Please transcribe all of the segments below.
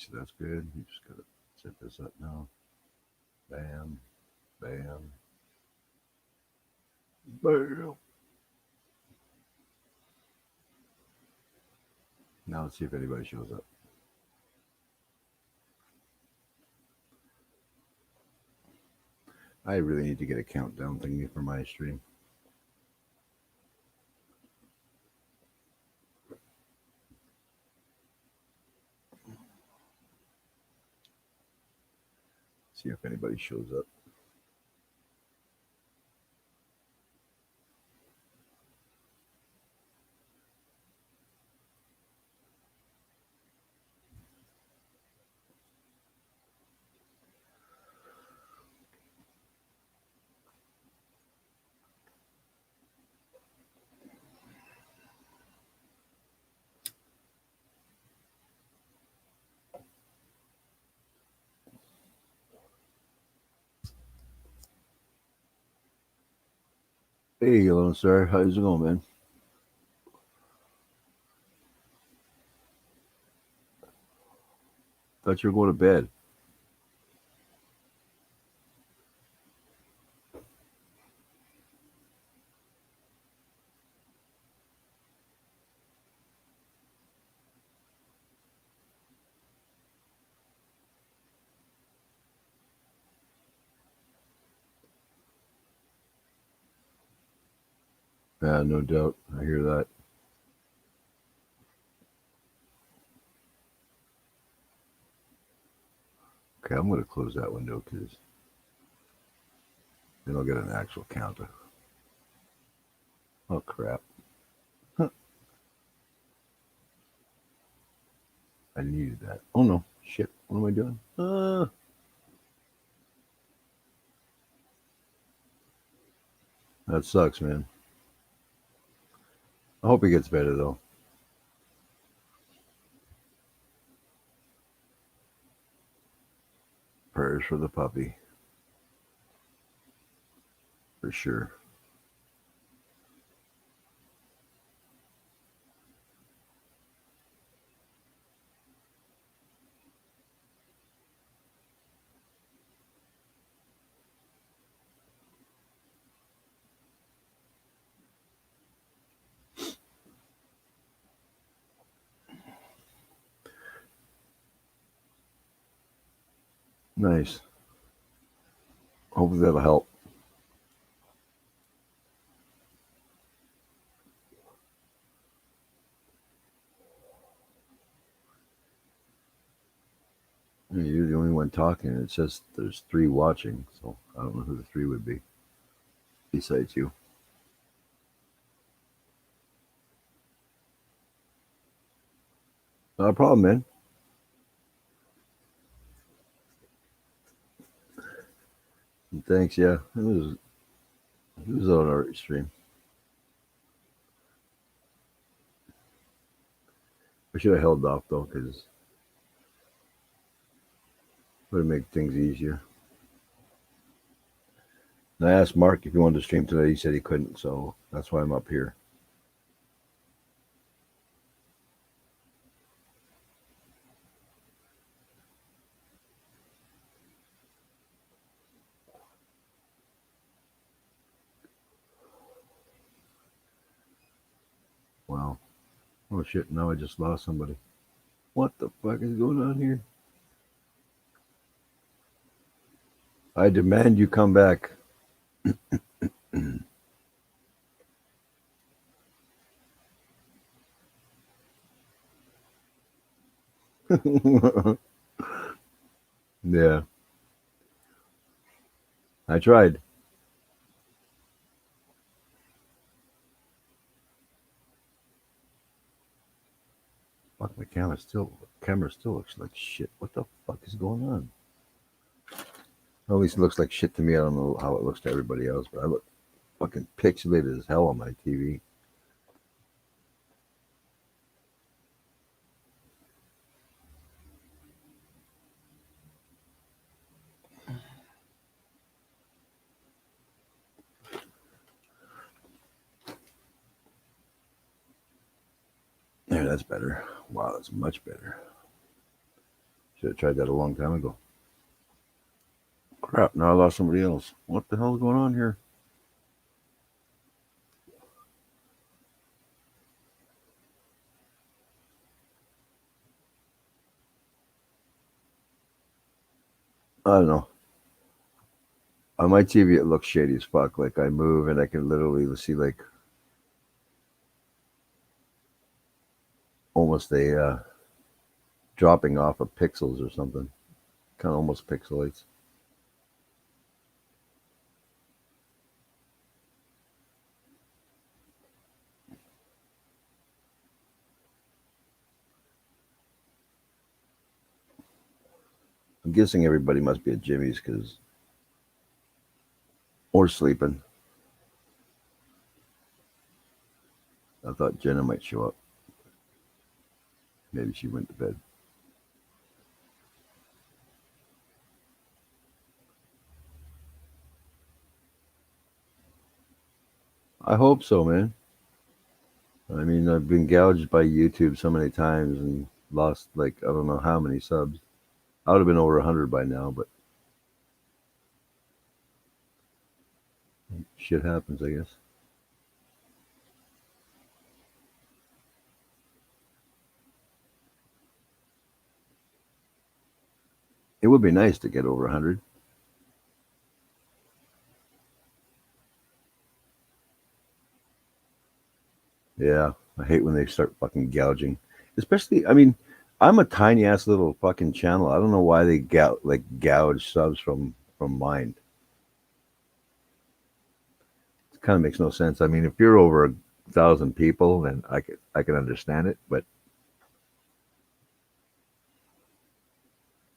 so that's good. You just gotta set this up now. Bam, bam, bam. Now let's see if anybody shows up. I really need to get a countdown thingy for my stream. See if anybody shows up. Hey, Lone Star, how's it going, man? Thought you were going to bed. Yeah, no doubt. I hear that. Okay, I'm going to close that window because then I'll get an actual counter. Oh, crap. I needed that. Oh, no. Shit. What am I doing? That sucks, man. I hope he gets better, though. Prayers for the puppy. For sure. Nice. Hopefully that'll help. You're the only one talking. It says there's 3 watching, so I don't know who the 3 would be besides you. Not a problem, man. Thanks. Yeah, it was on our stream. I should have held off though, because it would make things easier. And I asked Mark if he wanted to stream today. He said he couldn't, so that's why I'm up here. Wow. Oh shit! Now I just lost somebody. What the fuck is going on here? I demand you come back. Yeah, I tried. Fuck, my camera still looks like shit. What the fuck is going on? At least it looks like shit to me. I don't know how it looks to everybody else, but I look fucking pixelated as hell on my TV. There, that's better. Wow, that's much better. Should have tried that a long time ago. Crap, now I lost somebody else. What the hell is going on here? I don't know. On my TV, it looks shady as fuck. Like I move and I can literally see like almost a dropping off of pixels or something. Kind of almost pixelates. I'm guessing everybody must be at Jimmy's because or sleeping. I thought Jenna might show up. Maybe she went to bed. I hope so, man. I mean, I've been gouged by YouTube so many times and lost like I don't know how many subs. I would have been over 100 by now, but shit happens, I guess. It would be nice to get over 100. Yeah, I hate when they start fucking gouging. Especially, I mean, I'm a tiny ass little fucking channel. I don't know why they gouge subs from mine. It kind of makes no sense. I mean, if you're over 1,000 people, then I can understand it, but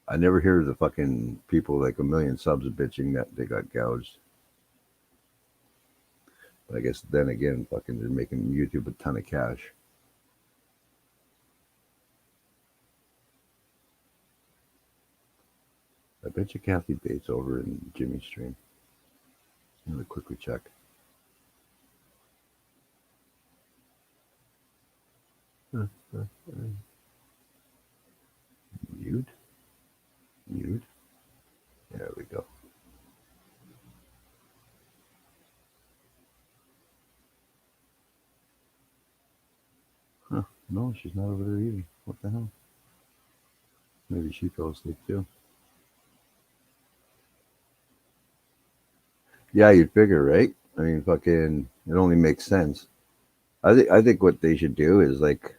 I never hear the fucking people like a million subs bitching that they got gouged. But I guess then again, fucking they're making YouTube a ton of cash. I bet you Kathy Bates over in Jimmy's stream. Let me quickly check. Mute? Mute? There we go. Huh. No, she's not over there either. What the hell? Maybe she fell asleep too. Yeah, you'd figure, right? I mean, fucking, it only makes sense. I think what they should do is like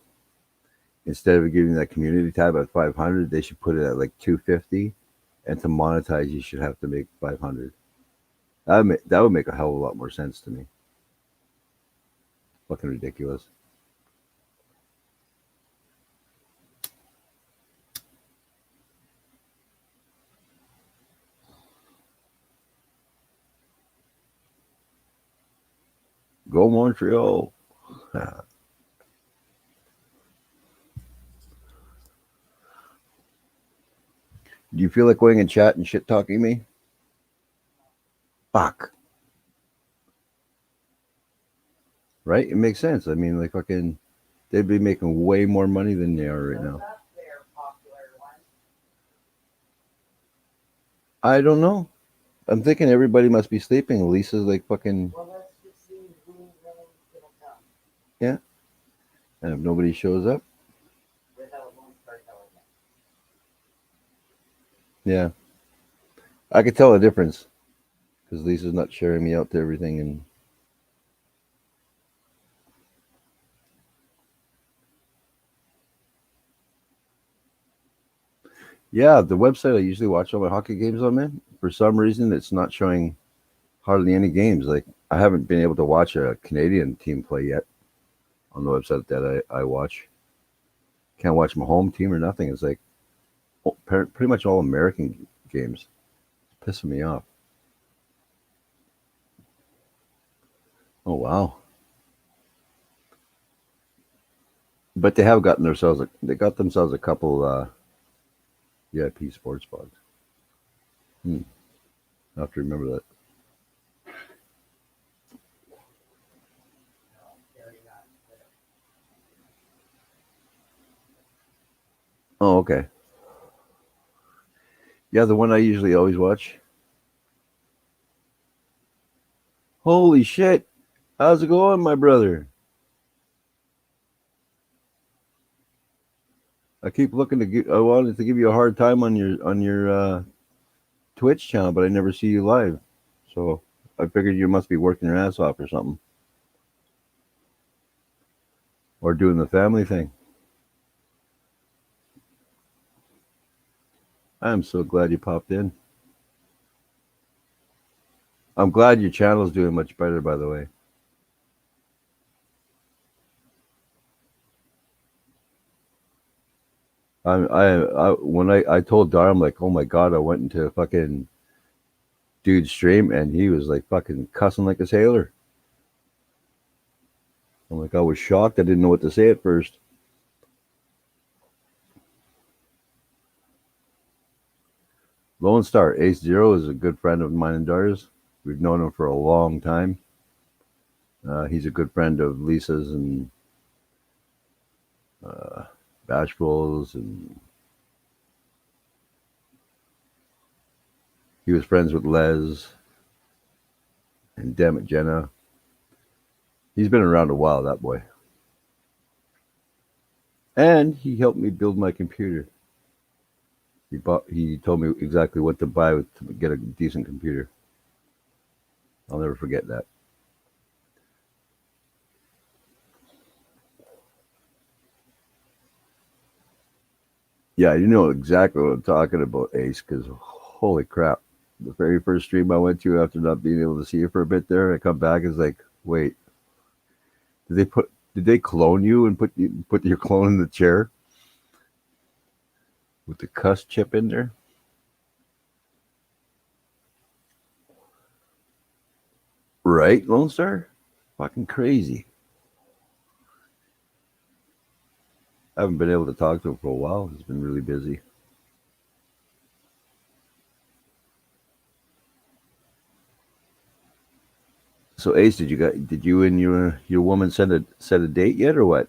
instead of giving that community tab at 500, they should put it at like 250, and to monetize, you should have to make 500. That would make a hell of a lot more sense to me. Fucking ridiculous. Go Montreal. Do you feel like going and chat and shit talking me? Fuck. Right? It makes sense. I mean, like fucking, they'd be making way more money than they are right now. I don't know. I'm thinking everybody must be sleeping. Lisa's like fucking yeah. And if nobody shows up, yeah, I could tell the difference because Lisa's not sharing me out to everything. And yeah, the website I usually watch all my hockey games on, man. For some reason, it's not showing hardly any games. Like I haven't been able to watch a Canadian team play yet on the website that I watch. Can't watch my home team or nothing. It's like pretty much all American games. It's pissing me off. Oh wow! But they got themselves a couple VIP sports bugs. Hmm. I have to remember that. Oh okay. Yeah, the one I usually always watch. Holy shit! How's it going, my brother? I keep looking to I wanted to give you a hard time on your Twitch channel, but I never see you live. So I figured you must be working your ass off or something, or doing the family thing. I'm so glad you popped in. I'm glad your channel's doing much better, by the way. I when I told Dar, I'm like, oh my god, I went into a fucking dude's stream and he was like fucking cussing like a sailor. I'm like, I was shocked. I didn't know what to say at first. Lone Star Ace Zero is a good friend of mine and Dar's. We've known him for a long time. He's a good friend of Lisa's and uh, Bashful's, and he was friends with Les and damn it, Jenna. He's been around a while, that boy. And he helped me build my computer. He told me exactly what to buy to get a decent computer. I'll never forget that. Yeah, you know exactly what I'm talking about, Ace, because holy crap. The very first stream I went to after not being able to see you for a bit there, I come back, it's like, wait, did they clone you and put your clone in the chair with the cuss chip in there? Right, Lone Star? Fucking crazy. I haven't been able to talk to him for a while. He's been really busy. So Ace, did you and your woman set a date yet or what?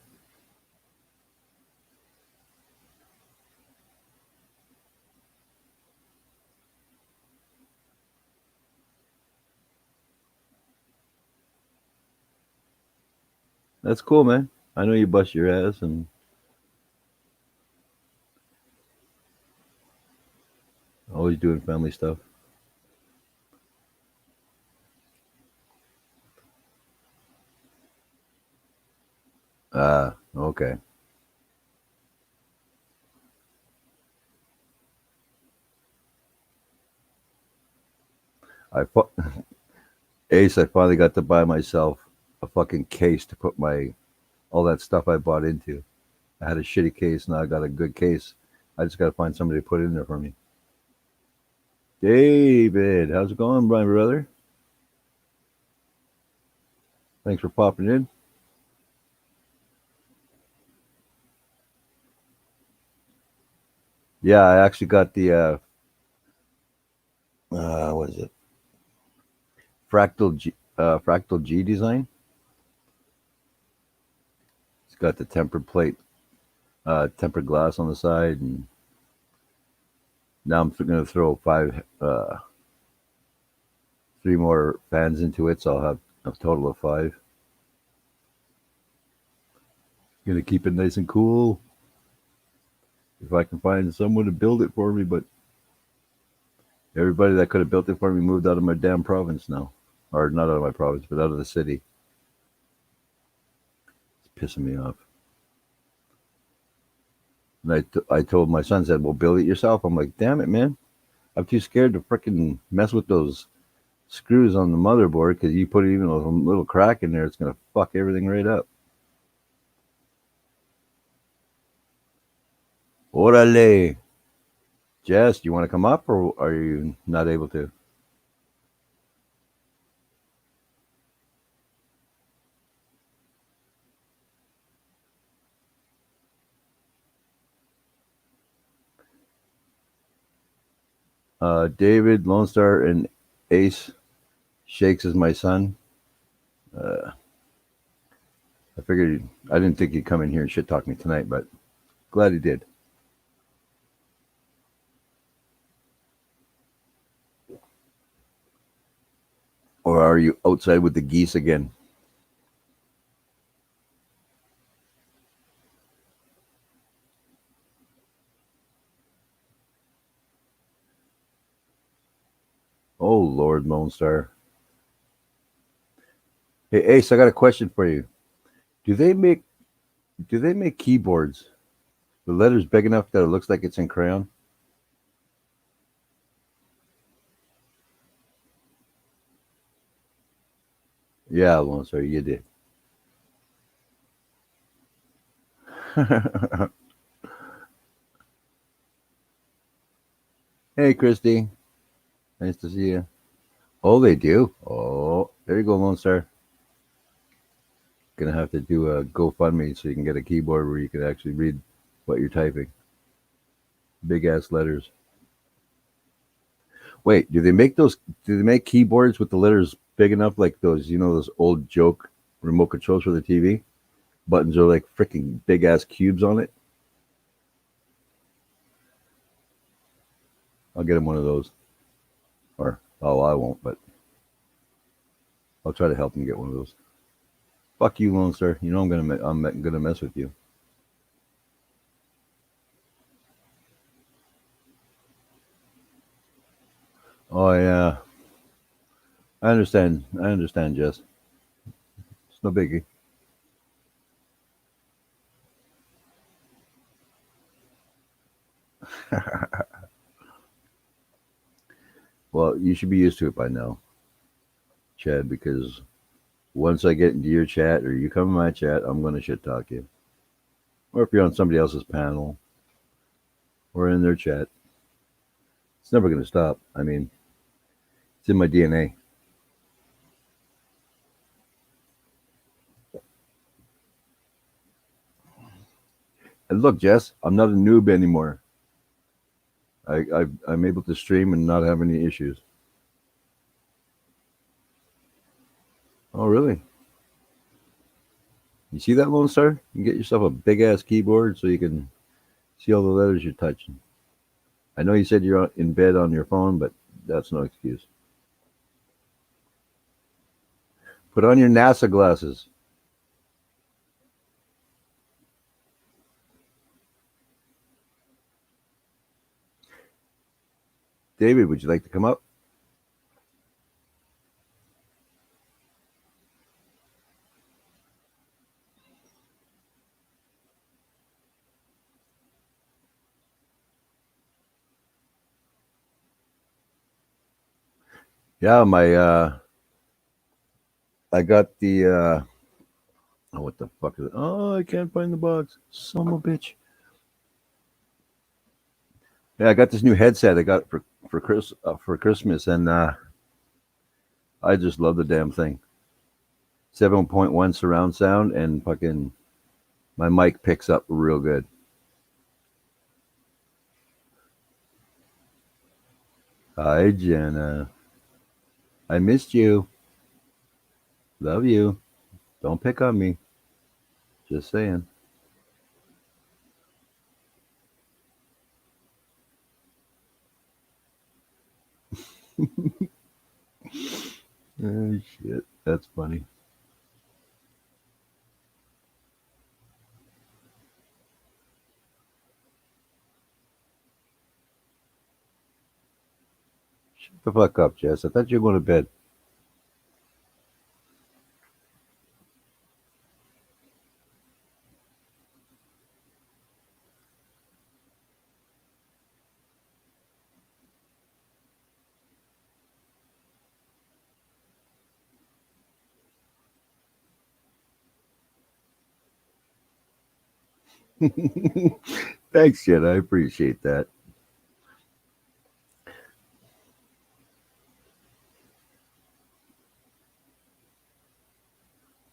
That's cool, man. I know you bust your ass and always doing family stuff. Ah, okay. I Ace, I finally got to buy myself a fucking case to put my all that stuff I bought into. I had a shitty case, now I got a good case. I just got to find somebody to put it in there for me. David, how's it going, my brother? Thanks for popping in. Yeah, I actually got the what is it? Fractal G design. It's got the tempered plate, tempered glass on the side, and now I'm going to throw three more fans into it, so I'll have a total of five. Going to keep it nice and cool. If I can find someone to build it for me, but everybody that could have built it for me moved out of my damn province now, or not out of my province, but out of the city. It's pissing me off. And I told my son, said, "Well, build it yourself." I'm like, "Damn it, man! I'm too scared to freaking mess with those screws on the motherboard because you put even a little crack in there, it's gonna fuck everything right up." Orale, Jess, do you want to come up or are you not able to? David, Lone Star, and Ace Shakes is my son. Uh, I figured I didn't think he'd come in here and shit talk me tonight, but glad he did. Or are you outside with the geese again? Oh Lord, Lone Star. Hey Ace, I got a question for you. Do they make do they make keyboards? The letters big enough that it looks like it's in crayon? Yeah, Lone Star, you did. Hey Christy, nice to see you. Oh, they do. Oh, there you go, Lone Star. Gonna have to do a GoFundMe so you can get a keyboard where you can actually read what you're typing. Big ass letters. Wait, do they make those? Do they make keyboards with the letters big enough, like those? You know, those old joke remote controls for the TV? Buttons are like freaking big ass cubes on it. I'll get him one of those. Or oh, I won't, but I'll try to help him get one of those. Fuck you, Lone Star. You know I'm gonna mess with you. Oh yeah, I understand. I understand, Jess. It's no biggie. Well, you should be used to it by now, Chad, because once I get into your chat or you come in my chat, I'm gonna shit talk you. Or if you're on somebody else's panel or in their chat, it's never gonna stop. I mean, it's in my DNA. And look, Jess, I'm not a noob anymore. I'm able to stream and not have any issues. Oh, really? You see that, Lone Star? You can get yourself a big ass keyboard so you can see all the letters you're touching. I know you said you're in bed on your phone, but that's no excuse. Put on your NASA glasses. David, would you like to come up? Yeah, I got the oh, what the fuck is it? Oh, I can't find the box. Son of a bitch. Yeah, I got this new headset I got for Christmas, and I just love the damn thing. 7.1 surround sound, and fucking my mic picks up real good. Hi, Jenna. I missed you. Love you. Don't pick on me. Just saying. Oh, shit. That's funny. Shut the fuck up, Jess. I thought you were going to bed. Thanks, Jen. I appreciate that.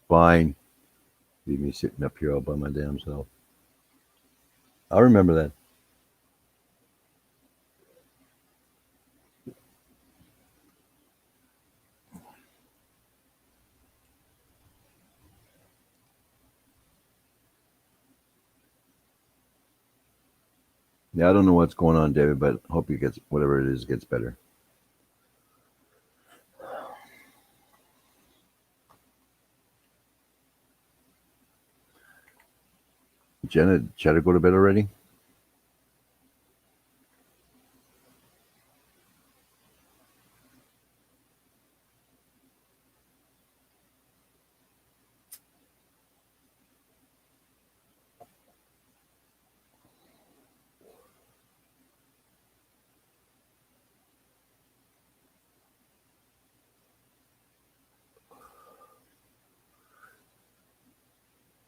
Fine. Leave me sitting up here all by my damn self. I'll remember that. Yeah, I don't know what's going on, David, but hope you gets whatever it is gets better. Jenna, did Cheddar go to bed already?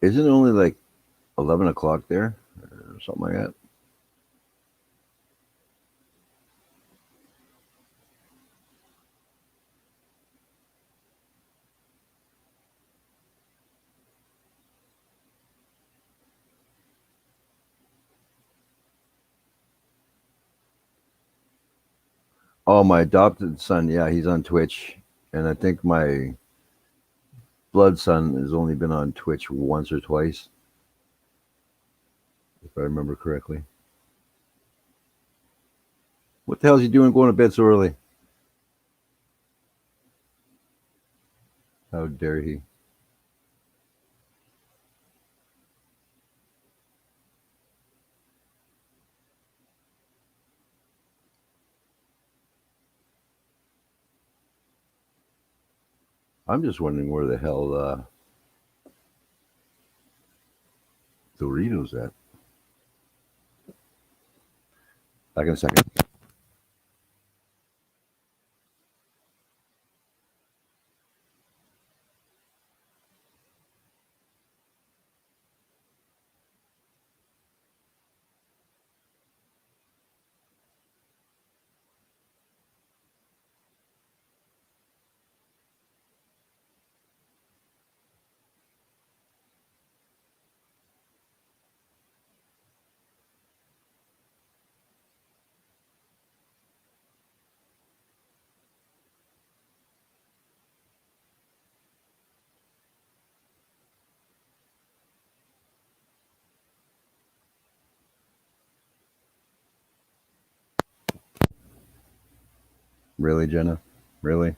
Isn't it only like 11 o'clock there or something like that? Oh, my adopted son, yeah, he's on Twitch. And I think my blood son has only been on Twitch once or twice, if I remember correctly. What the hell is he doing going to bed so early? How dare he? I'm just wondering where the hell Doritos at. Back in a second. Really, Jenna? Really?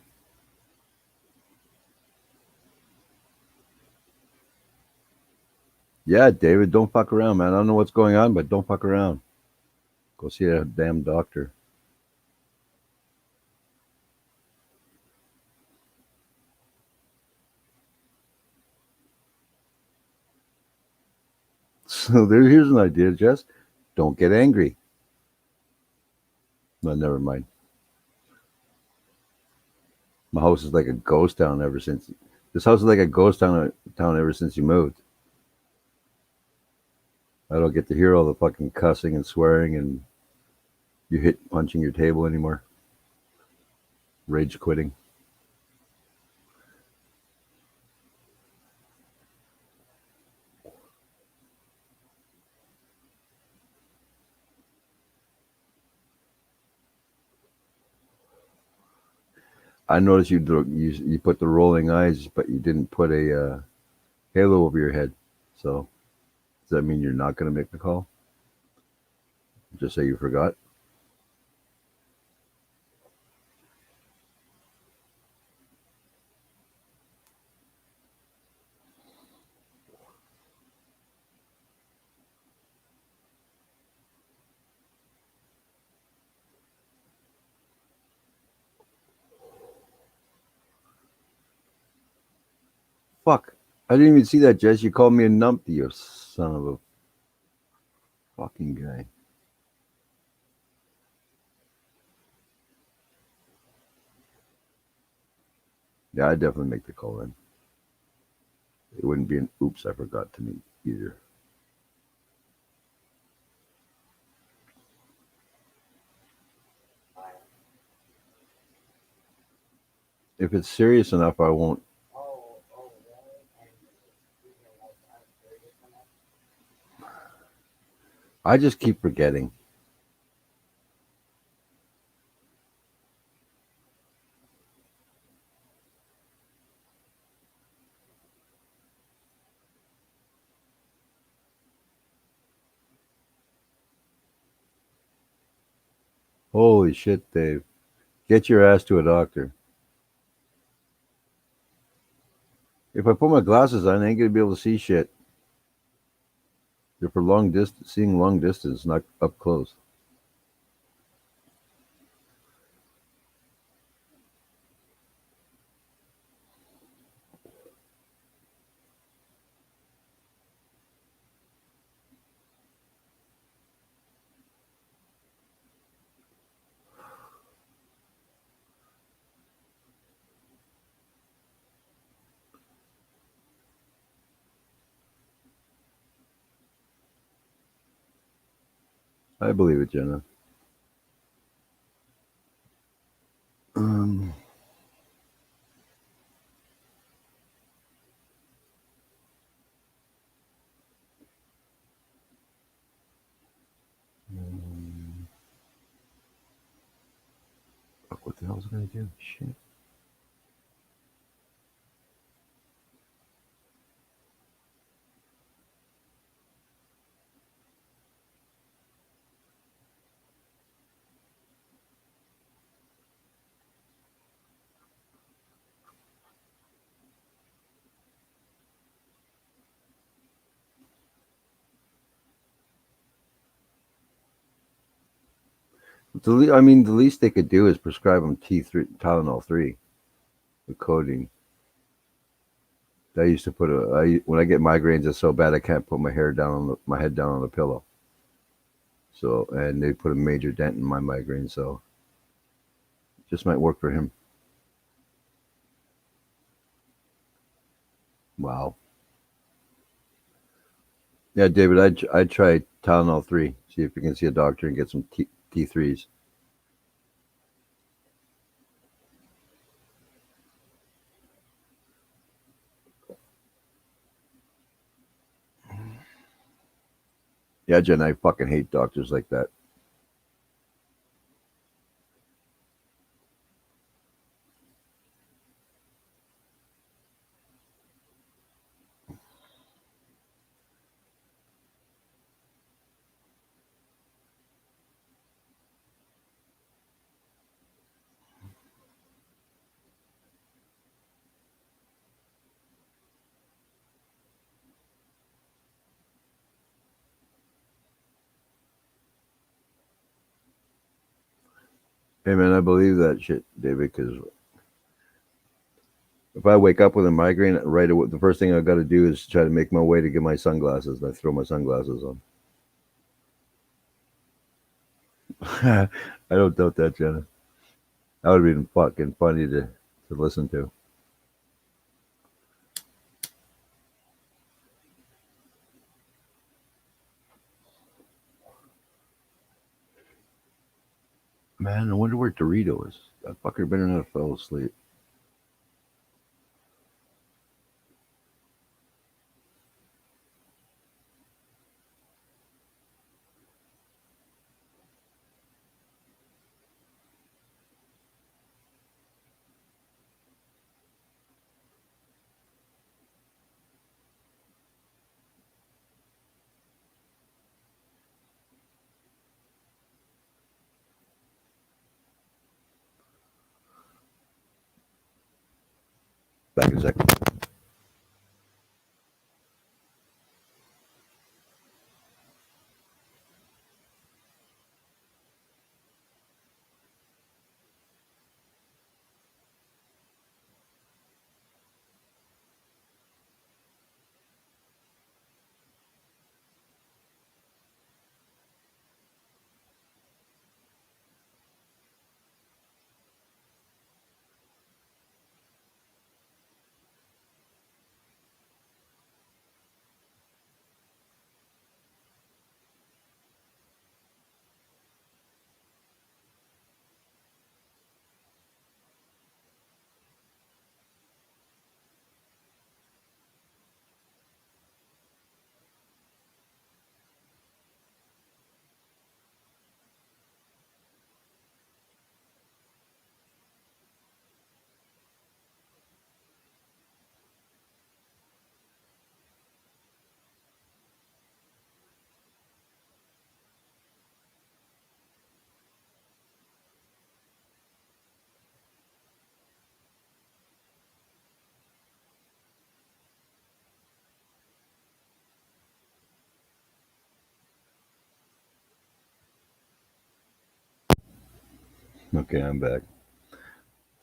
Yeah, David, don't fuck around, man. I don't know what's going on, but don't fuck around. Go see a damn doctor. So here's an idea, Jess. Don't get angry. No, never mind. My house is like a ghost town ever since. This house is like a ghost town ever since you moved. I don't get to hear all the fucking cussing and swearing and you hit punching your table anymore. Rage quitting. I noticed you put the rolling eyes, but you didn't put a halo over your head. So does that mean you're not going to make the call? Just say you forgot. Fuck! I didn't even see that, Jess. You called me a numpty, you son of a fucking guy. Yeah, I definitely make the call then. It wouldn't be an oops, I forgot to meet either. If it's serious enough, I won't. I just keep forgetting. Holy shit, Dave. Get your ass to a doctor. If I put my glasses on, I ain't gonna be able to see shit. They're for long distance, seeing long distance, not up close. I believe it, Jenna. Um, fuck, what the hell was I gonna do? Shit. I mean, the least they could do is prescribe them Tylenol 3 with codeine. I used to put when I get migraines, it's so bad I can't put my head down on the pillow. So, and they put a major dent in my migraine. So, just might work for him. Wow. Yeah, David, I'd try Tylenol 3. See if you can see a doctor and get some T3s. Yeah, Jen, I fucking hate doctors like that. Hey, man, I believe that shit, David, because if I wake up with a migraine right away, the first thing I got to do is try to make my way to get my sunglasses. And I throw my sunglasses on. I don't doubt that, Jenna. That would have been fucking funny to listen to. Man, I wonder where Dorito is. That fucker better not have fell asleep. Back in a second. Okay, I'm back.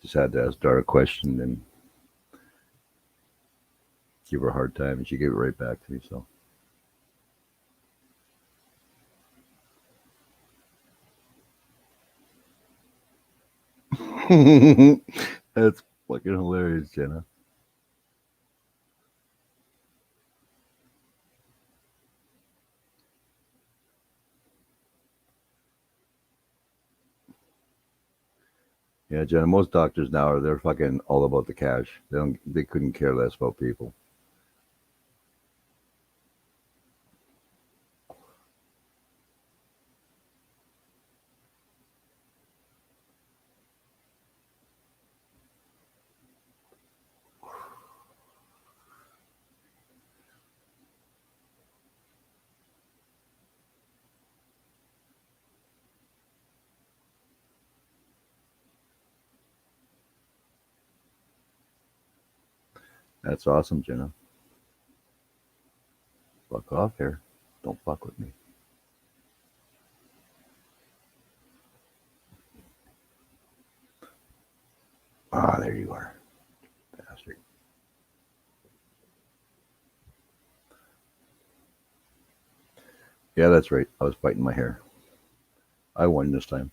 Just had to ask Dara a question and give her a hard time, and she gave it right back to me. So that's fucking hilarious, Jenna. Yeah, Jenna. Most doctors now they're fucking all about the cash. They couldn't care less about people. That's awesome, Jenna. Fuck off here. Don't fuck with me. Ah, there you are, bastard. Yeah, that's right. I was fighting my hair. I won this time.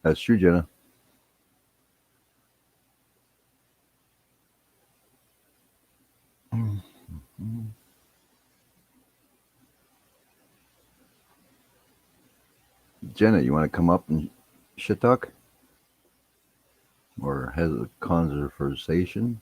That's true, Jenna. Jenna, you want to come up and shit talk or has a conversation?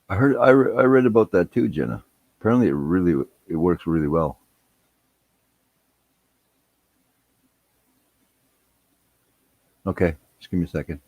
I read about that too, Jenna. Apparently, it works really well. Okay, just give me a second.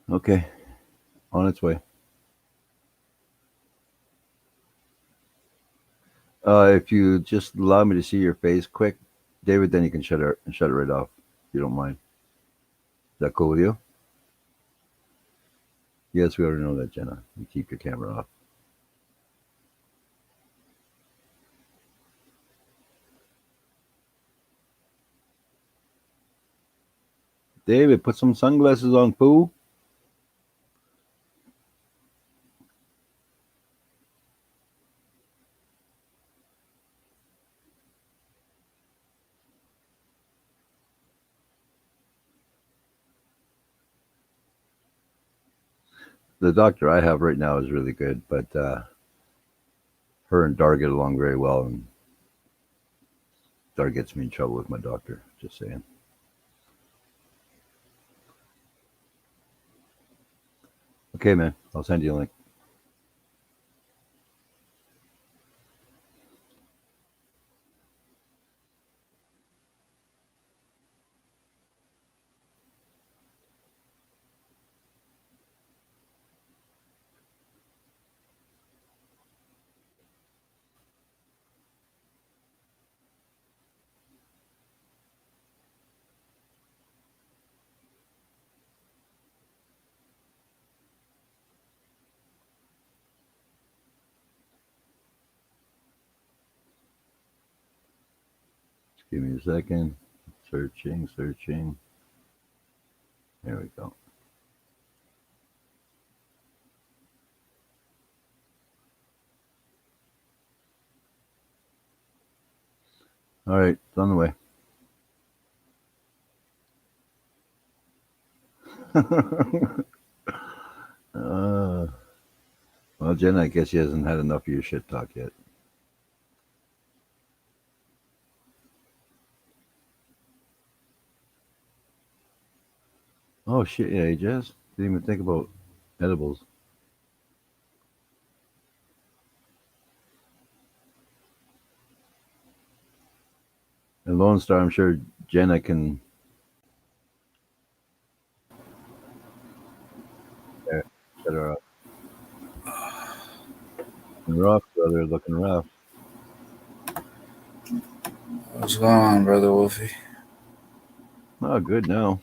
Okay, on its way. If you just allow me to see your face quick, David, then you can shut it right off if you don't mind. Is that cool with you? Yes, we already know that, Jenna. You keep your camera off. David, put some sunglasses on, poo. The doctor I have right now is really good, but her and Dar get along very well, and Dar gets me in trouble with my doctor. Just saying. Okay, man. I'll send you a link. Just give me a second. Searching, searching. There we go. All right, it's on the way. uh, well, Jen, I guess she hasn't had enough of your shit talk yet. Oh shit, yeah, Jess. Didn't even think about edibles. And Lone Star, I'm sure Jenna can. Yeah, set her up. Looking rough, brother. Looking rough. What's going on, brother Wolfie? Oh, good now.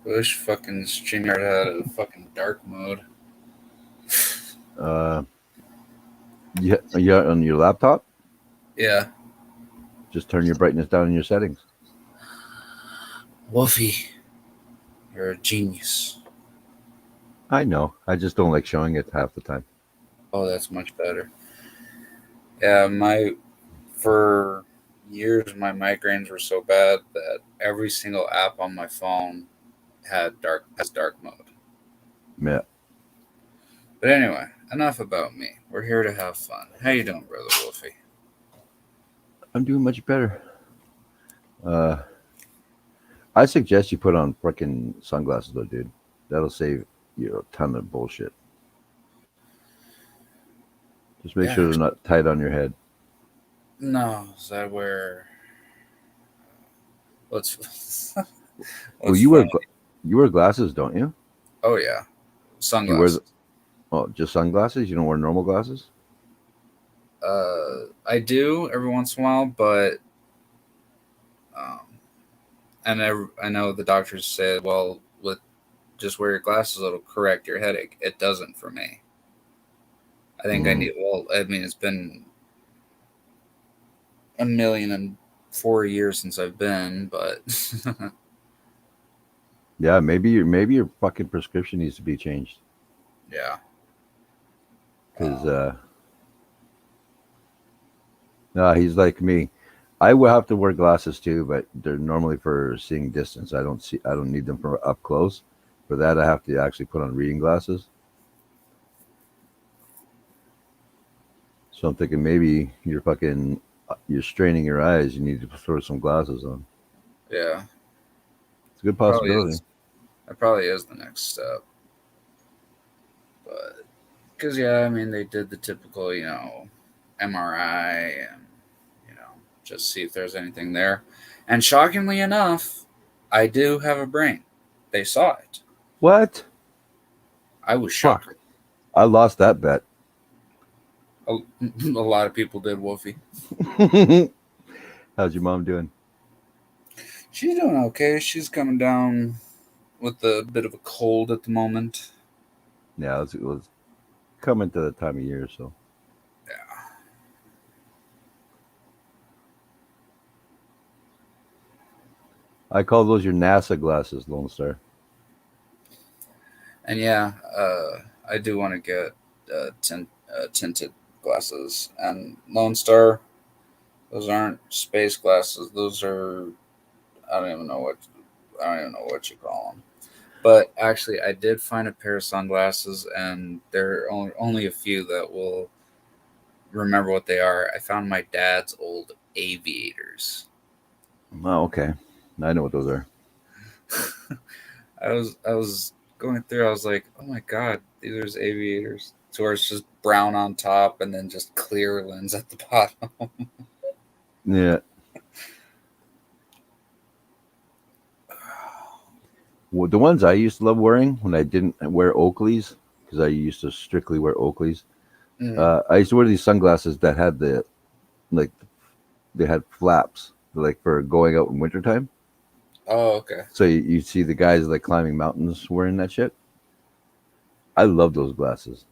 Wish fucking StreamYard had a fucking dark mode. Uh, yeah, on your laptop, Yeah, just turn your brightness down in your settings. Wolfie, you're a genius. I know. I just don't like showing it half the time. Oh, that's much better. Yeah, for years my migraines were so bad that every single app on my phone has dark mode. Yeah, But anyway, enough about me. We're here to have fun. How you doing, brother Wolfie? I'm doing much better. Uh, I suggest you put on freaking sunglasses, though, dude. That'll save you a ton of bullshit. Just make Yeah. sure they're not tight on your head. No, is that where? What's Well, what's funny? you wear glasses, don't you? Oh yeah, Do you wear sunglasses. just sunglasses? You don't wear normal glasses? I do every once in a while, but um, and I know the doctors said, well, with just wear your glasses, it'll correct your headache. It doesn't for me. I think I Mm. need. Well, I mean, it's been a million and 4 years since I've been, but Yeah, maybe your fucking prescription needs to be changed yeah. because no, he's like me. I will have to wear glasses too, but they're normally for seeing distance. I don't need them for up close. For that, I have to actually put on reading glasses. So I'm thinking maybe you're straining your eyes. You need to throw some glasses on. Yeah, It's a good probably possibility. is. That probably is the next step. But because yeah, I mean, they did the typical, MRI and just see if there's anything there. And shockingly enough, I do have a brain. They saw it. What? I was shocked. Fuck! I lost that bet. A, a lot of people did, Wolfie. How's your mom doing? She's doing okay. She's coming down with a bit of a cold at the moment. Yeah, it was coming to the time of year, so I call those your NASA glasses, Lone Star. And yeah, I do want to get tinted glasses. And Lone Star, those aren't space glasses. Those are I don't even know what I don't even know what you call them. But actually, I did find a pair of sunglasses, and there are only a few that will remember what they are. I found my dad's old aviators. Oh, okay. I know what those are. I was going through. I was like, oh my god, these are his aviators. So where it's just brown on top and then just clear lens at the bottom. Yeah. Well, the ones I used to love wearing when I didn't wear Oakleys, because I used to strictly wear Oakleys. Mm. I used to wear these sunglasses that had like they had flaps, like for going out in wintertime. Oh, okay. So you see the guys like climbing mountains wearing that shit. I love those glasses.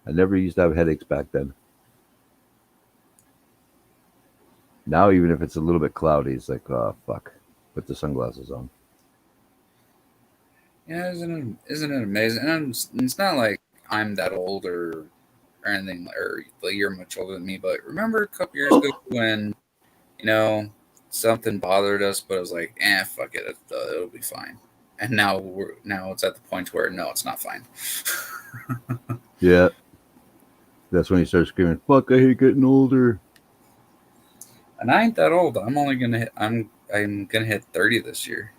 I never used to have headaches back then. Now, even if it's a little bit cloudy, it's like, oh fuck, put the sunglasses on. Yeah, isn't it amazing? And it's not like I'm that old or or anything, or like you're much older than me, but remember a couple years ago when, you know, something bothered us, but it was like, fuck it, it'll be fine. And now it's at the point where no, it's not fine. Yeah. That's when you start screaming, "Fuck! I hate getting older." And I ain't that old. I'm only gonna hit. I'm gonna hit 30 this year.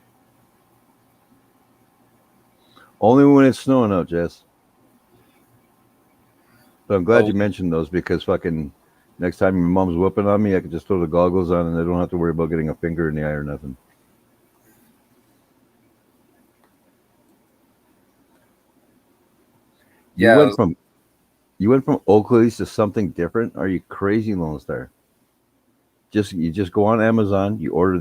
Only when it's snowing out, Jess. But I'm glad Oh you mentioned those because fucking next time your mom's whooping on me, I could just throw the goggles on and I don't have to worry about getting a finger in the eye or nothing. You yeah, went from Oakley's to something different. Are you crazy, Lone Star? You just go on Amazon, you order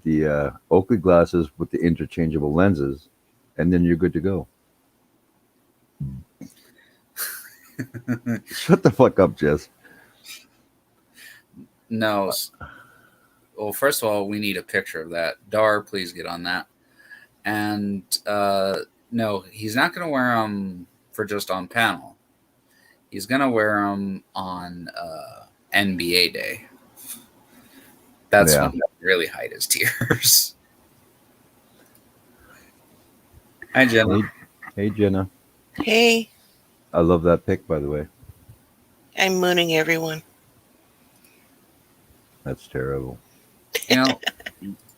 the Oakley glasses with the interchangeable lenses, and then you're good to go. Shut the fuck up, Jess. no. Well, first of all, we need a picture of that. Dar, please get on that. And no, he's not gonna wear them for just on panel. He's gonna wear them on NBA day. That's Yeah. when he really hide his tears. Hi, Jenna. Hey, Jenna. Hey, I love that pic, by the way. I'm mooning everyone. That's terrible. You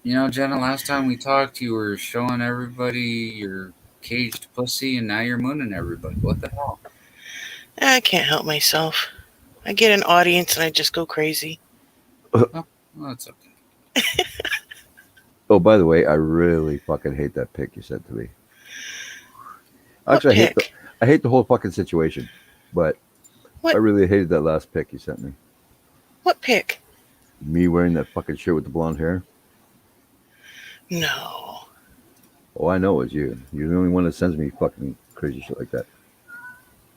know, Jenna. Last time we talked, you were showing everybody your caged pussy, and now you're mooning everybody. What the hell? I can't help myself. I get an audience and I just go crazy. Well, that's okay. Oh, by the way, I really fucking hate that pic you sent to me. Actually, I hate the whole fucking situation, but What? I really hated that last pic you sent me. What pic? Me wearing that fucking shirt with the blonde hair. No. Oh, I know it was you. You're the only one that sends me fucking crazy shit like that.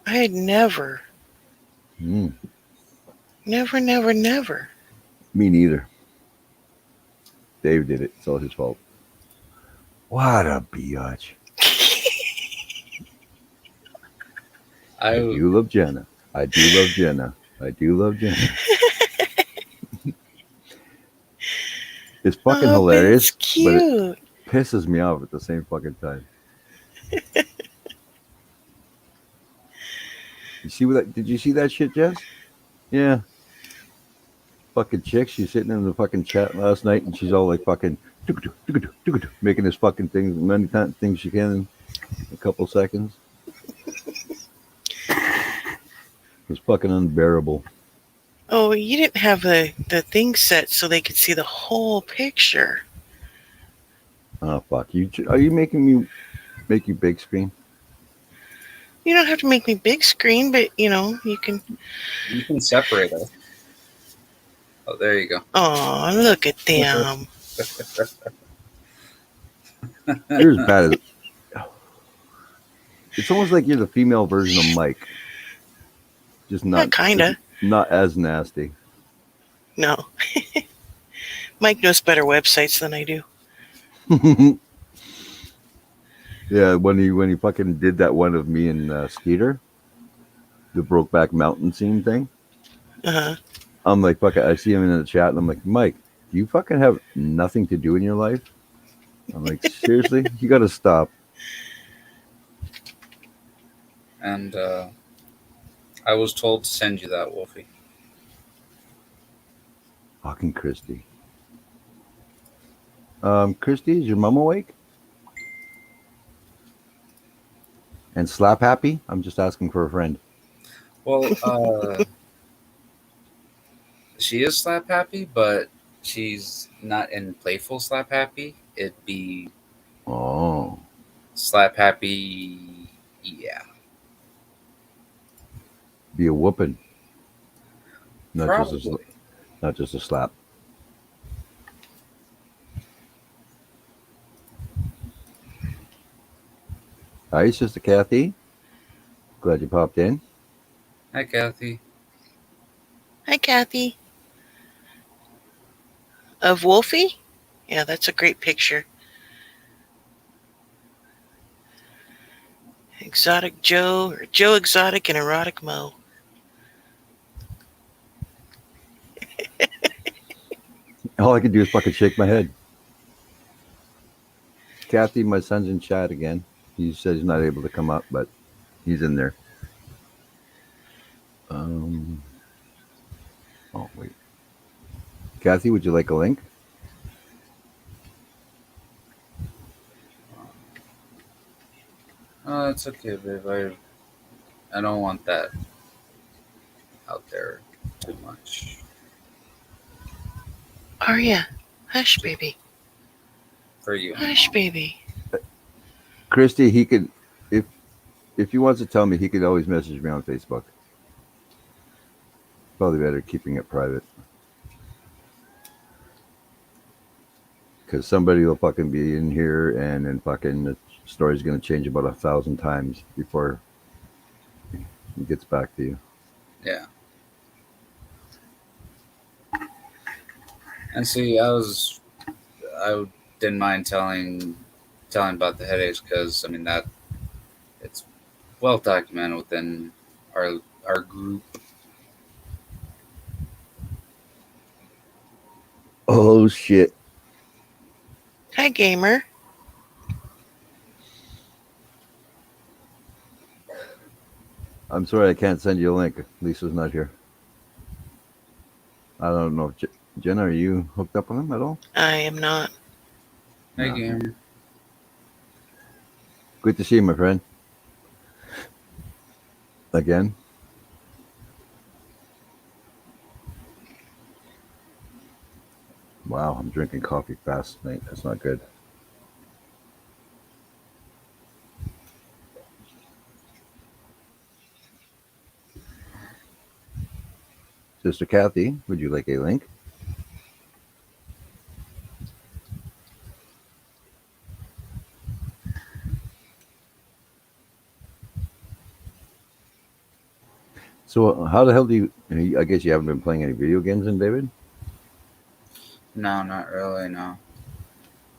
I had never. Mm, Never, never, never. me neither. Dave did it. It's all his fault. What a biatch. I do love Jenna. I do love Jenna. I do love Jenna. It's fucking hilarious, It's cute. but it pisses me off at the same fucking time. You see what? Did you see that shit, Jess? Yeah. Fucking chick. She's sitting in the fucking chat last night, and she's all like fucking making this fucking thing, many things she can in a couple seconds. It's fucking unbearable. Oh, you didn't have the thing set so they could see the whole picture. Oh fuck you! Are you making me make you big screen? You don't have to make me big screen, but you know, you can. You can separate us. Oh, there you go. Oh, look at them. You're as bad as. It's almost like you're the female version of Mike. Just not Kinda. Not as nasty. No. Mike knows better websites than I do. Yeah, when he fucking did that one of me and Skeeter, the Brokeback Mountain scene thing. Uh-huh. I'm like, fuck it. I see him in the chat, and I'm like, Mike, do you fucking have nothing to do in your life? I'm like, seriously, you got to stop. And I was told to send you that, Wolfie. Fucking Christy. Christy, is your mom awake? And Slap Happy? I'm just asking for a friend. Well, she is slap happy, but she's not in playful slap happy. It'd be slap happy, yeah. Be a whooping. Not Probably. just a slap. Hi, Sister Kathy. Glad you popped in. Hi, Kathy. Hi, Kathy. Of Wolfie? Yeah, that's a great picture. Exotic Joe, or Joe Exotic and Erotic Mo. All I can do is fucking shake my head. Kathy, my son's in chat again. He says he's not able to come up, but he's in there. Oh wait, Kathy, would you like a link? Oh, it's okay, babe. I don't want that out there too much. Arya, hush, baby. For you. Hush, Mom. baby. Christy, he could, if he wants to tell me, he could always message me on Facebook. Probably better keeping it private. Because somebody will fucking be in here and then fucking the story's going to change about 1,000 times before he gets back to you. Yeah. And see, I didn't mind telling about the headaches because I mean that it's well documented within our group. Oh shit. Hi, gamer. I'm sorry I can't send you a link. Lisa's not here. I don't know if Jenna, are you hooked up on him at all? I am not. Hey, No. gamer. Good to see you, my friend. Again. Wow, I'm drinking coffee fast tonight. That's not good. Sister Kathy, would you like a link? So how the hell do you, I guess you haven't been playing any video games then, David? No, not really. No.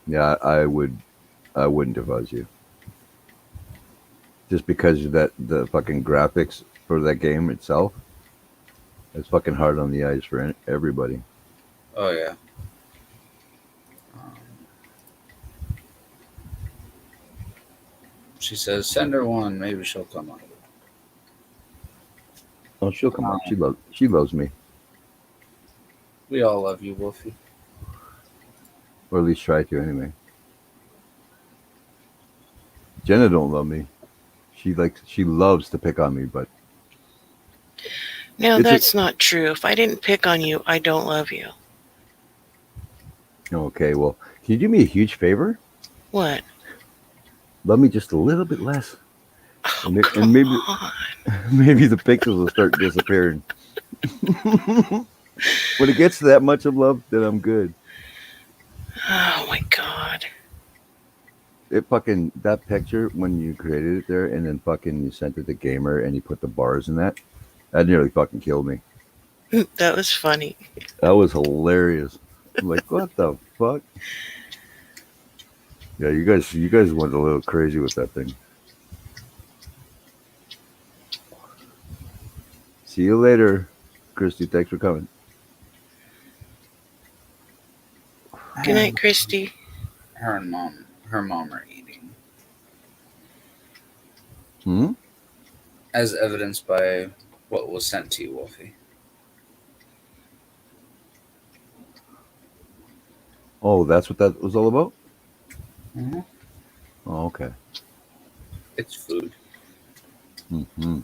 Yeah, I wouldn't if I was you. Just because of the fucking graphics for that game itself, it's fucking hard on the eyes for everybody. Oh yeah. She says, "Send her one. Maybe she'll come on." Oh, she'll come up. She loves me, We all love you, Wolfie. or at least try to anyway. Jenna don't love me. She loves to pick on me, but No, It's a- that's not true. If I didn't pick on you, I don't love you. okay. Well, can you do me a huge favor? What? Love me just a little bit less, Oh, and come maybe on. maybe the pixels will start disappearing. When it gets to that much of love, then I'm good. Oh my god. It fucking that picture when you created it there, and then fucking you sent it to Gamer, and you put the bars in that. That nearly fucking killed me. That was funny. That was hilarious. I'm like, what the fuck? Yeah, you guys went a little crazy with that thing. See you later, Christy. Thanks for coming. Good night, Christy. Her mom are eating, Hmm. as evidenced by what was sent to you, Wolfie. Oh, that's what that was all about. Mm-hmm. Oh, okay. It's food. Hmm.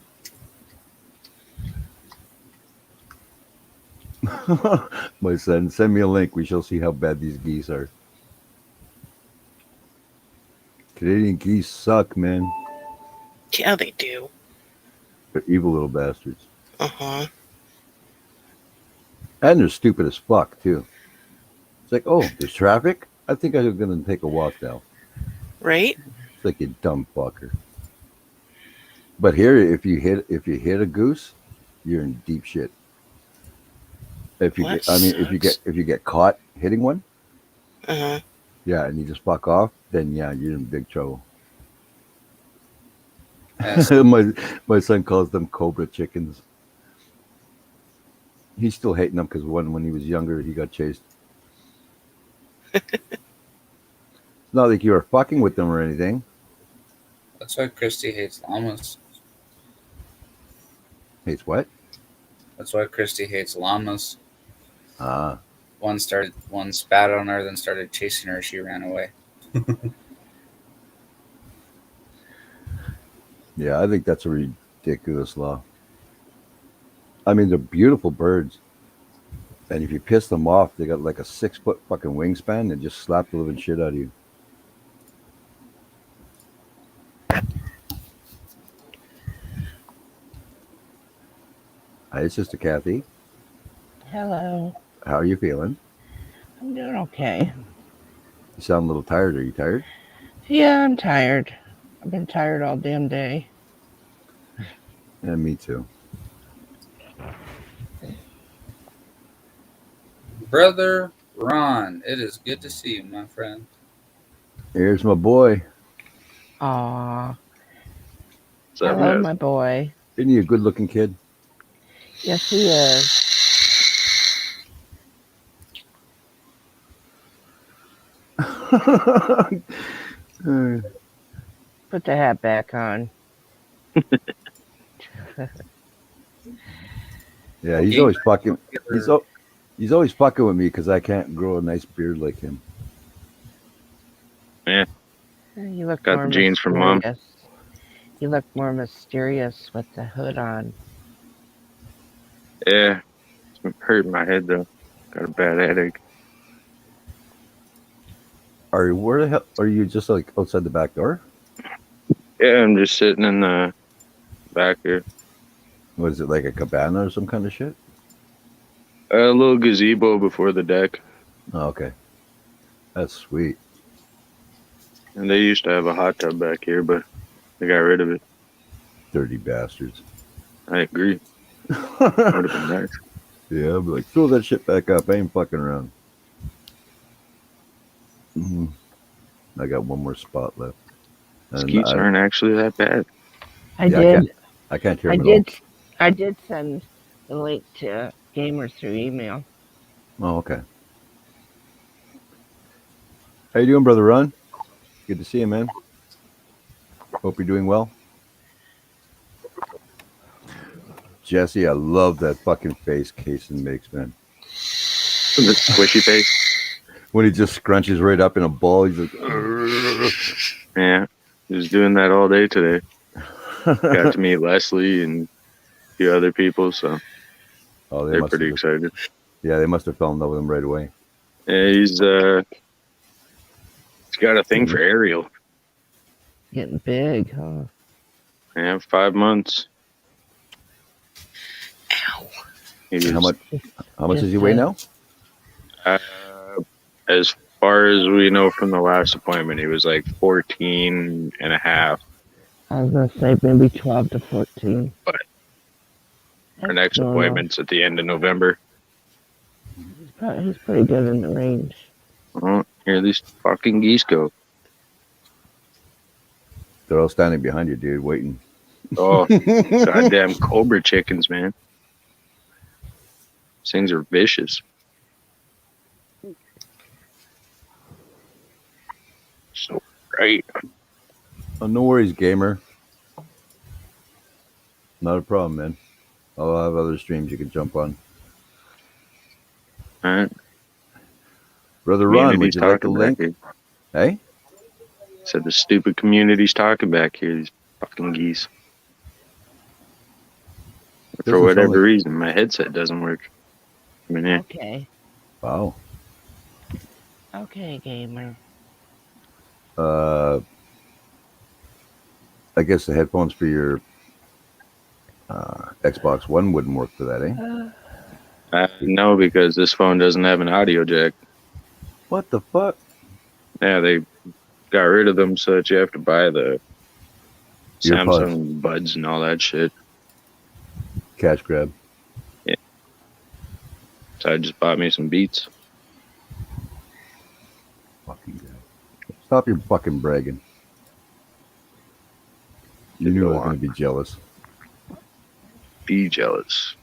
My son, send me a link. We shall see how bad these geese are. Canadian geese suck, man. Yeah, they do. They're evil little bastards. Uh-huh. And they're stupid as fuck, too. It's like, oh, there's traffic? I think I'm going to take a walk now. Right? It's like, you dumb fucker. But here, if you hit a goose, you're in deep shit. If you Well, get, that I mean, sucks. if you get caught hitting one, Uh-huh. yeah, and you just fuck off, then yeah, you're in big trouble. Yes. my son calls them cobra chickens. He's still hating them because when he was younger, he got chased. It's not like you were fucking with them or anything. That's why Christy hates llamas. Hates what? That's why Christy hates llamas. Ah, One spat on her, then started chasing her. She ran away. yeah, I think that's a ridiculous law. I mean, they're beautiful birds. And if you piss them off, they got like a 6-foot fucking wingspan and just slap the living shit out of you. Hi, it's Sister Kathy. Hello. How are you feeling? I'm doing okay. You sound a little tired. Are you tired? Yeah, I'm tired. I've been tired all damn day. Yeah, me too. Brother Ron, it is good to see you, my friend. Here's my boy. Aw. So, Hello, my boy. Isn't he a good looking kid? Yes, he is. Put the hat back on. Yeah, he's always fucking. He's always fucking with me because I can't grow a nice beard like him. You look Got more the genes from Mom. mysterious. You look more mysterious with the hood on. Yeah, it's hurting my head though. Got a bad headache. Where the hell are you? Just like outside the back door? Yeah, I'm just sitting in the back here. What is it, like a cabana or some kind of shit? A little gazebo before the deck. Oh, okay, that's sweet. And they used to have a hot tub back here, but they got rid of it. Dirty bastards. I agree. Would have been nice. Yeah, I'll be like, fill that shit back up. I ain't fucking around. I got one more spot left. And Skeets aren't actually that bad. I Yeah, did. I can't hear I him at did. I did send the link to Gamer through email. all. Oh, okay. How you doing, Brother Ron? Good to see you, man. Hope you're doing well. Jesse, I love that fucking face Kaysen makes, man. The squishy face. When he just scrunches right up in a ball, he's like, "Urgh." Yeah, he was doing that all day today. Got to meet Leslie and a few other people, so Oh, they're must pretty have, excited. yeah, they must have fell in love with him right away. Yeah, he's got a thing for Ariel. Getting big, huh? Yeah, 5 months. Ow. How much Just does he weigh now? As far as we know from the last appointment, he was like 14 and a half. I was gonna say maybe 12 to 14. But our That's next normal. appointment's at the end of November. He's pretty good in the range. Oh, here these fucking geese go. They're all standing behind you, dude, waiting. Oh, goddamn cobra chickens, man. These things are vicious. So right. Oh, no worries, gamer. Not a problem, man. I'll have other streams you can jump on. All right. Brother Ron, would Community's you like a talking link? back here. Hey? Said the stupid community's talking back here. These fucking geese. For Doesn't sound whatever like- reason, my headset doesn't work. I mean, yeah. Okay. Wow. Okay, gamer. I guess the headphones for your Xbox One wouldn't work for that, eh? No, because this phone doesn't have an audio jack. What the fuck? Yeah, they got rid of them so that you have to buy the Earpods. Samsung buds and all that shit. Cash grab. So I just bought me some Beats. Fucking guy. Stop your fucking bragging. You knew I was going to be jealous. Be jealous.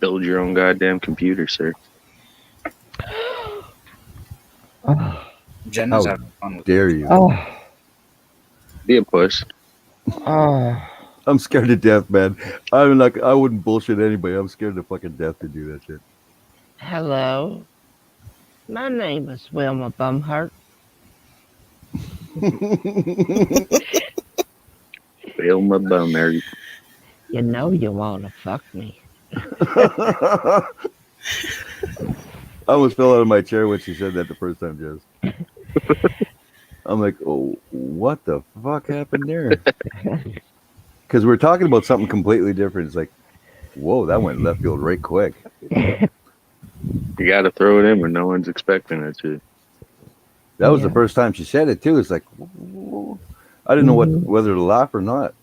Build your own goddamn computer, sir. Oh, Jen is How having fun with dare me. you? oh, Be a puss. oh. I'm scared to death, man. I wouldn't bullshit anybody. I'm scared to fucking death to do that shit. Hello. My name is Wilma Bumhart. Bail my bum, Mary. You know you want to fuck me. I almost fell out of my chair when she said that the first time, Jess. I'm like, oh, what the fuck happened there? Because we're talking about something completely different. It's like, whoa, that went left field right quick. You got to throw it in when no one's expecting it to. That was the Yeah. first time she said it too. It's like, whoa. I didn't know Mhm. whether to laugh or not.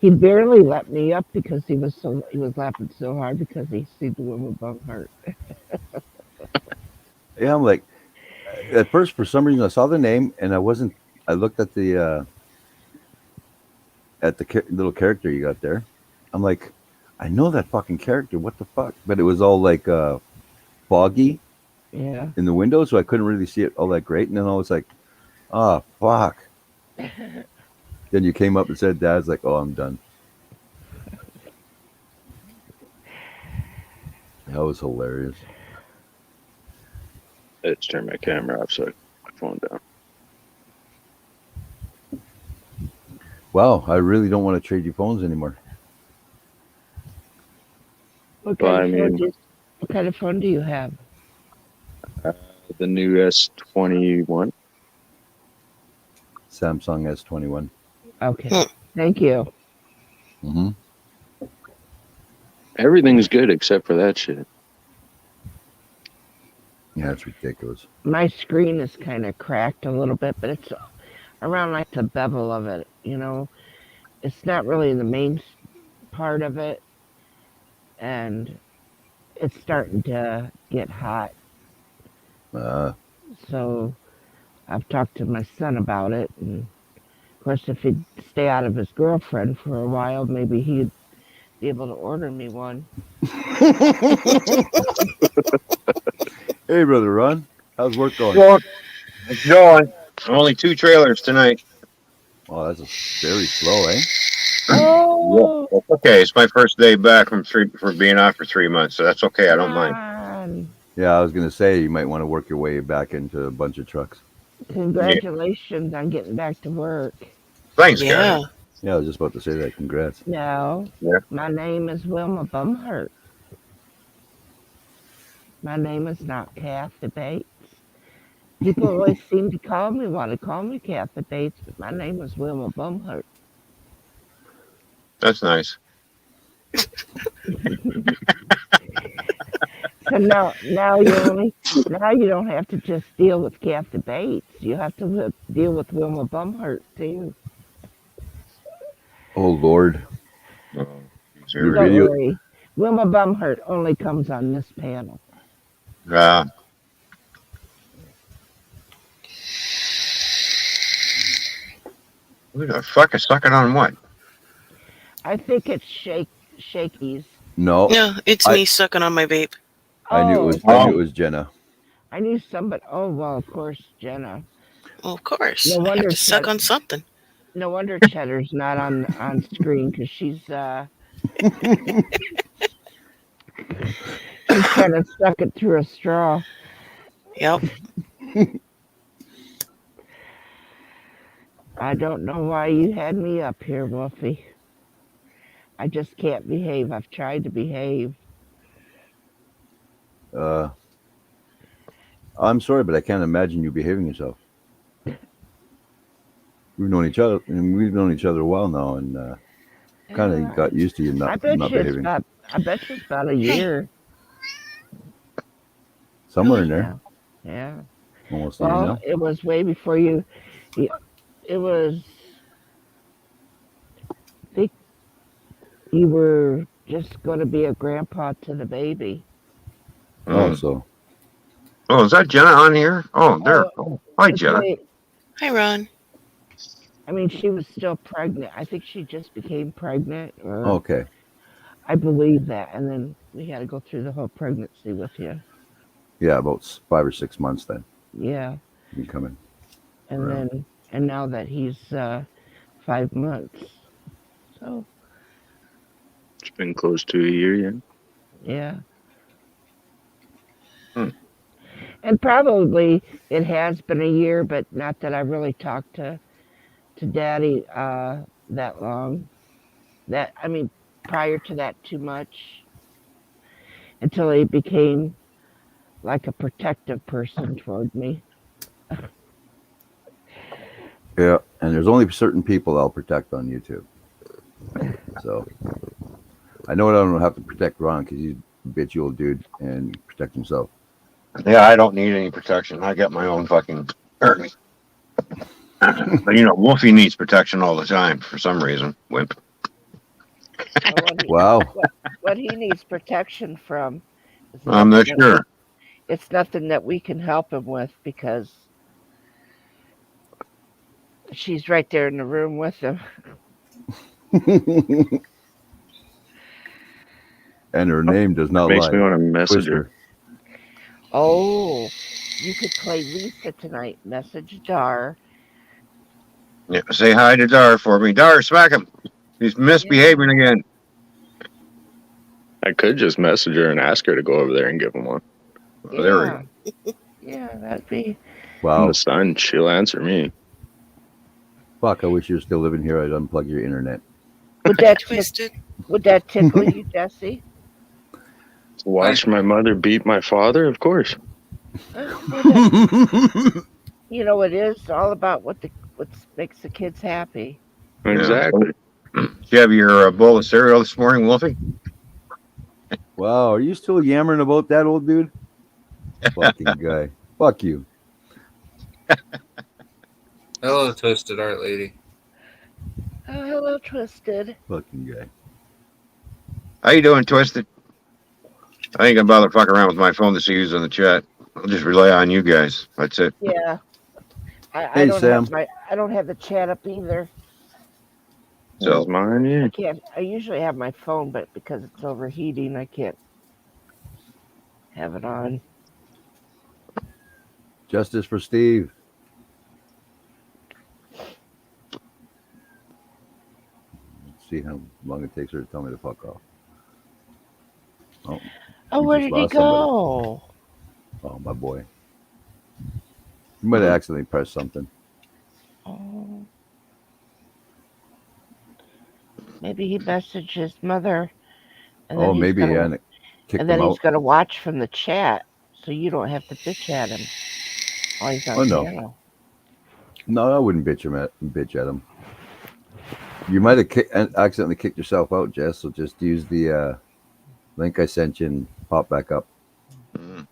He barely let me up because he was laughing so hard because he seen the Wilma Bumhart. Yeah, I'm like, at first for some reason I saw the name and I wasn't. I looked at the little character you got there. I'm like, I know that fucking character. What the fuck? But it was all like foggy Yeah. in the window, so I couldn't really see it all that great. And then I was like, oh fuck. Then you came up and said, Dad's like, oh, I'm done. That was hilarious. Let's turn my camera off so I can put my phone down. Wow, I really don't want to trade you phones anymore. What Well, kind I of phone mean- do what kind of phone do you have? The new S21. Samsung S21. Okay. Thank you. Mm-hmm. Everything's good except for that shit. Yeah, it's ridiculous. My screen is kind of cracked a little bit, but it's around like the bevel of it. It's not really the main part of it, and it's starting to get hot. So I've talked to my son about it, and of course, if he'd stay out of his girlfriend for a while, maybe he'd be able to order me one. Hey, brother Ron, how's work going? Well, it's going. Only 2 trailers tonight. Oh, that's very slow, eh? Oh, That's okay. It's my first day back for being off for 3 months, so that's okay. I don't mind. Ron, Yeah, I was gonna say you might want to work your way back into a bunch of trucks. congratulations on getting back to work. Thanks, Yeah. guys. Yeah, I was just about to say that. Congrats. No, Yeah. my name is Wilma Bumhart. My name is not Kathy Bates. People always seem to want to call me Kathy Bates, but my name is Wilma Bumhart. That's nice. So now you don't have to just deal with Kathy Bates. You have to deal with Wilma Bumhart too. Oh Lord. Oh, Your Don't video- worry, Wilma Bumhart only comes on this panel. Who the fuck is sucking on what? I think it's Shakey's. No, No, it's I- me sucking on my vape. I knew it was. Oh, I knew it was Jenna. I knew somebody. Oh well, of course, Jenna. Well, of course. No I have wonder to suck Chad- on something. No wonder Cheddar's not on screen because she's kind of stuck it through a straw. Yep. I don't know why you had me up here, Wolfie. I just can't behave. I've tried to behave. I'm sorry, but I can't imagine you behaving yourself. We've known each other, and we've known each other a while now, and kind of got used to you I not bet you it's behaving. about a year. Somewhere in there, Yeah. almost a year Well, now. it was way before you. It was. I think you were just going to be a grandpa to the baby. Oh, so Oh, is that Jenna on here? Oh, there. Oh, hi, It's Jenna. way- Hi, Ron. I mean, she was still pregnant. I think she just became pregnant, or okay. I believe that. And then we had to go through the whole pregnancy with you. Yeah, about 5 or 6 months then. Yeah. You come in. And Right. then, and now that he's 5 months. So, It's been close to a year, yeah. yeah. Hmm. And probably it has been a year, but not that I really talked to Daddy that long. I mean, prior to that, too much until he became like a protective person toward me. Yeah, and there's only certain people I'll protect on YouTube. So I know I don't have to protect Ron because he's a bitchy old dude and protect himself. Yeah, I don't need any protection. I got my own fucking Ernie. But you know, Wolfie needs protection all the time for some reason. Wimp. So Wow. what he needs protection from is I'm not nothing sure. it's nothing that we can help him with because she's right there in the room with him. And her name does not Makes lie. me want to message her. Twister. Oh, you could play Lisa tonight. Message Dar. Yeah, say hi to Dar for me. Dar, smack him. He's misbehaving again. I could just message her and ask her to go over there and give him one. Oh, there we go. Yeah, that'd be. I'm Wow. the son. She'll answer me. Fuck, I wish you were still living here. I'd unplug your internet. Would that Twisted. tickle you, Jesse? Watch my mother beat my father, of course. You know, it is all about what makes the kids happy. Exactly. Did you have your bowl of cereal this morning, Wolfie? Wow, are you still yammering about that old dude? Fucking guy. Fuck you. Hello, Twisted Art Lady. Oh, hello, Twisted. Fucking guy. How you doing, Twisted? I ain't gonna bother fucking around with my phone to see who's in the chat. I'll just rely on you guys. That's it. Yeah. I Hey, don't Sam. I don't have the chat up either. So That's mine, yeah. I can't. I usually have my phone, but because it's overheating, I can't have it on. Justice for Steve. Let's see how long it takes her to tell me to fuck off. Oh, Oh, we where just did he lost somebody. go? Oh, my boy. You might have accidentally pressed something. Oh. Maybe he messaged his mother, and then Oh, he's maybe gonna, yeah, and it kicked and then him he's out. gonna watch from the chat, so you don't have to bitch at him while he's on Oh, no. channel. No, I wouldn't bitch at him. You might have accidentally kicked yourself out, Jess. So just use the link I sent you and pop back up. mm,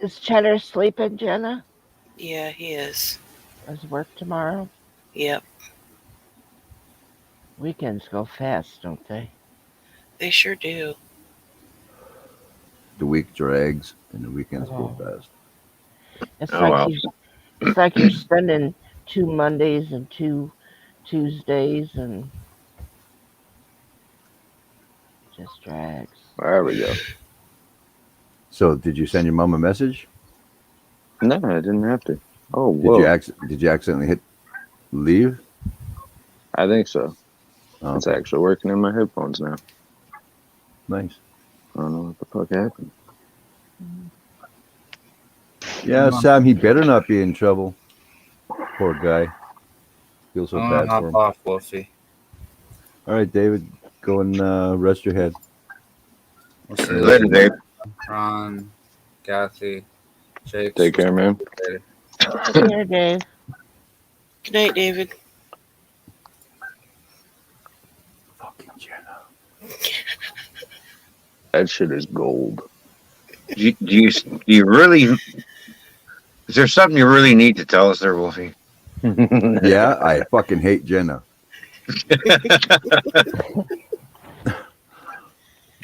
Is Cheddar sleeping, Jenna? Yeah, he is. Does work tomorrow? Yep, Weekends go fast, don't they? they sure do. The week drags and the weekends go Oh. fast. It's Oh, like well. it's like you're spending 2 Mondays and 2 Tuesdays, and just drags. There we go. So did you send your mom a message? No, I didn't have to. Oh, Did whoa. you accidentally hit leave? I think so. Oh, It's actually working in my headphones now. nice. I don't know what the fuck happened. Yeah, Sam, he better not be in trouble. Poor guy. Feel so I'm bad gonna for hop him. off, Wolfie. All right, David, go and rest your head. We'll see you Later, Dave. Ron, Kathy, Jake. Take care, man. Later. Take care, Dave. Good night, David. Fucking Jenna. That shit is gold. Do you really? Is there something you really need to tell us there, Wolfie? Yeah, I fucking hate Jenna.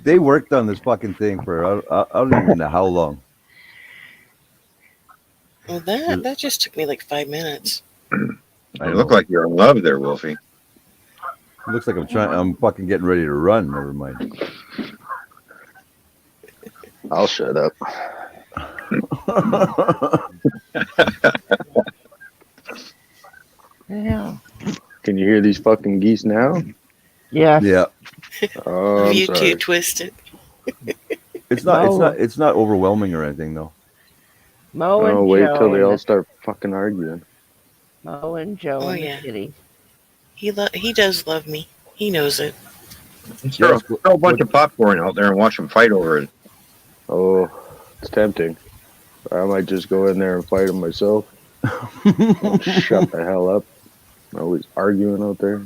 They worked on this fucking thing for I don't even know how long. Well, that just took me like 5 minutes. I You know. look like you're in love there, Wolfie. It looks like I'm fucking getting ready to run. Never mind. I'll shut up. Yeah. Can you hear these fucking geese now? Yes. Yeah. Oh, I'm you sorry. too twisted. It's not overwhelming or anything though. Mo and Oh, wait Joe. till they and all the- start fucking arguing. Mo and Joe Oh, and yeah. the kitty. He does love me. He knows it. Throw, Yes, throw a bunch of popcorn out there and watch them fight over it. Oh, it's tempting. I might just go in there and fight them myself. Shut the hell up. Always arguing out there.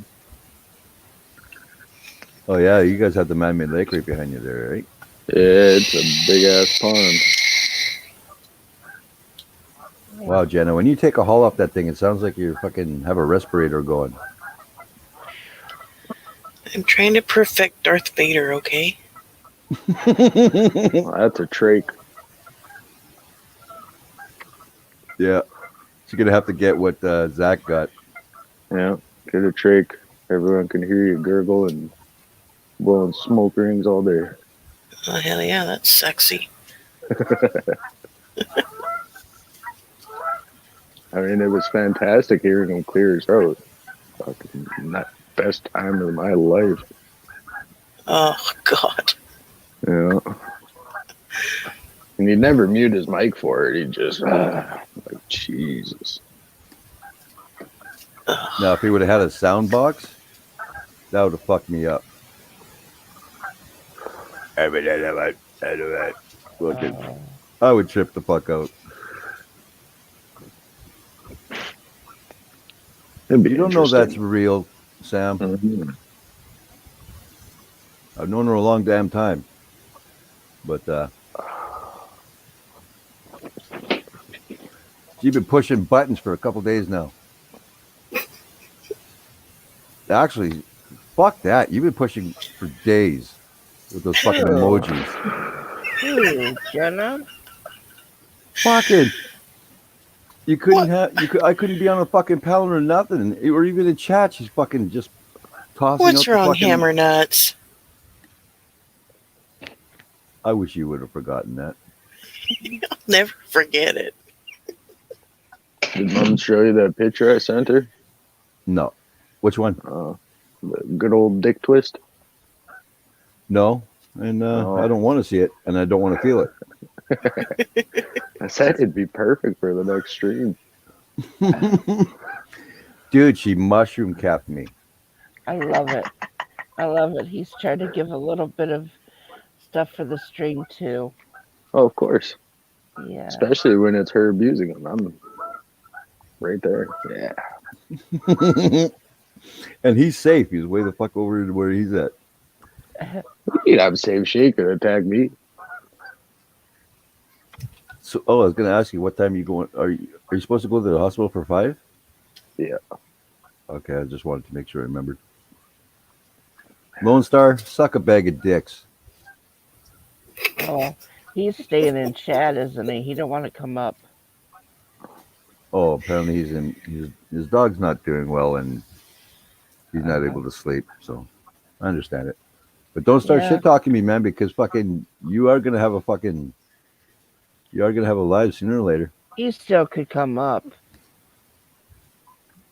Oh yeah, you guys have the man-made lake right behind you there, right? Yeah, it's a big ass pond. Wow, Jenna, when you take a haul off that thing, it sounds like you fucking have a respirator going. I'm trying to perfect Darth Vader, okay? Well, that's a trach. Yeah. You're gonna have to get what Zach got. Yeah, get a trach. Everyone can hear you gurgle and blowing smoke rings all day. Oh, hell yeah, that's sexy. I mean, it was fantastic hearing him clear his throat. Fucking not best time of my life. Oh, God. Yeah. And he'd never mute his mic for it. He'd just, like, Jesus. Now, if he would have had a sound box, that would have fucked me up. Fucking- I would trip the fuck out. It'd be You don't know that's interesting. real, Sam. Mhm. I've known her a long damn time. But she's been pushing buttons for a couple days now. Actually, fuck that. You've been pushing for days with those fucking Ew. emojis. Ooh, Jenna? Fucking. You couldn't I couldn't be on a fucking panel or nothing, or even in chat. She's fucking just tossing. What's out the wrong, fucking- Hammer Nuts? I wish you would have forgotten that. I'll never forget it. Did Mom show you that picture I sent her? No. Which one? The good old dick twist? No. And Oh. I don't want to see it, and I don't want to feel it. I said it'd be perfect for the next stream. Dude, she mushroom capped me. I love it. I love it. He's trying to give a little bit of stuff for the stream, too. Oh, of course. Yeah. Especially when it's her abusing him. I'm right there. Yeah. And he's safe. He's way the fuck over to where he's at. He'd have safe. She could attack me. So, I was gonna ask you, what time you going? Are you supposed to go to the hospital for 5? Yeah. Okay, I just wanted to make sure I remembered. Lone Star, suck a bag of dicks. Oh, he's staying in chat, isn't he? He don't want to come up. Oh, apparently his dog's not doing well, and he's not able to sleep. So I understand it. But don't start Yeah. shit talking me, man, because fucking you are gonna have a live sooner or later. He still could come up. I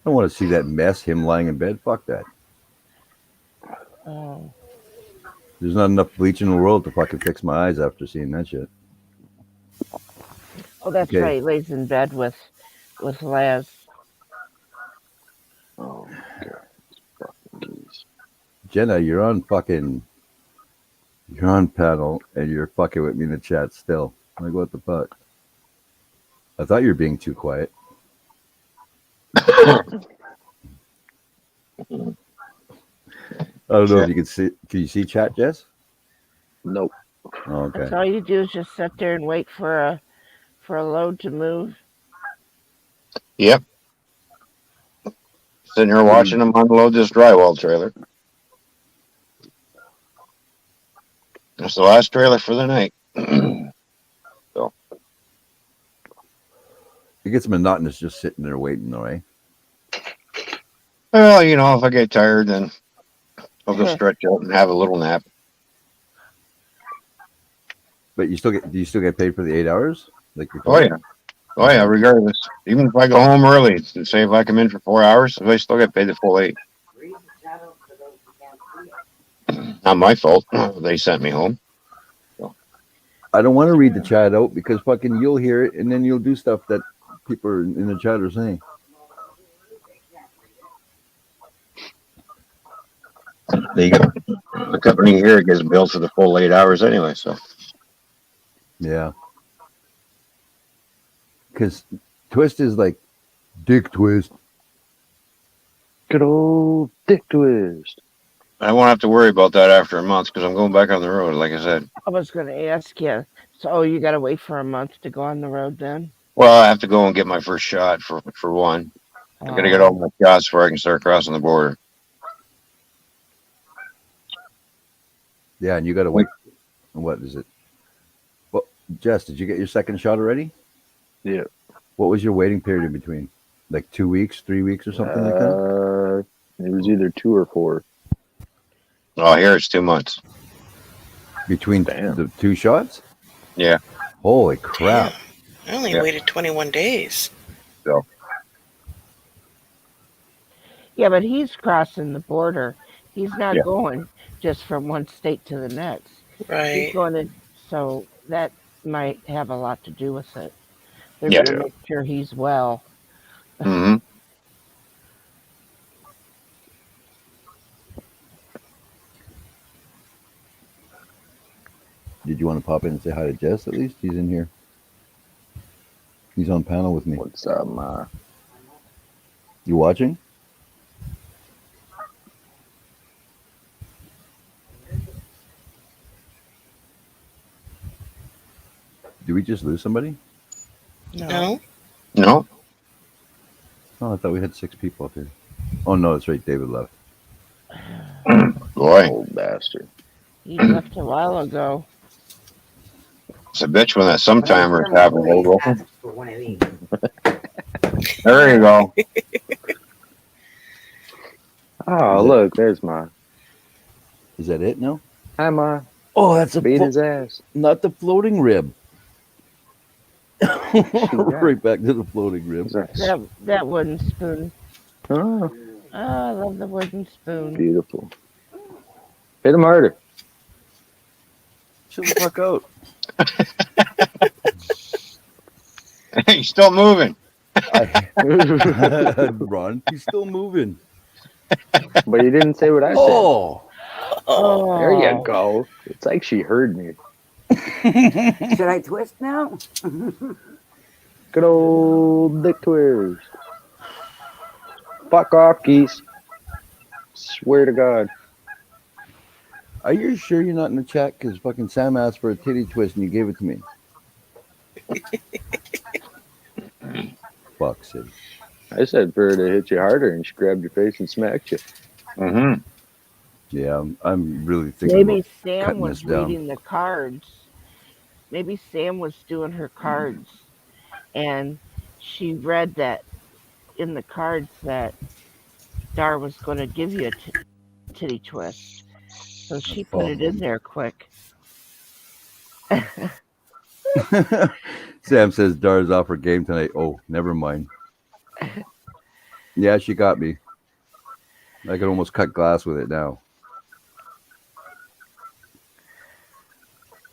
don't want to see that mess, him lying in bed. Fuck that. Oh, There's not enough bleach in the world to fucking fix my eyes after seeing that shit. oh, that's Okay. right. He lays in bed with Laz. Oh, God. Fucking geese. Jenna, you're on panel, and you're fucking with me in the chat still. Like, what the fuck? I thought you were being too quiet. I don't know if you can see. Can you see chat, Jess? Nope. Oh, okay. That's all you do is just sit there and wait for a load to move. Yep. Sitting here watching them unload this drywall trailer. That's the last trailer for the night. It gets monotonous just sitting there waiting, though, eh? Well, you know, if I get tired, then I'll go stretch out and have a little nap. But do you still get paid for the 8 hours? Like Oh yeah. Oh yeah, regardless. Even if I go home early, say if I come in for 4 hours, I still get paid the full 8. Not my fault. They sent me home. I don't want to read the chat out because fucking you'll hear it and then you'll do stuff that people in the chat are saying. There you go. The company here gets billed for the full 8 hours anyway, so. Yeah. Because twist is like dick twist. Good old dick twist. I won't have to worry about that after a month because I'm going back on the road, like I said. I was going to ask you. So you got to wait for a month to go on the road then? Well, I have to go and get my first shot for one. I got to get all my shots before I can start crossing the border. Yeah, and you got to wait. What is it? Well, Jess, did you get your second shot already? Yeah. What was your waiting period in between? Like 2 weeks, 3 weeks, or something like that? It was either 2 or 4. Oh, here it's 2 months. Between Damn. the 2 shots? Yeah. Holy crap. Damn. I only Yeah. waited 21 days. Yeah, but he's crossing the border. He's not Yeah. going just from one state to the next. He's Right. going in, so that might have a lot to do with it. They're Yeah. going to make sure he's well. Mm-hmm. Did you want to pop in and say hi to Jess at least? He's in here. He's on panel with me. What's up, Ma? You watching? Did we just lose somebody? No? No? Oh, I thought we had 6 people up here. Oh, no, that's right. David left. Boy, Old bastard. He left a while ago. it's a bitch when that sometimer is happening. There you go. Oh, look, there's Ma. Is that it now? Hi, Ma. Oh, that's Beat his ass. not the floating rib. Right back to the floating rib. That wooden spoon. Oh, Oh, I love the wooden spoon. beautiful. Hit him harder. Chill the fuck out. He's still moving. Ron, he's still moving. But you didn't say what I said. Oh, Oh, There you go. It's like she heard me. Should I twist now? Good old dick twist. Fuck off, geese. Swear to God. are you sure you're not in the chat? Because fucking Sam asked for a titty twist and you gave it to me. Fuck sake. I said for her to hit you harder, and she grabbed your face and smacked you. Mm-hmm. Yeah, I'm really thinking. maybe about Sam cutting was this down. reading the cards. Maybe Sam was doing her cards, and she read that in the cards that Dar was going to give you a titty twist. So she put it in there quick. Sam says Dar's off her game tonight. Oh, never mind. Yeah, she got me. I could almost cut glass with it now.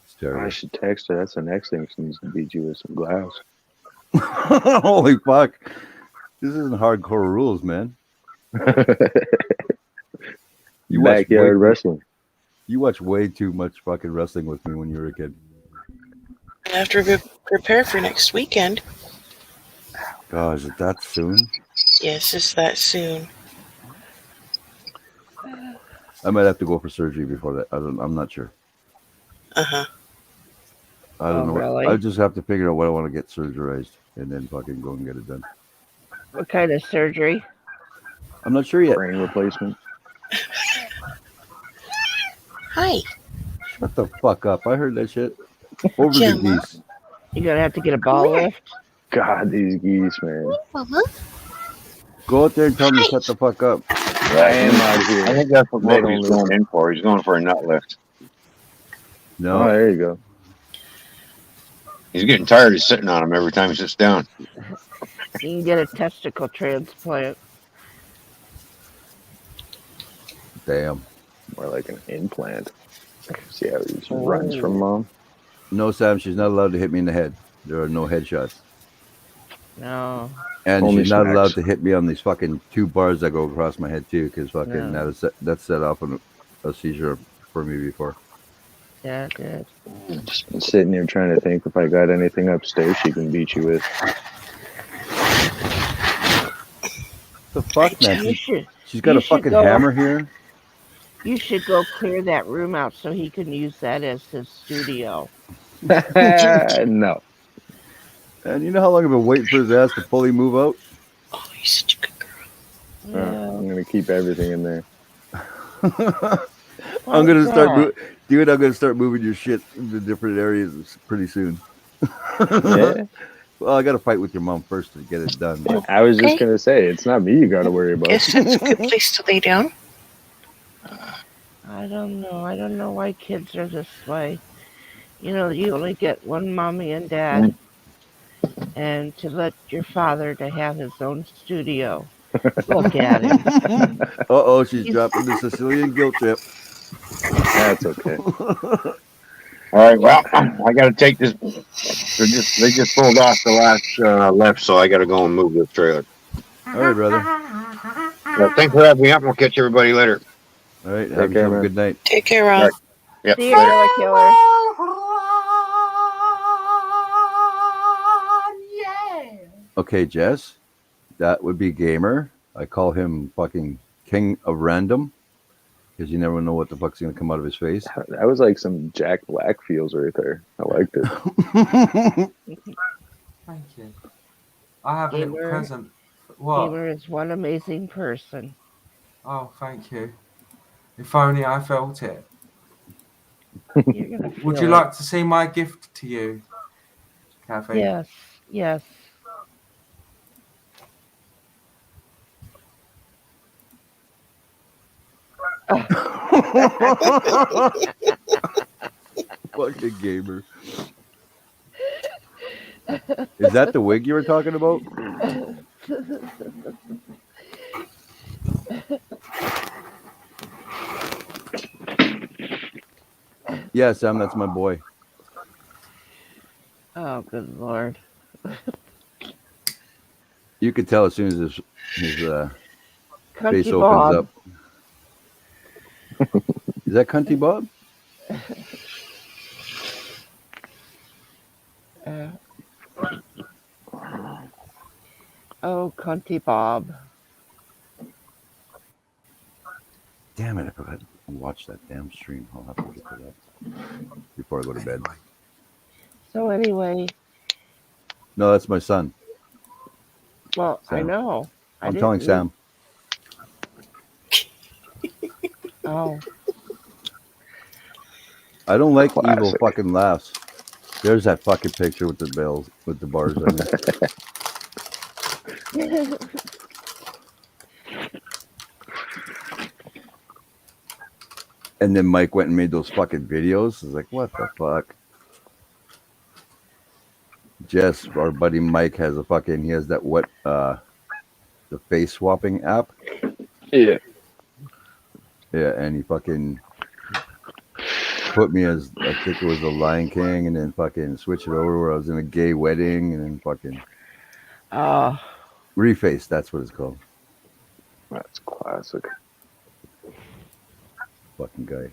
It's I terrible. should text her. That's the next thing. She needs to beat you with some glass. Holy fuck. This isn't hardcore rules, man. You watch, Backyard wrestling. you watch way too much fucking wrestling with me when you were a kid. I have to prepare for next weekend. God, is it that soon? Yes, it's that soon. I might have to go for surgery before that. I'm not sure. Uh-huh. I don't Oh, know. really? I just have to figure out what I want to get surgerized and then fucking go and get it done. What kind of surgery? I'm not sure yet. Brain replacement. Hi. Shut the fuck up. I heard that shit. Over the Gemma? geese. You're going to have to get a ball lift? God, these geese, man. Mama. Go out there and tell them to shut the fuck up. I am out I here. think that's what They Wolfie's don't going in for. He's going for a nut lift. No, Oh, there you go. He's getting tired of sitting on him every time he sits down. You can get a testicle transplant. damn. More like an implant. See how he runs from mom? No, Sam, she's not allowed to hit me in the head. There are no headshots. No. And Only she's not smacks. allowed to hit me on these fucking 2 bars that go across my head too, because fucking No. that set off a seizure for me before. Yeah, good. Just been sitting here trying to think if I got anything upstairs she can beat you with. The fuck, man? You should She's got you a should fucking go- hammer here. you should go clear that room out so he can use that as his studio. No. And you know how long I've been waiting for his ass to fully move out? Oh, you're such a good girl. Yeah. I'm going to keep everything in there. I'm gonna What's start, that? dude. I'm gonna start moving your shit into different areas pretty soon. Yeah. Well, I got to fight with your mom first to get it done. I was just Okay. going to say, it's not me you got to worry about. Guess that's a good place to lay down. I don't know. I don't know why kids are this way. You know, you only get one mommy and dad, and to let your father to have his own studio. Look at him. Oh, she's dropping the Sicilian guilt trip. That's okay. All right, well, I got to take this. They just pulled off the last left, so I got to go and move this trailer. All right, brother. Well, thanks for having me up. We'll catch everybody later. All right, Take have care, yourself a man. good night. Take care, Rob. Yep. See you, later. Gorilla Killer. Okay, Jess, that would be Gamer. I call him fucking King of Random because you never know what the fuck's gonna come out of his face. That was like some Jack Black feels right there. I liked it. Thank you. I have a little Gamer. present. What? Gamer is one amazing person. Oh, thank you. If only I felt it. You're gonna Would feel you it. like to see my gift to you, Kathy? Yes, yes. Fucking Gamer. Is that the wig you were talking about? Yeah, Sam, that's my boy. Oh, good lord. You could tell as soon as his face Cunty opens Bob. up. Is that Cunty Bob? Oh, Cunty Bob. Damn it, I forgot to watch that damn stream. I'll have to get to that before I go to bed. So anyway, No, that's my son. well, I Sam. know. I'm telling Sam. Oh, I don't like evil Classic. fucking laughs. There's that fucking picture with the bells, with the bars on it. And then Mike went and made those fucking videos. I was like, what the fuck? Jess, our buddy Mike he has that the face swapping app. Yeah. Yeah, and he fucking put me as, I think it was the Lion King, and then fucking switch it over where I was in a gay wedding, and then fucking oh, reface. That's what it's called. That's classic. Fucking guy.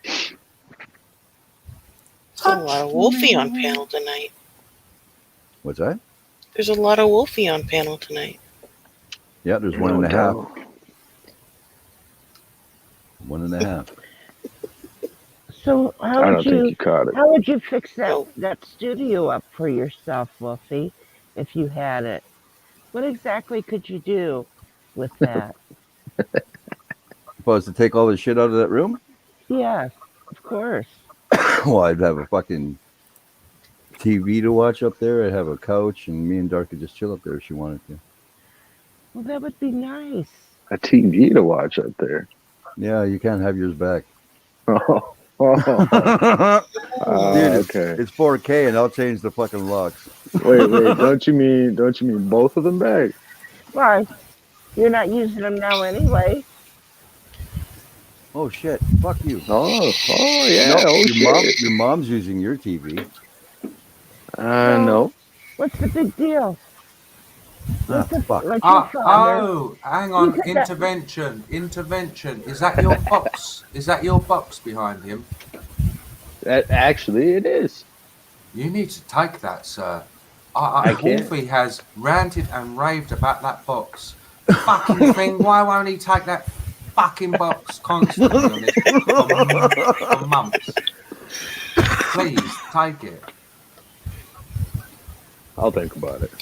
There's a lot of Wolfie on panel tonight. What's that? There's a lot of Wolfie on panel tonight. Yeah, there's one and a half. 1.5. so I how don't would think you you caught it. how would you fix that studio up for yourself, Wolfie, if you had it? What exactly could you do with that? If I was to take all the shit out of that room, Yes, of course. well, I'd have a fucking TV to watch up there. I'd have a couch, and me and Dark could just chill up there if she wanted to. Well, that would be nice. A TV to watch up there. Yeah, you can't have yours back. Oh, Dude, okay. It's 4K, and I'll change the fucking locks. Wait. Don't you mean both of them back? Why? You're not using them now anyway. Oh shit! Fuck you. Oh yeah. Nope, Oh shit. your mom's using your TV. No. What's the big deal? Ah, fuck. Like your father. Oh, hang on. You could- Intervention. Is that your box? Is that your box behind him? Actually, it is. You need to take that, sir. I can't. Wolfie has ranted and raved about that box. Fucking thing. Why won't he take that fucking box constantly on it for months? Please take it. I'll think about it.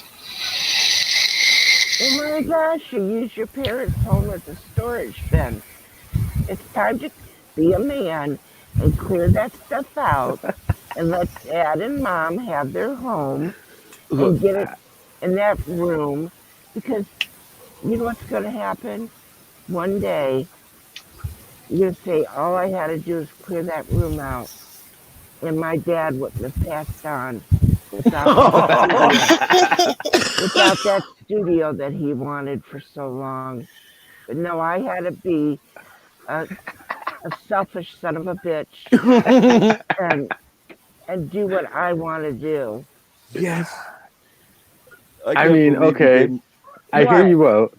Oh my gosh, you use your parents' home as a storage bin. It's time to be a man and clear that stuff out and let Dad and Mom have their home and get it in that room, because you know what's going to happen? One day, you're going to say, all I had to do is clear that room out. And my dad wouldn't have passed on without that studio that he wanted for so long. But no, I had to be a selfish son of a bitch and do what I want to do. Yes. I mean, okay. I hear you out.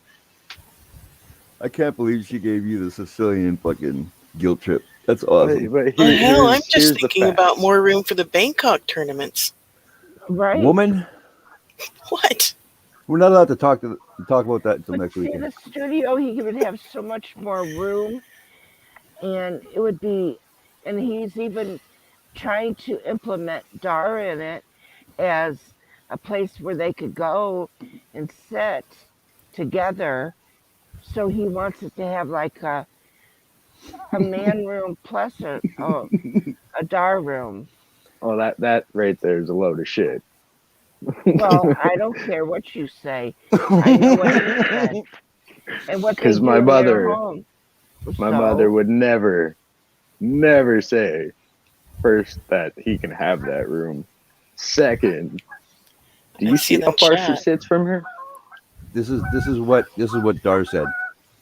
I can't believe she gave you the Sicilian fucking guilt trip. That's awesome. But Oh, hell, I'm here's just the thinking fact. about more room for the Bangkok tournaments. Right? Woman, What? we're not allowed to talk about that until But next see, weekend. the studio, he would have so much more room, and it would be, and he's even trying to implement Dar in it as a place where they could go and sit together. So he wants it to have like a man room plus a Dar room. Oh, that right there is a load of shit. Well, I don't care what you say. I know what you said. And what they 'Cause do my in their mother- home. My So, mother would never say first that he can have that room. Second, do you I see see how them far she chat. sits from her? This is what Dar said.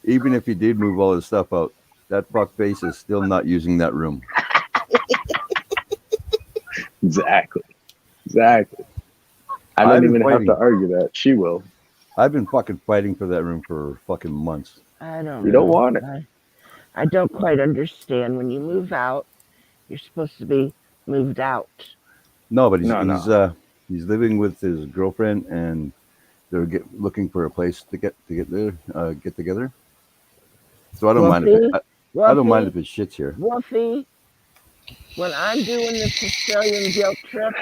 Even if he did move all his stuff out, that fuck face is still not using that room. Exactly. I I've don't been even have fighting. to argue that. She will. I've been fucking fighting for that room for fucking months. I don't You know. don't want it. I don't quite understand. When you move out, you're supposed to be moved out. No, but he's No. he's living with his girlfriend, and they're looking for a place to get together. So I don't mind if I don't mind if it shits here. Wolfie, when I'm doing the Sicilian guilt trip,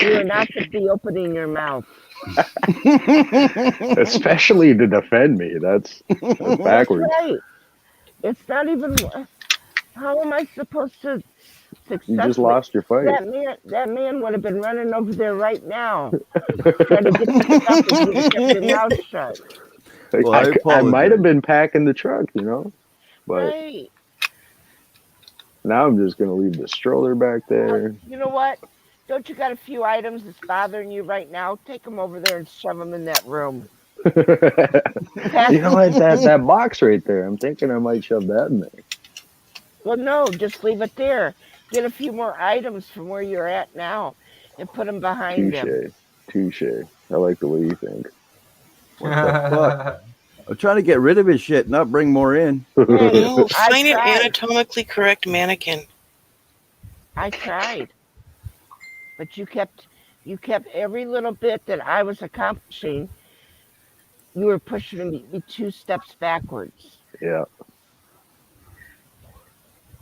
you are not to be opening your mouth. Especially to defend me. That's backwards. That's right. It's not even. How am I supposed to You just successfully? lost your fight. That man would have been running over there right now, trying to get the stuff if you'd have kept your mouth shut. Like, Well, I I might apologize. have been packing the truck, but Right. now I'm just gonna leave the stroller back there. You know what? Don't you got a few items that's bothering you right now? Take them over there and shove them in that room. You know what? That box right there. I'm thinking I might shove that in there. Well, no, just leave it there. Get a few more items from where you're at now and put them behind them. Touche. I like the way you think. What the fuck? I'm trying to get rid of his shit, not bring more in. No, I find an tried. anatomically correct mannequin. I tried, but you kept every little bit that I was accomplishing. You were pushing me 2 steps backwards. Yeah.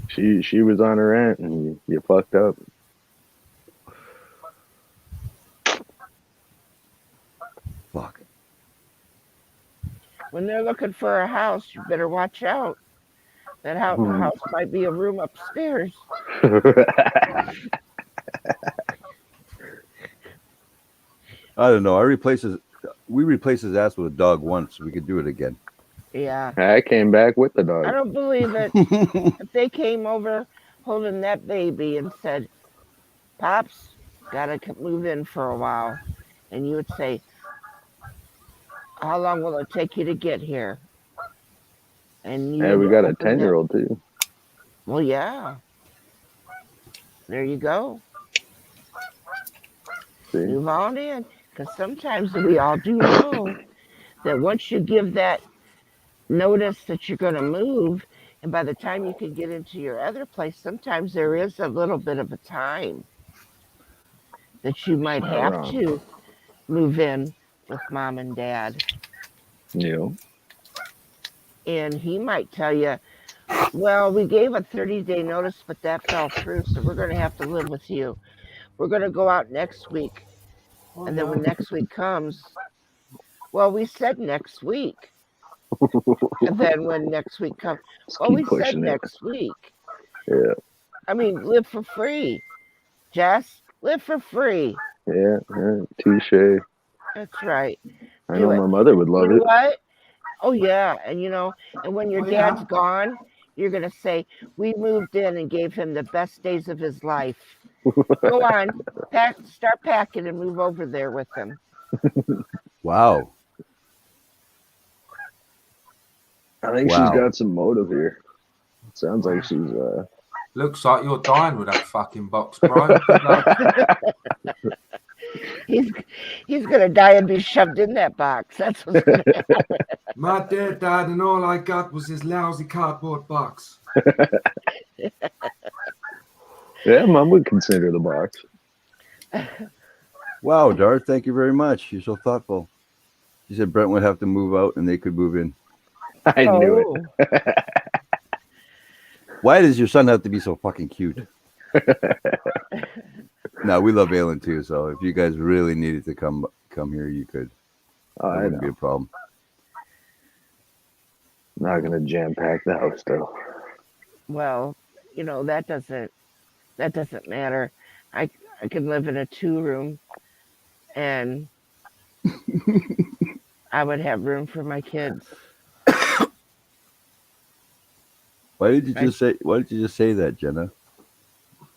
She was on her end and you fucked up. Fuck. When they're looking for a house, you better watch out. That house might be a room upstairs. I don't know. We replaced his ass with a dog once. We could do it again. Yeah. I came back with the I dog. don't believe it. If they came over holding that baby and said, Pops, gotta move in for a while. And you would say, how long will it take you to get here? And you And we would got a open 10-year-old too. Well, yeah. There you go. See? Move on in. Because sometimes we all do know that once you give that notice that you're going to move, and by the time you can get into your other place, sometimes there is a little bit of a time that you might Not have wrong. to move in with mom and dad. You know. And he might tell you, well, we gave a 30-day notice, but that fell through, so we're going to have to live with you. We're going to go out next week. And then when next week comes, well, we said next week. And then when next week comes, Just well, keep we said pushing it. next week. Yeah. I mean, live for free. Jess, live for free. Yeah. Touche. That's right. I Do know it. my mother would love You know it. what? Oh, yeah. And and when your Oh, yeah. dad's gone, you're going to say, we moved in and gave him the best days of his life. Go on, start packing and move over there with him. Wow. I think Wow. she's got some motive here. Sounds like she's Looks like you're dying with that fucking box, bro. Good luck. He's going to die and be shoved in that box. That's what's going to happen. My dad died, and all I got was this lousy cardboard box. yeah, Mom would consider the box. Wow, Darth, thank you very much. You're so thoughtful. She said Brent would have to move out and they could move in. I knew it. Why does your son have to be so fucking cute? No, we love Alan too, so if you guys really needed to come here, you could. Oh, That I wouldn't be know. a problem. Not gonna jam pack the house though. Well, that doesn't matter. I can live in a 2-room and I would have room for my kids. Why did you just say that, Jenna?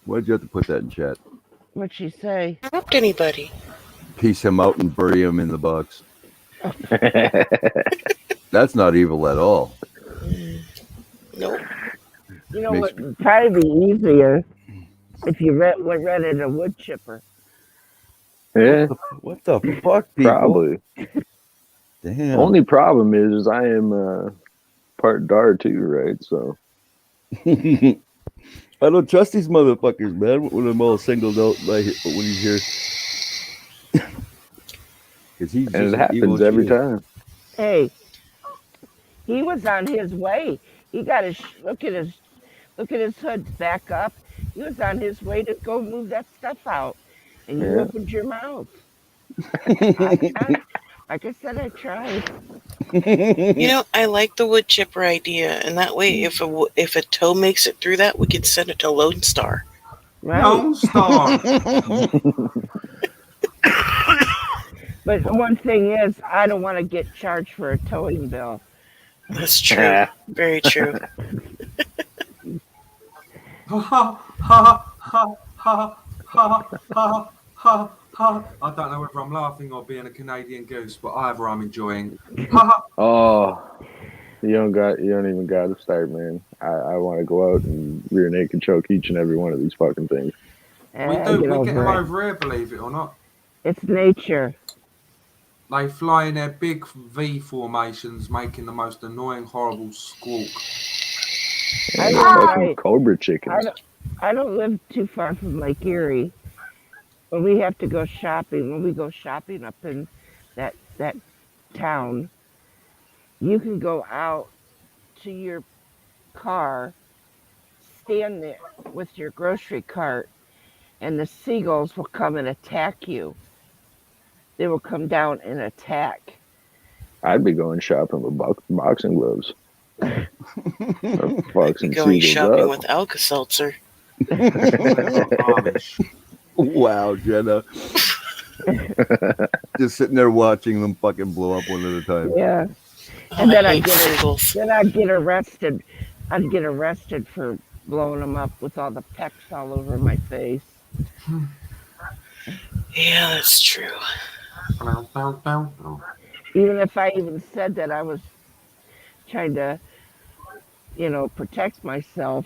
Why did you have to put that in chat? What'd she say? Interrupt anybody. Piece him out and bury him in the box. That's not evil at all. Nope. You know Makes what would probably be easier if you rented a wood chipper. Yeah, What the fuck, people? probably. Damn. Only problem is I am part Dar too, right? So I don't trust these motherfuckers, man. When I'm all singled out when he's here, because he's and just it as evil happens as every she is. time. Hey, he was on his way. He got his look at his hood back up. He was on his way to go move that stuff out, and you Yeah. opened your mouth. Like I said, I tried. I like the wood chipper idea, and that way, if a tow makes it through that, we can send it to Lone Star. Right. Lone Star. But one thing is, I don't want to get charged for a towing bill. That's true. Very true. Ha ha ha ha ha ha ha ha ha. I don't know whether I'm laughing or being a Canadian goose, but either I'm enjoying. Ha ha. Oh, you don't even got to start, man. I want to go out and rear naked choke each and every one of these fucking things. We do. We get them over it. over here, believe it or not. It's nature. They fly in their big V formations, making the most annoying, horrible squawk. I And know, fucking right? cobra chickens. I don't live too far from Lake Erie. When we have to go shopping, when we go shopping up in that town, you can go out to your car, stand there with your grocery cart, and the seagulls will come and attack you. They will come down and attack. I'd be going shopping with boxing gloves. Fuck some Going seagulls shopping up. with Alka-Seltzer. Amish. Wow, Jenna. Just sitting there watching them fucking blow up one at a time. Yeah. Oh, And then I I hate get it. Pringles. Then I'd get arrested. I'd get arrested for blowing them up with all the pecks all over my face. Yeah, that's true. Even if I even said that I was trying to, protect myself.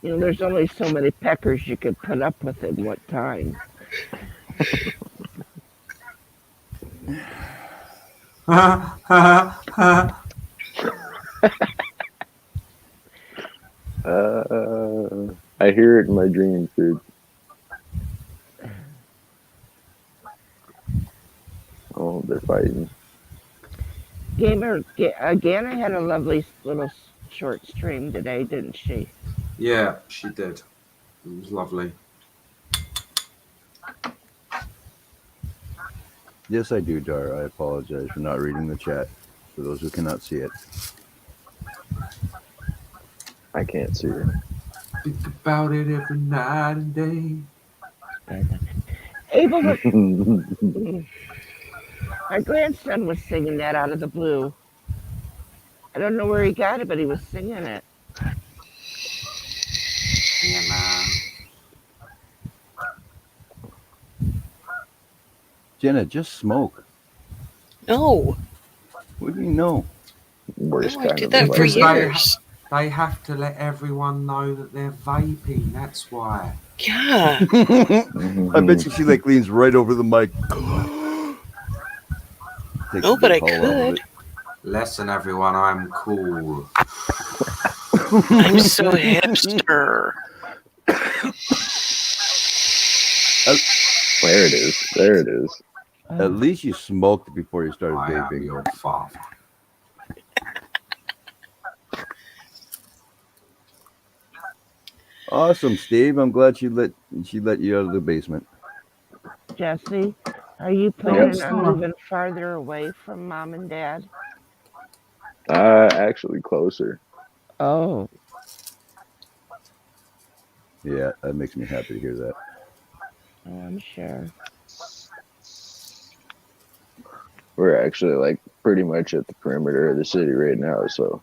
There's only so many peckers you could put up with in what time. I hear it in my dreams, dude. Oh, they're fighting. Gana had a lovely little short stream today, didn't she? Yeah, she did. It was lovely. Yes, I do, Dar. I apologize for not reading the chat. For those who cannot see it. I can't see her. Think about it every night and day. Abel, my grandson was singing that out of the blue. I don't know where he got it, but he was singing it. Yeah, man. Jenna, just smoke. No, What do you know? Worst no, I kind did of that for Because advice. years. They have to let everyone know that they're vaping. That's why. Yeah. I bet you she like leans right over the mic. Takes No, a but big I haul out of could. it. Listen, everyone, I'm cool. I'm so hipster. There it is. There it is. At least you smoked before you started I am vaping. your father. Awesome, Steve. I'm glad she let you out of the basement. Jesse, are you planning on moving farther away from mom and dad? Actually closer. Oh, Yeah, that makes me happy to hear that. I'm sure. We're actually like pretty much at the perimeter of the city right now, so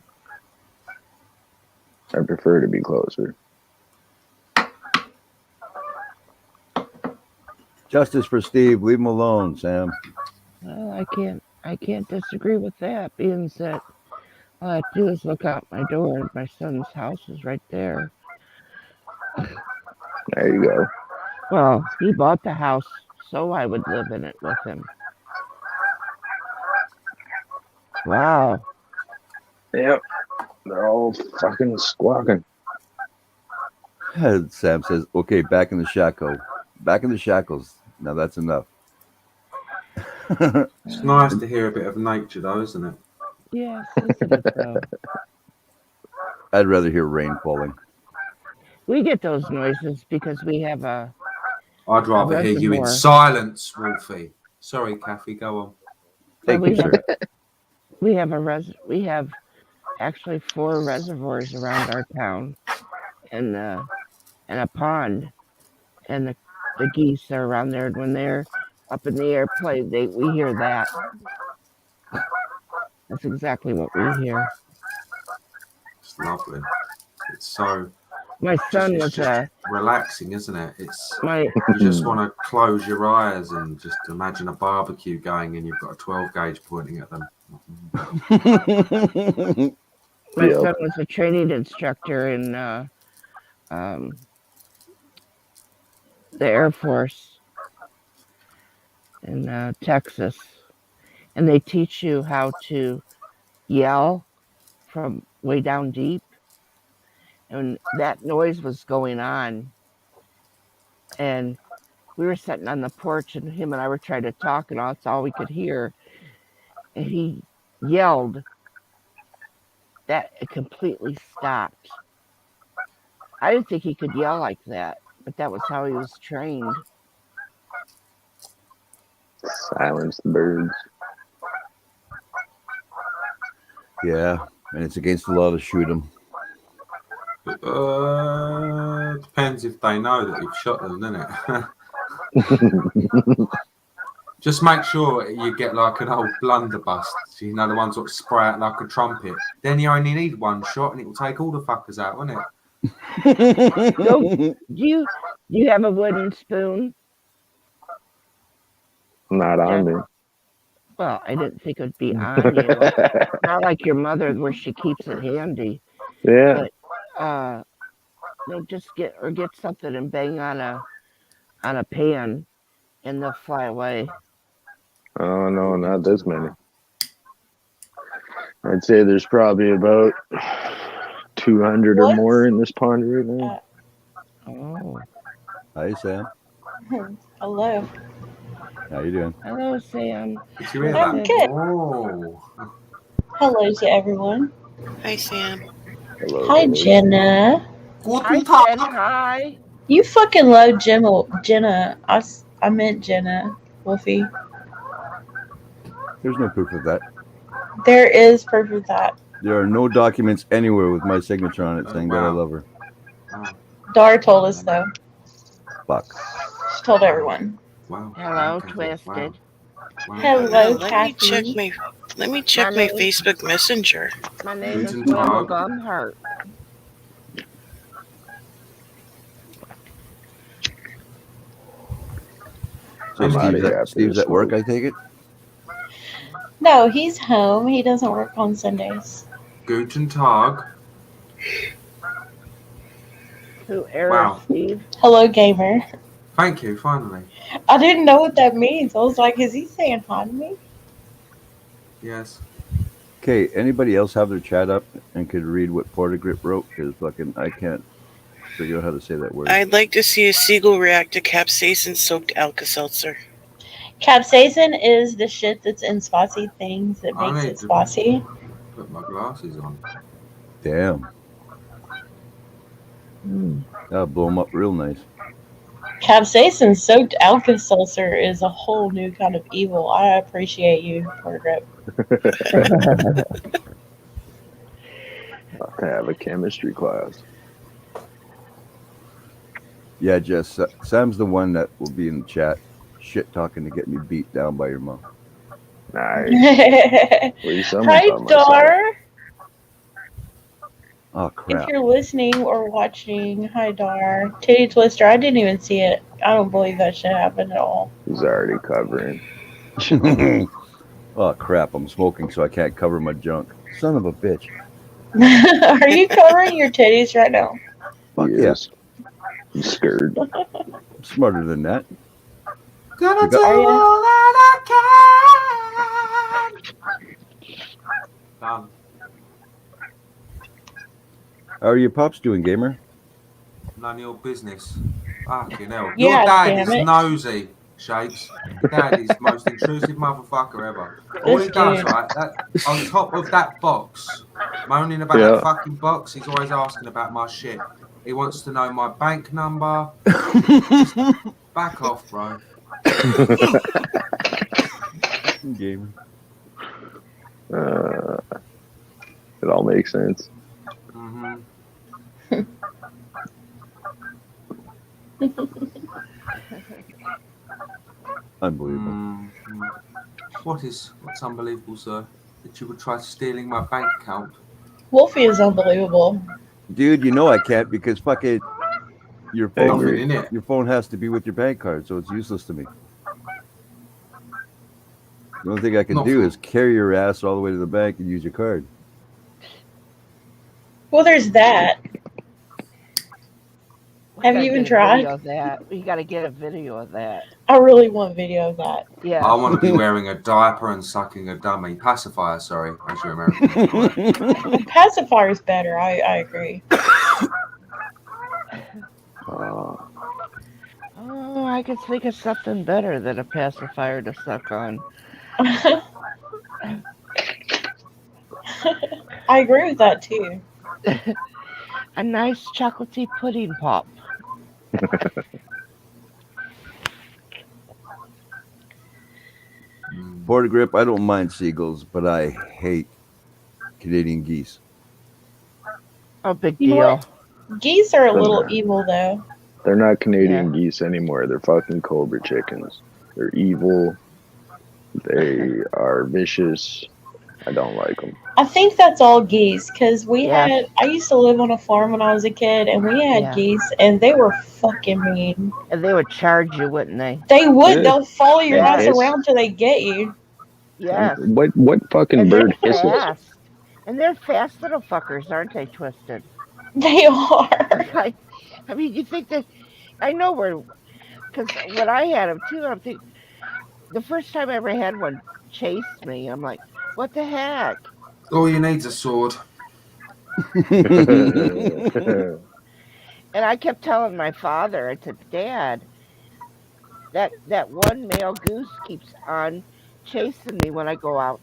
I prefer to be closer. Justice for Steve. Leave him alone, Sam. Well, I can't disagree with that, being that all I have to do is look out my door and my son's house is right there. There you go. Well, he bought the house so I would live in it with him. Wow. Yep. They're all fucking squawking. Sam says, "Okay, back in the shackle. Back in the shackles. Now that's enough." It's nice to hear a bit of nature, though, isn't it? Yes, isn't it though? I'd rather hear rain falling. We get those noises because we have a I'd rather hear you in reservoir. silence, Wolfie. Sorry, Kathy, go on. Thank we you, have sir. we have actually 4 reservoirs around our town and a pond, and the geese are around there, and when they're up in the air play, we hear that. That's exactly what we hear. It's lovely. It's so My son it's was just relaxing, isn't it? It's my you just want to close your eyes and just imagine a barbecue going and you've got a 12 gauge pointing at them. my Yep. son was a training instructor in the Air Force in Texas, and they teach you how to yell from way down deep, and that noise was going on, and we were sitting on the porch, and him and I were trying to talk, and that's all we could hear, and he yelled that it completely stopped. I didn't think he could yell like that, but that was how he was trained. Silence the birds. Yeah, and it's against the law to shoot them. Depends if they know that you've shot them, doesn't it? Just make sure you get like an old blunderbuss. You know, the ones that spray out like a trumpet. Then you only need one shot and it will take all the fuckers out, won't it? Do you have a wooden spoon? Not on me. Well, I didn't think it would be on you. Not like your mother where she keeps it handy. Yeah. But just get something and bang on a pan and they'll fly away. Oh no, not this many. I'd say there's probably about 200 or What? more in this pond right now. Oh. Hi, Sam. Hello. How you doing? Hello, Sam. Did you hear I'm that? good. Oh. Hello to everyone. Hi, Sam. Hello, Hi, hello. Jenna. I Guten said Tag. hi. You fucking love Jenna. I meant Jenna, Wolfie. There's no proof of that. There is proof of that. There are no documents anywhere with my signature on it saying that I Wow. love her. Oh, Dar told us though. Fuck. She told everyone. wow. Hello, Okay. Twisted. Wow. Hello. Now, let me Kathy. check my name- Facebook Messenger. My name is Guten Tag. Bubblegum Heart. So I'm outta here after Steve's this at work, one. I take it? No, he's home. He doesn't work on Sundays. Guten Tag. Who errors, Wow. Steve? Hello, gamer. Thank you, finally. I didn't know what that means. I was like, is he saying hi to me? Yes. Okay, anybody else have their chat up and could read what Portagrip wrote? Because fucking I can't figure out how to say that word. I'd like to see a seagull react to capsaicin-soaked Alka-Seltzer. Capsaicin is the shit that's in spicy things that I makes need it to- spicy. Put my glasses on. Damn. That'll blow them up real nice. Capsaicin soaked Alka-Seltzer is a whole new kind of evil. I appreciate you, Portgrip. I have a chemistry class. Yeah, Jess. Sam's the one that will be in the chat shit talking to get me beat down by your mom. Nice. Hi, At least someone's on my side. Dar. Oh, If crap. you're listening or watching, hi, Dar. Titty Twister, I didn't even see it. I don't believe that shit happened at all. He's already covering. Oh, crap. I'm smoking, so I can't cover my junk. Son of a bitch. Are you covering your titties right now? Fuck He yeah. is. He's scared. I'm smarter than that. Gonna You do got- Are you? all that I can. Done. How are your pops doing, gamer? None of your business. Fucking hell. Yeah, Your dad damn is it. nosy, Shakes. Dad is the most intrusive motherfucker ever. All he This does, dude. right, on top of that box, moaning about Yeah. that fucking box, he's always asking about my shit. He wants to know my bank number. Back off, bro. Gamer. It all makes sense. Mm-hmm. Unbelievable. Mm-hmm. What's unbelievable, sir? That you would try stealing my bank account. Wolfie is unbelievable. Dude, you know I can't because fucking your I phone, agree. Nothing in it. your phone has to be with your bank card, so it's useless to me. The only thing I can do Nothing. is carry your ass all the way to the bank and use your card. Well, there's that. We Have gotta you even get a tried? video of that. We gotta get a video of that. I really want video of that. Yeah. I want to be wearing a diaper and sucking a dummy. Pacifier, sorry, as your American. Pacifier is better. I agree. Oh, I could think of something better than a pacifier to suck on. I agree with that too. A nice chocolatey pudding pop. Porta grip, I don't mind seagulls, but I hate Canadian geese. Oh, big You know deal. what? Geese are a little They're- evil though. They're not Canadian geese anymore. They're fucking cobra chickens. They're evil. They are vicious. I don't like them. I think that's all geese because Yeah. I used to live on a farm when I was a kid and we had Yeah. geese and they were fucking mean. And they would charge you, wouldn't they? They would, Yeah. they'll follow your Yeah, ass it's- around till they get you. Yes. What fucking And bird they're hisses? fast. And they're fast little fuckers, aren't they, Twisted? They are. I mean, you think that... I know where... Because when I had them, too, I'm thinking... The first time I ever had one chase me, I'm like, what the heck? All you need's a sword. And I kept telling my father, I said, Dad, that one male goose keeps on chasing me when I go out.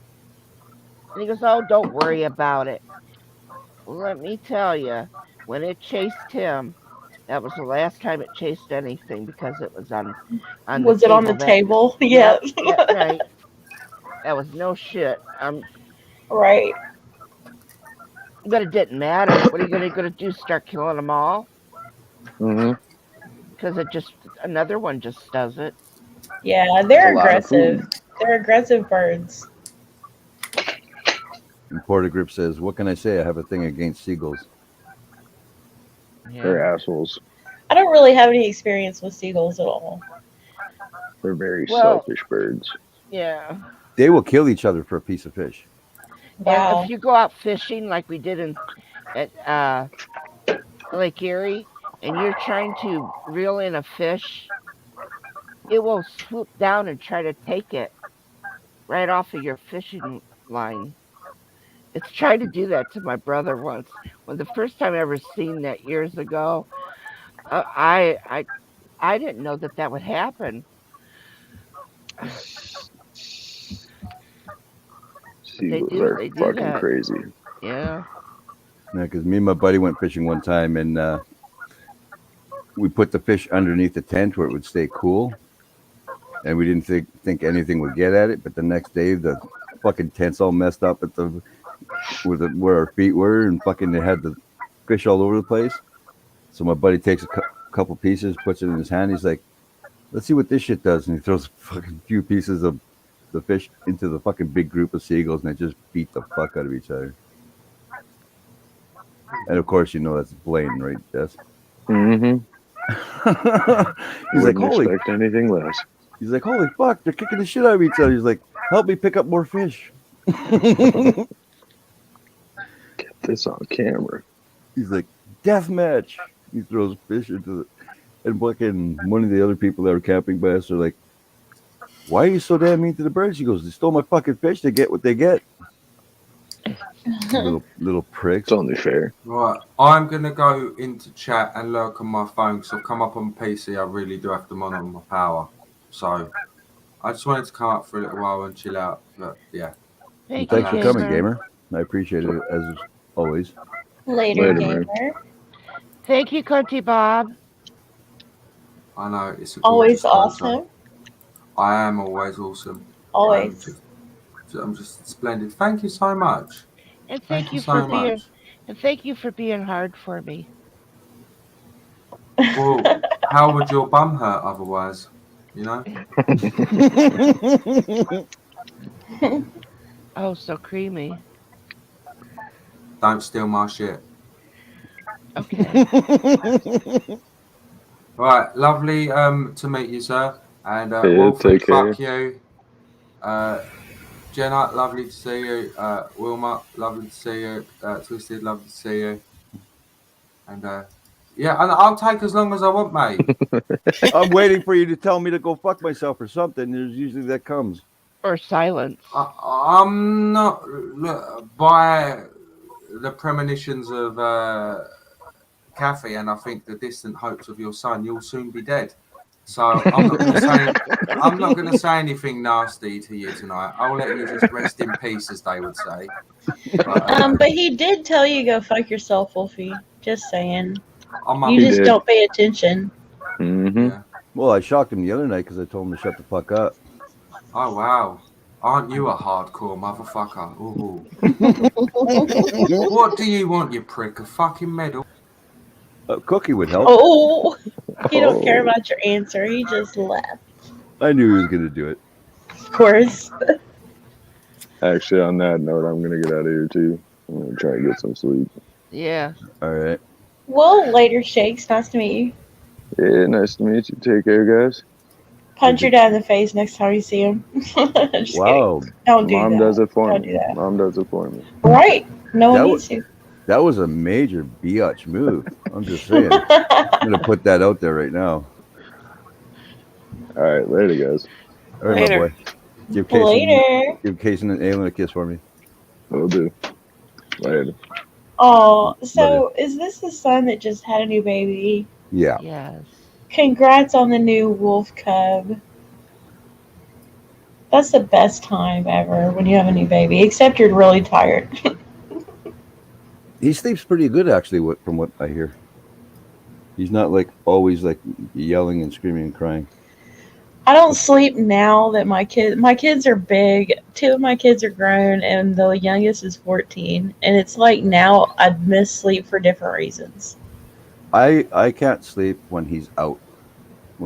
And he goes, oh, don't worry about it. Well, let me tell you, when it chased him, that was the last time it chased anything because it was on Was it on the that- table? Yeah. Yeah, right. That was no shit. Right. But it didn't matter. What are you going to do? Start killing them all? hmm Because another one just does it. Yeah, they're It's a lot of aggressive. They're aggressive birds. And Porter Grip says, "What can I say? I have a thing against seagulls." They're assholes. I don't really have any experience with seagulls at all. They're very Well- selfish birds. Yeah. They will kill each other for a piece of fish. Wow. And if you go out fishing like we did at Lake Erie, and you're trying to reel in a fish, it will swoop down and try to take it right off of your fishing line. It's tried to do that to my brother once. When the first time I ever seen that years ago, I didn't know that would happen. Seagulls do- are they do fucking that. crazy. Yeah. Yeah, because me and my buddy went fishing one time, and we put the fish underneath the tent where it would stay cool, and we didn't think anything would get at it. But the next day, the fucking tent's all messed up at where our feet were, and fucking they had the fish all over the place. So my buddy takes a couple pieces, puts it in his hand. He's like, "Let's see what this shit does," and he throws a fucking few pieces of the fish into the fucking big group of seagulls, and they just beat the fuck out of each other. And of course, you know that's Blaine, right, Jess? Mm-hmm. He's like, Wouldn't "Holy!" expect anything less. He's like, "Holy fuck! They're kicking the shit out of each other." He's like, "Help me pick up more fish." Get this on camera. He's like, "Death match." He throws fish into and fucking one of the other people that were camping by us are like, "Why are you so damn mean to the birds?" He goes, "They stole my fucking fish. They get what they get." little pricks. It's only fair. Right, I'm gonna go into chat and lurk on my phone because I've come up on PC. I really do have to monitor my power, so I just wanted to come up for a little while and chill out. But yeah, Thank Thanks you, for coming, Gamer. gamer. I appreciate it as always. Later, Later, gamer. man. Thank you, Cunty Bob. I know it's a Always gorgeous photo. awesome. I am always awesome. Always. I'm just splendid. Thank you so much. And Thank thank you you so for being much. and thank you for being hard for me. Well, how would your bum hurt otherwise? You know? Oh, so creamy. Don't steal my shit. Okay. Right, lovely to meet you, sir. And Yeah, Wolfie, take care. fuck you. Jenna, lovely to see you. Wilma, lovely to see you. Twisted, lovely to see you. And yeah, and I'll take as long as I want, mate. I'm waiting for you to tell me to go fuck myself or something. There's usually that comes. Or silence. I'm not by the premonitions of Kathy, and I think the distant hopes of your son. You'll soon be dead. So I'm not going to say anything nasty to you tonight. I'll let you just rest in peace, as they would say. But he did tell you go fuck yourself, Wolfie. Just saying. I'm You He just did. don't pay attention. Mm-hmm. Yeah. Well, I shocked him the other night because I told him to shut the fuck up. Oh wow! Aren't you a hardcore motherfucker? Ooh. What do you want, you prick? A fucking medal? A cookie would help. Oh, he don't care Oh. about your answer. He just laughed. I knew he was going to do it. Of course. Actually, on that note, I'm gonna get out of here too. I'm gonna try and get some sleep. Yeah. All right. Well, later, Shakes. Nice to meet you. Yeah, nice to meet you. Take care, guys. Punch your dad in the face next time you see him. Just kidding. Wow. Don't do Mom that. does it for Don't me. do that. Mom does it for me. Right. No one That needs to. That was a major biatch move. I'm just saying. I'm going to put that out there right now. All right, later, guys. All right, Later. my boy. Give Casey, Later. give Casey and Aylin a kiss for me. Will do. Later. Oh, so is this the son that just had a new baby? Yeah. Yes. Congrats on the new wolf cub. That's the best time ever when you have a new baby, except you're really tired. He sleeps pretty good, actually, from what I hear. He's not like always like yelling and screaming and crying. I don't sleep now that my kids are big. 2 of my kids are grown and the youngest is 14. And it's like now I miss sleep for different reasons. I can't sleep when he's out.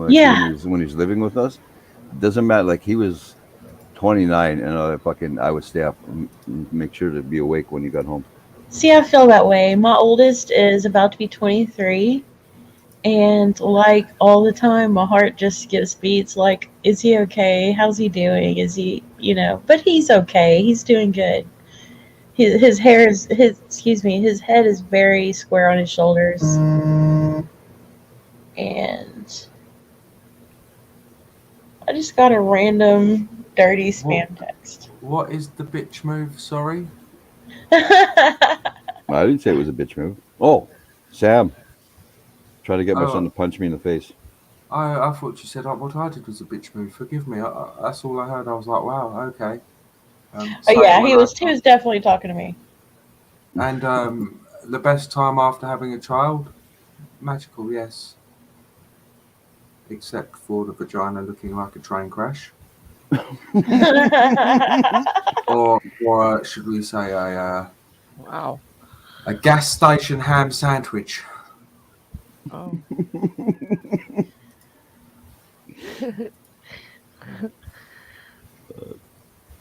Yeah. When he's living with us, doesn't matter. Like he was 29, and I would stay up and make sure to be awake when he got home. See, I feel that way. My oldest is about to be 23. And like all the time, my heart just skips beats. Like, is he okay? How's he doing? Is he, but he's okay. He's doing good. His hair is, his head is very square on his shoulders. And I just got a random dirty spam text. What is the bitch move? Sorry. I didn't say it was a bitch move. Oh, Sam. Try to get my Oh. son to punch me in the face. I thought you said what I did was a bitch move. Forgive me. That's all I heard. I was like, wow, okay. Oh Say yeah, it he when was definitely talking to me. And the best time after having a child? Magical, yes. Except for the vagina looking like a train crash. Or should we say Wow. a gas station ham sandwich? Oh.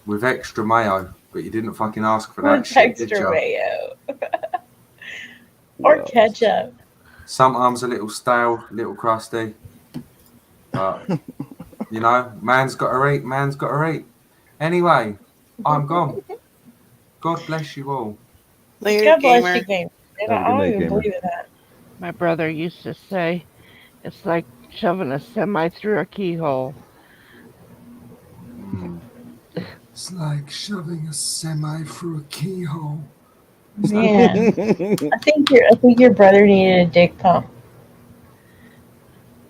With extra mayo, but you didn't fucking ask for that With shit, did extra you? mayo. Or Well, ketchup. Sometimes a little stale, a little crusty. But, man's got to eat, man's got to eat. Anyway, I'm gone. God bless you all. Later, God bless gamer. you, gamer. And Have a I don't good night, even gamer. believe in that. My brother used to say, it's like shoving a semi through a keyhole. It's like shoving a semi through a keyhole. Man, I think your brother needed a dick pump.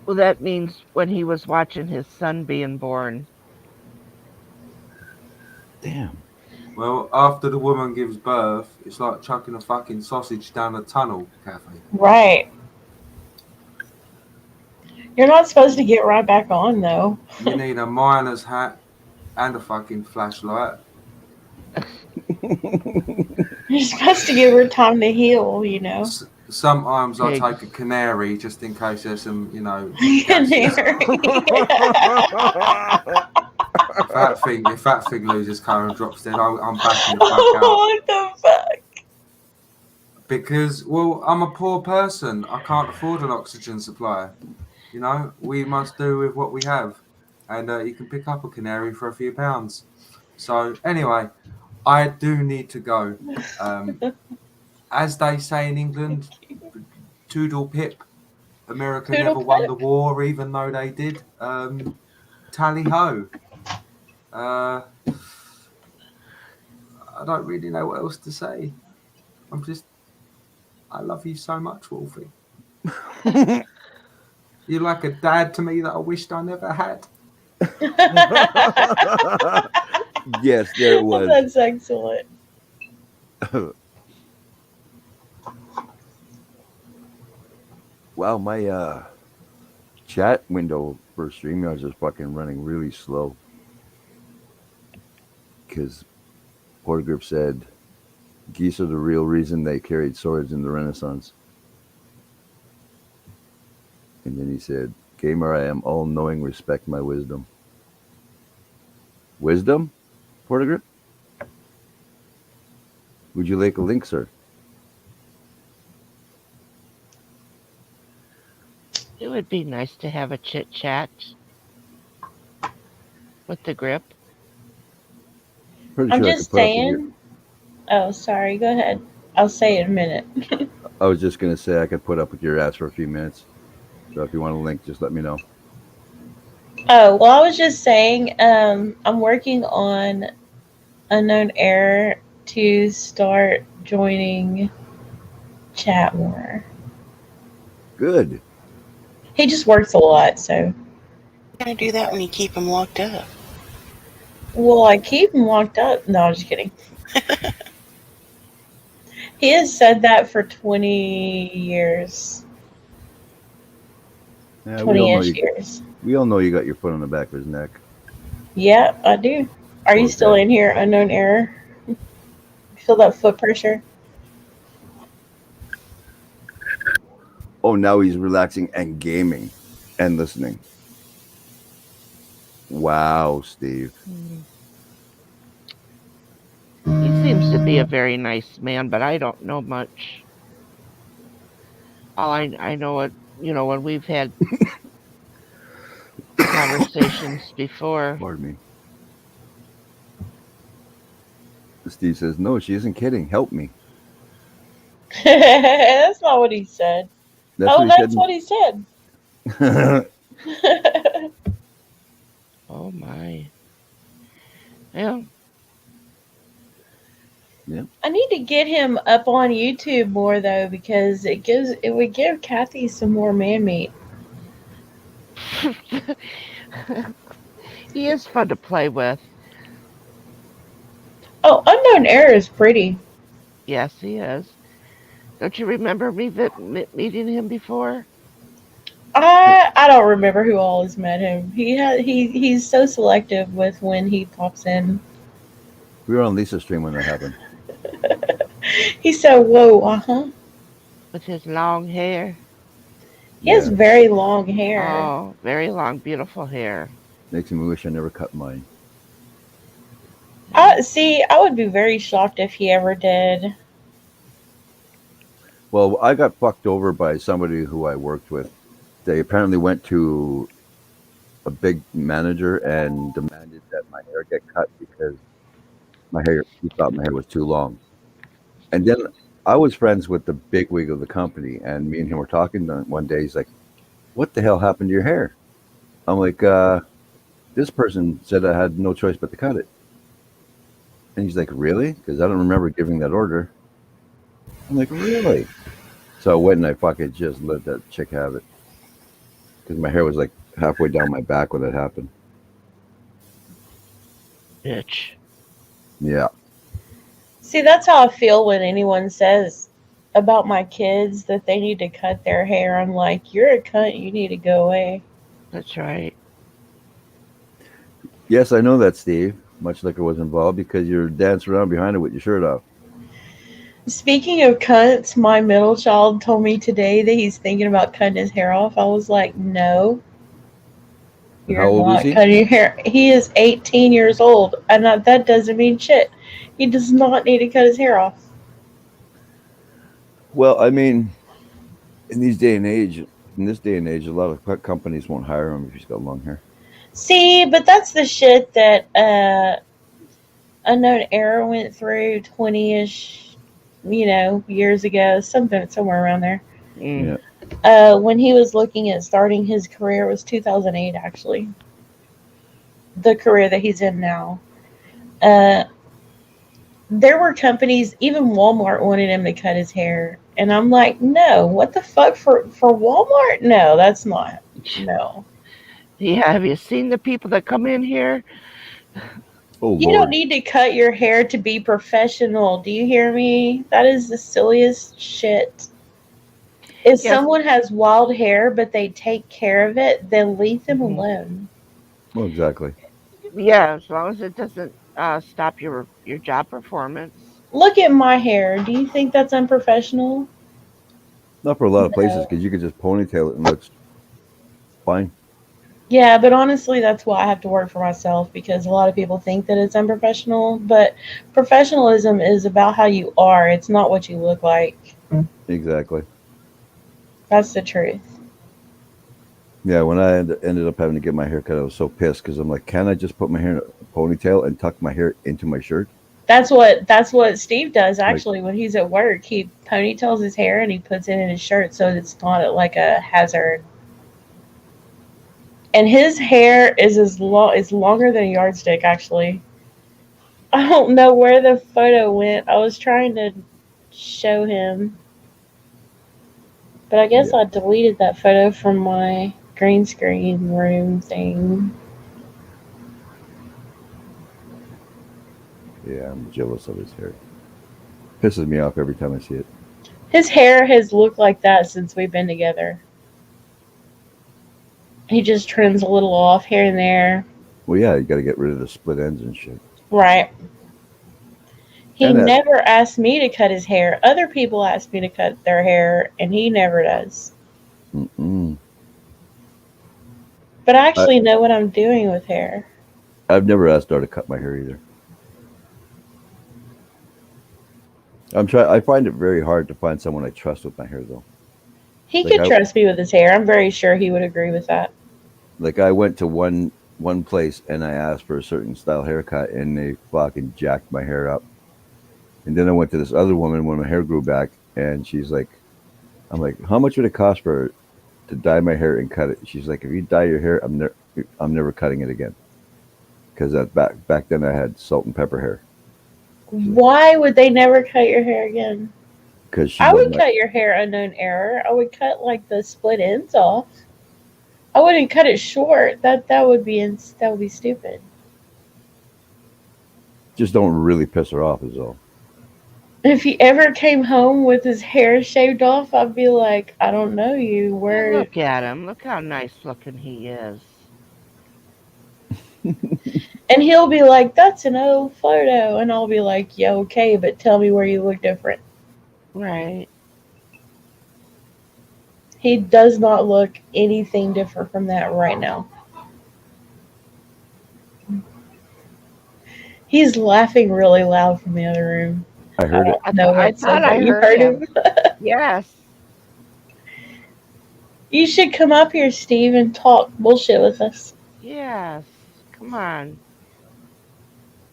Well, that means when he was watching his son being born. Damn. Well, after the woman gives birth, it's like chucking a fucking sausage down a tunnel, Kathy. Right. You're not supposed to get right back on though. You need a miner's hat and a fucking flashlight. You're supposed to give her time to heal, Sometimes I Pigs. take a canary just in case there's some, Canary. if that thing loses colour and drops dead, I'm backing the fuck out. What the fuck? Because, well, I'm a poor person. I can't afford an oxygen supply. We must do with what we have. And you can pick up a canary for a few pounds. So, anyway, I do need to go. As they say in England, toodle pip. America Toodle never won pip. the war, even though they did. Tally ho. I don't really know what else to say. I love you so much, Wolfie. You're like a dad to me that I wished I never had. Yes, there it was. That's excellent. Wow, my chat window for StreamYards is fucking running really slow. Because Portergrip said geese are the real reason they carried swords in the Renaissance. And then he said, "Gamer, I am all knowing. Respect my wisdom." Wisdom, Portagrip? Would you like a link, sir? It would be nice to have a chit chat with the grip. Pretty I'm sure I just could put up with your- saying. Oh, sorry. Go ahead. I'll say it in a minute. I was just gonna say I could put up with your ass for a few minutes. So if you want a link, just let me know. Oh, well, I was just saying, I'm working on Unknown Error to start joining chat more. Good. He just works a lot, so. You're gonna do that when you keep him locked up. Well, I keep him locked up. No, I'm just kidding. He has said that for 20 years. Yeah, we all know 20-ish you. years. We all know you got your foot on the back of his neck. Yeah, I do. Are you Okay. still in here, Unknown Error? Feel that foot pressure? Oh, now he's relaxing and gaming and listening. Wow, Steve. He seems to be a very nice man, but I don't know much. All I know it, when we've had conversations before. Pardon me. Steve says, "No, she isn't kidding. Help me." That's not what he said. That's That's what what he said. Oh my. Yeah. I need to get him up on YouTube more though, because it would give Kathy some more man meat. He is fun to play with. Oh, Unknown Error is pretty. Yes, he is. Don't you remember me meeting him before? I don't remember who all has met him. He's so selective with when he pops in. We were on Lisa's stream when that happened. He said, "Whoa, With his long hair. He has very long hair. Oh, very long, beautiful hair. Makes me wish I never cut mine. I would be very shocked if he ever did. Well, I got fucked over by somebody who I worked with. They apparently went to a big manager and demanded that my hair get cut because he thought my hair was too long. And then I was friends with the bigwig of the company, and me and him were talking one day. He's like, "What the hell happened to your hair?" I'm like, "This person said I had no choice but to cut it." And he's like, "Really?" Because I don't remember giving that order. I'm like, "Really?" So I went and I fucking just let that chick have it. Because my hair was like halfway down my back when that happened. Bitch. Yeah. See, that's how I feel when anyone says about my kids that they need to cut their hair. I'm like, "You're a cunt. You need to go away." That's right. Yes, I know that, Steve. Much liquor was involved because you're dancing around behind it with your shirt off. Speaking of cunts, my middle child told me today that he's thinking about cutting his hair off. I was like, "No, And you're how old is not he? cutting your hair." He is 18 years old, and that doesn't mean shit. He does not need to cut his hair off. Well, I mean, in this day and age, a lot of companies won't hire him if he's got long hair. See, but that's the shit that Unknown Error went through 20-ish, years ago, somewhere around there. Mm. Yeah. When he was looking at starting his career, it was 2008 actually. The career that he's in now. There were companies, even Walmart wanted him to cut his hair. And I'm like, no, what the fuck for Walmart? No, that's not. No. Yeah, have you seen the people that come in here? Oh, You Lord. don't need to cut your hair to be professional. Do you hear me? That is the silliest shit. If Yes. someone has wild hair but they take care of it, then leave them Mhm. alone. Well, exactly. Yeah, as long as it doesn't stop your job performance. Look at my hair. Do you think that's unprofessional? Not for a lot of places because you could just ponytail it and it looks fine. Yeah, but honestly, that's why I have to work for myself because a lot of people think that it's unprofessional. But professionalism is about how you are, it's not what you look like. Exactly. That's the truth. Yeah, when I ended up having to get my hair cut, I was so pissed because I'm like, can I just put my hair in a ponytail and tuck my hair into my shirt? That's what Steve does actually when he's at work. He ponytails his hair and he puts it in his shirt so it's not like a hazard. And his hair is it's longer than a yardstick actually. I don't know where the photo went. I was trying to show him. But I guess Yeah. I deleted that photo from my green screen room thing. Yeah, I'm jealous of his hair. Pisses me off every time I see it. His hair has looked like that since we've been together. He just trims a little off here and there. Well, yeah, you got to get rid of the split ends and shit. Right. He And that- never asked me to cut his hair. Other people ask me to cut their hair, and he never does. Mm-mm. But I actually know what I'm doing with hair. I've never asked her to cut my hair either. I find it very hard to find someone I trust with my hair, though. He Like could trust me with his hair. I'm very sure he would agree with that. Like I went to one place and I asked for a certain style haircut, and they fucking jacked my hair up. And then I went to this other woman when my hair grew back, and she's like, I'm like, how much would it cost for to dye my hair and cut it? She's like, if you dye your hair, I'm never cutting it again. Because back then I had salt and pepper hair. Why would they never cut your hair again? Because I would cut your hair unknown error. I would cut like the split ends off. I wouldn't cut it short. That would be stupid. just don't really piss her off, is all. If he ever came home with his hair shaved off, I'd be like, I don't know you. Where? Look at him. Look how nice looking he is. And he'll be like, that's an old photo. And I'll be like, yeah, okay, but tell me where you look different. Right. He does not look anything different from that right now. He's laughing really loud from the other room. I heard it. I thought I You heard him. Yes. You should come up here, Steve, and talk bullshit with us. Yes. Come on.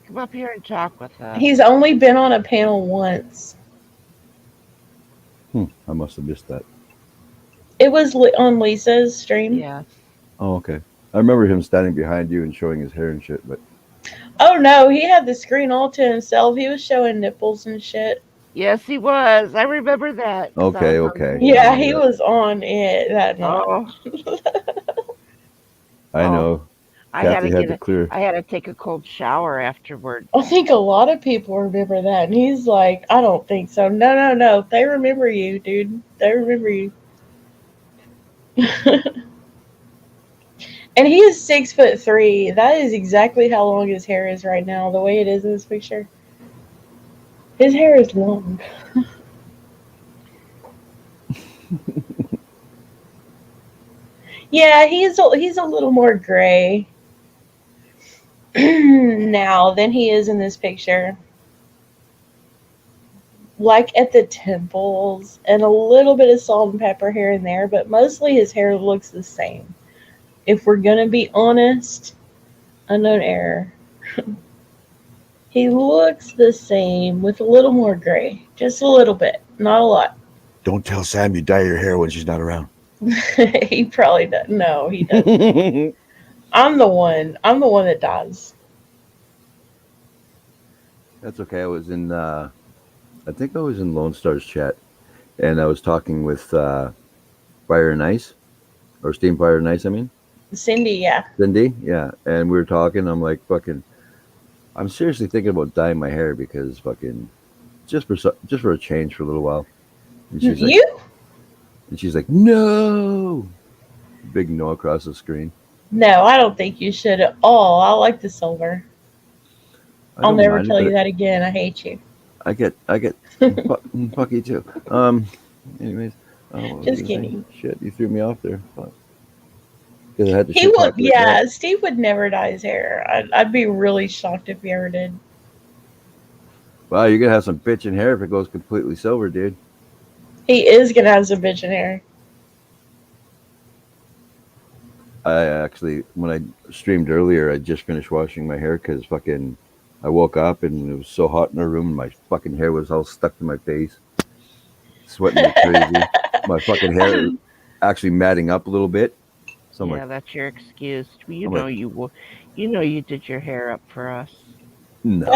Come up here and talk with us. He's only been on a panel once. I must have missed that. It was on Lisa's stream. Yes. Oh, okay. I remember him standing behind you and showing his hair and shit, but Oh no, he had the screen all to himself. He was showing nipples and shit. Yes, he was. I remember that. 'cause I okay, was on okay. the- Yeah, he was on it that night. Oh, I know. I had Kathy to had get to it. clear. I had to take a cold shower afterward. I think a lot of people remember that. And he's like, I don't think so. No. They remember you, dude. They remember you. And he is 6'3". That is exactly how long his hair is right now, the way it is in this picture. His hair is long. Yeah, he's a little more gray now than he is in this picture. Like at the temples and a little bit of salt and pepper here and there, but mostly his hair looks the same. If we're gonna be honest, unknown error. He looks the same with a little more gray. Just a little bit, not a lot. Don't tell Sam you dye your hair when she's not around. He probably does. No, he doesn't. I'm the one that does. That's okay. I was in, I think I was in Lone Star's chat, and I was talking with Fire and Ice, or Steam Fire and Ice, I mean. Cindy, yeah. Cindy, yeah. And we were talking, I'm like, fucking, I'm seriously thinking about dyeing my hair because fucking, just for a change for a little while. And she's like, You? And she's like, no. Big no across the screen. No, I don't think you should at all. I like the silver. I I'll don't never mind it, tell you but that again. I hate you. I get fuck you too. Anyways, Just kidding. Shit, you threw me off there. Fuck. Because I had the He shit would, talk to his yeah. dad. Steve would never dye his hair. I'd be really shocked if he ever did. Wow, you're gonna have some bitchin' hair if it goes completely silver, dude. He is gonna have some bitchin' hair. I actually, when I streamed earlier, I just finished washing my hair because fucking, I woke up and it was so hot in the room, and my fucking hair was all stuck to my face, sweating like crazy. My fucking hair actually matting up a little bit. So I'm Yeah, like, that's your excuse. You I'm know like, you know you did your hair up for us. no.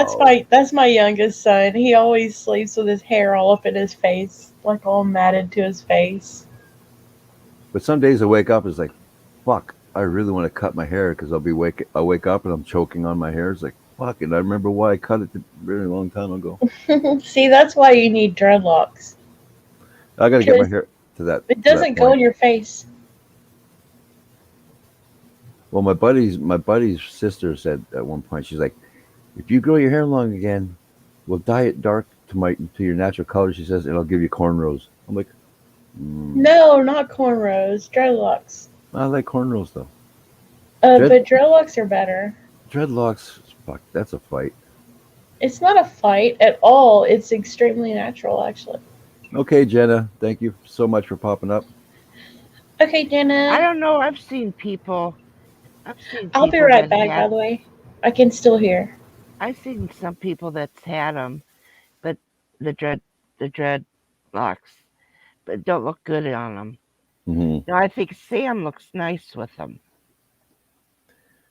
That's my youngest son. He always sleeps with his hair all up in his face, like all matted to his face. But some days I wake up, it's like, fuck, I really want to cut my hair because I'll wake up and I'm choking on my hair. It's like, fuck, and I remember why I cut it a very long time ago. See, that's why you need dreadlocks. I got to get my Because hair it to that doesn't go point. in your face. Well, my buddy's sister said at one point, she's like, if you grow your hair long again, we'll dye it dark to your natural color. She says, and I'll give you cornrows. I'm like, No, not cornrows, dreadlocks. I like cornrows though. But dreadlocks are better. Dreadlocks, fuck, that's a fight. It's not a fight at all. It's extremely natural, actually. Okay, Jenna, thank you so much for popping up. Okay, I Jenna. don't know. I've seen people I'll be right that back, by had. the way. I can still hear. I've seen some people that's had them, but the dreadlocks, but don't look good on them. Mm-hmm. No, I think Sam looks nice with them.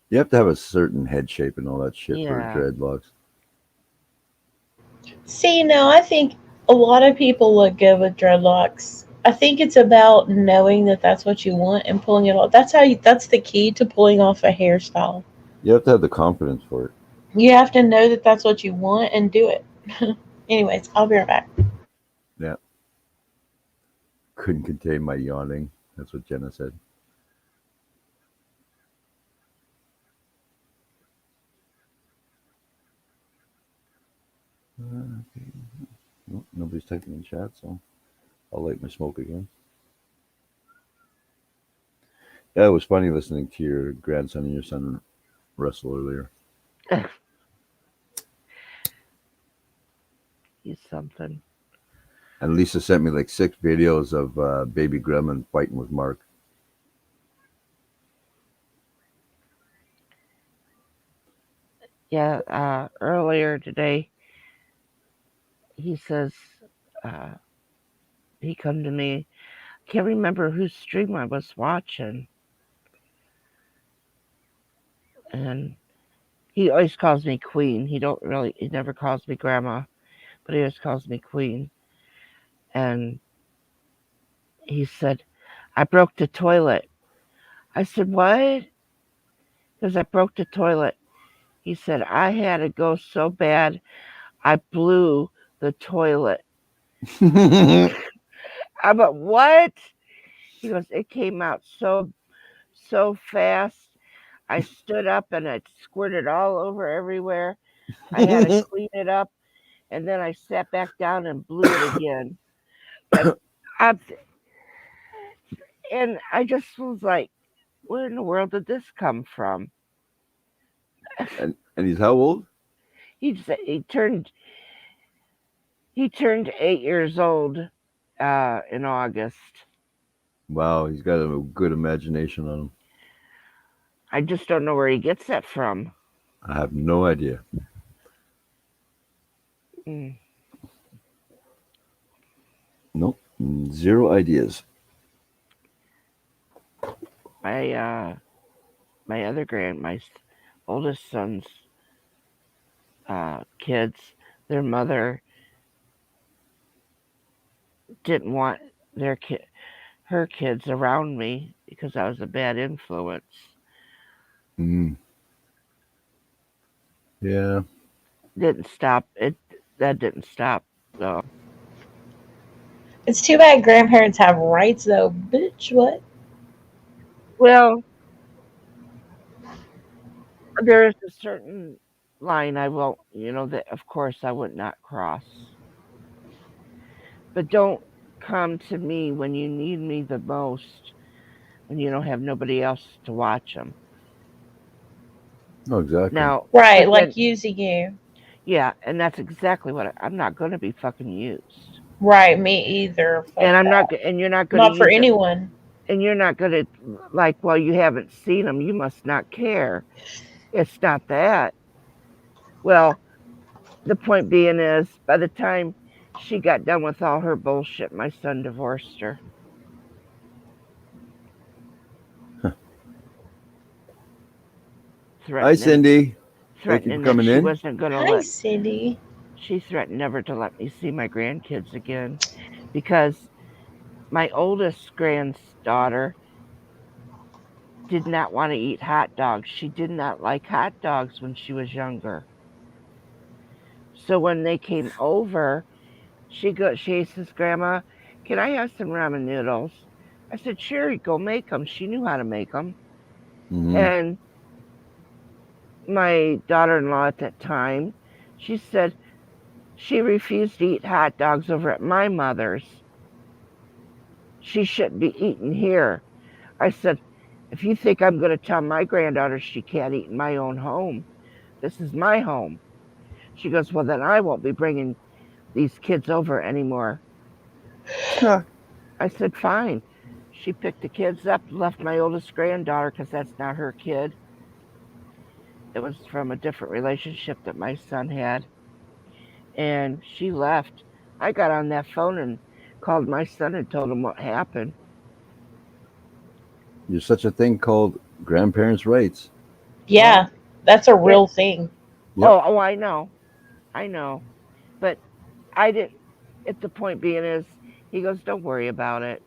You have to have a certain head shape and all that shit Yeah. for dreadlocks. See, no, I think a lot of people look good with dreadlocks. I think it's about knowing that that's what you want and pulling it off. That's the key to pulling off a hairstyle. You have to have the confidence for it. You have to know that that's what you want and do it. Anyways, I'll be right back. Yeah. Couldn't contain my yawning. That's what Jenna said. Okay. Well, nobody's typing in chat, so I'll light my smoke again. Yeah, it was funny listening to your grandson and your son wrestle earlier. He's something. And Lisa sent me like 6 videos of baby Gremlin fighting with Mark. Yeah, earlier today, he says, he come to me. Can't remember whose stream I was watching. And he always calls me Queen. He never calls me Grandma, but he always calls me Queen. And he said, I broke the toilet. I said, what? Because I broke the toilet. He said, I had to go so bad, I blew the toilet. I'm like, what? He goes, it came out so fast. I stood up and it squirted all over everywhere. I had to clean it up, and then I sat back down and blew it again. And I just was like, where in the world did this come from? And he's how old? He turned 8 years old in August. Wow, he's got a good imagination on him. I just don't know where he gets that from. I have no idea. Mm. Nope, 0 ideas. My my oldest son's kids, their mother didn't want her kids around me because I was a bad influence. Mm. Yeah. Didn't stop it. That didn't stop though. It's too bad grandparents have rights, though. Bitch, what? Well, there is a certain line I won't, that of course I would not cross. But don't come to me when you need me the most when you don't have nobody else to watch them. No, exactly. Now, Right, but like then- using you. yeah, and that's exactly what I'm not going to be fucking used. Right, me either. Fuck And I'm that. not, and you're not going to Not for anyone. and you're not going to, like, well, you haven't seen them, you must not care. It's not that. Well, the point being is, by the time she got done with all her bullshit, my son divorced her. Hi, Threatening, Cindy. Thank you threatening for that coming she in. wasn't going to Hi, let. Cindy. She threatened never to let me see my grandkids again because my oldest granddaughter did not want to eat hot dogs. She did not like hot dogs when she was younger. So when they came over, she says, "Grandma, can I have some ramen noodles?" I said, "Sure, go make them." She knew how to make them. Mhm. And my daughter-in-law at that time, she said she refused to eat hot dogs over at my mother's. She shouldn't be eating here. I said, if you think I'm going to tell my granddaughter she can't eat in my own home, this is my home. She goes, well, then I won't be bringing these kids over anymore. I said, fine. She picked the kids up, left my oldest granddaughter because that's not her kid. It was from a different relationship that my son had. And she left. I got on that phone and called my son and told him what happened. There's such a thing called grandparents' rights. Yeah, that's a real thing. Yep. Oh, I know. I know. But I didn't. At the point being is, he goes, don't worry about it.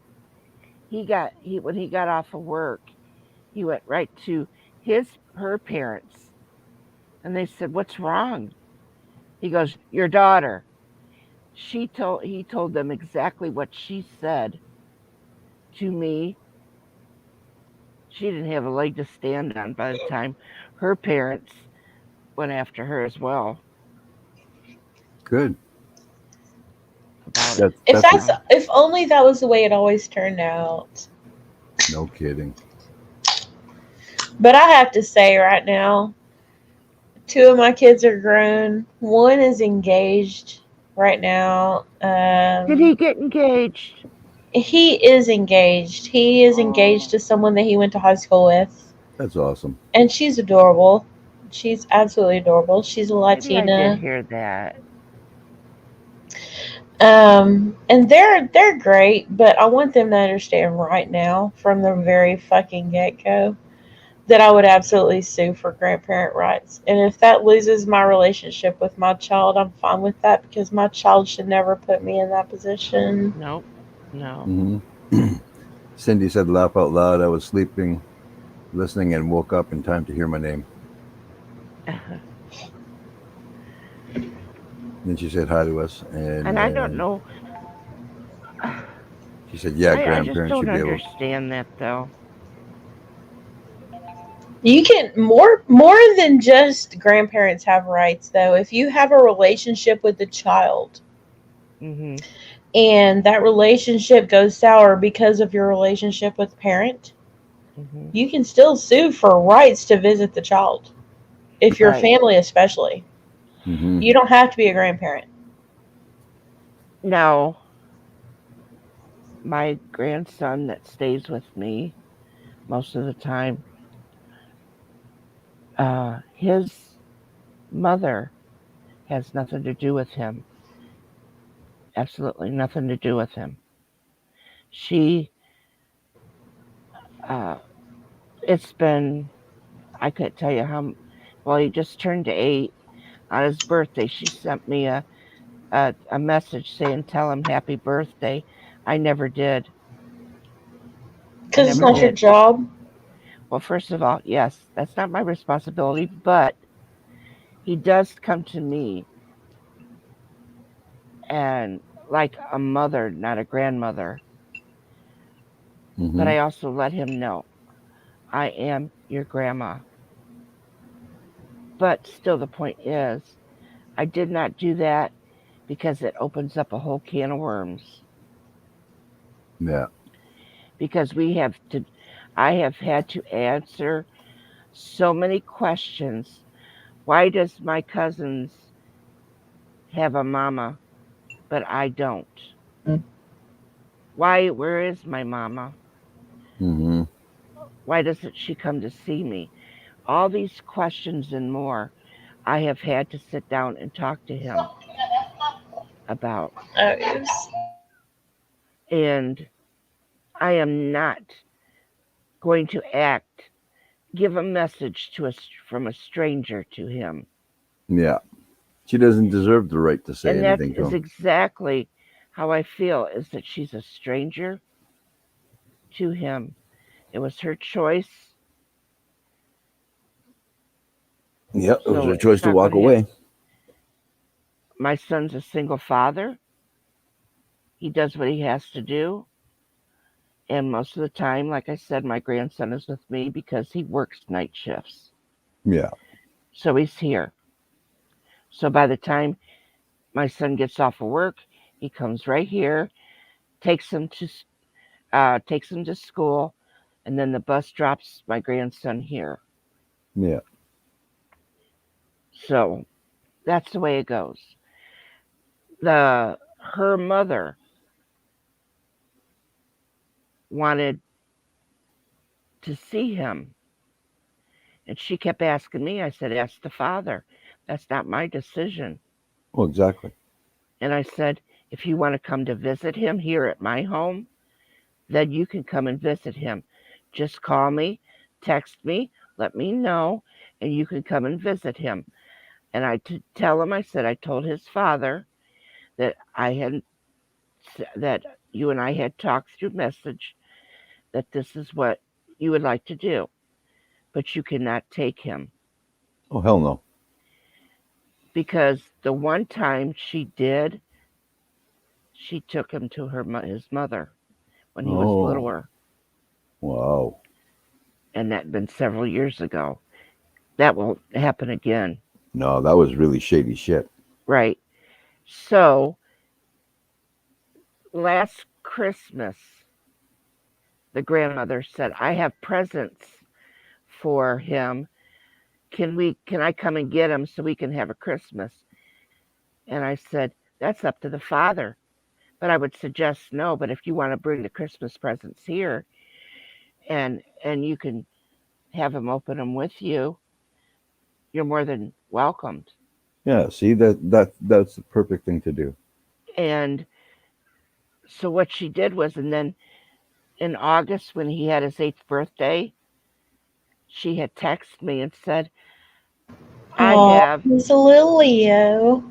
When he got off of work, he went right to her parents, and they said, what's wrong? He goes, your daughter. He told them exactly what she said to me. She didn't have a leg to stand on by the time her parents went after her as well. Good. About it. If only that was the way it always turned out. No kidding. But I have to say right now, 2 of my kids are grown. One is engaged right now. Did he get engaged? He is engaged. He is engaged to someone that he went to high school with. That's awesome. And she's adorable. She's absolutely adorable. She's a Maybe I did Latina. hear that. And they're great, but I want them to understand right now, from the very fucking get-go, that I would absolutely sue for grandparent rights. And if that loses my relationship with my child, I'm fine with that, because my child should never put me in that position. Nope. No. Mm-hmm. Cindy said, laugh out loud. I was sleeping, listening, and woke up in time to hear my name. Then she said hi to us. And I don't know. She said, yeah, I just grandparents don't should be able. understand that, though. You can more than just grandparents have rights, though. If you have a relationship with the child, Mm-hmm. and that relationship goes sour because of your relationship with the parent, Mm-hmm. you can still sue for rights to visit the child. If you're Right. family, especially. Mm-hmm. You don't have to be a grandparent. Now, my grandson that stays with me most of the time, his mother has nothing to do with him. Absolutely nothing to do with him. She, it's been, I couldn't tell you how, well, he just turned 8. On his birthday, she sent me a message saying, tell him happy birthday. I never did. Because it's never not your did. job. Well, first of all, yes, that's not my responsibility, but he does come to me and like a mother, not a grandmother. Mm-hmm. But I also let him know I am your grandma. But still, the point is, I did not do that because it opens up a whole can of worms. Yeah. Because we have to, I have had to answer so many questions. Why does my cousins have a mama, but I don't? Mm. Where is my mama? Mm-hmm. Why doesn't she come to see me? All these questions and more I have had to sit down and talk to him about. Oops. And I am not going to give a message from a stranger to him. Yeah. She doesn't deserve the right to say And that anything to is him. exactly how I feel, is that she's a stranger to him. It was her choice. Yep, it was So her choice it's to not walk going to away. happen. My son's a single father. He does what he has to do. And most of the time, like I said, my grandson is with me because he works night shifts. Yeah. So he's here. So by the time my son gets off of work, he comes right here, takes him to school, and then the bus drops my grandson here. Yeah. So that's the way it goes. Her mother wanted to see him, and she kept asking me. I said, ask the father. That's not my decision. Well, exactly. And I said, if you want to come to visit him here at my home, then you can come and visit him. Just call me, text me, let me know, and you can come and visit him. And tell him, I said, I told his father that that you and I had talked through message, that this is what you would like to do, but you cannot take him. Oh, hell no. Because the one time she did, she took him to his mother when he was littler. Wow. And that had been several years ago. That won't happen again. No, that was really shady shit. Right. So last Christmas, the grandmother said, I have presents for him. Can I come and get him so we can have a Christmas? And I said, that's up to the father. But I would suggest no, but if you want to bring the Christmas presents here and you can have him open them with you, you're more than welcomed. Yeah, see, that's the perfect thing to do. And so what she did was, and then in August when he had his 8th birthday, she had texted me and said, He's a little Leo.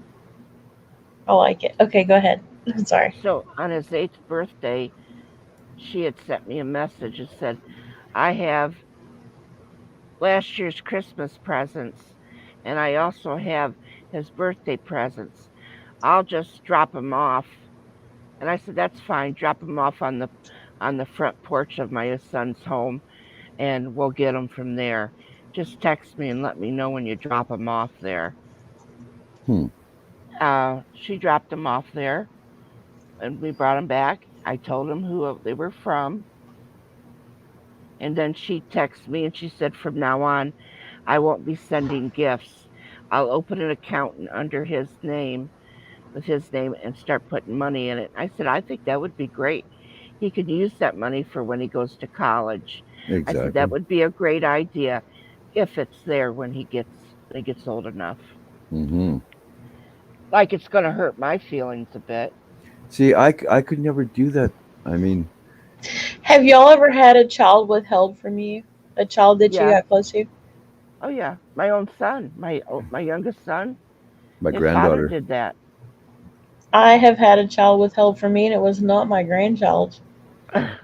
I like it. Okay, go ahead. I'm sorry. So on his 8th birthday, she had sent me a message and said, I have last year's Christmas presents, and I also have his birthday presents. I'll just drop them off. And I said, that's fine. Drop them off on the front porch of my son's home, and we'll get them from there. Just text me and let me know when you drop them off there. She dropped them off there, and we brought them back. I told them who they were from. And then she texted me and she said, from now on, I won't be sending gifts. I'll open an account under his name, with his name, and start putting money in it. I said, I think that would be great. He could use that money for when he goes to college. Exactly. I said, that would be a great idea if it's there when he gets old enough. Mm-hmm. Like, it's going to hurt my feelings a bit. See, I could never do that. I mean, have y'all ever had a child withheld from you? A child that you got close to? Oh yeah, my own son, my youngest son. My his granddaughter father did that. I have had a child withheld from me, and it was not my grandchild.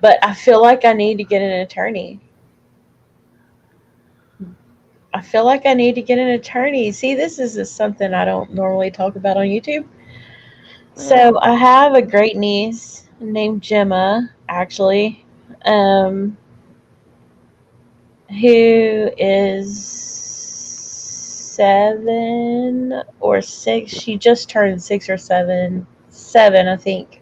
But I feel like I need to get an attorney. See, this is something I don't normally talk about on YouTube. So I have a great niece named Gemma, actually, who is 7 or 6. She just turned 6 or 7, I think.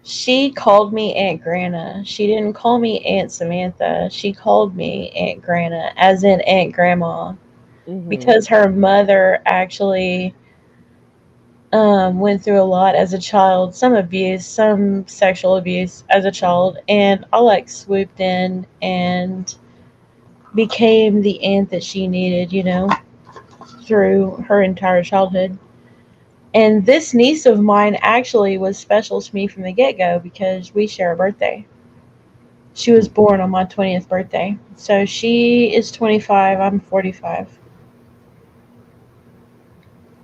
She called me Aunt Grana. She didn't call me Aunt Samantha. She called me Aunt Grana, as in Aunt Grandma, because her mother actually went through a lot as a child, some abuse, some sexual abuse as a child, and I like swooped in and became the aunt that she needed, through her entire childhood. And this niece of mine actually was special to me from the get go because we share a birthday. She was born on my 20th birthday. So she is 25, I'm 45.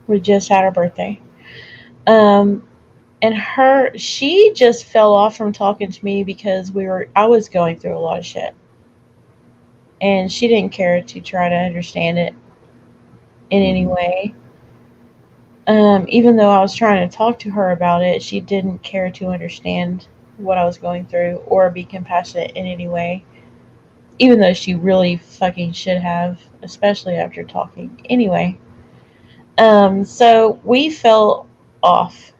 We just had our birthday. And she just fell off from talking to me because I was going through a lot of shit. And she didn't care to try to understand it in any way. Even though I was trying to talk to her about it, she didn't care to understand what I was going through or be compassionate in any way. Even though she really fucking should have, especially after talking. Anyway, so we fell off.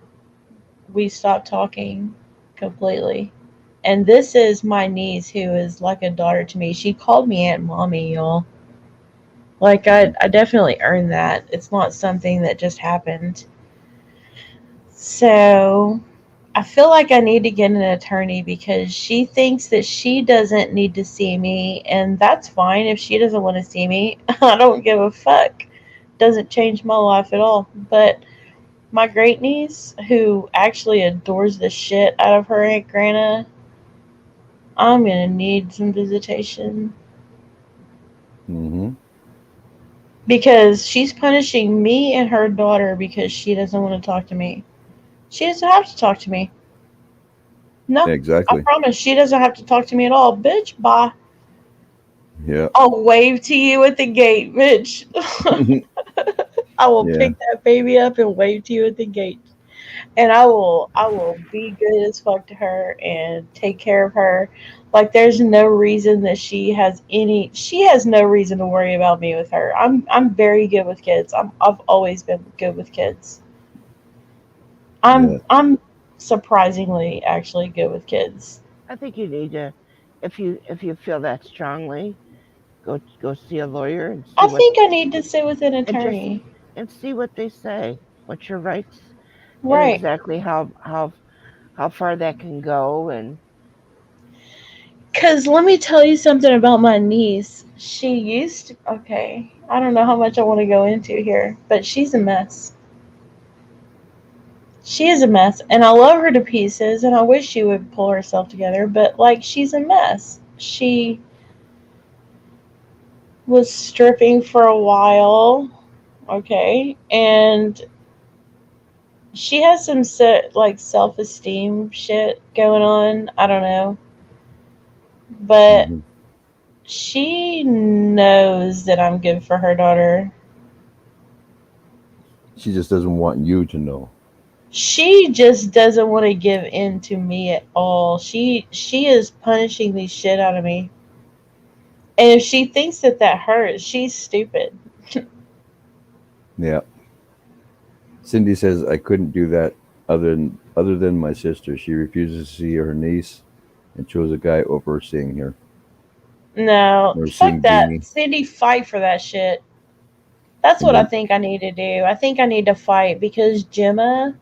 We stopped talking completely. And this is my niece, who is like a daughter to me. She called me Aunt Mommy, y'all. Like, I definitely earned that. It's not something that just happened. So, I feel like I need to get an attorney because she thinks that she doesn't need to see me, and that's fine if she doesn't want to see me. I don't give a fuck. Doesn't change my life at all. But my great niece, who actually adores the shit out of her Aunt Grana, I'm gonna need some visitation. Mm-hmm. Because she's punishing me and her daughter because she doesn't want to talk to me. She doesn't have to talk to me. No, Exactly. I promise she doesn't have to talk to me at all. Bitch, bye. Yeah. I'll wave to you at the gate, bitch. I will Yeah. pick that baby up and wave to you at the gate. And I will be good as fuck to her and take care of her. Like, there's no reason that she has no reason to worry about me with her. I'm very good with kids. I've always been good with kids. Yeah. I'm surprisingly actually good with kids. I think you need to, if you feel that strongly, go see a lawyer and see I what think I need to sit with an and just attorney. and see what they say, what your rights and Right. exactly how far that can go. And Because let me tell you something about my niece. She used to, okay, I don't know how much I want to go into here, but she's a mess. She is a mess, and I love her to pieces, and I wish she would pull herself together, but, like, she's a mess. She was stripping for a while, okay, and she has some, self-esteem shit going on. I don't know. But Mm-hmm. she knows that I'm good for her daughter. She just doesn't want you to know. She just doesn't want to give in to me at all. She is punishing the shit out of me. And if she thinks that hurts, she's stupid. Yeah. Cindy says I couldn't do that other than my sister. She refuses to see her niece and chose a guy over seeing her. No, Or fuck seeing that. Beanie. Cindy, fight for that shit. That's And what I then think I need to do. I think I need to fight because Gemma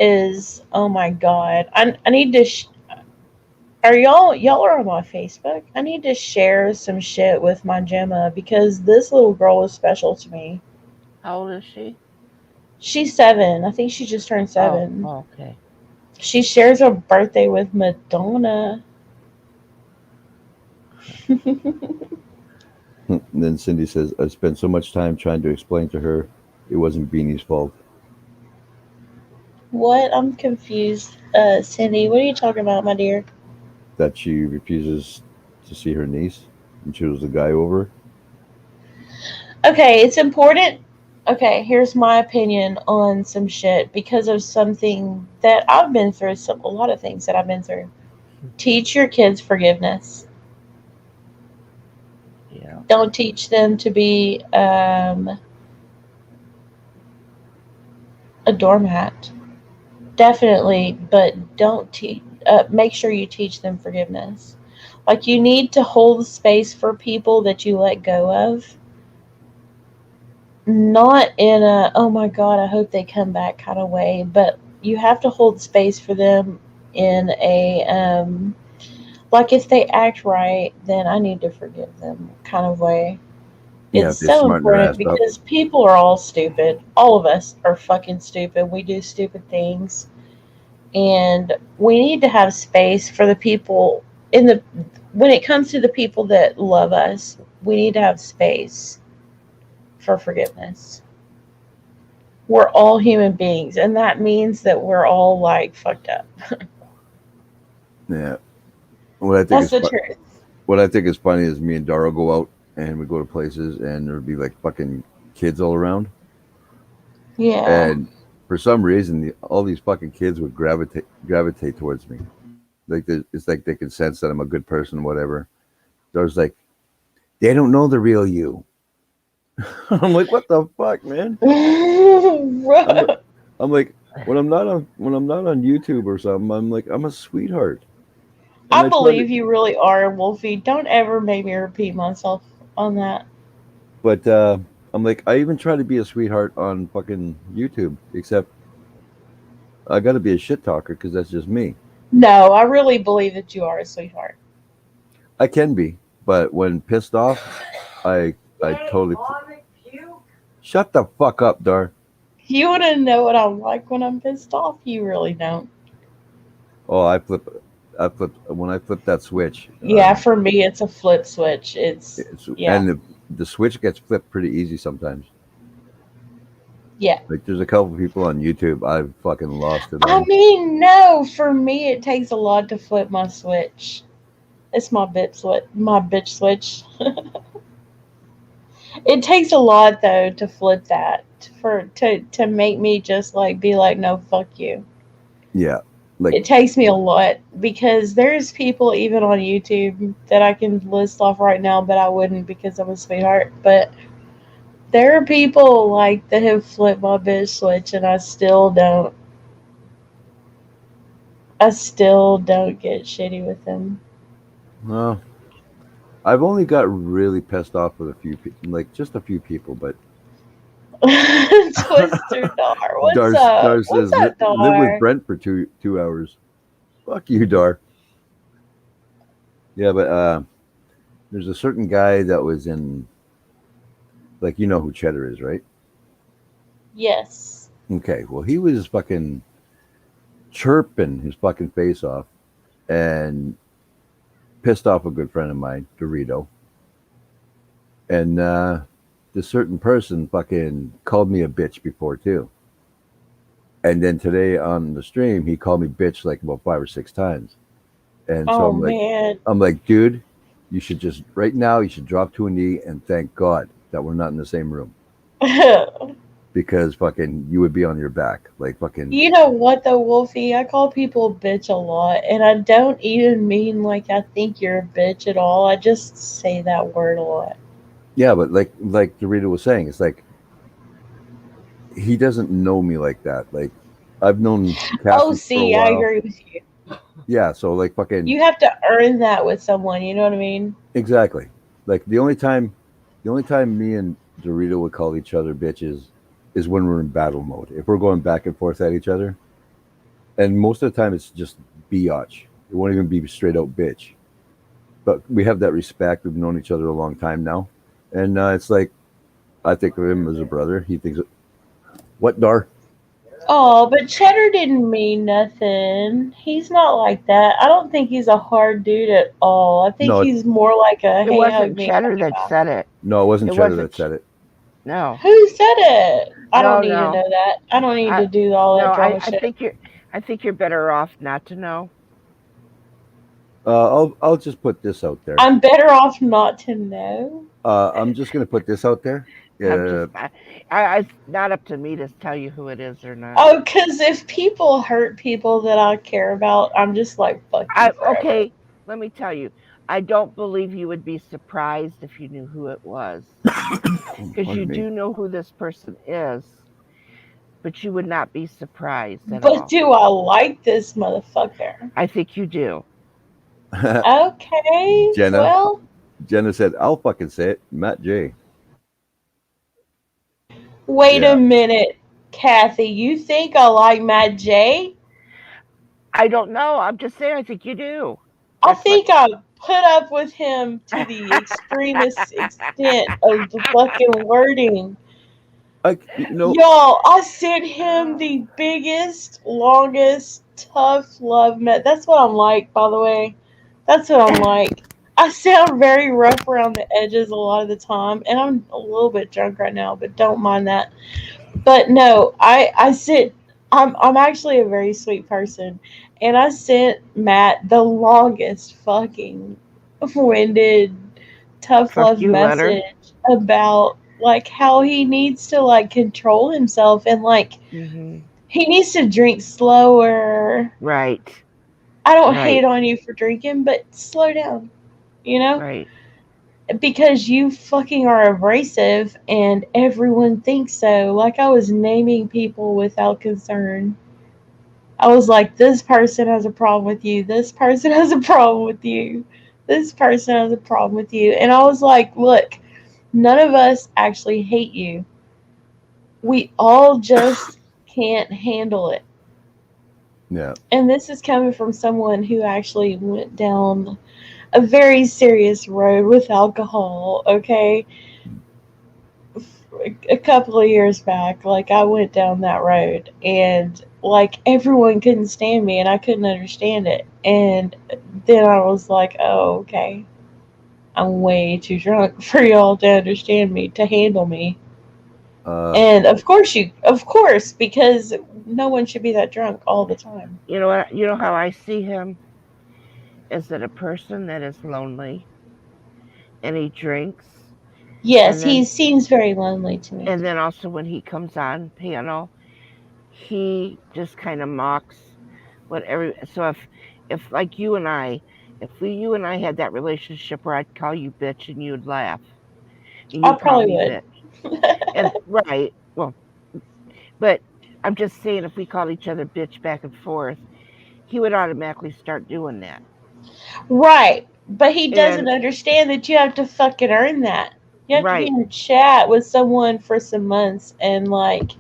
is, oh my god. I need to are y'all are on my Facebook? I need to share some shit with my Gemma because this little girl is special to me. how old is she? She's 7. I think she just turned 7. Oh, okay. She shares her birthday with Madonna. And then Cindy says I spent so much time trying to explain to her it wasn't Beanie's fault. What? I'm confused. Cindy, what are you talking about, my dear? That she refuses to see her niece and chose a guy over. Okay, it's important. Okay, here's my opinion on some shit because of something that I've been through, a lot of things that I've been through. Teach your kids forgiveness. Yeah. Don't teach them to be a doormat. definitely, but don't teach. Make sure you teach them forgiveness. Like you need to hold space for people that you let go of, not in a oh my god I hope they come back kind of way, but you have to hold space for them in a like if they act right, then I need to forgive them kind of way. Yeah, It's if they so smarten their important ass up. because people are all stupid. All of us are fucking stupid. We do stupid things. And we need to have space for the people in the when it comes to the people that love us, we need to have space for forgiveness. We're all human beings, and that means that we're all like fucked up. Yeah. What I think That's is the fu- truth. what I think is funny is me and Dara go out and we go to places and there'd be like fucking kids all around, Yeah. and for some reason all these fucking kids would gravitate towards me. Like it's like they can sense that I'm a good person, whatever. Dara's like, they don't know the real you. I'm like, what the fuck, man? I'm like, when I'm not on YouTube or something, I'm like, I'm a sweetheart. And I I try to, believe you really are, Wolfie. Don't ever make me repeat myself on that. but I'm like, I even try to be a sweetheart on fucking YouTube, except I got to be a shit talker because that's just me. No, I really believe that you are a sweetheart. I can be, but when pissed off, I totally shut the fuck up, Dar. You want to know what I'm like when I'm pissed off? You really don't. Oh, I flip when I flip that switch. Yeah, for me, it's a flip switch. Yeah, And the switch gets flipped pretty easy sometimes. yeah. Like there's a couple people on YouTube I've fucking lost it I on. mean, no, for me, it takes a lot to flip my switch. It's my bitch switch. It takes a lot though to flip that to make me just like be like, no, fuck you. Yeah, like It takes me a lot because there's people even on YouTube that I can list off right now, but I wouldn't because I'm a sweetheart. But there are people like that have flipped my bitch switch, and I still don't. I still don't get shitty with them. well, I've only got really pissed off with a few people, like just a few people. But Twister Dar, what's up? Dar What's says up, live with Dar? Brent for 2 hours. Fuck you, Dar. Yeah, but there's a certain guy that was in, like, you know who Cheddar is, right? Yes. Okay, well, he was fucking chirping his fucking face off and pissed off a good friend of mine, Dorito. And this certain person fucking called me a bitch before too. And then today on the stream, he called me bitch like about 5 or 6 times. And so Oh man. I'm like, dude, you should just right now you should drop to a knee and thank God that we're not in the same room. Because fucking you would be on your back. Like fucking You know what though, Wolfie? I call people bitch a lot, and I don't even mean like I think you're a bitch at all. I just say that word a lot. yeah, but like Dorito was saying, it's like he doesn't know me like that. Like I've known Cassie Oh, for a see, I while. agree with you. Yeah, so like fucking You have to earn that with someone. You know what I mean? exactly. Like the only time me and Dorito would call each other bitches is when we're in battle mode. If we're going back and forth at each other, and most of the time it's just biatch. It won't even be straight out bitch. But we have that respect. We've known each other a long time now, and it's like I think of him as a brother. He thinks, "What, Dar?" Oh, but Cheddar didn't mean nothing. He's not like that. I don't think he's a hard dude at all. I think No, he's more like a It hey, hug wasn't me. Cheddar that said it. No, it wasn't It Cheddar wasn't that said it. No. Who said it? I No, don't need to no. know that. I don't need I- to do all that No, drama I shit. think you're better off not to know. I'll just put this out there. I'm better off not to know. I'm just gonna put this out there. It's not up to me to tell you who it is or not. Oh, because if people hurt people that I care about, I'm just like, fuck you forever. Okay, let me tell you. I don't believe you would be surprised if you knew who it was. Because you do know who this person is. but you would not be surprised at all. But do I like this motherfucker? I think you do. Okay. Jenna? Well, Jenna said, "I'll fucking say it." Matt J. wait Yeah. a minute, Kathy. You think I like Matt J? I don't know. I'm just saying. I think you do. I That's think I put up with him to the extremest extent of the fucking wording. Y'all, I sent him the biggest, longest, tough love That's what I'm like, by the way. That's what I'm like. I sound very rough around the edges a lot of the time, and I'm a little bit drunk right now, but don't mind that. But no, I'm actually a very sweet person, and I sent Matt the longest fucking winded tough Fuck love you letter. message about like how he needs to like control himself and like Mm-hmm. he needs to drink slower. Right. I don't Right. hate on you for drinking, but slow down, you know? Right. Because you fucking are abrasive and everyone thinks so. Like I was naming people without concern. I was like, this person has a problem with you. This person has a problem with you. This person has a problem with you. And I was like, look, none of us actually hate you. We all just can't handle it. Yeah. And this is coming from someone who actually went down a very serious road with alcohol, okay? A couple of years back, like I went down that road and like everyone couldn't stand me and I couldn't understand it. And then I was like, oh, okay. I'm way too drunk for y'all to understand me, to handle me. And of course, because no one should be that drunk all the time. You know what? You know how I see him? Is that a person that is lonely and he drinks? Yes, he seems very lonely to me. And then also when he comes on panel, he just kind of mocks so if like you and I had that relationship where I'd call you bitch and you'd laugh. And I you'd call probably me would. bitch. And right. Well, but I'm just saying if we called each other bitch back and forth, he would automatically start doing that. Right. But he doesn't understand that you have to fucking earn that. You have to be in a chat with someone for some months and like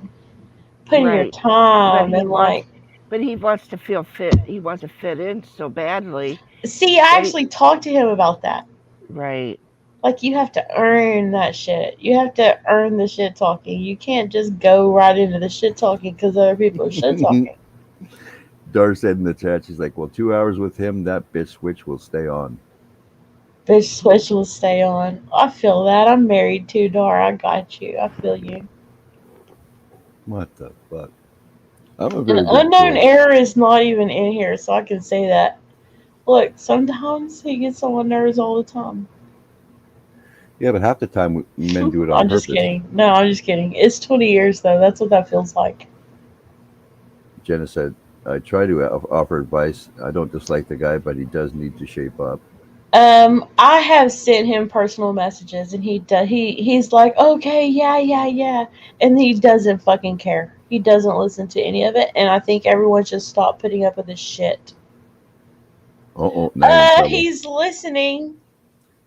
put in your time and like. But he wants to feel fit. He wants to fit in so badly. See, I actually talked to him about that. Right. Like you have to earn that shit. You have to earn the shit talking. You can't just go right into the shit talking because other people are shit talking. Dar said in the chat, she's like, well, 2 hours with him, that bitch switch will stay on. Bitch switch will stay on. I feel that. I'm married too, Dar. I got you. I feel you. What the fuck? I'm a very An good unknown kid. error is not even in here, so I can say that. Look, sometimes he gets on my nerves all the time. Yeah, but half the time men do it on I'm purpose. just kidding. No, I'm just kidding. It's 20 years, though. That's what that feels like. Jenna said, I try to offer advice. I don't dislike the guy, but he does need to shape up. I have sent him personal messages, and he's like, okay, yeah, and he doesn't fucking care. He doesn't listen to any of it, and I think everyone should stop putting up with this shit. He's listening.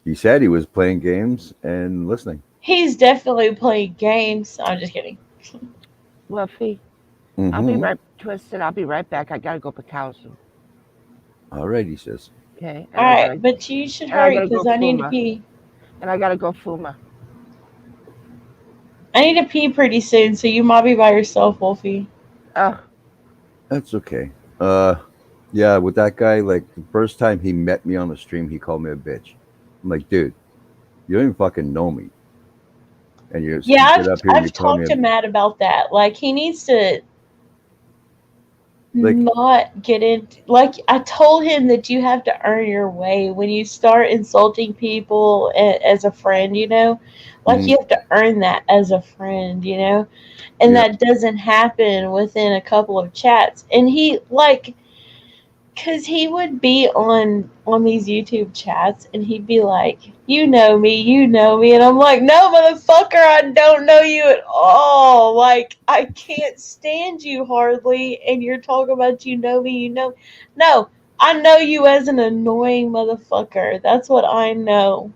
He said he was playing games and listening. He's definitely playing games. I'm just kidding. Luffy, I'll be right twisted. I'll be right back. I gotta go Picasso. All right, he says. Okay. All right, but you should hurry because I need to pee. And I gotta go Fuma. I need to pee pretty soon, so you might be by yourself, Wolfie. Oh. That's okay. Yeah, with that guy, like the first time he met me on the stream, he called me a bitch. I'm like, dude, you don't even fucking know me. And you're I've talked to Matt about that. Like he needs to not get into like I told him that you have to earn your way when you start insulting people as a friend, you know? Like you have to earn that as a friend, you know? And that doesn't happen within a couple of chats. And he like Cause he would be on these YouTube chats and he'd be like, you know me," and I'm like, "No, motherfucker, I don't know you at all. Like, I can't stand you hardly, and you're talking about you know me. No, I know you as an annoying motherfucker. That's what I know.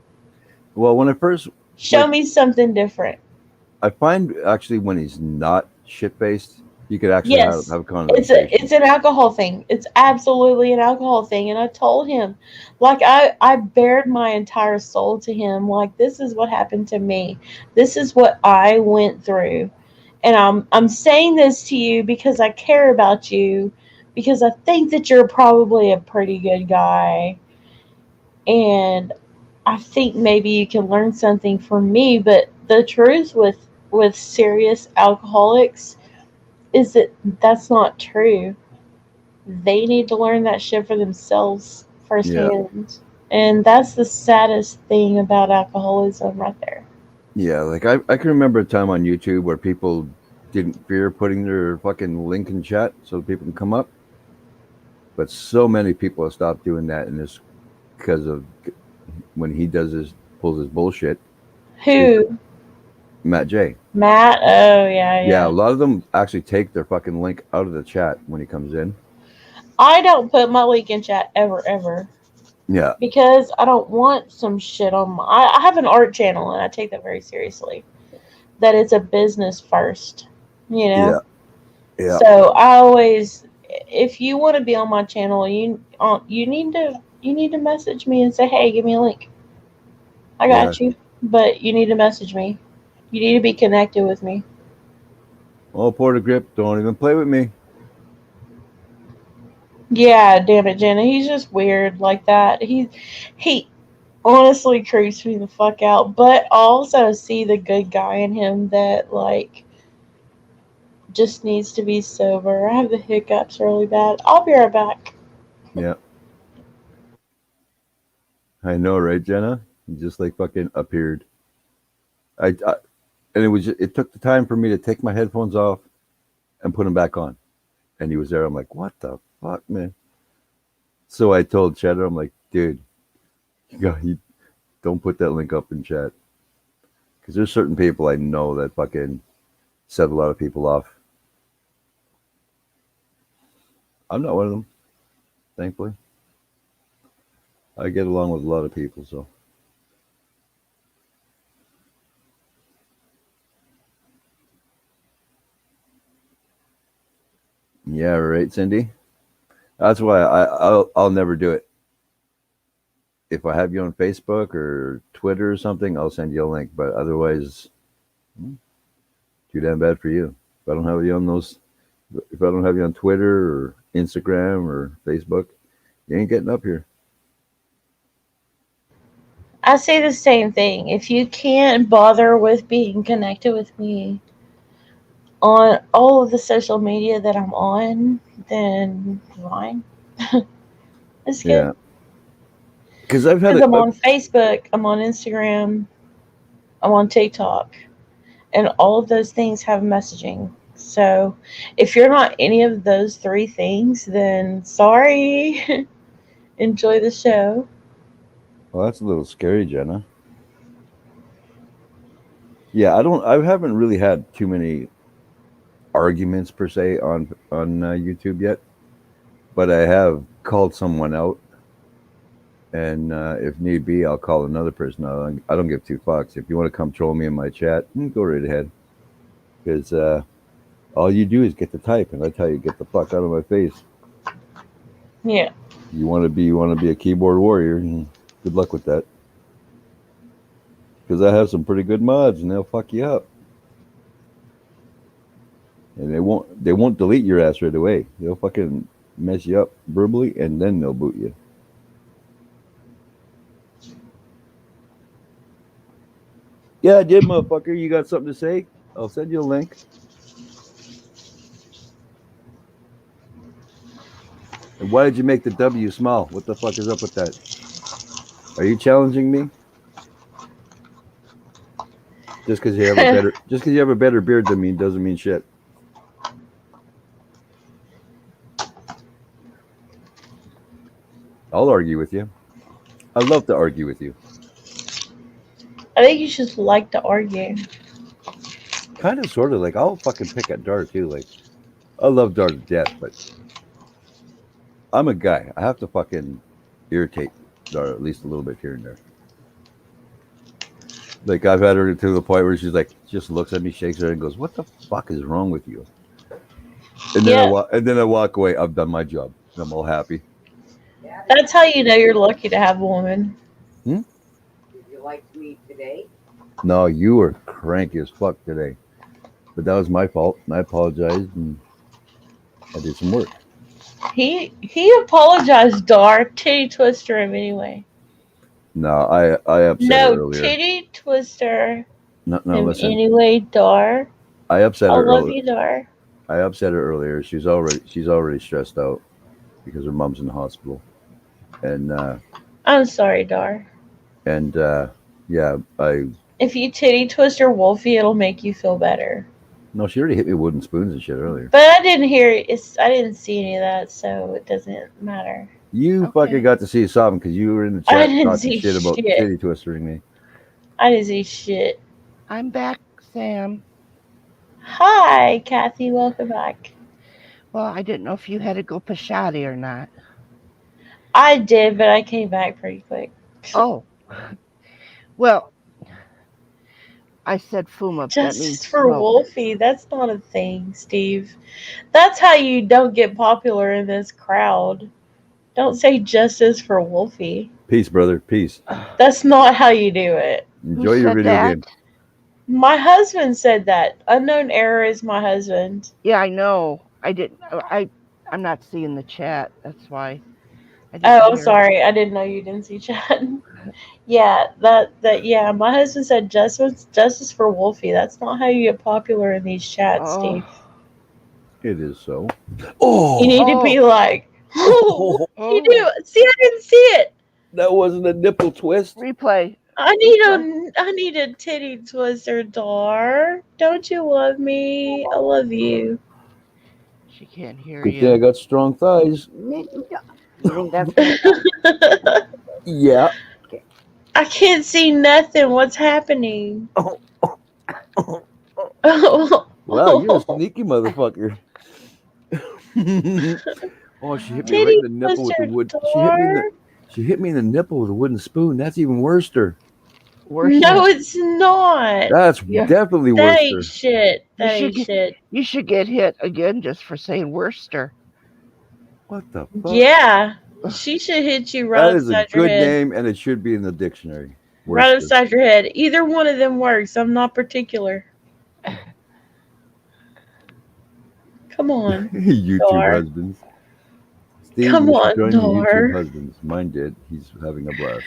Well, when I first, Show like, me something different." I find actually when he's not shit faced, you could actually Yes, have a conversation. it's an alcohol thing. It's absolutely an alcohol thing. And I told him, like, I bared my entire soul to him. Like, this is what happened to me. This is what I went through. And I'm saying this to you because I care about you, because I think that you're probably a pretty good guy. And I think maybe you can learn something from me. But the truth with serious alcoholics is that that's not true. They need to learn that shit for themselves firsthand. And that's the saddest thing about alcoholism right there. Yeah, like I can remember a time on YouTube where people didn't fear putting their fucking link in chat so people can come up. But so many people have stopped doing that, and it's because of when he pulls his bullshit. Who? Matt J. Matt? Oh, Yeah, a lot of them actually take their fucking link out of the chat when he comes in. I don't put my link in chat ever. Yeah. Because I don't want some shit on my... I have an art channel, and I take that very seriously. That it's a business first, you know? Yeah. So I always... If you want to be on my channel, you need to message me and say, "Hey, give me a link." I got you, but you need to message me. You need to be connected with me. Oh, Porter Grip, don't even play with me. Yeah, damn it, Jenna. He's just weird like that. He honestly creeps me the fuck out. But I also see the good guy in him that, like, just needs to be sober. I have the hiccups really bad. I'll be right back. Yeah. I know, right, Jenna? He just like fucking appeared. And it took the time for me to take my headphones off and put them back on. And he was there. I'm like, what the fuck, man? So I told Cheddar, I'm like, dude, you don't put that link up in chat. Because there's certain people I know that fucking set a lot of people off. I'm not one of them, thankfully. I get along with a lot of people, so. Yeah, right, Cindy? That's why I'll never do it. If I have you on Facebook or Twitter or something, I'll send you a link. But otherwise, too damn bad for you. If I don't have you on Twitter or Instagram or Facebook, you ain't getting up here. I say the same thing. If you can't bother with being connected with me on all of the social media that I'm on, then fine. It's good. Yeah. Because I'm on Facebook, I'm on Instagram, I'm on TikTok, and all of those things have messaging. So if you're not any of those three things, then sorry. Enjoy the show. Well, that's a little scary, Jenna. Yeah, I haven't really had too many arguments per se on YouTube yet, but I have called someone out, and if need be, I'll call another person out. I don't give two fucks. If you want to come troll me in my chat, go right ahead, because all you do is get to type, and I tell you, get the fuck out of my face. Yeah. You want to be a keyboard warrior, and good luck with that. Because I have some pretty good mods, and they'll fuck you up. And they won't delete your ass right away. They'll fucking mess you up verbally, and then they'll boot you. Yeah, I did, motherfucker. You got something to say? I'll send you a link. And why did you make the W small? What the fuck is up with that? Are you challenging me? Just because you have a better beard than me doesn't mean shit. I'll argue with you. I love to argue with you. I think you just like to argue. Kind of, sort of. Like, I'll fucking pick at Dar, too. Like, I love Dar to death, but I'm a guy. I have to fucking irritate Dar at least a little bit here and there. Like, I've had her to the point where she's like, just looks at me, shakes her head, and goes, "What the fuck is wrong with you?" And then, Yeah. and then I walk away. I've done my job. I'm all happy. That's how you know you're lucky to have a woman. Did you like me today? No, you were cranky as fuck today. But that was my fault. And I apologized, and I did some work. He apologized, Dar. Titty twister him anyway. No, I upset her No, earlier. titty twister No, him listen. anyway, Dar. I upset I her love earlier. you, Dar. I upset her earlier. She's already stressed out because her mom's in the hospital, and I'm sorry, Dar. yeah, If you titty twister Wolfie, it'll make you feel better. no, she already hit me with wooden spoons and shit earlier. But I didn't hear. I didn't see any of that, so it doesn't matter. You Okay. fucking got to see something because you were in the I chat didn't talking see shit about shit. titty twistering me. I didn't see shit. I'm back, Sam. Hi, Kathy. Welcome back. Well, I didn't know if you had to go Pashadi or not. I did, but I came back pretty quick. Oh. Well, I said Fuma. That Justice means for smoke. Wolfie. That's not a thing, Steve. That's how you don't get popular in this crowd. Don't say justice for Wolfie. Peace, brother. Peace. That's not how you do it. Enjoy Who your said video that? game. My husband said that. Unknown Error is my husband. Yeah, I know. I didn't. I'm not seeing the chat. That's why. I didn't Oh, I'm hear it. sorry. I didn't know you didn't see chat. Yeah, yeah, my husband said justice for Wolfie. That's not how you get popular in these chats, Oh. Steve. It is so. Oh, You need to be like, oh, you do. See, I didn't see it. that wasn't a nipple twist. Replay. I need a titty twister, Dar. Don't you love me? I love you. She can't hear Good thing I you. got strong thighs. You think that's gonna Yeah. I can't see nothing. What's happening? Wow, Wow, you're a sneaky motherfucker. Oh, she hit me right Titty in the nipple with the twister, wood. Dar. She hit me in the nipple with a wooden spoon. That's even worser. Worse No, than- it's not. That's Yeah. definitely That ain't worser. shit. That You ain't should shit. you should get hit again just for saying Worcester. What the fuck? Yeah, she should hit you right That is a upside your good head. name, and it should be in the dictionary. Right Worcester. upside your head. Either one of them works. I'm not particular. Come on. YouTube Dar. husbands. Steve, Come you should on, join the Dar. YouTube husbands. Mine did. He's having a blast.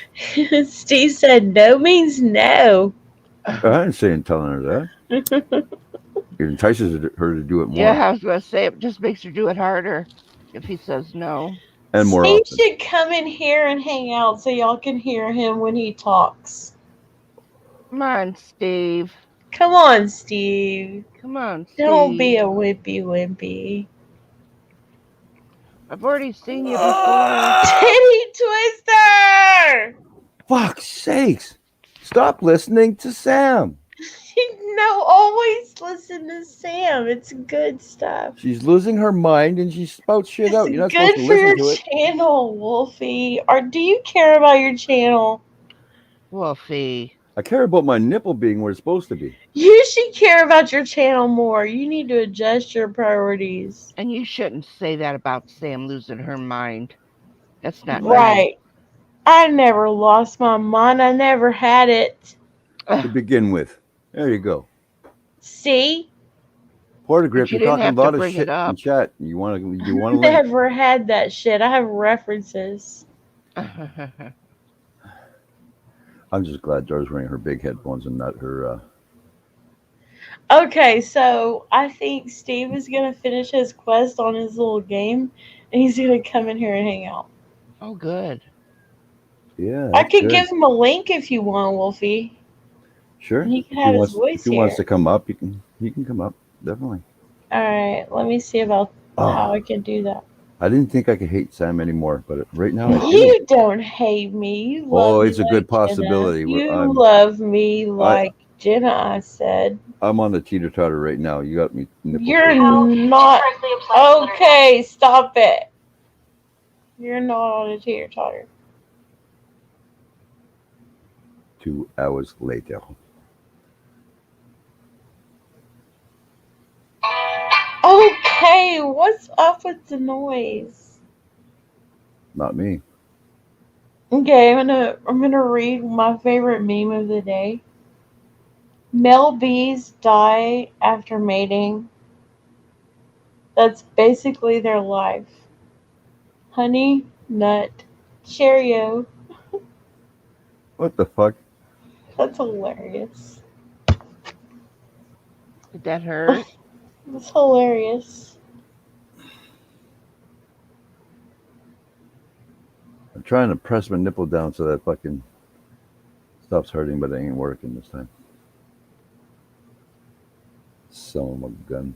Steve said no means no. I ain't saying telling her that. It entices her to do it more Yeah, I was gonna say it just makes her do it harder if he says no. and more Steve often. should come in here and hang out so y'all can hear him when he talks. Come on, Steve. Come on, Steve. Come on, Steve. Don't be a wimpy wimpy. I've already seen you before. Titty twister! Fuck's sakes! Stop listening to Sam. No, always listen to Sam. It's good stuff. She's losing her mind and she spouts shit out. You're not It's supposed good to for your listen to it. channel, Wolfie. Or do you care about your channel? Wolfie. I care about my nipple being where it's supposed to be. You should care about your channel more. You need to adjust your priorities. And you shouldn't say that about Sam losing her mind. That's not Right. I never lost my mind. I never had it. To begin with. There you go. See? Porter Grip, But you you're didn't talking have a to lot of bring shit it up. in chat. You want to link? Never had that shit. I have references. nice. I'm just glad Dar's wearing her big headphones and not her. Okay, so I think Steve is going to finish his quest on his little game, and he's going to come in here and hang out. Oh, good. Yeah. I that's could good. give him a link if you want, Wolfie. Sure. He can If have he his wants, voice if he here. wants to come up, he can come up. Definitely. All right, let me see about Oh. how I can do that. I didn't think I could hate Sam anymore, but right now I do. You don't hate me. You love Oh, me it's a like good Jenna. possibility. You I'm love me like Jenna, I said. I'm on the teeter-totter right now. You got me nipple You're clicking. not. Okay, stop it. You're not on a teeter-totter. 2 hours later. Okay, what's up with the noise? Not me. Okay, I'm gonna read my favorite meme of the day. Male bees die after mating. That's basically their life. Honey, nut, Cheerio. What the fuck? That's hilarious. Did that hurt? That's hilarious. I'm trying to press my nipple down so that fucking stops hurting, but it ain't working this time. Son of a gun.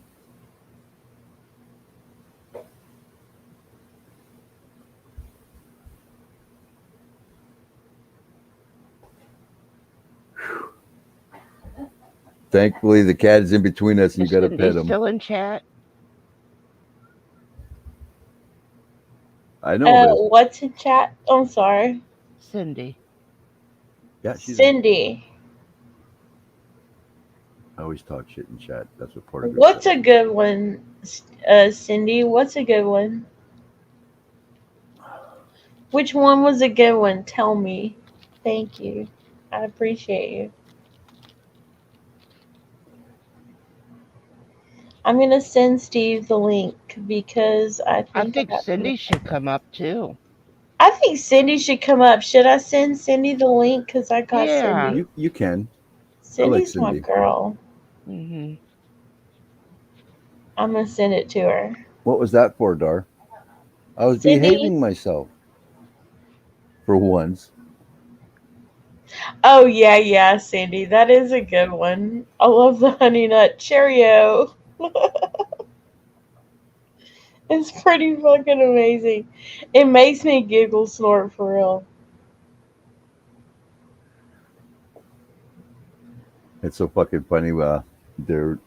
Thankfully, the cat is in between us, and Is you got to Cindy pet him. still in chat? I know. What's in chat? I'm sorry. Cindy. Yeah, she's. Cindy. I always talk shit in chat. That's what Porter. What's a good one, Cindy? What's a good one? Which one was a good one? Tell me. Thank you. I appreciate you. I'm going to send Steve the link because I think Cindy should come up too. I think Cindy should come up. Should I send Cindy the link? Because I got Yeah. Cindy. You can. Cindy's I like Cindy. my girl. Mm-hmm. I'm going to send it to her. What was that for, Dar? I was Cindy? behaving myself. For once. Oh, yeah, Cindy. That is a good one. I love the Honey Nut Cheerio. It's pretty fucking amazing. It makes me giggle snort for real. It's so fucking funny. They're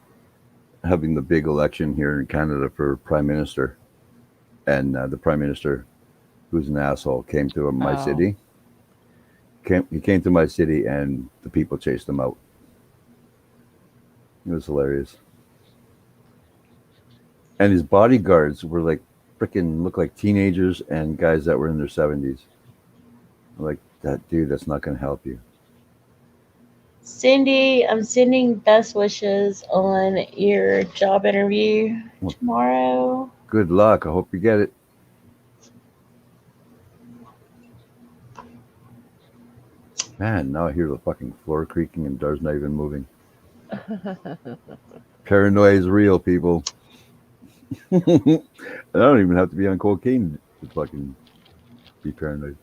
having the big election here in Canada for Prime Minister. And the Prime Minister, who's an asshole, came to my city. He came to my city and the people chased him out. It was hilarious. And his bodyguards were like freaking look like teenagers and guys that were in their 70s. I'm like, that dude, that's not going to help you. Cindy, I'm sending best wishes on your job interview tomorrow. Good luck. I hope you get it. Man, now I hear the fucking floor creaking and Dar's not even moving. Paranoia is real, people. I don't even have to be on cocaine to fucking be paranoid.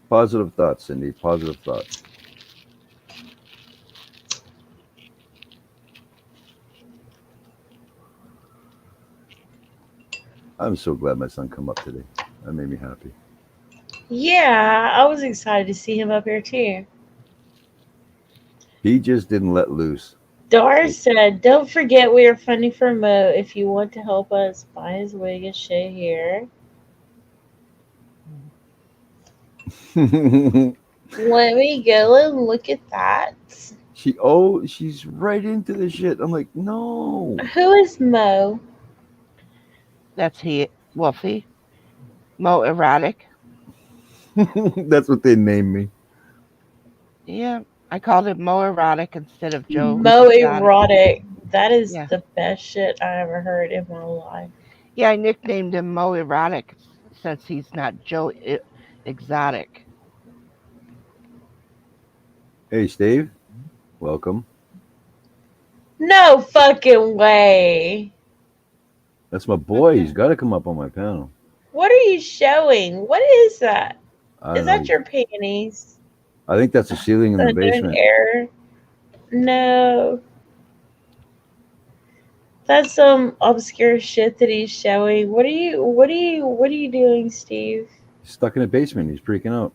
Positive thoughts, Cindy. Positive thoughts. I'm so glad my son come up today. That made me happy. Yeah, I was excited to see him up here too. He just didn't let loose. Dar said, "Don't forget we are funding for Mo. If you want to help us buy his wig and shit here, let me go and look at that." She's right into the shit. I'm like, no. Who is Mo? That's Wolfie. Mo Erotic. That's what they named me. Yeah, I called him Mo Erotic instead of Joe. Mo Erotic. That is the best shit I ever heard in my life. Yeah, I nicknamed him Mo Erotic since he's not Joe Exotic. Hey, Steve. Welcome. No fucking way. That's my boy. He's got to come up on my panel. What are you showing? What is that? Is that know. your panties? I think that's the ceiling in the basement. Air. No. That's some obscure shit that he's showing. What are you doing, Steve? He's stuck in a basement. He's freaking out.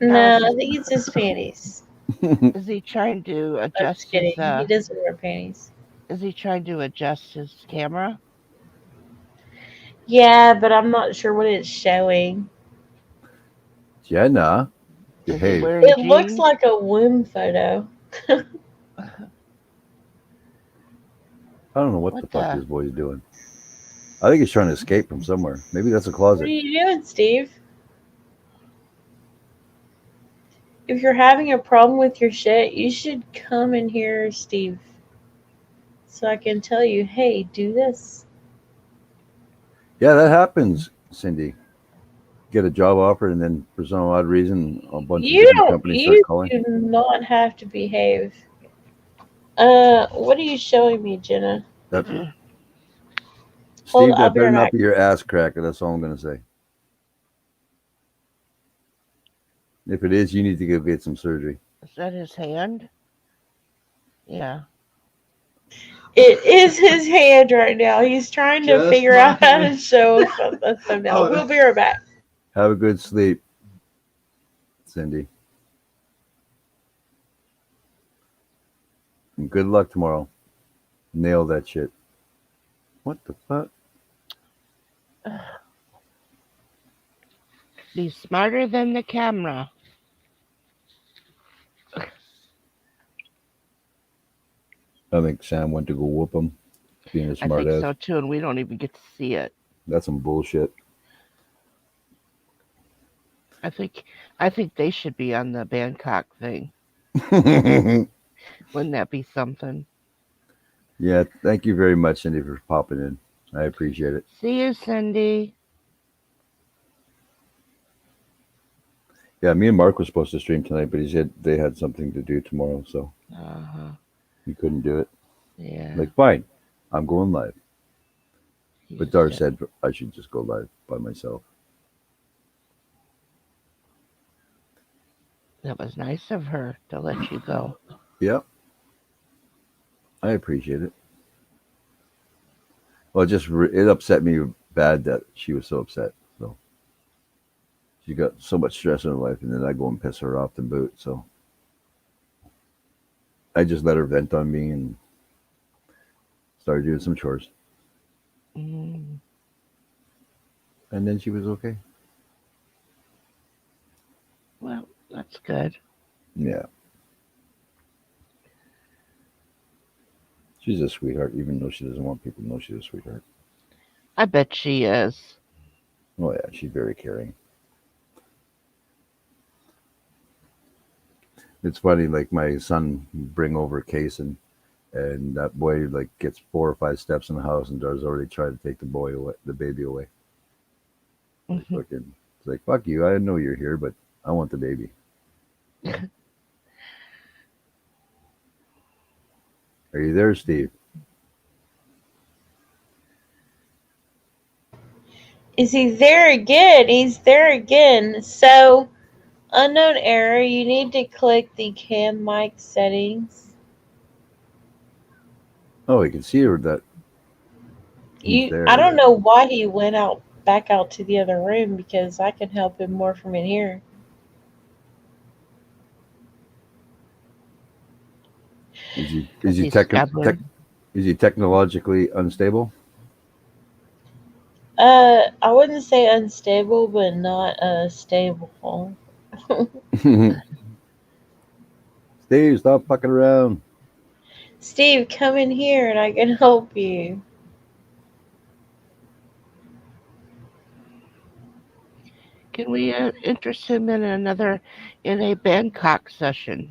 No, I think it's his panties. Is he trying to I'm adjust just kidding. his? He doesn't wear panties. Is he trying to adjust his camera? Yeah, but I'm not sure what it's showing. Jenna, Is he behave. wearing It jeans? looks like a womb photo. I don't know what the What fuck the- this boy's doing. I think he's trying to escape from somewhere. Maybe that's a What are closet. you doing, Steve? If you're having a problem with your shit, you should come in here, Steve. So I can tell you, hey, do this. Yeah, that happens, Cindy. Get a job offer, and then for some odd reason, a bunch of different companies start calling. do not have to behave. What are you showing me, Jenna? That, Hold Steve, on, I'll that be better right not back. be your ass cracker. That's all I'm going to say. If it is, you need to go get some surgery. Is that his hand? Yeah. It is his hand right now. He's trying to Just figure my out how to hand. show us on the thumbnail. Oh, We'll be right back. Have a good sleep, Cindy. And good luck tomorrow. Nail that shit. What the fuck? Be smarter than the camera. I think Sam went to go whoop him, being a I smart think ass. so too, and we don't even get to see it. That's some bullshit. I think they should be on the Bangkok thing. Wouldn't that be something? Yeah, thank you very much, Cindy, for popping in. I appreciate it. See you, Cindy. Yeah, me and Mark were supposed to stream tonight, but he said they had something to do tomorrow, so Uh-huh. he couldn't do it. Yeah. Like, fine, I'm going live. But Dar He's- said I should just go live by myself. That was nice of her to let you go. Yep. I appreciate it. Well, it upset me bad that she was so upset. So she got so much stress in her life, and then I go and piss her off to boot. So I just let her vent on me and started doing some chores, Mm. and then she was okay. Well, that's good. Yeah. She's a sweetheart, even though she doesn't want people to know she's a sweetheart. I bet she is. Oh yeah, she's very caring. It's funny, like my son bring over a case and that boy like gets 4 or 5 steps in the house and Dar's already tried to take the baby away. Mhm. Fucking, it's like, fuck you, I know you're here, but I want the baby. Are you there, Steve? Is he there again? He's there again. So, unknown error, you need to click the cam mic settings. Oh, you can see her that he's there. I don't know why he went back out to the other room, because I can help him more from in here. Is he He's stubborn. is he technologically unstable? I wouldn't say unstable, but not stable. Steve, stop fucking around. Steve, come in here and I can help you. Can we interest him in a Bangkok session?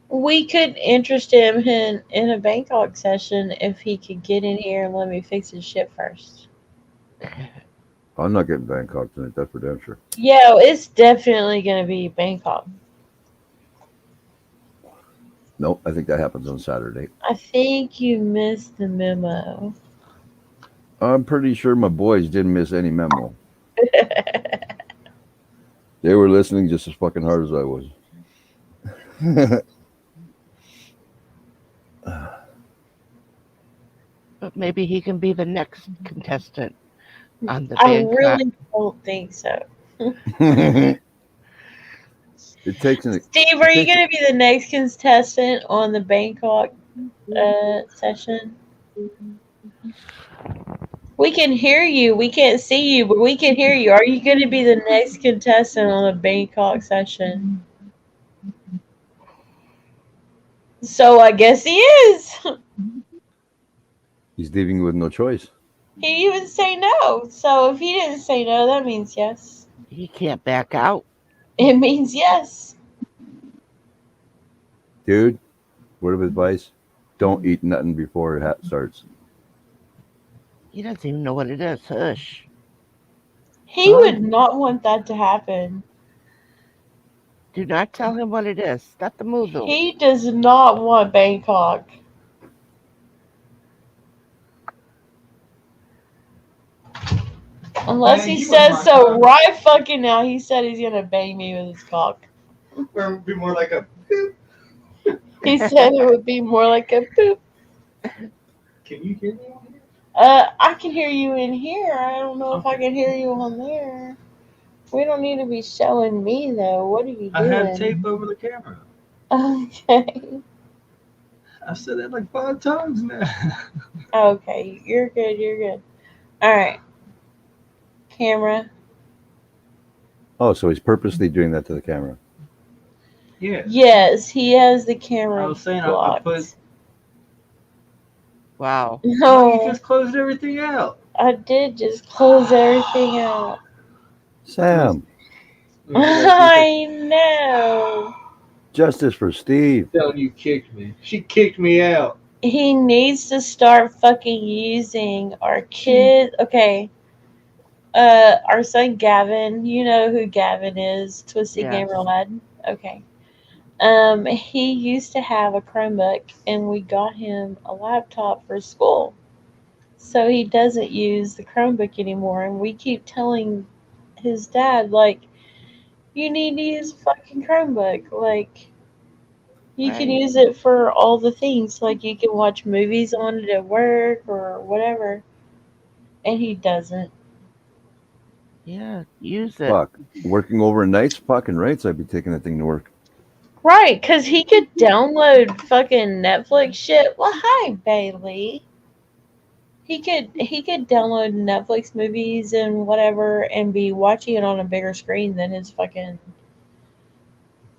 We could interest him in a Bangkok session if he could get in here and let me fix his shit first. I'm not getting Bangkok tonight, that's for damn sure. Yeah, it's definitely going to be Bangkok. Nope, I think that happens on Saturday. I think you missed the memo. I'm pretty sure my boys didn't miss any memo. They were listening just as fucking hard as I was. But maybe he can be the next contestant on the I Bangkok. really don't think so. It takes an Steve, are you takes- going to be the next contestant on the Bangkok session? We can hear you. We can't see you, but we can hear you. Are you going to be the next contestant on the Bangkok session? So I guess he is. he's leaving you with no choice. He even say no. So if he didn't say no, that means yes. He can't back out. It means yes. Dude, word of advice, don't eat nothing before it starts. He doesn't even know what it is. Hush. He would not want that to happen. Do not tell him what it is. Not the Moodle. He does not want Bangkok. Unless Man, he you says was so my- right fucking now. He said he's gonna bang me with his cock. Or it'd be more like a. He said it would be more like a poop. Can you hear me? I can hear you in here. I don't know if I can hear you on there. We don't need to be showing me though. What are you doing? I have tape over the camera. Okay. I've said that like 5 times now. Okay. You're good. You're good. All right. Camera. Oh, so he's purposely doing that to the camera. Yeah. Yes, he has the camera I was saying I blocked. put. Wow. No, you No, just closed everything out. I did just close everything out. Sam, I know. justice for Steve. Telling you kicked me. She kicked me out. He needs to start fucking using our kid. Okay. Our son Gavin. You know who Gavin is, Twisted Yes. Gamer Lad. Okay. He used to have a Chromebook, and we got him a laptop for school. So he doesn't use the Chromebook anymore, and we keep telling his dad, like, you need to use a fucking Chromebook. Like, you can Right. use it for all the things. Like, you can watch movies on it at work or whatever. And he doesn't. Yeah, use it. Fuck. Working overnights, fucking rights. I'd be taking that thing to work. Right, because he could download fucking Netflix shit. Well, hi, Bailey. He could download Netflix movies and whatever and be watching it on a bigger screen than his fucking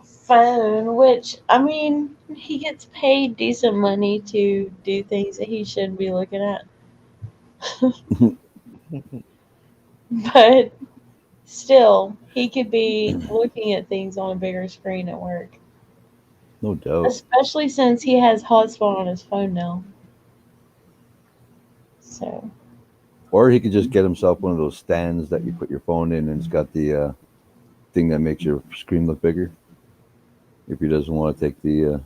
phone, which, I mean, he gets paid decent money to do things that he shouldn't be looking at. But still, he could be looking at things on a bigger screen at work. No doubt. Especially since he has hotspot on his phone now. So, Or he could just get himself one of those stands that you put your phone in, and it's got the thing that makes your screen look bigger. If he doesn't want to take the,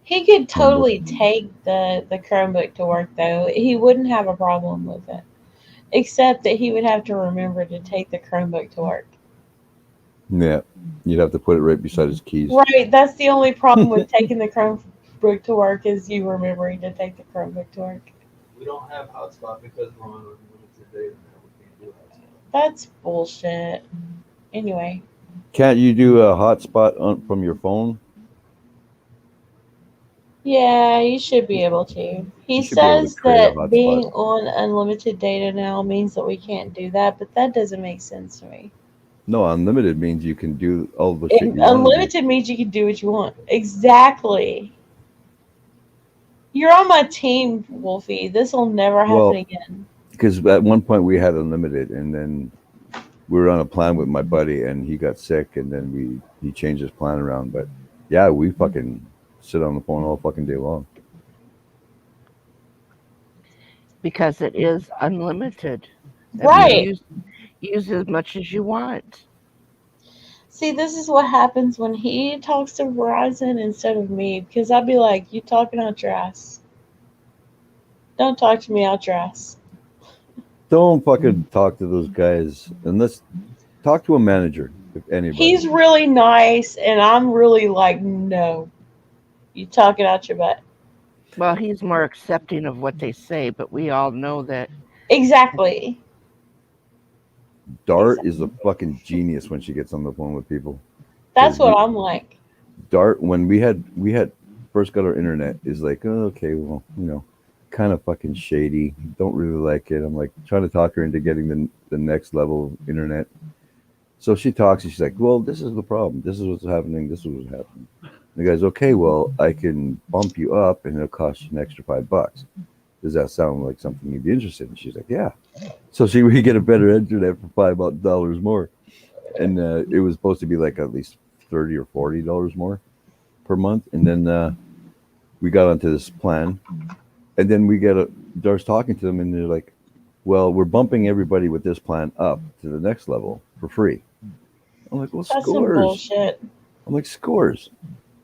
he could totally take the Chromebook to work, though. He wouldn't have a problem with it. Except that he would have to remember to take the Chromebook to work. yeah, you'd have to put it right beside his keys. Right, that's the only problem with taking the Chromebook to work is you remembering to take the Chromebook to work. We don't have hotspot because we're on unlimited data now. We can't do hotspot. That's bullshit. Anyway, Can't you do a hotspot from your phone? yeah, you should be able to. He You should be able to says create a that hotspot. being on unlimited data now means that we can't do that, but that doesn't make sense to me. No, unlimited means you can do all the shit you want to do. Unlimited means you can do what you want. Exactly. You're on my team, Wolfie. This will never happen Well, again. Because at one point we had unlimited, and then we were on a plan with my buddy, and he got sick, and then he changed his plan around. But yeah, we fucking sit on the phone all fucking day long. Because it is unlimited. That means Right. Use as much as you want. See, this is what happens when he talks to Verizon instead of me, because I'd be like, you talking out your ass. Don't talk to me out your ass. Don't fucking talk to those guys unless talk to a manager, if anybody. He's really nice, and I'm really like, no. You talking out your butt. Well, he's more accepting of what they say, but we all know that. Exactly. Dart is a fucking genius when she gets on the phone with people. That's 'Cause what we- I'm like. Dart, when we had first got our internet, is like, oh, okay, well, kind of fucking shady. Don't really like it. I'm like trying to talk her into getting the next level of internet. So she talks and she's like, well, this is the problem. This is what's happening. This is what's happening. The guy's okay. Well, I can bump you up and it'll cost you an extra $5. Does that sound like something you'd be interested in? She's like, yeah. So we get a better internet for $5 more, and it was supposed to be like at least $30 or $40 more per month. And then we got onto this plan, and then Dar's talking to them, and they're like, well, we're bumping everybody with this plan up to the next level for free. I'm like, well, That's some scores. bullshit. I'm like, scores.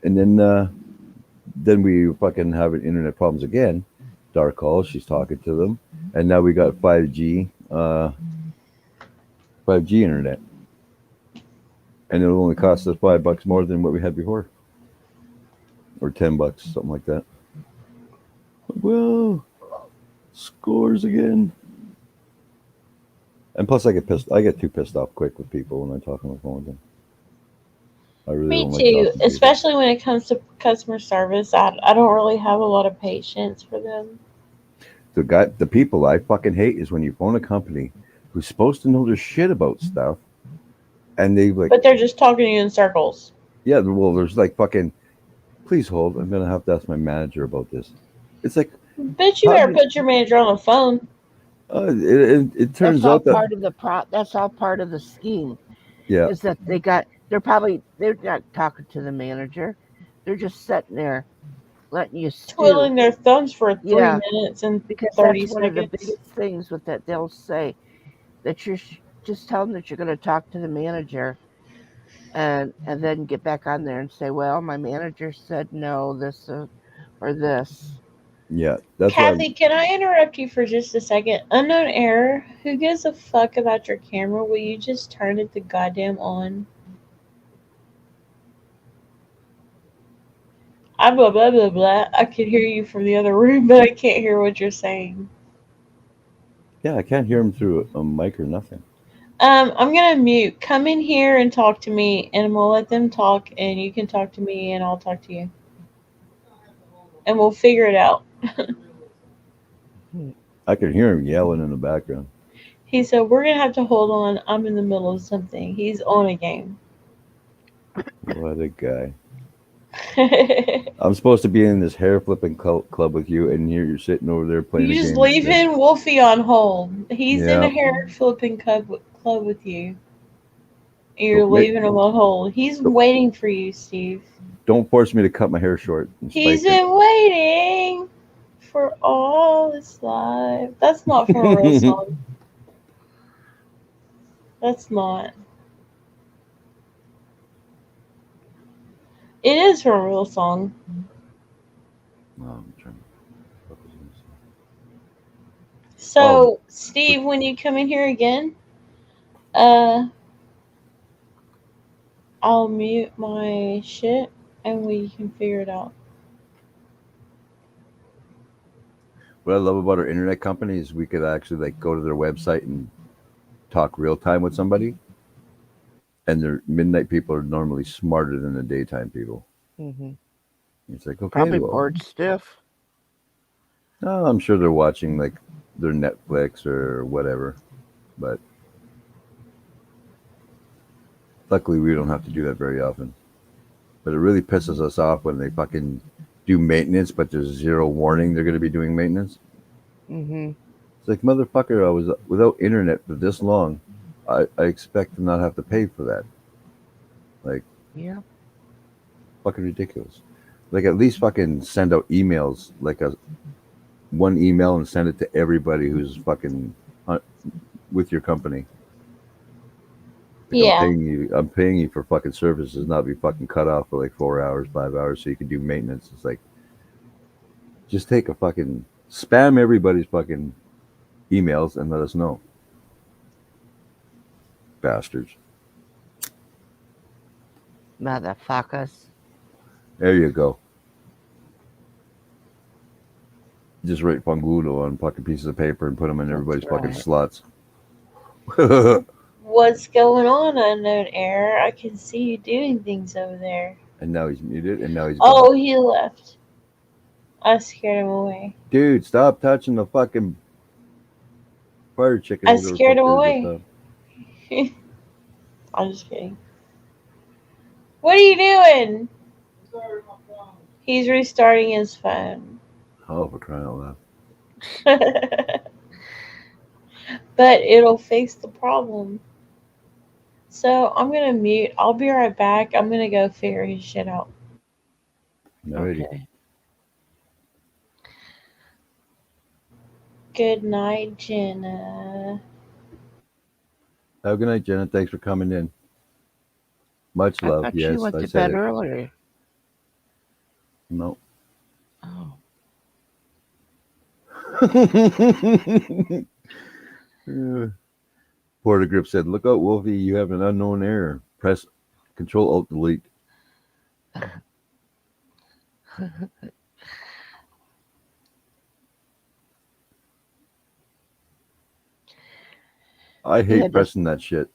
And then we fucking having internet problems again. Dar calls, she's talking to them, and now we got 5G internet, and it'll only cost us $5 more than what we had before, or $10, something like that. Well, scores again. And plus, I get too pissed off quick with people when I talk on the phone with them. I really Me don't like too, talking to people. especially when it comes to customer service. I don't really have a lot of patience for them. The people I fucking hate is when you phone a company who's supposed to know their shit about stuff, and they like, But they're just talking to you in circles. yeah, well, there's like fucking, please hold, I'm gonna have to ask my manager about this. It's like, Bitch, you How better do- put your manager on the phone. it turns That's all out that part of the That's all part of the scheme. yeah, Is that they're not talking to the manager. They're just sitting there letting you stew. Twiddling their thumbs for 3 Yeah. minutes and Because 30 that's one of the seconds. biggest things with that. They'll say that you're just tell them that you're going to talk to the manager, and then get back on there and say, well, my manager said no, this or this. yeah, that's why Kathy, can I interrupt you for just a second? Unknown error. Who gives a fuck about your camera? Will you just turn it to goddamn on? I blah blah blah blah. I can hear you from the other room, but I can't hear what you're saying. I can't hear him through a mic or nothing. I'm gonna mute. Come in here and talk to me, and we'll let them talk, and you can talk to me, and I'll talk to you, and we'll figure it out. I could hear him yelling in the background. He said, "We're gonna have to hold on. I'm in the middle of something." He's on a game. What a guy. I'm supposed to be in this hair flipping club with you, and you're sitting over there playing. You a just game leaving Wolfie on hold. He's in Yeah. a hair flipping club with you. You're Don't make- leaving him on hold. He's waiting for you, Steve. Don't force me to cut my hair short. And He's spike it. been waiting for all his life. That's not from a real song. That's not. It is from a real song. Oh, I'm trying to focus on this. So, Steve, when you come in here again, I'll mute my shit and we can figure it out. What I love about our internet company is we could actually like go to their website and talk real time with somebody. And their midnight people are normally smarter than the daytime people. Mm-hmm. It's like, okay, Probably well, bored stiff. no, I'm sure they're watching like their Netflix or whatever. But luckily we don't have to do that very often. But it really pisses us off when they fucking do maintenance, but there's zero warning they're going to be doing maintenance. Mm-hmm. It's like, motherfucker, I was without internet for this long. I expect to not have to pay for that. Like, Yeah. fucking ridiculous. Like, at least fucking send out emails, like one email and send it to everybody who's fucking with your company. Like, Yeah. I'm paying you for fucking services, not be fucking cut off for like 4 hours, 5 hours, so you can do maintenance. It's like, just take a fucking spam everybody's fucking emails and let us know. Bastards. Motherfuckers. There you go. Just write Pangulo on fucking pieces of paper and put them in everybody's fucking right. slots. What's going on, Unknown Error? I can see you doing things over there. And now he's muted, and now he's Oh, gone. he left. I scared him away. Dude, stop touching the fucking fire chicken. I whatever the scared fuck him it is away. this time. I'm just kidding. What are you doing? He's restarting his phone. Oh, for crying out loud. But it'll fix the problem. So I'm gonna mute. I'll be right back. I'm gonna go figure his shit out. Alrighty. Okay. Good night, Jenna. Have a good night, Jenna. Thanks for coming in. Much I love. thought Yes, you went I to said bed it. earlier. No. Oh. Porter Grip said, "Look out, Wolfie! You have an unknown error. Press Control Alt Delete." I We hate had this, pressing that shit.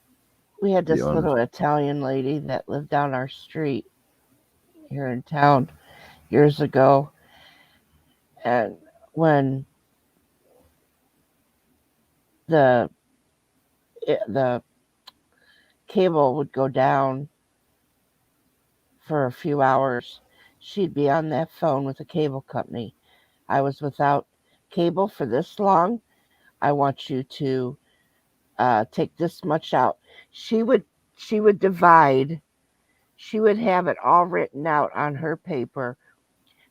we had To be this honest. little Italian lady that lived down our street here in town years ago. And when the cable would go down for a few hours, she'd be on that phone with the cable company. I was without cable for this long. I want you to take this much out. She would divide. She would have it all written out on her paper,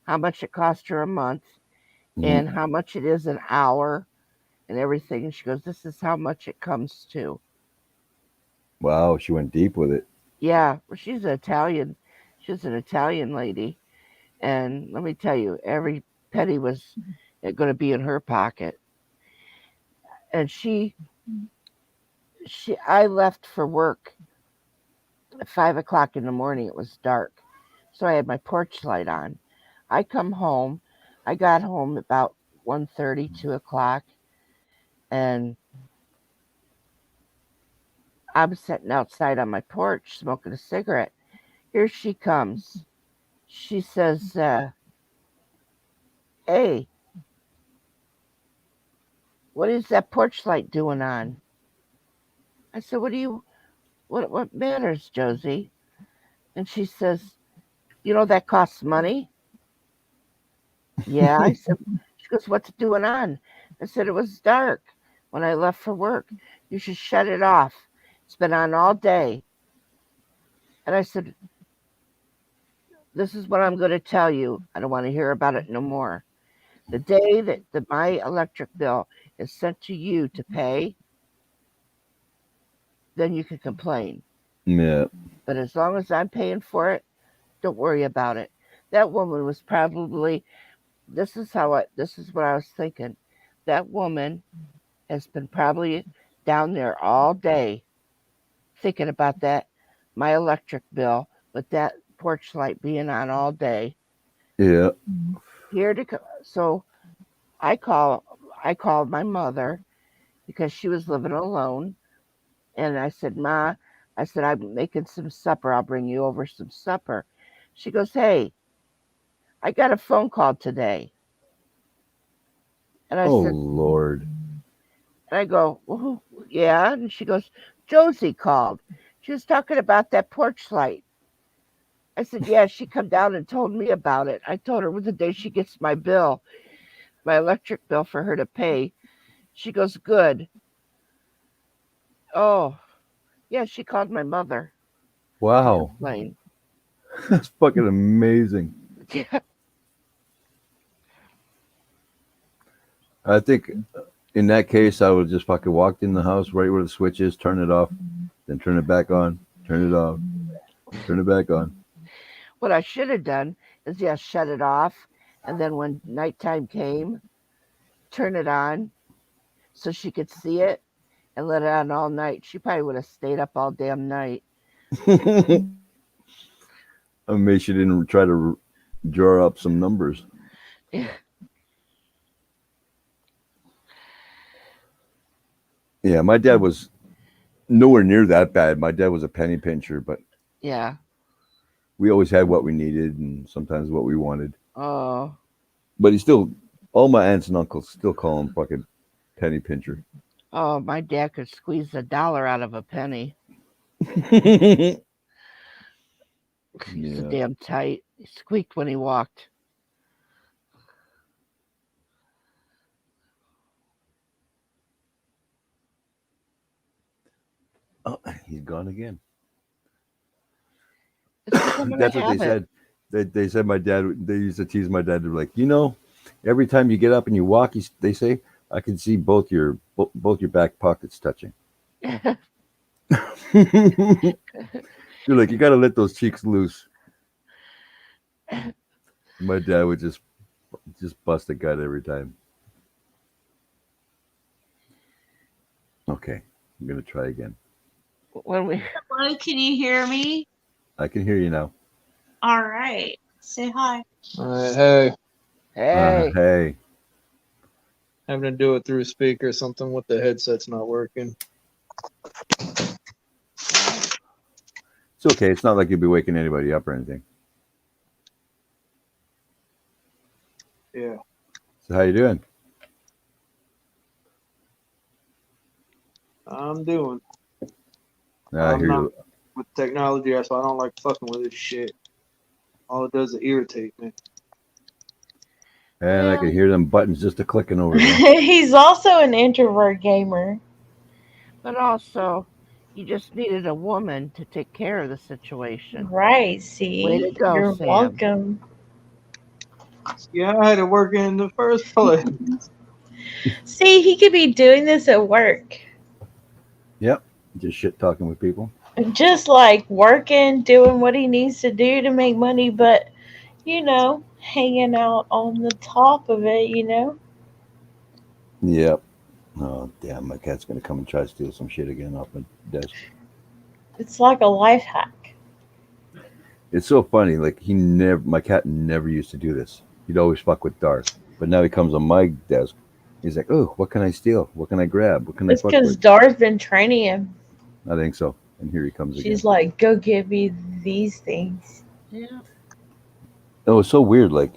how much it cost her a month and how much it is an hour and everything. And she goes, "This is how much it comes to." Wow, she went deep with it. Yeah, well, she's an Italian. She's an Italian lady, and let me tell you, every penny was going to be in her pocket. And I left for work at 5 o'clock in the morning. It was dark, so I had my porch light on. I come home. I got home about 1:30, 2 o'clock, and I'm sitting outside on my porch smoking a cigarette. Here she comes. She says, "Hey, what is that porch light doing on?" I said, what matters, Josie?" And she says, "You know that costs money?" "Yeah." I said, she goes, "What's it doing on?" I said, "It was dark when I left for work. You should shut it off. It's been on all day." And I said, "This is what I'm going to tell you. I don't want to hear about it no more. The day that my electric bill is sent to you to pay, then you can complain. Yeah. But as long as I'm paying for it, don't worry about it." That woman was probably, this is what I was thinking. That woman has been probably down there all day thinking about my electric bill with that porch light being on all day. Yeah. So I called my mother because she was living alone, and I said, "Ma," I said, "I'm making some supper. I'll bring you over some supper." She goes, "Hey, I got a phone call today." And I Oh said, Lord. and I go, "Well, yeah." And she goes, "Josie called. She was talking about that porch light." I said, "Yeah, she come down and told me about it. I told her the day she gets my electric bill for her to pay." She goes, "Good." Oh, yeah, she called my mother. Wow. That's fucking amazing. Yeah. I think in that case, I would just fucking walk in the house right where the switch is, turn it off, then turn it back on, turn it off, turn it back on. What I should have done is, shut it off, and then when nighttime came, turn it on so she could see it and let it on all night. She probably would have stayed up all damn night. I mean, she didn't try to draw up some numbers. Yeah. Yeah, my dad was nowhere near that bad. My dad was a penny pincher, but Yeah. we always had what we needed and sometimes what we wanted. Oh. But he still, all my aunts and uncles still call him fucking penny pincher. Oh, my dad could squeeze $1 out of a penny. He's so Yeah. damn tight. He squeaked when he walked. Oh, he's gone again. It's becoming a That's what they habit. said. They said my dad. They used to tease my dad. They're like, every time you get up and you walk, they say I can see both your back pockets touching. You're like, you got to let those cheeks loose. My dad would just bust a gut every time. Okay, I'm gonna try again. When we Hello, can you hear me? I can hear you now. All right. Say hi. Alright, hey. Hey. Hey. Having to do it through a speaker or something with the headset's not working. It's okay. It's not like you'll be waking anybody up or anything. Yeah. So how you doing? I'm doing. I I'm hear not you. with technology, so I don't like fucking with this shit. All it does is irritate me. And I can hear them buttons just a clicking over there. He's also an introvert gamer. But also, you just needed a woman to take care of the situation. Right, see? Way to go, You're Sam. welcome. Yeah, I had to work in the first place. See, he could be doing this at work. Yep. Just shit talking with people. Just like working, doing what he needs to do to make money, but, hanging out on the top of it, Yep. Oh damn! My cat's gonna come and try to steal some shit again off my desk. It's like a life hack. It's so funny. Like my cat never used to do this. He'd always fuck with Darth, but now he comes on my desk. He's like, "Oh, what can I steal? What can I grab? What can It's I fuck because with?" Dar's been training him. I think so. And here he comes She's again. like, go get me these things. Yeah. It was so weird. Like,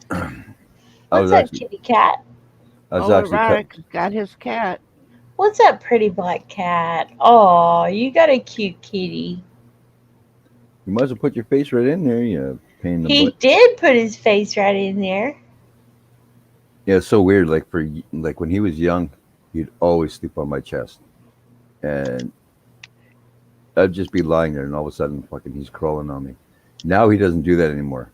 What's that kitty cat? I was Oh, actually Roderick's got his cat. What's that pretty black cat? Oh, you got a cute kitty. You might as well put your face right in there. You pain in the He butt. did put his face right in there. Yeah, it's so weird. Like when he was young, he'd always sleep on my chest, and I'd just be lying there, and all of a sudden, fucking, he's crawling on me. Now he doesn't do that anymore.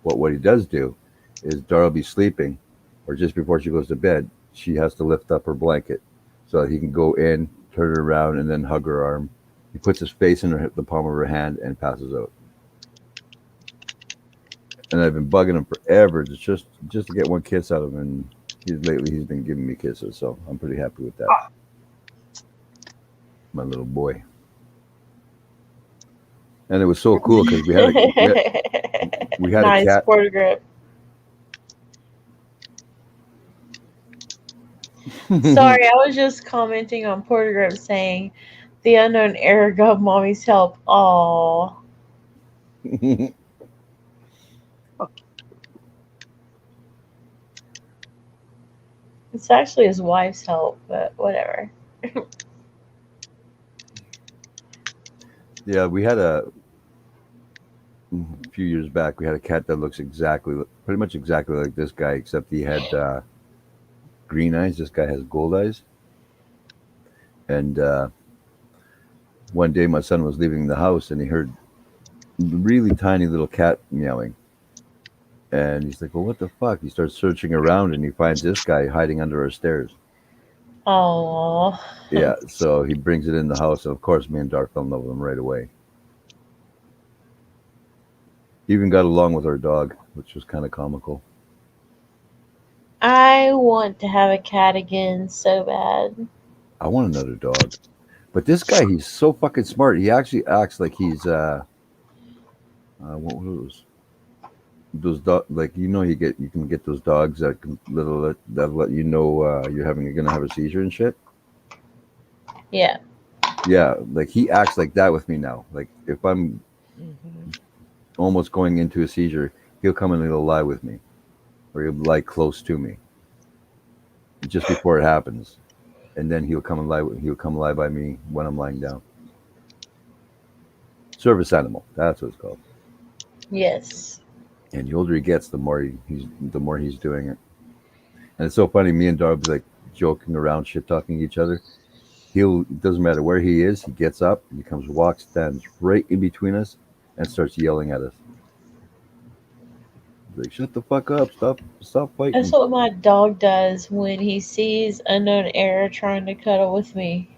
What he does do is Dara will be sleeping, or just before she goes to bed, she has to lift up her blanket so that he can go in, turn her around, and then hug her arm. He puts his face in the palm of her hand and passes out. And I've been bugging him forever just to get one kiss out of him. And he's been giving me kisses, so I'm pretty happy with that. My little boy. And it was so cool because we had Nice a cat. quarter grip. Sorry, I was just commenting on Porter Grip saying the unknown error got mommy's help. Aww. It's actually his wife's help, but whatever. Yeah, we had a few years back. We had a cat that looks pretty much exactly like this guy, except he had green eyes. This guy has gold eyes. And one day, my son was leaving the house, and he heard a really tiny little cat meowing. And he's like, "Well, what the fuck?" He starts searching around, and he finds this guy hiding under our stairs. Aww. Yeah, so he brings it in the house, and of course, me and Dar fell in love with him right away. He even got along with our dog, which was kind of comical. I want to have a cat again so bad. I want another dog, but this guy, he's so fucking smart. He actually acts like he's what was those dog, like, you can get those dogs that can that let you know you're gonna have a seizure and shit. Yeah. Yeah, like he acts like that with me now. Like if I'm almost going into a seizure, he'll come and he'll lie with me, or he'll lie close to me, just before it happens, and then he'll come and lie. He'll come lie by me when I'm lying down. Service animal. That's what it's called. Yes. And the older he gets, the more he's doing it. And it's so funny. Me and Dar will be like joking around, shit talking each other. It doesn't matter where he is. He gets up, he comes, walks, stands right in between us, and starts yelling at us. He's like, shut the fuck up! Stop fighting! That's what my dog does when he sees unknown error trying to cuddle with me.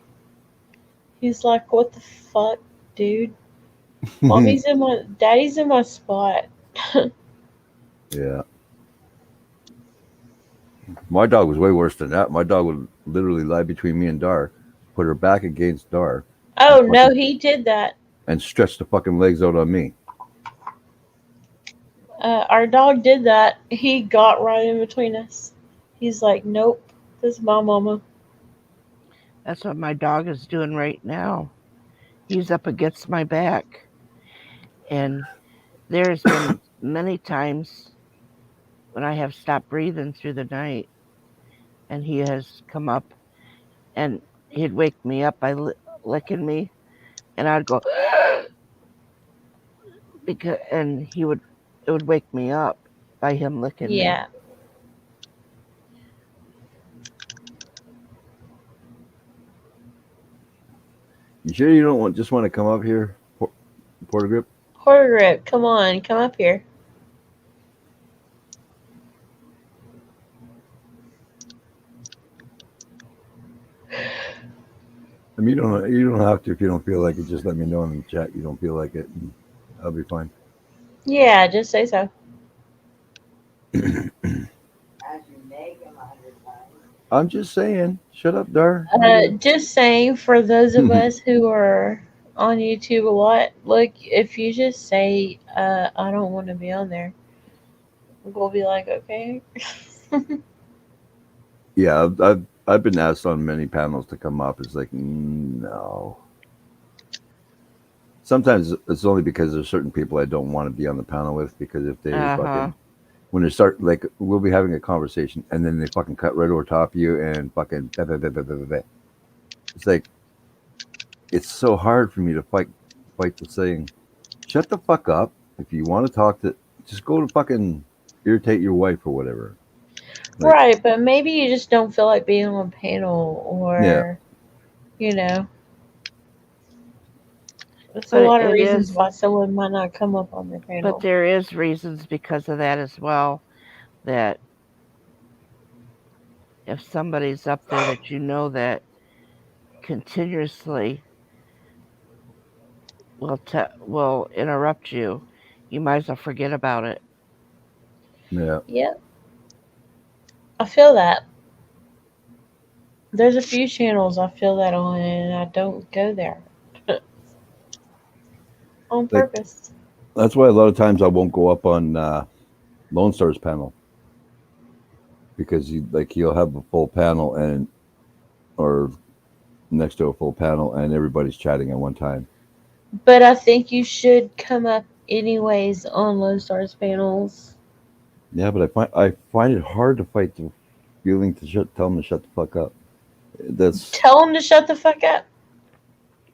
He's like, "What the fuck, dude? Daddy's in my spot." Yeah. My dog was way worse than that. My dog would literally lie between me and Dar, put her back against Dar. Oh no, he did that. And stretch the fucking legs out on me. Our dog did that. He got right in between us. He's like, "Nope, this is my mama." That's what my dog is doing right now. He's up against my back. And there's been many times when I have stopped breathing through the night, and he has come up, and he'd wake me up by licking me, and I'd go, and it would wake me up by him licking me. Yeah. You sure you don't just want to come up here, Porter Grip? Porter Grip, come on, come up here. I mean, you don't have to if you don't feel like it. Just let me know in the chat you don't feel like it, and I'll be fine. Yeah, just say so. I'm just saying. Shut up, Dar. Just saying, for those of us who are on YouTube a lot, look, if you just say, I don't want to be on there, we'll be like, okay. Yeah, I've been asked on many panels to come up. It's like, no. Sometimes it's only because there's certain people I don't want to be on the panel with, because if they fucking, when they start, like, we'll be having a conversation and then they fucking cut right over top of you and fucking blah, blah, blah, blah, blah, blah. It's like, it's so hard for me to fight the saying, shut the fuck up. If you want to talk just go to fucking irritate your wife or whatever. Like, Right, but maybe you just don't feel like being on a panel, or, you know. There's a lot of reasons why someone might not come up on the panel. But there is reasons because of that as well, that if somebody's up there that you know that continuously will interrupt you, you might as well forget about it. Yeah. Yep. I feel that. There's a few channels I feel that on, and I don't go there. On purpose. That's why a lot of times I won't go up on Lone Star's panel, because he'll have a full panel or next to a full panel and everybody's chatting at one time. But I think you should come up anyways on Lone Star's panels. Yeah, but I find it hard to fight the feeling to tell them to shut the fuck up. Tell them to shut the fuck up.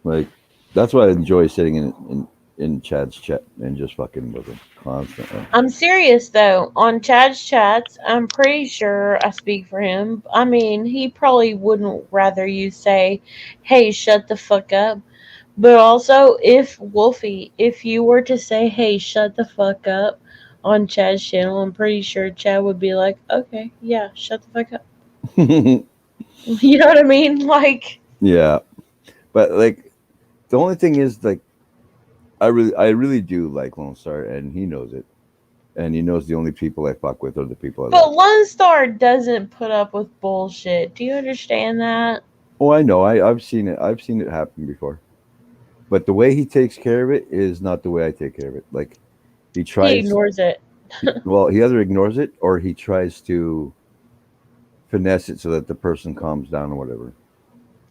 Like, that's why I enjoy sitting in Chad's chat and just fucking with him constantly. I'm serious though. On Chad's chats, I'm pretty sure I speak for him. I mean, he probably wouldn't rather you say, "Hey, shut the fuck up." But also, if you were to say, "Hey, shut the fuck up," on Chad's channel, I'm pretty sure Chad would be like, "Okay, yeah, shut the fuck up." You know what I mean? Like, yeah, but like, the only thing is, like, I really do like Lone Star, and he knows it, and he knows the only people I fuck with are the people I but like. Lone Star doesn't put up with bullshit. Do you understand that? Oh, I know. I've seen it. I've seen it happen before. But the way he takes care of it is not the way I take care of it. Like, he tries. He ignores it. Well, he either ignores it or he tries to finesse it so that the person calms down or whatever.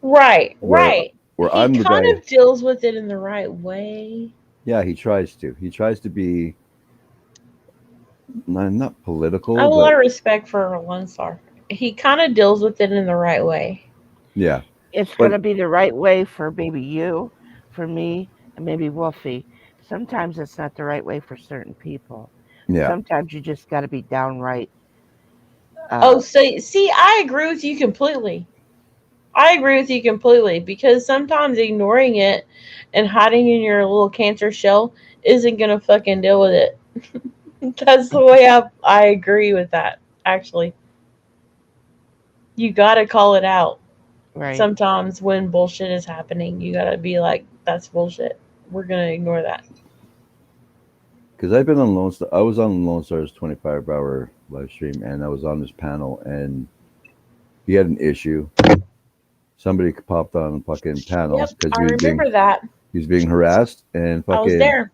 Right, Where- right. Where He I'm the kind guy. of deals with it in the right way. Yeah, he tries to. He tries to be not political, I have a lot but of respect for Lone Star. He kind of deals with it in the right way. yeah. It's But- going to be the right way for maybe you, for me, and maybe Wolfie. Sometimes it's not the right way for certain people. Yeah. Sometimes you just got to be downright. Oh, so see, I agree with you completely. I agree with you completely because sometimes ignoring it and hiding in your little cancer shell isn't gonna fucking deal with it. That's the way I agree with that. Actually, you gotta call it out. Right. Sometimes when bullshit is happening, you gotta be like, "That's bullshit. We're gonna ignore that." Because I've been on Lone Star. I was on Lone Star's 25-hour live stream, and I was on this panel, and he had an issue. Somebody popped on fucking panel Yep, because I remember that. he was being harassed, and I was fucking there.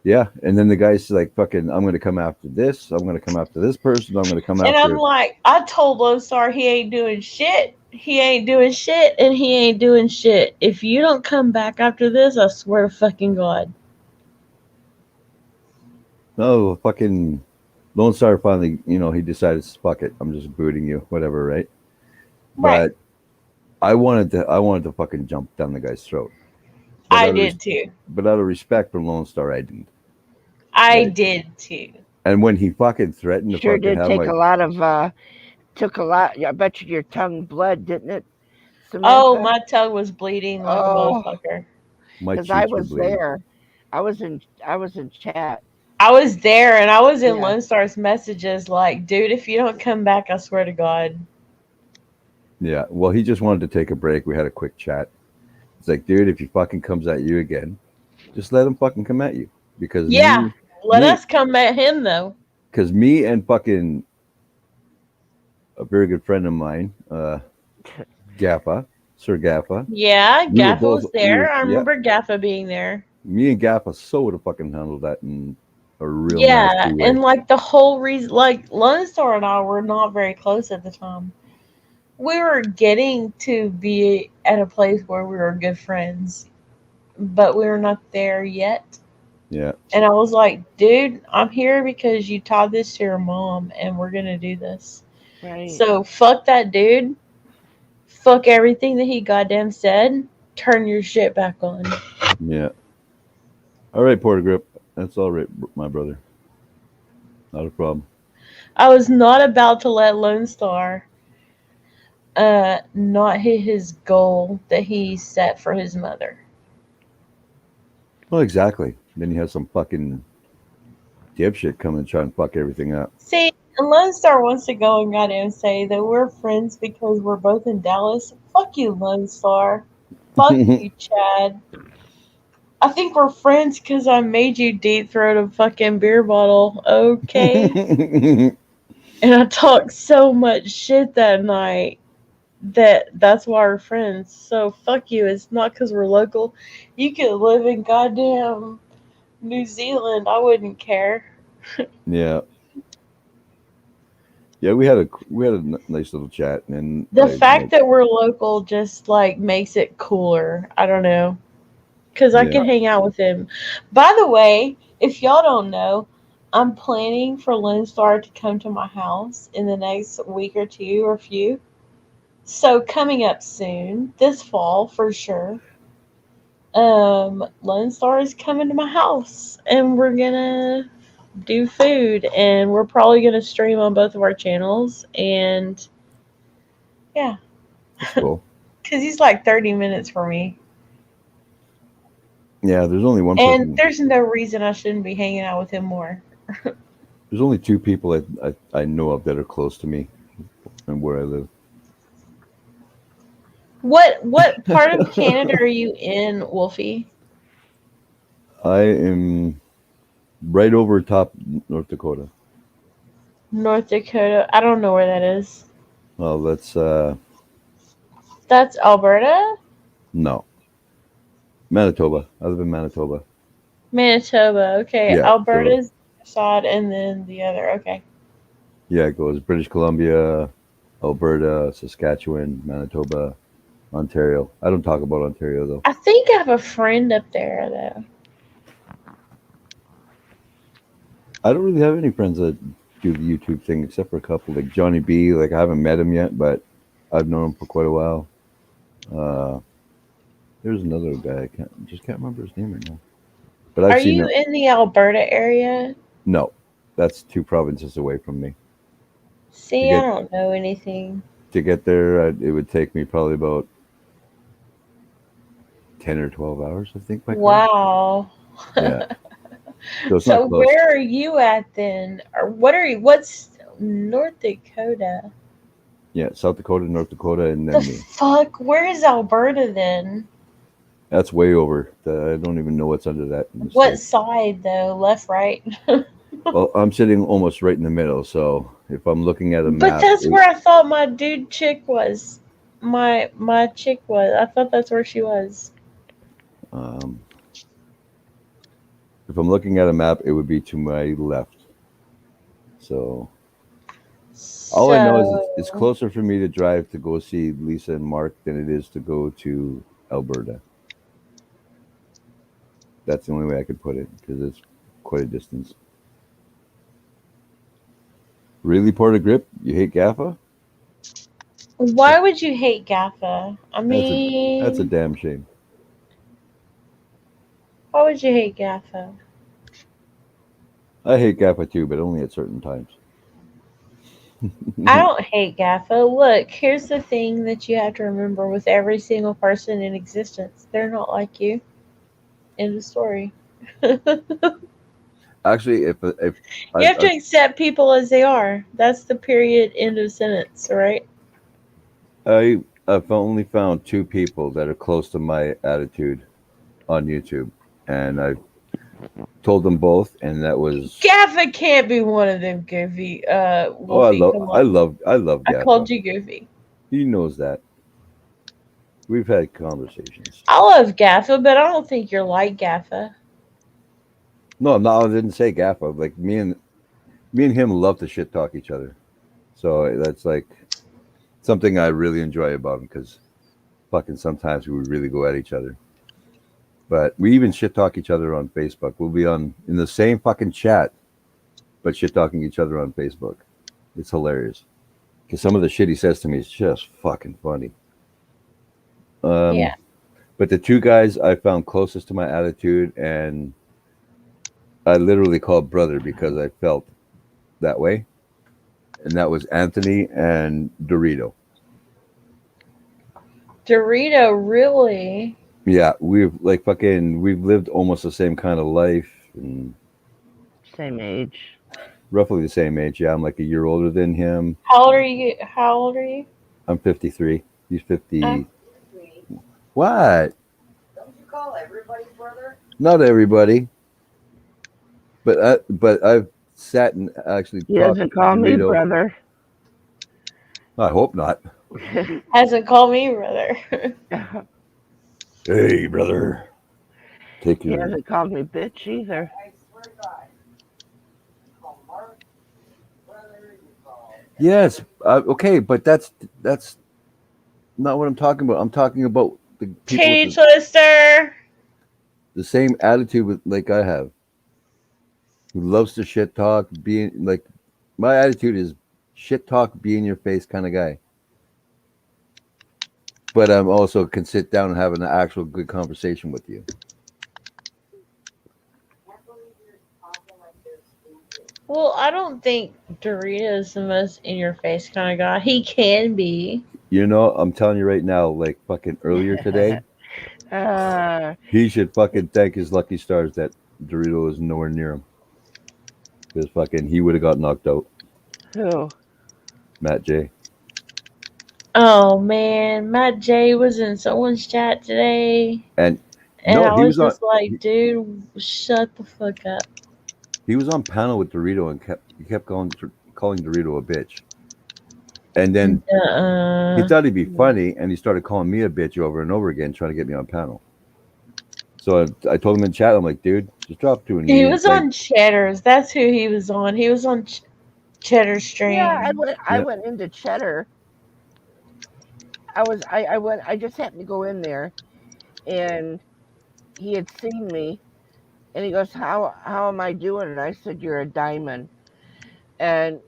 yeah. And then the guy's like, "Fucking, I'm gonna come after this. I'm gonna come after this person. I'm gonna come And after." I'm like, I told Lone Star he ain't doing shit. He ain't doing shit, and he ain't doing shit. If you don't come back after this, I swear to fucking God. No, fucking Lone Star finally, he decided, fuck it, I'm just booting you, whatever, right? Right. But I wanted to fucking jump down the guy's throat. But I out of did too. But out of respect for Lone Star, I didn't. I Right. did too. And when he fucking threatened to Sure fucking did have take my, a lot of. Took a lot. I bet you your tongue bled, didn't it, Oh, Samantha? my tongue was bleeding like a motherfucker. my Because I cheeks were was bleeding. there. I was in chat. I was there, and I was in Yeah. Lone Star's messages like, dude, if you don't come back, I swear to God. Yeah, well, he just wanted to take a break. We had a quick chat. It's like, dude, if he fucking comes at you again, just let him fucking come at you. Because Yeah, let me- us come at him, though. Because me and fucking a very good friend of mine, Gaffa, Sir Gaffa, Yeah, We were Gaffa was both- there. we were- I yeah. remember Gaffa being there. me and Gaffa so would have fucking handled that in a real Yeah, nasty way. and like the whole reason, like Lone Star and I were not very close at the time. We were getting to be at a place where we were good friends, but we were not there yet. Yeah, And I was like, dude, I'm here because you taught this to your mom, and we're gonna do this. Right. So fuck that dude. Fuck everything that he goddamn said. Turn your shit back on. yeah. All right, Porter Grip. That's all right, my brother. Not a problem. I was not about to let Lone Star not hit his goal that he set for his mother. Well, exactly. Then you have some fucking dipshit come and try and fuck everything up. See, and Lone Star wants to go and goddamn say that we're friends because we're both in Dallas. Fuck you, Lone Star. Fuck you, Chad. I think we're friends because I made you deep throat a fucking beer bottle. Okay. And I talked so much shit that night that's why we're friends. So fuck you. It's not because we're local. You could live in goddamn New Zealand. I wouldn't care. Yeah. Yeah, we had a nice little chat, and The fact that we're local just like makes it cooler. I don't know. Because I Yeah. can hang out with him. By the way, if y'all don't know, I'm planning for Lone Star to come to my house in the next week or two or few. So coming up soon, this fall for sure. Lone Star is coming to my house, and we're gonna do food, and we're probably gonna stream on both of our channels, and yeah, That's cool. because he's like 30 minutes for me, Yeah, there's only one and person. there's no reason I shouldn't be hanging out with him more. There's only two people I know of that are close to me and where I live. What part of Canada are you in, Wolfie? I am right over top North Dakota. North Dakota. I don't know where that is. Well, that's That's Alberta? no. Manitoba. I live in Manitoba. Manitoba. Okay. Yeah, Alberta's the side and then the other. Okay. Yeah, it goes British Columbia, Alberta, Saskatchewan, Manitoba, Ontario. I don't talk about Ontario though. I think I have a friend up there though. I don't really have any friends that do the YouTube thing except for a couple, like Johnny B. Like I haven't met him yet, but I've known him for quite a while. There's another guy. I can't remember his name right now. But I've Are seen you him. in the Alberta area? No, that's 2 provinces away from me. See, You I get- don't know anything. To get there, it would take me probably about 10 or 12 hours, I think. By car. Wow. Yeah. So it's So not close. where are you at then? Or what are you? What's North Dakota? Yeah, South Dakota, North Dakota, and The then me. fuck? Where is Alberta then? That's way over. I don't even know what's under that. in the What state. side though? Left, right? Well, I'm sitting almost right in the middle, so if I'm looking at a But map, that's where I thought my dude chick was. My chick was. I thought that's where she was. if I'm looking at a map, it would be to my left. So all I know is it's closer for me to drive to go see Lisa and Mark than it is to go to Alberta. That's the only way I could put it because it's quite a distance. Really, Porter Grip? You hate GAFA? Why would you hate GAFA? I mean, That's a damn shame. why would you hate GAFA? I hate GAFA too, but only at certain times. I don't hate GAFA. Look, here's the thing that you have to remember with every single person in existence. They're not like you. End of story. Actually, if You have to accept people as they are. That's the period, end of sentence, right? I've only found 2 people that are close to my attitude on YouTube, and I've told them both, and that was GAFA can't be one of them, Goofy. Wolfie, come on. I love GAFA. I called you Goofy. He knows that. We've had conversations. I love GAFA, but I don't think you're like GAFA. No, I didn't say GAFA. Like me and him love to shit talk each other. So that's like something I really enjoy about him because fucking sometimes we would really go at each other. But we even shit talk each other on Facebook. We'll be in the same fucking chat, but shit talking each other on Facebook. It's hilarious because some of the shit he says to me is just fucking funny. Yeah. But the 2 guys I found closest to my attitude, and I literally called brother because I felt that way, and that was Anthony and Dorito. Dorito, really? Yeah, we've lived almost the same kind of life and Same age. roughly the same age. Yeah, I'm like a year older than him. How old are you? How old are you? I'm 53. He's 50. Oh. What? Don't you call everybody brother? Not everybody. But I've sat and actually He talked doesn't to call me Dorito. brother. I hope not. Hasn't called me brother. Hey, brother. Take He your. hasn't called me bitch either. I swear to God. You call Mark brother, you call. Yes. Okay, but that's not what I'm talking about. I'm talking about the people Titty with twister. the same attitude with like I have, who loves to shit talk. Being like, my attitude is shit talk, be in your face kind of guy. But I'm also can sit down and have an actual good conversation with you. Well, I don't think Dorito is the most in your face kind of guy. He can be. You know, I'm telling you right now, like fucking earlier today, he should fucking thank his lucky stars that Dorito is nowhere near him. Because fucking he would have got knocked out. Who? Matt J. Oh man, Matt J was in someone's chat today, And and no, I he was was just like, dude, shut the fuck up. He was on panel with Dorito and kept calling Dorito a bitch. And then he thought he'd be funny, and he started calling me a bitch over and over again, trying to get me on panel. So I told him in chat, I'm like, dude, just drop to a knee. He and was say- on Cheddar's. That's who he was on. He was on Cheddar Stream. Yeah, I went into Cheddar. I just happened to go in there, and he had seen me, and he goes, how am I doing? And I said, you're a diamond. And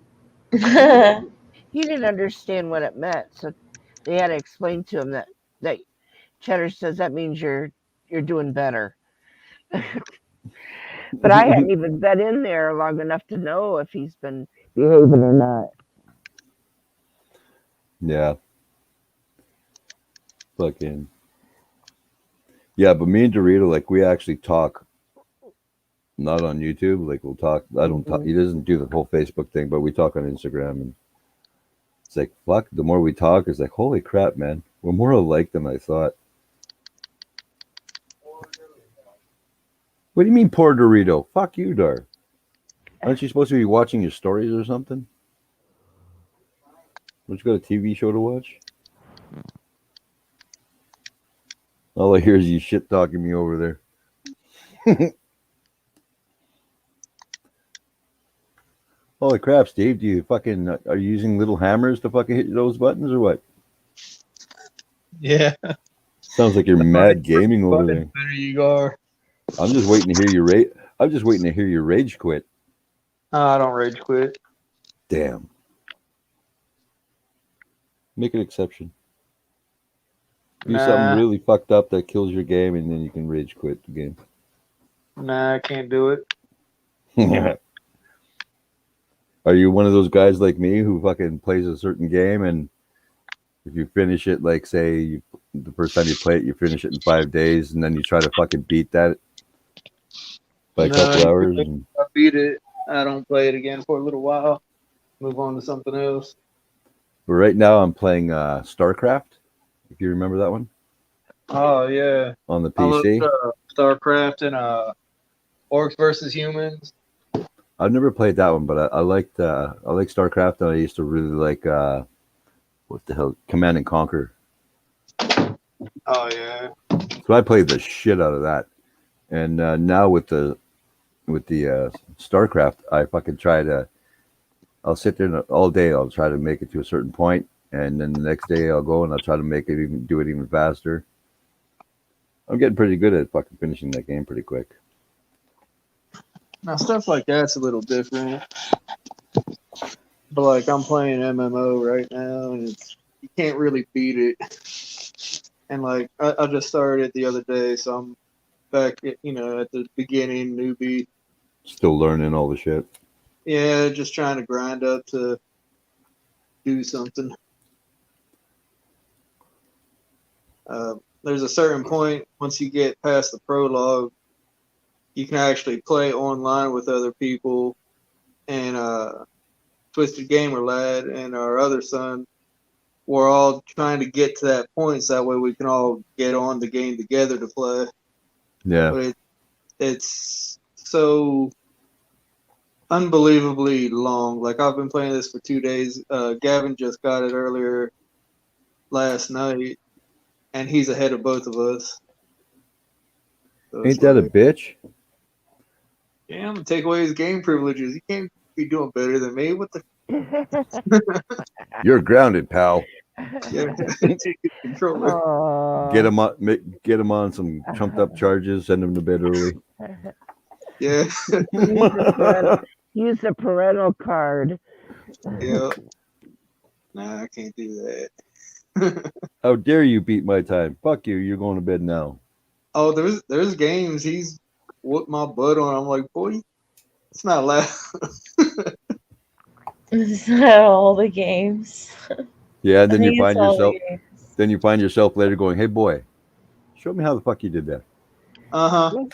he didn't understand what it meant, so they had to explain to him that Cheddar says that means you're doing better. But I hadn't even been in there long enough to know if he's been behaving or not. Yeah. Fucking. Yeah, but me and Dorito, like, we actually talk. Not on YouTube. Like, we'll talk. I don't talk. He doesn't do the whole Facebook thing, but we talk on Instagram. And it's like, fuck, the more we talk, it's like, holy crap, man. We're more alike than I thought. What do you mean, poor Dorito? Fuck you, Dar. Aren't you supposed to be watching your stories or something? Don't you got a TV show to watch? All I hear is you shit talking me over there. Holy crap, Steve! Do you fucking are you using little hammers to fucking hit those buttons or what? Yeah. Sounds like you're mad gaming over The there. better you are. I'm just waiting to hear your rage. I'm just waiting to hear your rage quit. I don't rage quit. Damn. Make an exception. Do Nah. something really fucked up that kills your game, and then you can rage quit the game. Nah, I can't do it. Are you one of those guys like me who fucking plays a certain game, and if you finish it, like say the first time you play it, you finish it in 5 days, and then you try to fucking beat that by a couple hours? And... I beat it. I don't play it again for a little while. Move on to something else. But right now I'm playing StarCraft, if you remember that one. Oh yeah. On the I PC. love StarCraft and Orcs versus Humans. I've never played that one, but I like StarCraft, and I used to really like what the hell, Command and Conquer. Oh yeah. So I played the shit out of that, and now with the StarCraft, I fucking try to. I'll sit there all day. I'll try to make it to a certain point, and then the next day I'll go and I'll try to do it even faster. I'm getting pretty good at fucking finishing that game pretty quick. Now stuff like that's a little different. But like I'm playing MMO right now, and you can't really beat it. And like I just started it the other day, so I'm back at, at the beginning, newbie. Still learning all the shit. Yeah, just trying to grind up to do something. There's a certain point once you get past the prologue, you can actually play online with other people. And Twisted Gamer Lad and our other son, we're all trying to get to that point, so that way we can all get on the game together to play. Yeah. But it's so unbelievably long. Like I've been playing this for 2 days. Gavin just got it earlier last night, and he's ahead of both of us. So Ain't that a bitch? Yeah, I'm gonna take away his game privileges. He can't be doing better than me. What the? You're grounded, pal. Yeah, take his controller. Get him on some trumped up charges. Send him to bed early. Yeah. Use the parental card. Yeah. Nah, I can't do that. How dare you beat my time? Fuck you. You're going to bed now. Oh, there's games he's whooped my butt on. I'm like, boy, it's not allowed. It's not all the games. Yeah, and then I you think find it's all the yourself. Then you find yourself later going, "Hey, boy, show me how the fuck you did that. Uh-huh.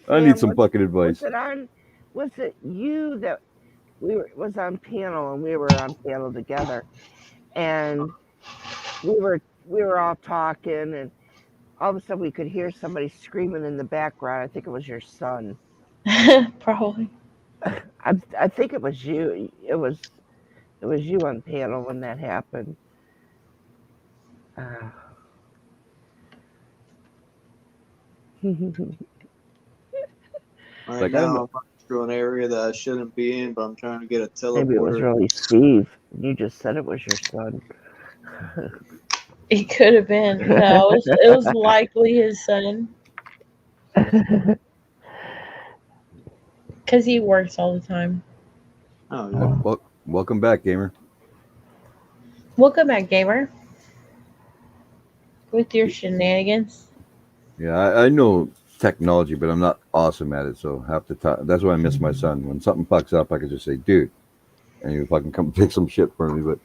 I need some fucking advice." Was it you that was on panel, and we were on panel together, and we were all talking, and all of a sudden we could hear somebody screaming in the background. I think it was your son. Probably. I think it was you. It was you on panel when that happened. Right Like, now, I'm through an area that I shouldn't be in, but I'm trying to get a teleporter. Maybe it was really Steve. You just said it was your son. It could have been. No, it was likely his son. Because he works all the time. Oh yeah. Welcome back, gamer. Welcome back, gamer. With your shenanigans. Yeah, I know technology, but I'm not awesome at it. So half the time, that's why I miss my son. When something fucks up, I can just say, "Dude," and he'll fucking come pick some shit for me. But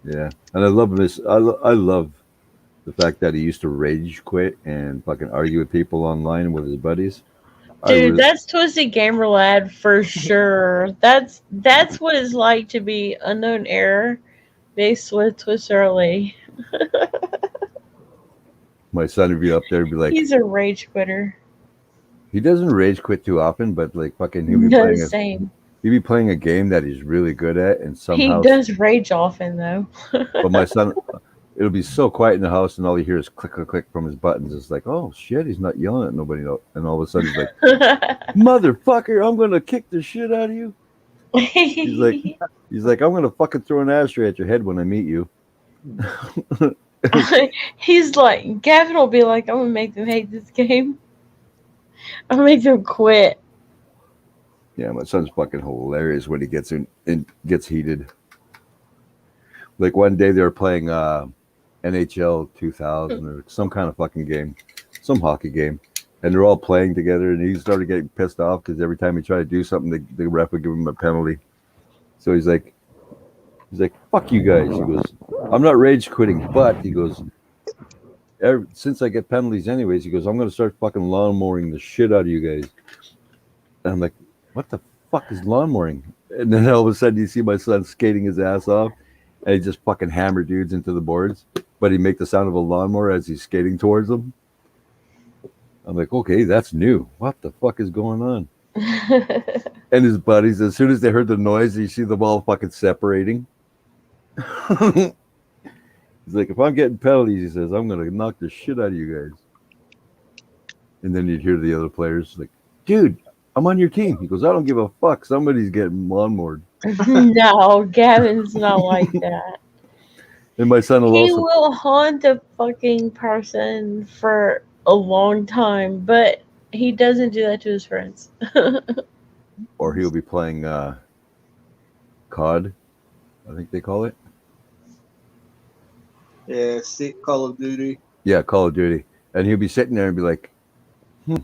yeah, and I love this. I love the fact that he used to rage quit and fucking argue with people online with his buddies. Dude, that's Twisted Gamer Lad for sure. That's what it's like to be unknown error based with Twisted Early. My son would be up there and be like, He's a rage quitter. he doesn't rage quit too often, but like fucking he'll be No, playing same. he'll be playing a game that he's really good at, and somehow He does rage often though. But my son, it'll be so quiet in the house, and all you hear is click, click, click from his buttons. It's like, oh shit, he's not yelling at nobody, and all of a sudden he's like, motherfucker, I'm gonna kick the shit out of you. He's like, I'm gonna fucking throw an ashtray at your head when I meet you. He's like, Gavin will be like, I'm gonna make them hate this game. I'm gonna make them quit. Yeah, my son's fucking hilarious when he gets in and gets heated. Like one day they were playing NHL 2000 or some kind of fucking game, some hockey game, and they're all playing together. And he started getting pissed off because every time he tried to do something, the ref would give him a penalty. So he's like, "Fuck you guys." He goes, "I'm not rage quitting, but," he goes, "since I get penalties anyways," he goes, "I'm gonna start fucking lawn mowing the shit out of you guys." And I'm like, "What the fuck is lawn mowing?" And then all of a sudden you see my son skating his ass off, and he just fucking hammer dudes into the boards, but he make the sound of a lawnmower as he's skating towards them. I'm like, okay, that's new. What the fuck is going on? And his buddies, as soon as they heard the noise, you see them all fucking separating. He's like, if I'm getting penalties, he says, I'm gonna knock the shit out of you guys. And then you'd hear the other players like, dude, I'm on your team. He goes, I don't give a fuck. Somebody's getting lawnmowed. No, Gavin's not like that. And my son will He also will haunt the fucking person for a long time, but he doesn't do that to his friends. or he'll be playing COD, I think they call it. Yeah, Call of Duty. Yeah, Call of Duty. And he'll be sitting there and be like, I'm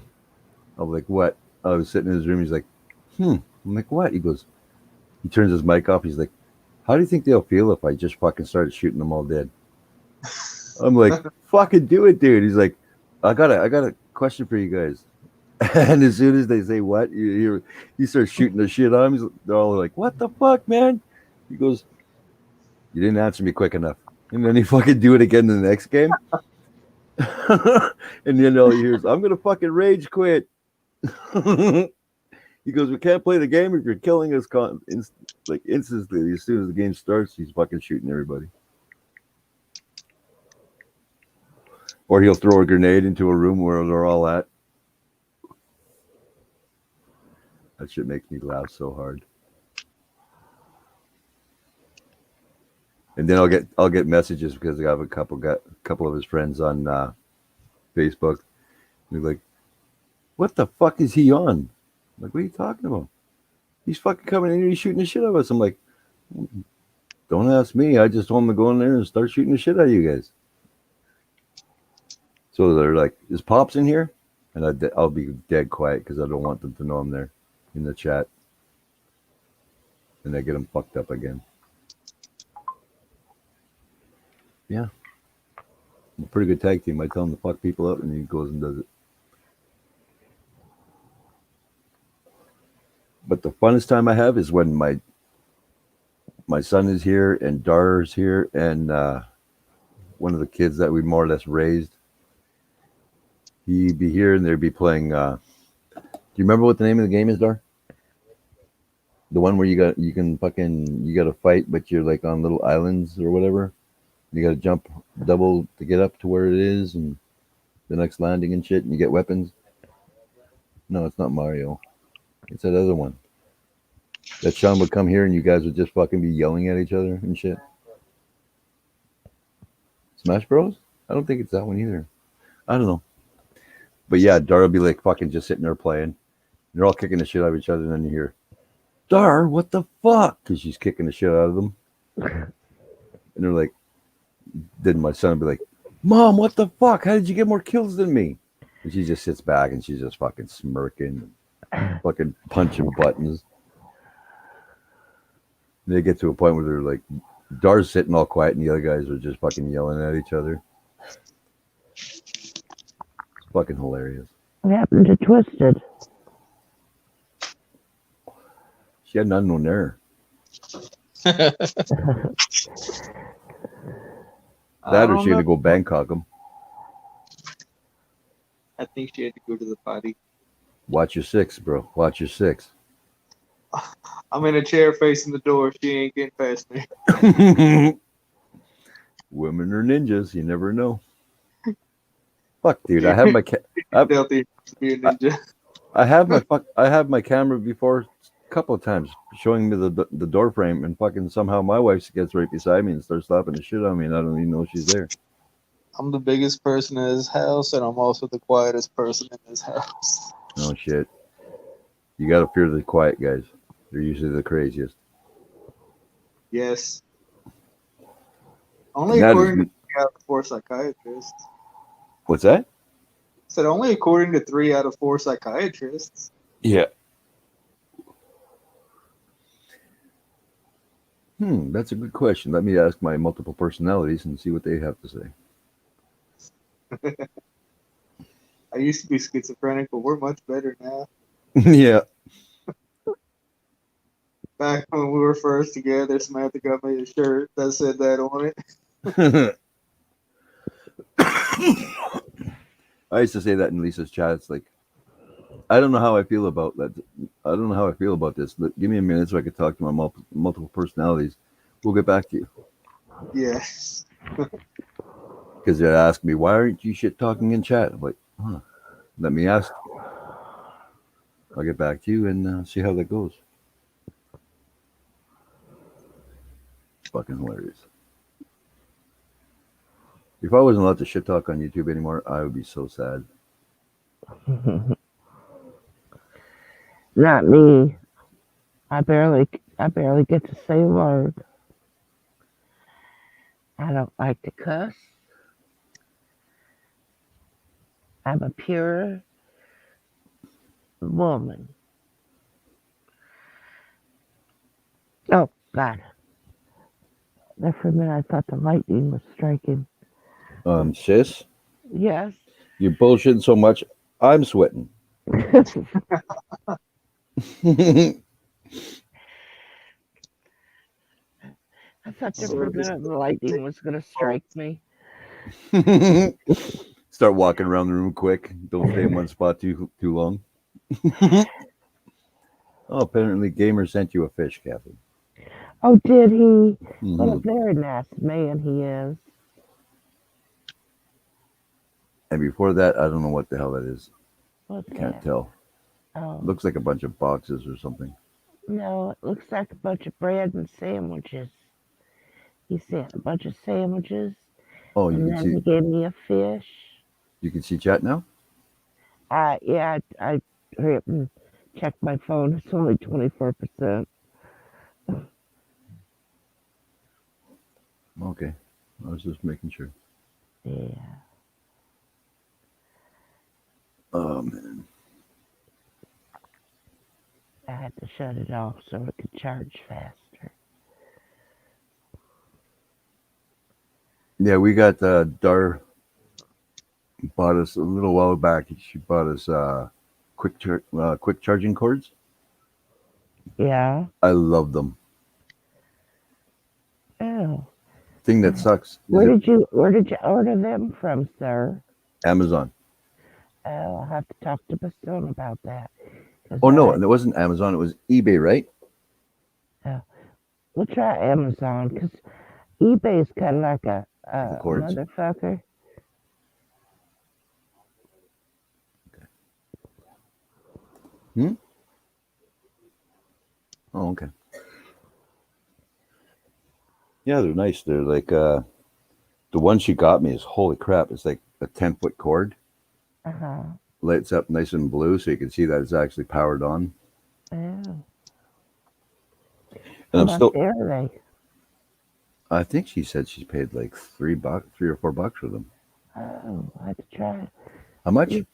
like, what? I was sitting in his room. He's like, I'm like, what? He goes, he turns his mic off. He's like, how do you think they'll feel if I just fucking started shooting them all dead? I'm like, fucking do it, dude. He's like, I got a question for you guys. And as soon as they say what, you start shooting the shit on him. They're all like, what the fuck, man? He goes, you didn't answer me quick enough. And then he fucking do it again in the next game. And then all you hear is, I'm gonna fucking rage quit. He goes, we can't play the game if you're killing us instantly. As soon as the game starts, he's fucking shooting everybody. Or he'll throw a grenade into a room where they're all at. That shit makes me laugh so hard. And then I'll get messages because I have a couple of his friends on Facebook. They're like, what the fuck is he on? I'm like, what are you talking about? He's fucking coming in here, he's shooting the shit out of us. I'm like, don't ask me. I just told him to go in there and start shooting the shit out of you guys. So they're like, is Pops in here? And I'll be dead quiet because I don't want them to know I'm there in the chat. And I get them fucked up again. Yeah. I'm a pretty good tag team. I tell him to fuck people up and he goes and does it. But the funnest time I have is when my son is here and Dar's here and one of the kids that we more or less raised. He'd be here and they'd be playing. Do you remember what the name of the game is, Dar? The one where you got to fight, but you're like on little islands or whatever. You got to jump double to get up to where it is and the next landing and shit, and you get weapons. No, it's not Mario. It's that other one. That Sean would come here and you guys would just fucking be yelling at each other and shit. Smash Bros? I don't think it's that one either. I don't know. But yeah, Dar will be like fucking just sitting there playing. They're all kicking the shit out of each other, and then you hear, Dar, what the fuck? Because she's kicking the shit out of them. And they're like, then my son will be like, Mom, what the fuck? How did you get more kills than me? And she just sits back and she's just fucking smirking, fucking punching buttons. And they get to a point where they're like, Dar's sitting all quiet and the other guys are just fucking yelling at each other. It's fucking hilarious. What happened to Twisted? She had an unknown error. That or she had to go Bangkok them. I think she had to go to the potty. Watch your six, bro. Watch your six. I'm in a chair facing the door. She ain't getting past me. Women are ninjas. You never know. Fuck, dude. I have my Stealthy to be a ninja. I have my camera before a couple of times showing me the door frame, and fucking somehow my wife gets right beside me and starts slapping the shit out of me, and I don't even know she's there. I'm the biggest person in his house, and I'm also the quietest person in his house. Oh shit. You gotta fear the quiet guys. They're usually the craziest. Yes. Only That according is- to 3 out of 4 psychiatrists. What's that? Said only according to 3 out of 4 psychiatrists. Yeah. That's a good question. Let me ask my multiple personalities and see what they have to say. I used to be schizophrenic, but we're much better now. Yeah. Back when we were first together, Samantha got me a shirt that said that on it. I used to say that in Lisa's chat. It's like, I don't know how I feel about that. I don't know how I feel about this. But give me a minute so I can talk to my multiple personalities. We'll get back to you. Yes. Because they ask me, why aren't you shit talking in chat? I'm like, let me ask. I'll get back to you and see how that goes. Fucking hilarious. If I wasn't allowed to shit talk on YouTube anymore, I would be so sad. Not me. I barely get to say a word. I don't like to cuss. I'm a pure woman. Oh, God. There for a minute, I thought the lightning was striking. Sis, Yes. you're bullshitting so much, I'm sweating. I thought there for a minute the lightning was going to strike me. Start walking around the room quick. Don't stay in one spot too long. Oh, apparently Gamer sent you a fish, Kathy. Oh, did he? Mhm. What a very nice man he is. And before that, I don't know what the hell that is. What's Can't that? tell. Oh, Looks like a bunch of boxes or something. no, it looks like a bunch of bread and sandwiches. He sent a bunch of sandwiches, Oh, you and can then see he gave me a fish. you can see chat now? Yeah, I hurry up and check my phone. It's only 24%. Okay. I was just making sure. Yeah. Oh man. I had to shut it off so it could charge faster. Yeah, we got Dar bought us a little while back. She bought us quick charging cords. Yeah. I love them. Oh. Thing that sucks is Where that did you order them from, sir? Amazon. Oh, I'll have to talk to my son about that. 'Cause Oh no, it wasn't Amazon. It was eBay, right? we'll try Amazon because eBay is kind of like a cords. motherfucker. Oh, okay. Yeah, they're nice. They're like The one she got me is holy crap. It's like a 10-foot cord. Uh-huh. Lights up nice and blue, so you can see that it's actually powered on. Yeah. And How I'm much still. are they? I think she said she paid like $3, $3 or $4 for them. Oh, I have to try it. How much? Mm.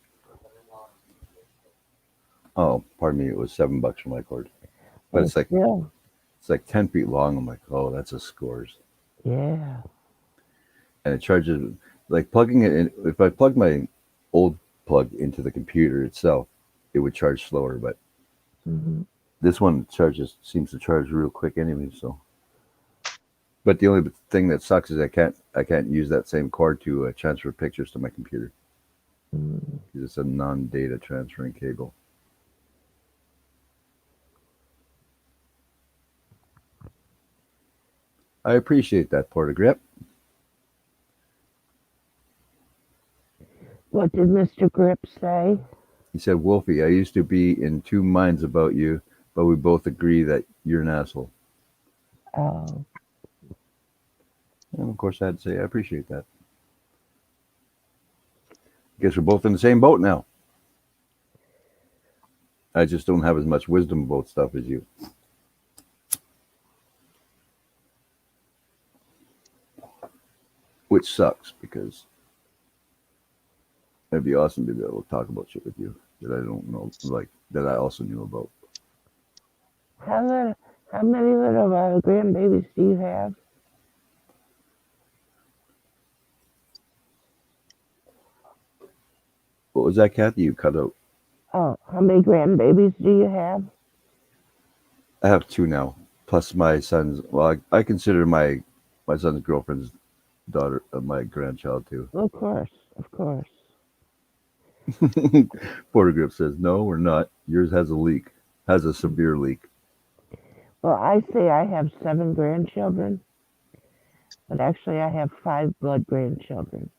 Oh, pardon me. It was $7 for my cord, but Well, it's like still, 10 feet long. I'm like, oh, that's a scores. yeah. And it charges like plugging it in. If I plug my old plug into the computer itself, it would charge slower. But Hmm. this one seems to charge real quick anyway. So, but the only thing that sucks is I can't use that same cord to transfer pictures to my computer Mm. because it's a non-data transferring cable. I appreciate that, Portagrip. What did Mr. Grip say? He said, Wolfie, I used to be in two minds about you, but we both agree that you're an asshole. Oh, And of course, I had to say, I appreciate that. Guess we're both in the same boat now. I just don't have as much wisdom about stuff as you. Which sucks because it'd be awesome to be able to talk about shit with you that I don't know, like that I also knew about. how many little grandbabies do you have? What was that, Kathy? You cut out. Oh, how many grandbabies do you have? I have two now, plus my son's. Well, I consider my son's girlfriend's daughter my grandchild too. Of course, of course. Portagrip says, no, we're not. Yours has a severe leak. Well, I say I have 7 grandchildren, but actually I have 5 blood grandchildren.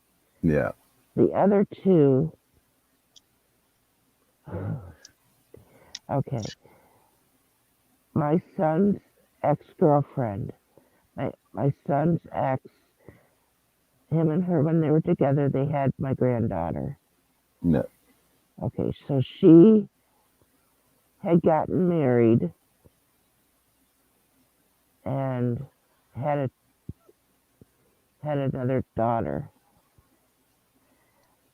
Yeah. The other 2, okay, my son's ex-girlfriend, my son's ex, him and her, when they were together, they had my granddaughter. No. Okay, so she had gotten married and had another daughter.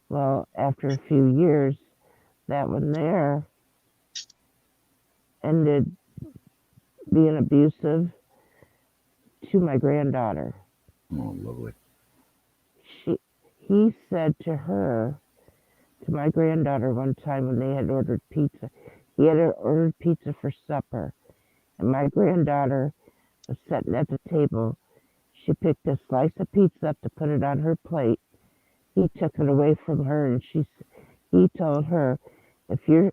Well, after a few years, that one there ended being abusive to my granddaughter. Oh, lovely. He said to her, to my granddaughter one time when they had ordered pizza, he had ordered pizza for supper, and my granddaughter was sitting at the table. She picked a slice of pizza up to put it on her plate. He took it away from her, and he told her, if you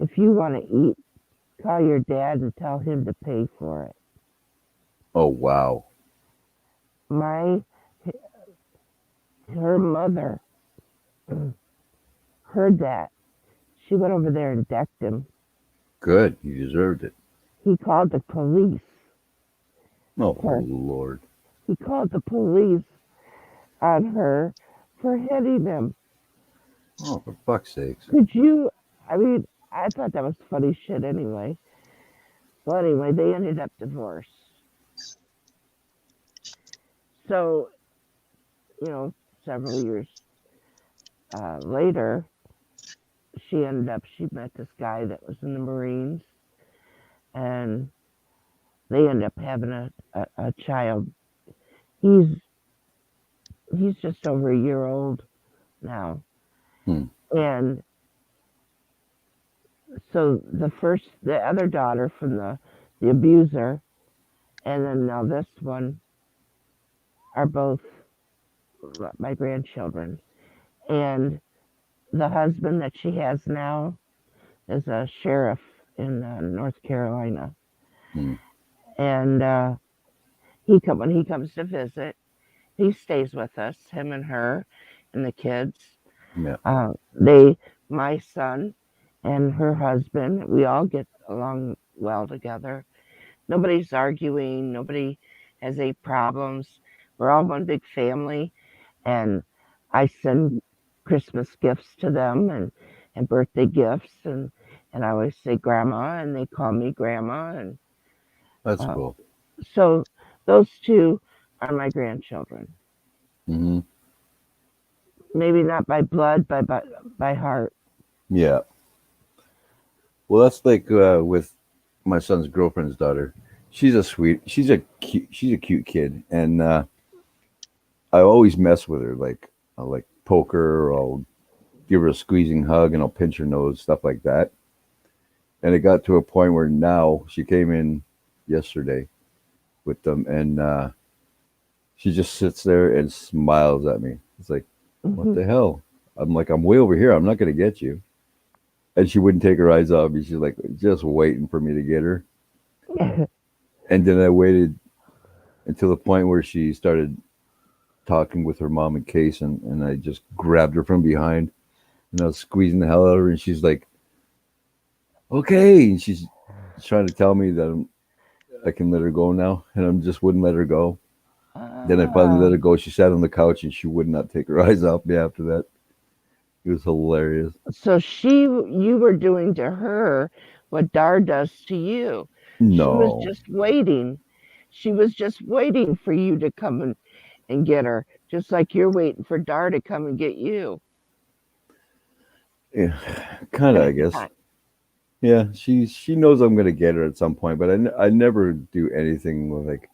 want to eat, call your dad and tell him to pay for it. Oh, wow. Her mother heard that. She went over there and decked him. Good. You deserved it. He called the police. Oh, Lord. He called the police on her for hitting him. Oh, for fuck's sakes. I thought that was funny shit anyway. Well, anyway, they ended up divorced. So, several years later, she met this guy that was in the Marines, and they ended up having a child. He's just over a year old now. And so the other daughter from the abuser, and then now this one, are both my grandchildren. And the husband that she has now is a sheriff in North Carolina. And when he comes to visit, he stays with us, him and her and the kids. Yeah. My son and her husband, we all get along well together. Nobody's arguing. Nobody has any problems. We're all one big family. and I send Christmas gifts to them and birthday gifts, and I always say grandma, and they call me grandma, and That's uh, cool. so those two are my grandchildren. Hmm. Maybe not by blood, by heart. Yeah. Well, that's like with my son's girlfriend's daughter. She's a cute kid, and I always mess with her. Like I'll like poke her, or I'll give her a squeezing hug, and I'll pinch her nose, stuff like that. And it got to a point where now she came in yesterday with them, and she just sits there and smiles at me. It's like, what Hmm. the hell? I'm like, I'm way over here. I'm not gonna get you. And she wouldn't take her eyes off me. She's like, just waiting for me to get her. And then I waited until the point where she started talking with her mom and Case, and I just grabbed her from behind, and I was squeezing the hell out of her, and she's like, okay. And she's trying to tell me that I can let her go now, and I just wouldn't let her go. Then I finally let her go. She sat on the couch, and she would not take her eyes off me after that. It was hilarious. So you were doing to her what Dar does to you. She was No. just waiting. She was just waiting for you to come and get her, just like you're waiting for Dar to come and get you. Yeah, kind of, I guess. Yeah, she knows I'm gonna get her at some point, but I never do anything with like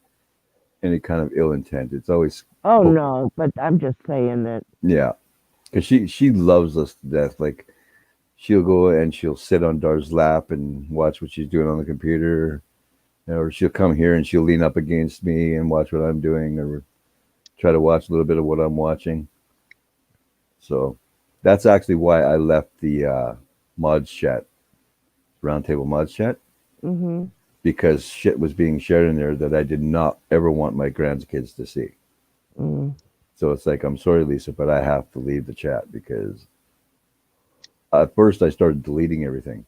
any kind of ill intent. It's always Oh no, but I'm just saying that. yeah, because she loves us to death. Like she'll go and she'll sit on Dar's lap and watch what she's doing on the computer, or she'll come here and she'll lean up against me and watch what I'm doing, or try to watch a little bit of what I'm watching. So that's actually why I left the mods chat, roundtable mods chat, Hmm. because shit was being shared in there that I did not ever want my grandkids to see. Mm. So it's like, I'm sorry, Lisa, but I have to leave the chat because at first I started deleting everything,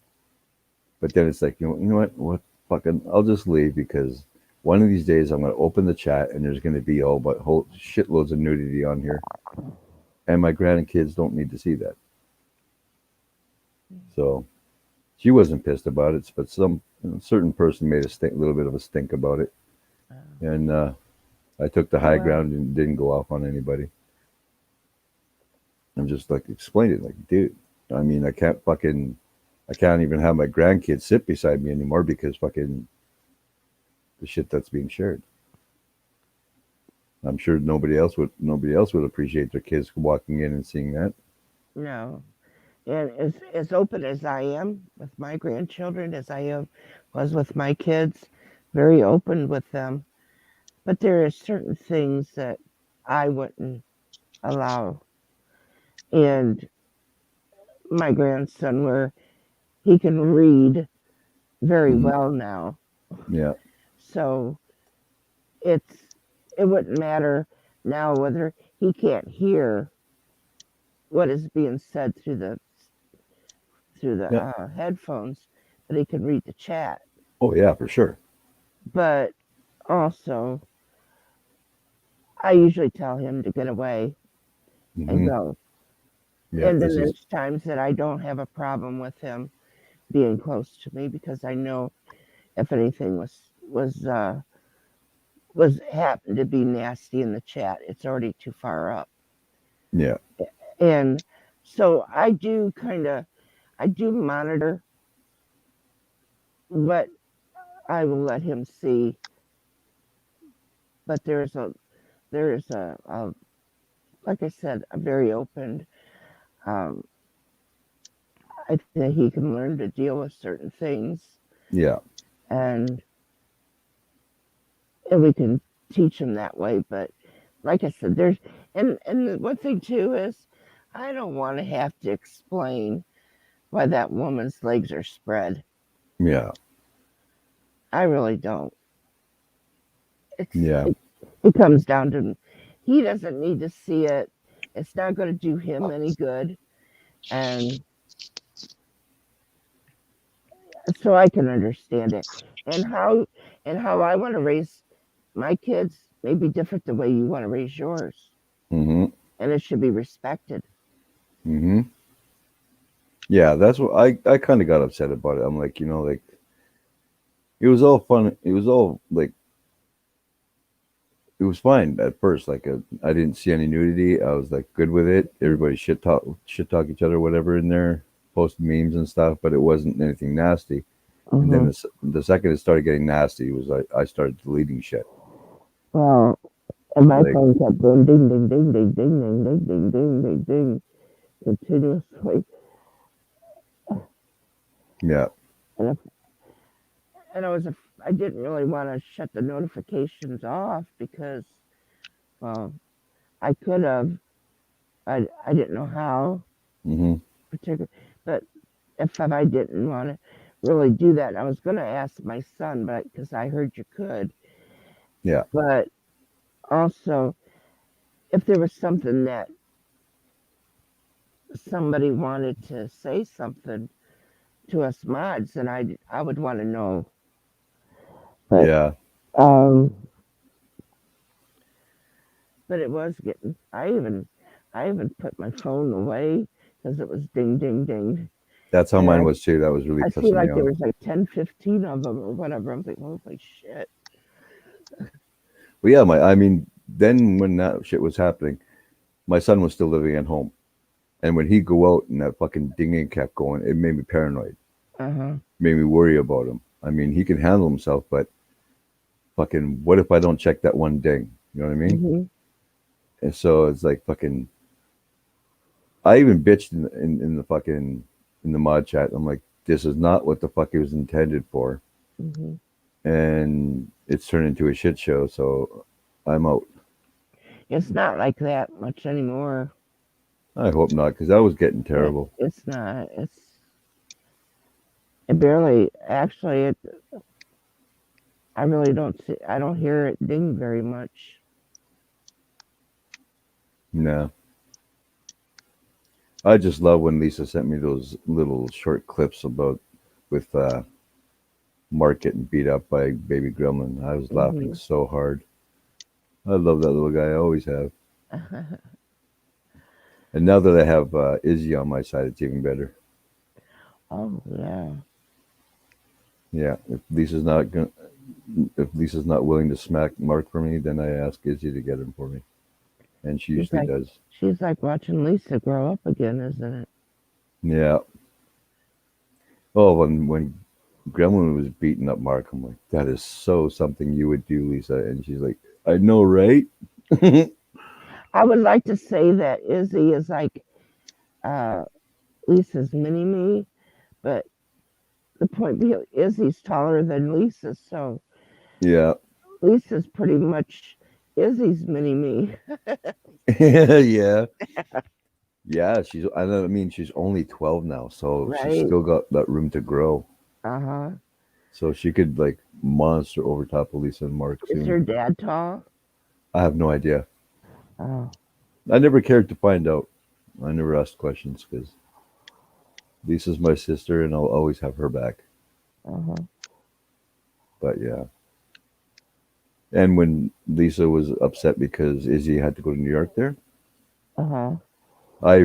but then it's like, you know what, fucking, I'll just leave because one of these days I'm going to open the chat and there's going to be whole shitloads of nudity on here, and my grandkids don't need to see that. So she wasn't pissed about it, but some certain person made a little bit of a stink about it, and I took the high ground and didn't go off on anybody. I'm just like explained it, like, dude, I mean, I can't even have my grandkids sit beside me anymore because fucking the shit that's being shared. I'm sure nobody else would appreciate their kids walking in and seeing that. No. And as open as I am with my grandchildren, as I was with my kids, very open with them. But there are certain things that I wouldn't allow. And my grandson, where he can read very well now, Yeah. so it wouldn't matter now whether he can't hear what is being said through the headphones, but he can read the chat. Oh yeah, for sure. But also, I usually tell him to get away and go. Yeah, And then there's times that I don't have a problem with him being close to me because I know if anything was happened to be nasty in the chat, it's already too far up. Yeah. And so I do monitor what I will let him see. But there's a like I said, I'm very open. I think he can learn to deal with certain things. Yeah. And we can teach him that way. But like I said, there's and one thing too is I don't want to have to explain why that woman's legs are spread. Yeah. I really don't. Yeah. It comes down to he doesn't need to see it. It's not going to do him any good. And so I can understand it. And how I want to raise my kids may be different the way you want to raise yours. Mm-hmm. and it should be respected. Mm-hmm. Yeah, that's what I kind of got upset about it. I'm like, like it was all fun. It was all like it was fine at first. Like I didn't see any nudity. I was like good with it. Everybody shit talk each other, whatever in there, post memes and stuff. But it wasn't anything nasty. And then the second it started getting nasty was I started deleting shit. Well, and my Like, phone kept going ding, ding, ding, ding, ding, ding, ding, ding, ding, ding, ding, continuously. yeah, And, I didn't really want to shut the notifications off because, well, I could have. I didn't know how, mm-hmm. but if I didn't want to really do that, I was going to ask my son, but because I heard you could. Yeah. But also, if there was something that somebody wanted to say something to us mods, then I would want to know. But, Yeah. But it was getting. I even put my phone away because it was ding, ding, ding. That's how mine was too. That was really I see pissing me like there off. was like 10, 15 of them or whatever. I'm thinking, holy shit. Well, yeah, I mean, then when that shit was happening, my son was still living at home, and when he'd go out and that fucking dinging kept going, it made me paranoid. Made me worry about him. I mean, he can handle himself, but fucking, what if I don't check that one ding? You know what I mean? And so it's like fucking. I even bitched in the fucking in the mod chat. I'm like, this is not what the fuck it was intended for, and it's turned into a shit show. So I'm out. It's not like that much anymore. I hope not, because that was getting terrible. It's not. It barely. Actually, I really don't see. I don't hear it ding very much. No. I just love when Lisa sent me those little short clips with Mark getting beat up by Baby Gremlin. I was laughing so hard. I love that little guy. I always have. And now that I have Izzy on my side, it's even better. Oh yeah. Yeah. If Lisa's not willing to smack Mark for me, then I ask Izzy to get him for me, and she usually does. She's like watching Lisa grow up again, isn't it? Yeah. Oh, when Gremlin was beating up Mark, I'm like, that is so something you would do, Lisa. And she's like, I know, right? I would like to say that Izzy is like Lisa's mini-me, but the point being, Izzy's taller than Lisa, so yeah. Lisa's pretty much Izzy's mini-me. Yeah. Yeah, I mean, she's only 12 now, so she's still got that room to grow. So she could like monster over top of Lisa and Mark soon. Is her dad tall? I have no idea. Oh. I never cared to find out. I never asked questions because Lisa's my sister and I'll always have her back. But yeah. And when Lisa was upset because Izzy had to go to New York there, I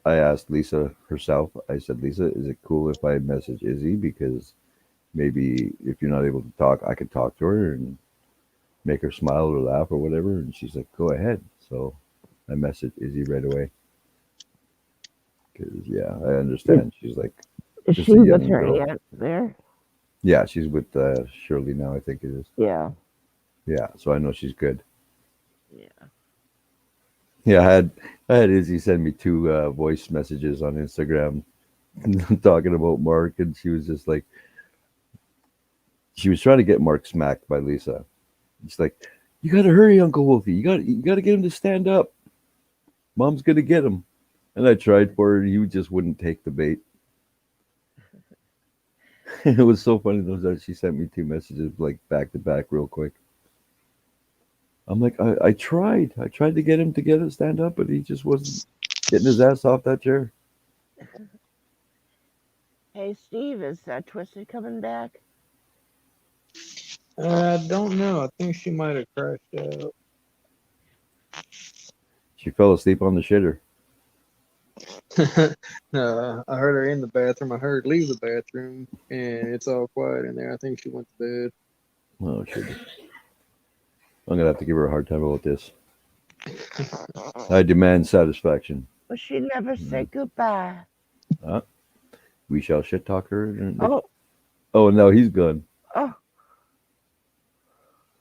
asked Lisa herself, I said, Lisa, is it cool if I message Izzy? Because maybe if you're not able to talk, I could talk to her and make her smile or laugh or whatever. And she's like, go ahead. So I messaged Izzy right away. Because, yeah, I understand. She's like, is she with her aunt there? Yeah, she's with Shirley now, I think it is. Yeah. Yeah, so I know she's good. Yeah. Yeah, I had Izzy send me 2 voice messages on Instagram talking about Mark, and she was just like, she was trying to get Mark smacked by Lisa. She's like, you got to hurry, Uncle Wolfie. You got to get him to stand up. Mom's gonna get him. And I tried for her. He just wouldn't take the bait. It was so funny though. She sent me 2 messages like back to back real quick. I'm like, I tried to get him to stand up, but he just wasn't getting his ass off that chair. Hey, Steve, is Twisted coming back? I don't know. I think she might have crashed out. She fell asleep on the shitter. No, I heard her in the bathroom. I heard her leave the bathroom, and it's all quiet in there. I think she went to bed. Oh shit. I'm gonna have to give her a hard time about this. I demand satisfaction. Well, she never said goodbye. We shall shit talk her. Oh, Oh no, he's gone. oh,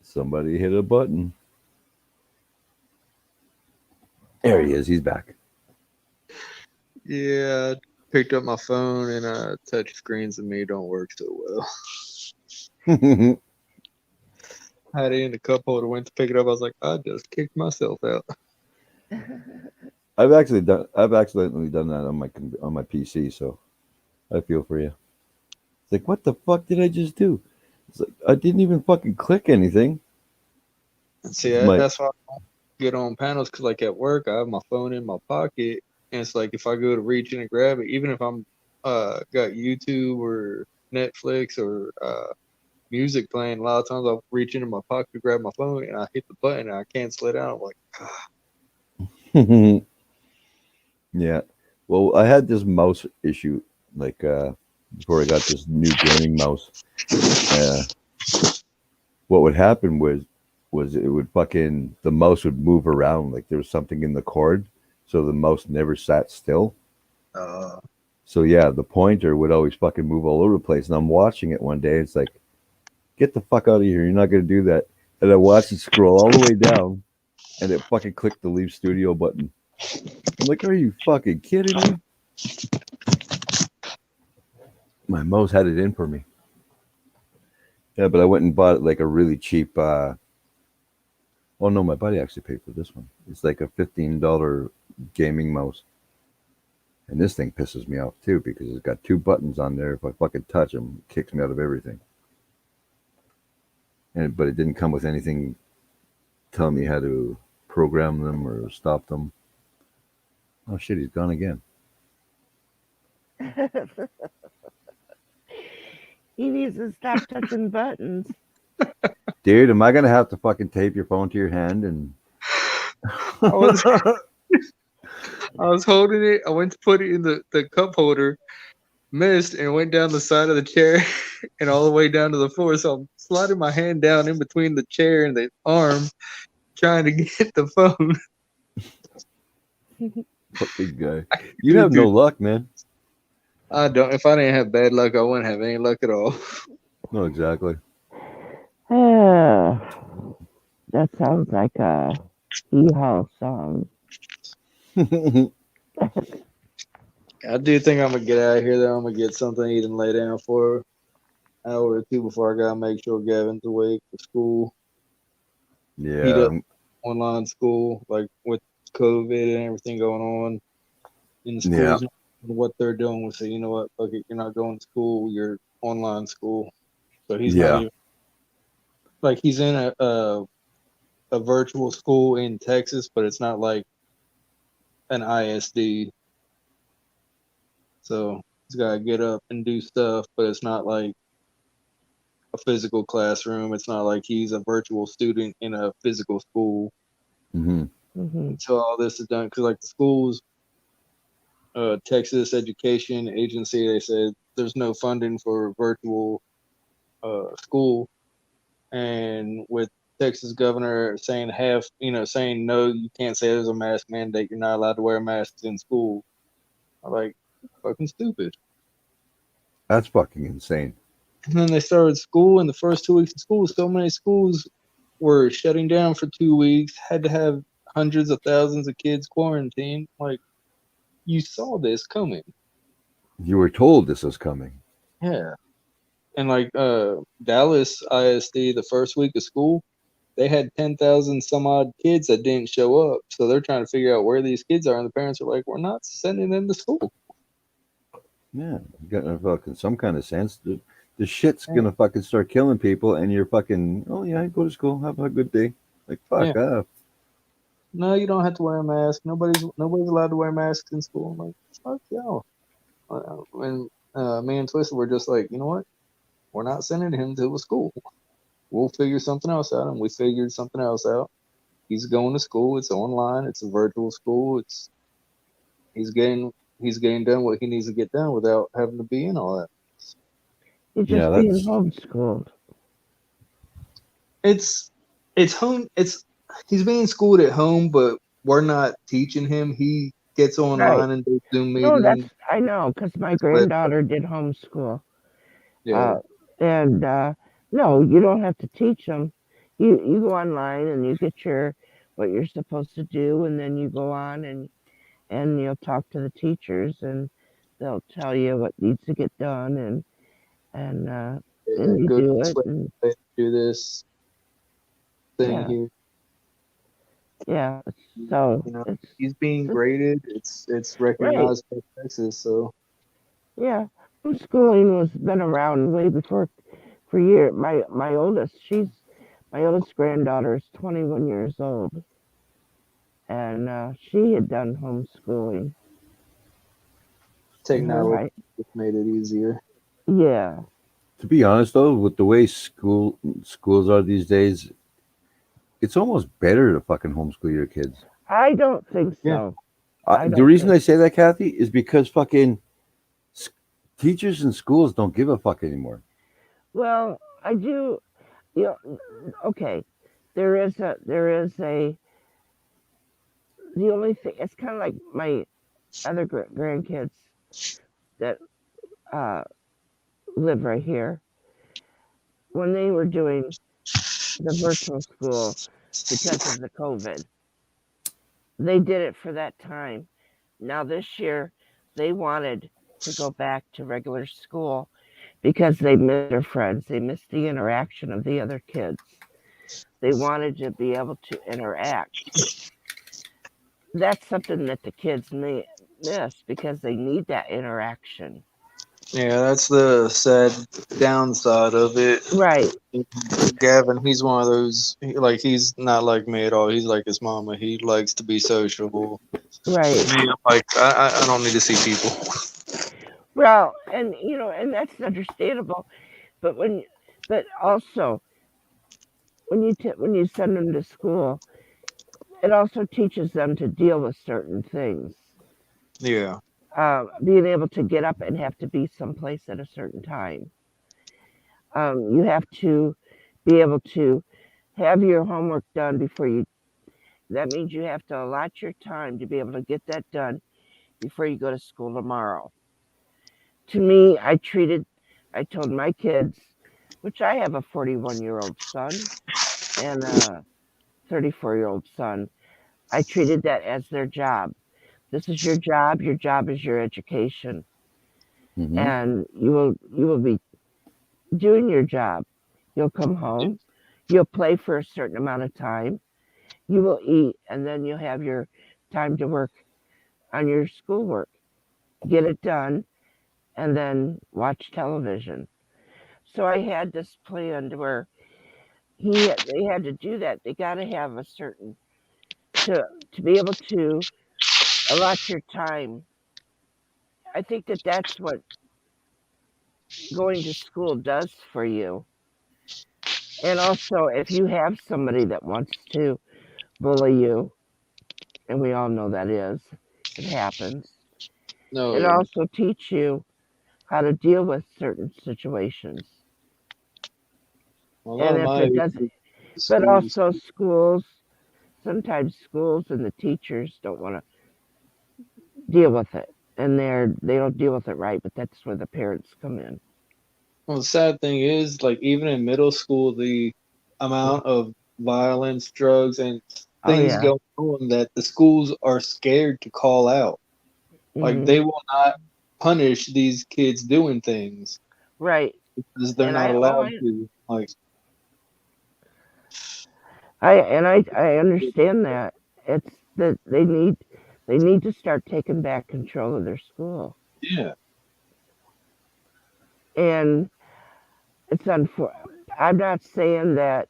Somebody hit a button. There he is. He's back. Yeah, I picked up my phone, and touch screens and me don't work so well. I had it in the cup holder, went to pick it up. I was like, I just kicked myself out. I've accidentally done that on my PC, so I feel for you. It's like, what the fuck did I just do? It's like I didn't even fucking click anything. And see, My- that's why I don't get on panels, because like at work, I have my phone in my pocket, and it's like if I go to reach in and grab it, even if I'm got YouTube or Netflix or music playing, a lot of times I'll reach into my pocket to grab my phone, and I hit the button, and I cancel it out. I'm like, Yeah. Well, I had this mouse issue like before I got this new gaming mouse. What would happen was it would fucking the mouse would move around like there was something in the cord, so the mouse never sat still. So yeah, the pointer would always fucking move all over the place. And I'm watching it one day. It's like, get the fuck out of here! You're not gonna do that. And I watched it scroll all the way down, and it fucking clicked the leave studio button. I'm like, are you fucking kidding me? My mouse had it in for me. Yeah, but I went and bought like a really cheap. Oh no, my buddy actually paid for this one. It's like a $15 gaming mouse. And this thing pisses me off too because it's got 2 buttons on there. If I fucking touch them, it kicks me out of everything. But it didn't come with anything telling me how to program them or stop them. Oh shit, he's gone again. he needs to stop touching buttons. Dude, am I gonna have to fucking tape your phone to your hand and I was holding it. I went to put it in the cup holder, missed, and went down the side of the chair and all the way down to the floor. So I'm sliding my hand down in between the chair and the arm, trying to get the phone. fucking guy? You have no luck, man. I don't. If I didn't have bad luck, I wouldn't have any luck at all. No, exactly. That sounds like a hee-haw song. I do think I'm gonna get out of here though. I'm gonna get something to eat and lay down for an hour or two before I gotta make sure Gavin's awake for school. He Yeah. does online school, like with COVID and everything going on in the schools. Yeah. What they're doing with it, you know what? Fuck it, you're not going to school. You're online school. So he's Yeah. not even like he's in a virtual school in Texas, but it's not like an ISD. So he's got to get up and do stuff, but it's not like a physical classroom. It's not like he's a virtual student in a physical school Mm-hmm. until all this is done. Because like the schools, Texas Education Agency, they said there's no funding for virtual school, and with Texas governor saying saying no, you can't say there's a mask mandate. You're not allowed to wear masks in school. I'm like, fucking stupid. That's fucking insane. And then they started school, and the first 2 weeks of school, so many schools were shutting down for 2 weeks, had to have hundreds of thousands of kids quarantined. Like, you saw this coming. You were told this was coming. Yeah. And like Dallas ISD, the first week of school, they had 10,000 some odd kids that didn't show up. So they're trying to figure out where these kids are, and the parents are like, we're not sending them to school. Yeah, you got fucking some kind of sense. The shit's gonna fucking start killing people, and you're fucking. Oh yeah, go to school, have a good day. Like fuck off. No, you don't have to wear a mask. Nobody's allowed to wear masks in school. I'm like, fuck y'all. And me and Twisted were just like, you know what? We're not sending him to a school. We'll figure something else out. And we figured something else out. he's going to school. It's online. It's a virtual school. He's getting done what he needs to get done without having to be in all that. He's Yeah, just being that's homeschooled. It's home. He's being schooled at home, but we're not teaching him. He gets Right. online and does Zoom No, meetings. I know, because my But granddaughter did homeschool. yeah, And no, you don't have to teach them. You go online and you get what you're supposed to do, and then you go on and you'll talk to the teachers, and they'll tell you what needs to get done, and you go do this it, way, and do this thing yeah, here. yeah. So You know, it's he's being graded. It's right. recognized by Texas. So Yeah, homeschooling was been around way before for years. My oldest granddaughter is 21 years old, and she had done homeschooling. technology just made it easier. Yeah. To be honest though, with the way schools are these days, it's almost better to fucking homeschool your kids. I don't think so. I The don't reason I think. say that, Kathy, is because fucking teachers in schools don't give a fuck anymore. Well, I do. You know, okay. There is a. The only thing. It's kind of like my other grandkids that live right here. When they were doing the virtual school because of the COVID, they did it for that time. Now this year, they wanted to go back to regular school because they missed their friends. They missed the interaction of the other kids. They wanted to be able to interact. That's something that the kids miss because they need that interaction. Yeah, that's the sad downside of it. Right. Gavin, he's one of those. He's not like me at all. He's like his mama. He likes to be sociable. Right. Me, I'm like, I don't need to see people. Well, and that's understandable, but also when you send them to school, it also teaches them to deal with certain things. Yeah. Being able to get up and have to be someplace at a certain time. You have to be able to have your homework done before you. That means you have to allot your time to be able to get that done before you go to school tomorrow. To me, I told my kids, which I have a 41-year-old son and a 34-year-old son, I treated that as their job. This is your job. Your job is your education. Mm-hmm. And you will be doing your job. You'll come home. You'll play for a certain amount of time. You will eat, and then you'll have your time to work on your schoolwork. Get it done, and then watch television. So I had this plan to where they had to do that. They got to have a certain to be able to allot your time. I think that's what going to school does for you. And also, if you have somebody that wants to bully you, and we all know it happens. No. It also teach you how to deal with certain situations. Well, And if it doesn't, but also sometimes schools and the teachers don't want to deal with it, and they don't deal with it right. But that's where the parents come in. Well, the sad thing is, even in middle school, the amount of violence, drugs, and things going on that the schools are scared to call out. Mm-hmm. They will not punish these kids doing things. Right. Because they're not allowed to. I understand that. It's that they need to start taking back control of their school. Yeah. And it's unfortunate. I'm not saying that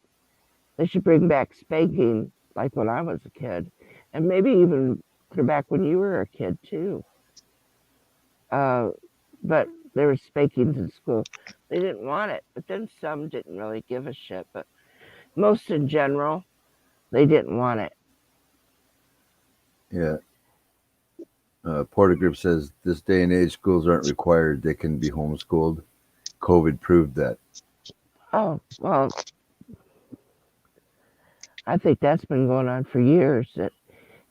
they should bring back spanking like when I was a kid, and maybe even back when you were a kid too. But there were spankings in school. They didn't want it, but then some didn't really give a shit. But most in general, They didn't want it. Yeah. Porter Grip says this day and age schools aren't required. They can be homeschooled. COVID proved that. Oh, well, I think that's been going on for years, that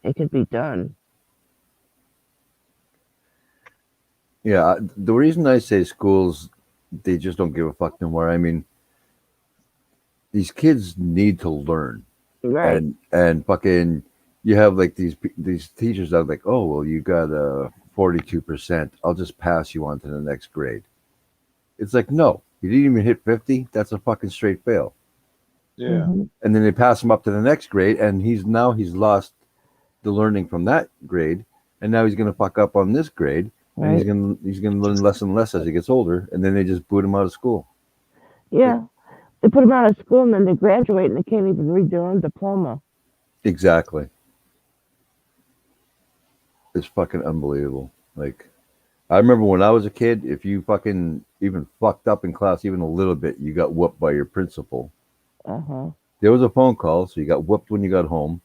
it could be done. Yeah, the reason I say schools, they just don't give a fuck no more. I mean, these kids need to learn, Right. and fucking, you have like these teachers that are like, oh well, you got 42%. I'll just pass you on to the next grade. It's like, no, you didn't even hit 50. That's a fucking straight fail. Yeah. Mhm. And then they pass him up to the next grade, and he's lost the learning from that grade, and now he's gonna fuck up on this grade, and Right. he's gonna learn less and less as he gets older, and then they just boot him out of school. Yeah. They put them out of school and then they graduate and they can't even read their own diploma. Exactly. It's fucking unbelievable. Like, I remember when I was a kid, if you fucking even fucked up in class even a little bit, you got whooped by your principal. Uh-huh. There was a phone call, so you got whooped when you got home,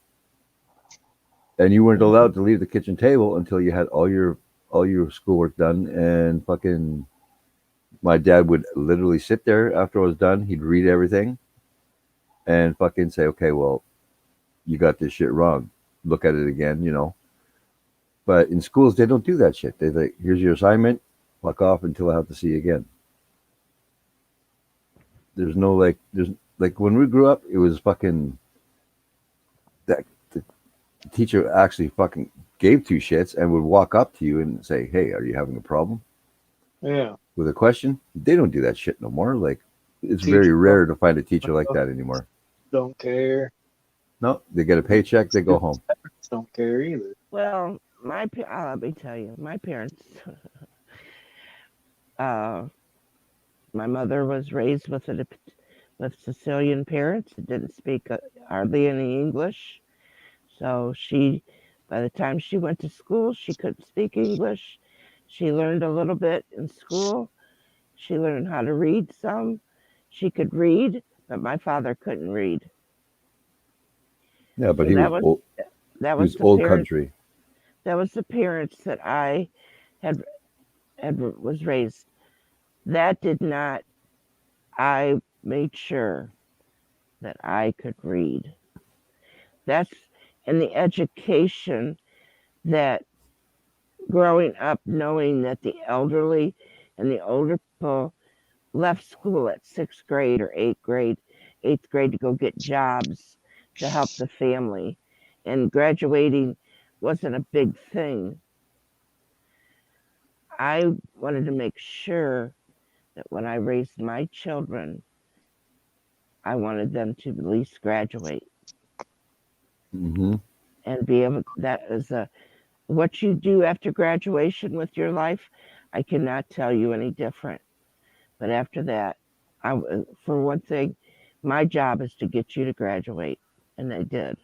and you weren't allowed to leave the kitchen table until you had all your schoolwork done. And fucking, my dad would literally sit there after I was done. He'd read everything, and fucking say, "Okay, well, you got this shit wrong. Look at it again," you know. But in schools, they don't do that shit. They like, here's your assignment, fuck off until I have to see you again. There's like when we grew up, it was fucking that the teacher actually fucking gave two shits and would walk up to you and say, "Hey, are you having a problem Yeah. with a question?" They don't do that shit no more. Like, it's Teacher very rare to find a teacher like that anymore. Don't care. No, they get a paycheck, they go home. Parents don't care either. Well, let me tell you, my parents, my mother was raised with Sicilian parents that didn't speak hardly any English. So by the time she went to school, she couldn't speak English. She learned a little bit in school. She learned how to read some. She could read, but my father couldn't read. Yeah, but So he that was was old. that He was was the old parents. country. That was the parents that I had was raised. That did not. I made sure that I could read. That's in the education that growing up, knowing that the elderly and the older people left school at 6th grade or 8th grade to go get jobs to help the family, and graduating wasn't a big thing. I wanted to make sure that when I raised my children, I wanted them to at least graduate Mm-hmm. and be able. That is what you do after graduation with your life. I cannot tell you any different. But after that, for one thing, my job is to get you to graduate, and they did.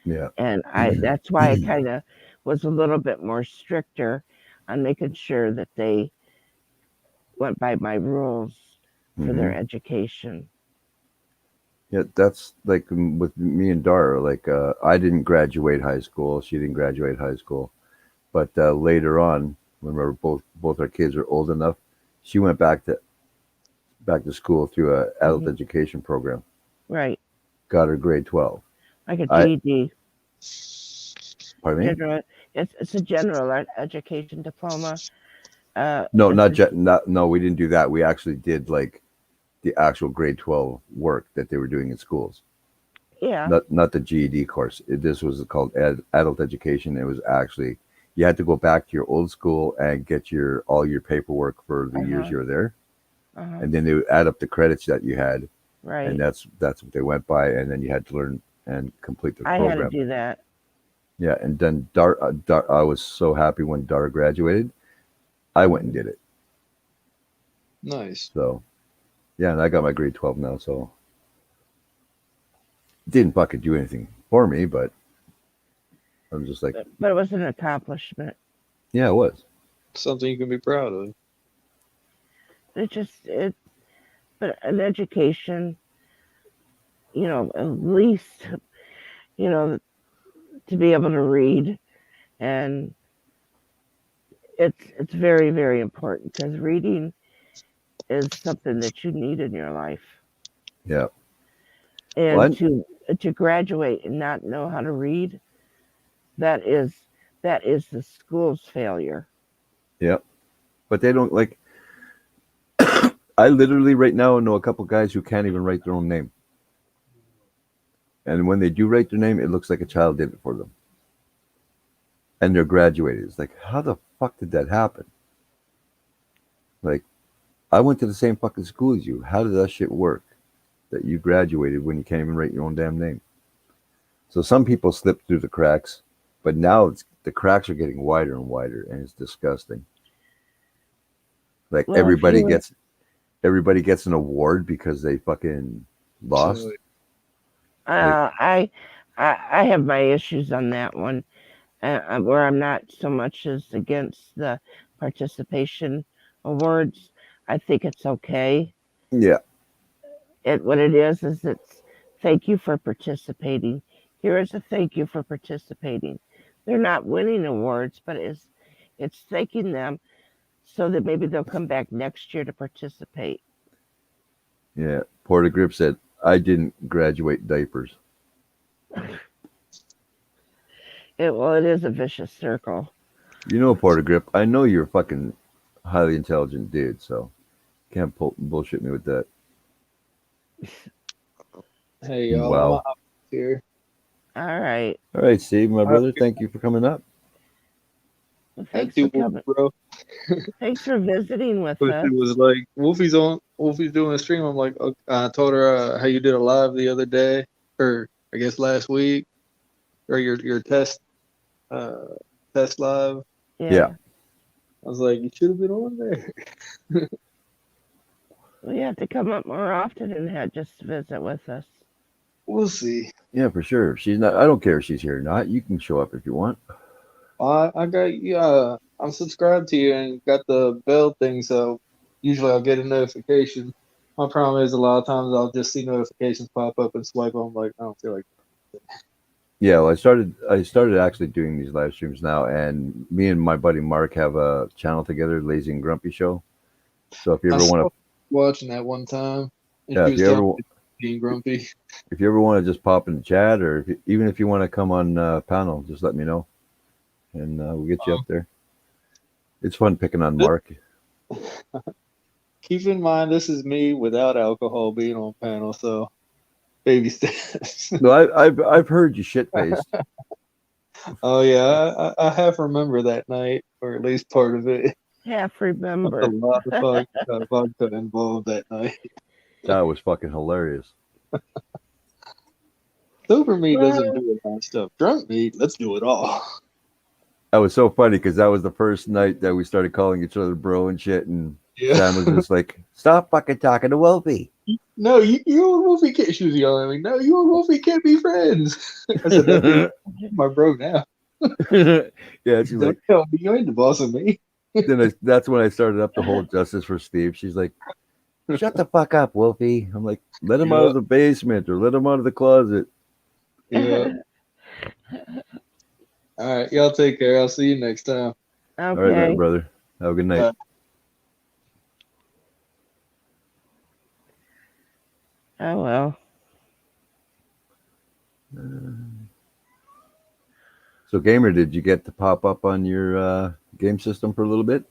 Yeah. And that's why I kind of was a little bit more stricter on making sure that they went by my rules for their education. Yeah, that's like with me and Dara. Like, I didn't graduate high school. She didn't graduate high school. But later on, when we were both our kids were old enough, she went back to school through a adult education program. Right. Got her grade 12. Like a GED. Pardon me? It's a general education diploma. No, no, we didn't do that. We actually did like the actual grade 12 work that they were doing in schools. Yeah. Not the GED course. This was called adult education. It was actually, you had to go back to your old school and get all your paperwork for the years you were there. And then they would add up the credits that you had. Right. And that's what they went by. And then you had to learn and complete the program. I had to do that. Yeah. And then I was so happy when Dara graduated. I went and did it. Nice. So, yeah, and I got my grade 12 now, so it didn't fucking do anything for me, but I'm just like... But it was an accomplishment. Yeah, it was. Something you can be proud of. But an education, at least you know, to be able to read, and it's very, very important because reading is something that you need in your life. Yeah. And Well, to graduate and not know how to read, that is the school's failure. yeah. But they don't like. I literally right now know a couple guys who can't even write their own name. And when they do write their name, it looks like a child did it for them. And they're graduated. It's like, how the fuck did that happen? Like, I went to the same fucking school as you. How did that shit work? That you graduated when you can't even write your own damn name. So some people slip through the cracks, but now the cracks are getting wider and wider, and it's disgusting. Like Well, everybody gets an award because they fucking lost. I have my issues on that one, where I'm not so much as against the participation awards. I think it's okay. Yeah. What it is it's thank you for participating. Here is a thank you for participating. They're not winning awards, but it's thanking them so that maybe they'll come back next year to participate. Yeah. Porter Grip said, I didn't graduate diapers. It is a vicious circle. You know, Porter Grip, I know you're a fucking highly intelligent dude, so can't bullshit me with that. Hey, y'all. Wow. I'm out here. All right. All right, Steve, my brother, thank you for coming up. Well, That thanks for dude, coming. bro. Thanks for visiting with But us. it was like Wolfie's doing a stream. I'm like, I told her how you did a live the other day, or I guess last week, or your test live. Yeah. I was like, you should have been on there. Well, you have to come up more often and just visit with us. We'll see. Yeah, for sure. She's not. I don't care if she's here or not. You can show up if you want. I got you. I'm subscribed to you and got the bell thing, so usually I'll get a notification. My problem is a lot of times I'll just see notifications pop up and swipe on. I'm like, I don't feel like. Yeah, well, I started actually doing these live streams now, and me and my buddy Mark have a channel together, Lazy and Grumpy Show. So if you ever want to watching that one time, and Yeah, she if was you ever telling me being grumpy. if you ever want to just pop in the chat, or even if you want to come on panel, just let me know, and we'll get you up there. It's fun picking on Mark. Keep in mind, this is me without alcohol being on panel, so baby steps. No, I've heard you shit faced. Oh yeah, I half remember that night, or at least part of it. Half remember. A lot of vodka involved that night. That was fucking hilarious. Sober meat doesn't do a lot of stuff. Drunk meat, let's do it all. That was so funny because that was the first night that we started calling each other bro and shit, and Sam was just like, "Stop fucking talking to Wolfie." No, you and Wolfie can't. She was yelling at me. No, you and Wolfie can't be friends. I said, "That's my bro now." Yeah, she's like, "Tell me you ain't the boss of me." that's when I started up the whole Justice for Steve. She's like, "Shut the fuck up, Wolfie." I'm like, "Let him out of the basement or let him out of the closet." Yeah. All right, y'all take care. I'll see you next time. Okay. All right, man, brother. Have a good night. Oh well. So, Gamer, did you get to pop up on your game system for a little bit?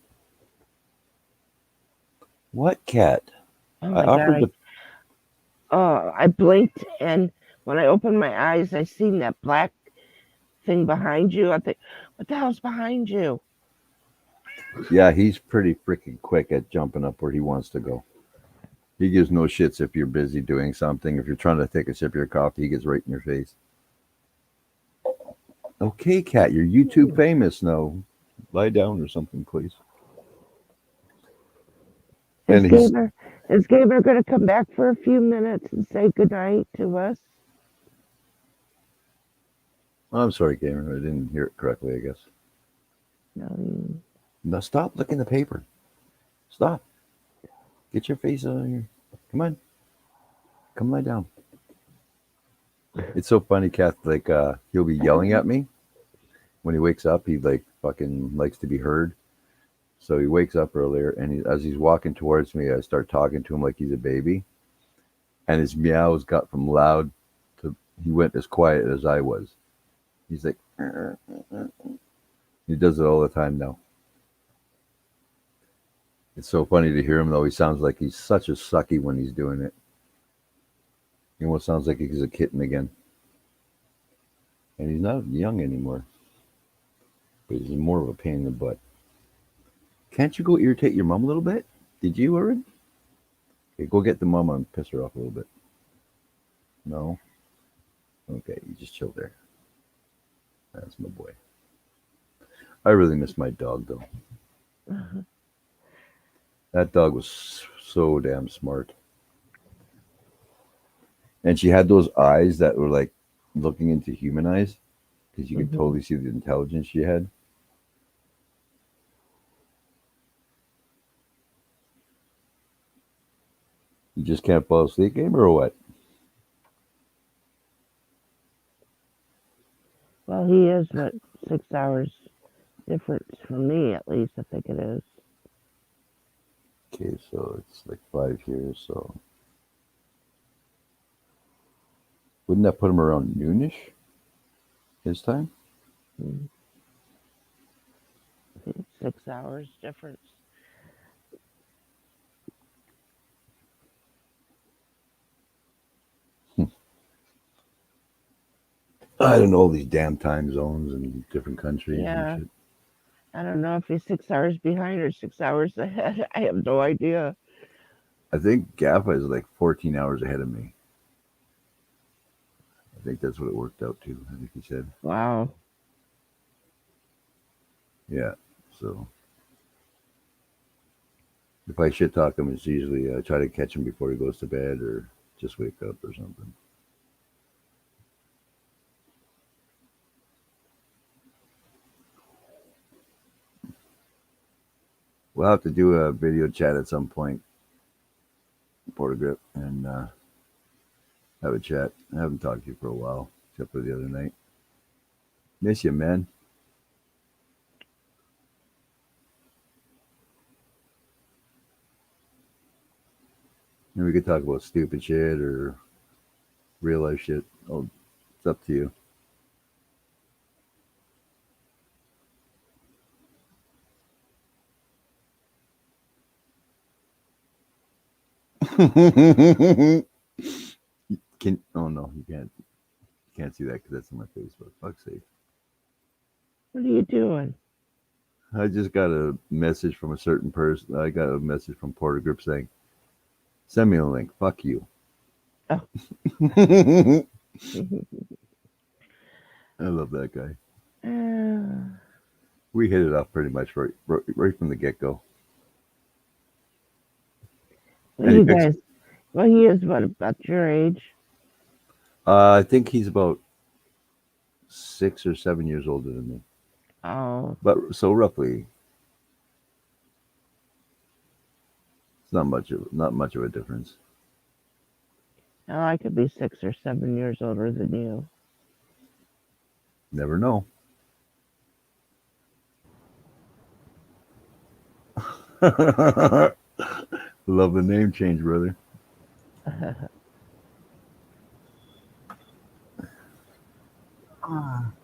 What cat? Oh my God. I blinked, and when I opened my eyes, I seen that black thing behind you. I think, what the hell's behind you? Yeah, he's pretty freaking quick at jumping up where he wants to go. He gives no shits if you're busy doing something. If you're trying to take a sip of your coffee, he gets right in your face. Okay, cat, you're YouTube famous now. Lie down or something, please. Is Gamer going to come back for a few minutes and say goodnight to us? I'm sorry, Gamer. I didn't hear it correctly, I guess. No. Now stop licking the paper. Stop. Get your face on here. Come on. Come lie down. It's so funny, Kath. Like, he'll be yelling at me when he wakes up. He like fucking likes to be heard. So he wakes up earlier, and as he's walking towards me, I start talking to him like he's a baby, and his meows got from loud to he went as quiet as I was. He's like, he does it all the time now. It's so funny to hear him though. He sounds like he's such a sucky when he's doing it. He almost sounds like he's a kitten again. And he's not young anymore. But he's more of a pain in the butt. Can't you go irritate your mom a little bit? Did you, Erin? Okay, go get the mama and piss her off a little bit. No? Okay, you just chill there. That's my boy. I really miss my dog, though. That dog was so damn smart. And she had those eyes that were like looking into human eyes because you could totally see the intelligence she had. You just can't fall asleep, Gamer, or what? Well, he is, what, 6 hours difference from me, at least, I think it is. Okay, so it's like 5 here, so wouldn't that put him around noonish his time? I think it's 6 hours difference. I don't know all these damn time zones in different countries Yeah. and shit. I don't know if he's 6 hours behind or 6 hours ahead. I have no idea. I think Gaffa is like 14 hours ahead of me. I think that's what it worked out to. I think he said. Wow. Yeah. So if I shit talk him, it's usually I try to catch him before he goes to bed or just wake up or something. We'll have to do a video chat at some point, Portagrip, and have a chat. I haven't talked to you for a while, except for the other night. Miss you, man. And we could talk about stupid shit or real life shit. Oh, it's up to you. Oh no, you can't. You can't see that because that's on my Facebook. Fuck's sake. What are you doing? I just got a message from a certain person. I got a message from Portagrip saying, "Send me a link." Fuck you. Oh. I love that guy. Uh, We hit it off pretty much right from the get go. well, you guys, well, he is what, about your age? I think he's about 6 or 7 years older than me. Oh. But so roughly, it's not much of a difference. Oh, I could be 6 or 7 years older than you. Never know. Love the name change, brother.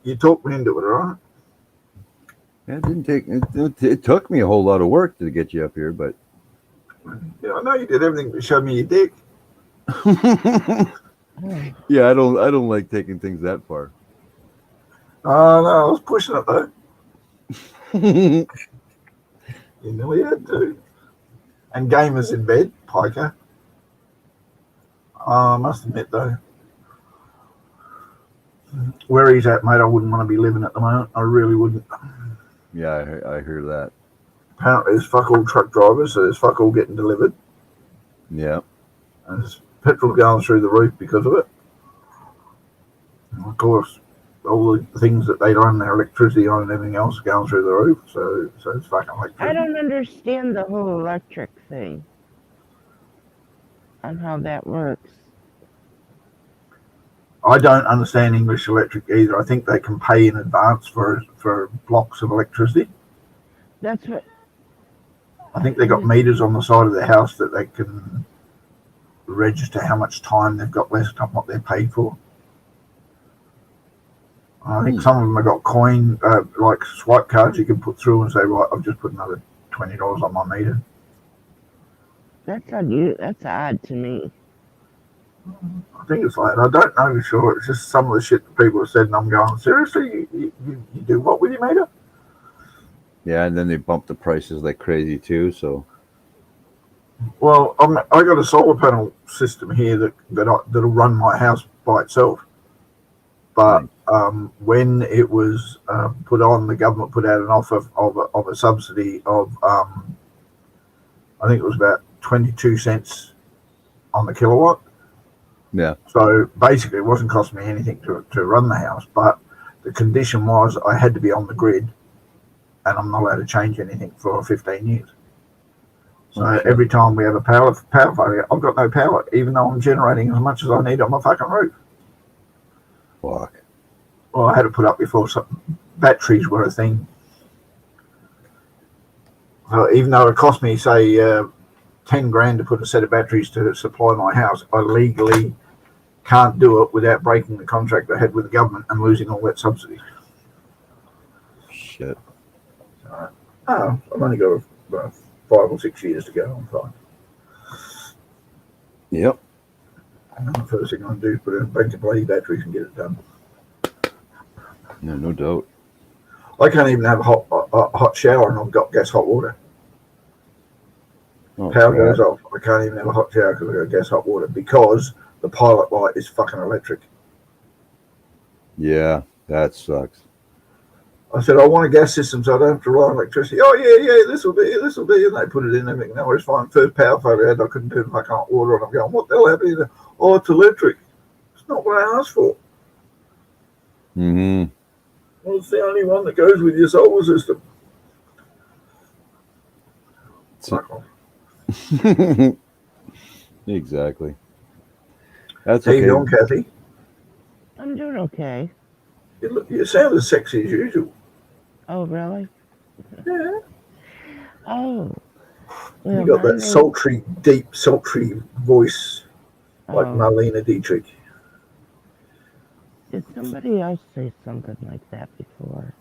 You talked me into it, right? Yeah, it didn't take. It took me a whole lot of work to get you up here, but Yeah, I know you did everything but show me your dick. yeah, I don't like taking things that far. Oh no, I was pushing it though. You nearly had to. And Gamer's in bed, Piker. I must admit though, where he's at, mate, I wouldn't want to be living at the moment. I really wouldn't. Yeah, I hear that. Apparently there's fuck all truck drivers, so there's fuck all getting delivered. Yeah. And there's petrol going through the roof because of it. And of course, all the things that they run their electricity on and everything else going through the roof. So it's fucking like. I don't understand the whole electric thing on how that works. I don't understand English Electric either. I think they can pay in advance for blocks of electricity. That's what. I think they got meters on the side of their house that they can register how much time they've got left on what they're paid for. I think some of them have got coin, like swipe cards you can put through and say, right, I've just put another $20 on my meter. That's unusual. That's odd to me. I think it's like, I don't know for sure. It's just some of the shit that people have said, and I'm going, seriously? You do what with your meter? Yeah, and then they bump the prices like crazy too. So, well, I got a solar panel system here that'll run my house by itself. But when it was put on, the government put out an offer of a subsidy of, I think it was about 22 cents on the kilowatt. yeah. So basically, it wasn't costing me anything to run the house, but the condition was I had to be on the grid, and I'm not allowed to change anything for 15 years. So every time we have a power failure, I've got no power, even though I'm generating as much as I need on my fucking roof. Fuck. Well, I had to put up before batteries were a thing. So even though it cost me, say, 10 grand to put a set of batteries to supply my house, I legally can't do it without breaking the contract I had with the government and losing all that subsidy. Shit. I've only got 5 or 6 years to go. I'm fine. Yep. And the first thing I'm going to do is put in a bunch of bloody batteries and get it done. No doubt. I can't even have a hot shower and I've got gas hot water. Oh, Power goes off. I can't even have a hot shower because I've got gas hot water because the pilot light is fucking electric. Yeah, that sucks. I said, I want a gas system so I don't have to rely on electricity. Oh, yeah, this will be. And they put it in everything. No, it's fine. First power failure, I couldn't turn my hot water on. I'm going, what the hell happened here? Oh, it's electric. It's not what I asked for. Mm-hmm. Well, it's the only one that goes with your solar system. Exactly. That's How okay. you doing, Kathy? I'm doing okay. You sound as sexy as usual. Oh, really? Yeah. Oh. You got that sultry, deep, sultry voice like Marlene Dietrich. Did somebody else say something like that before?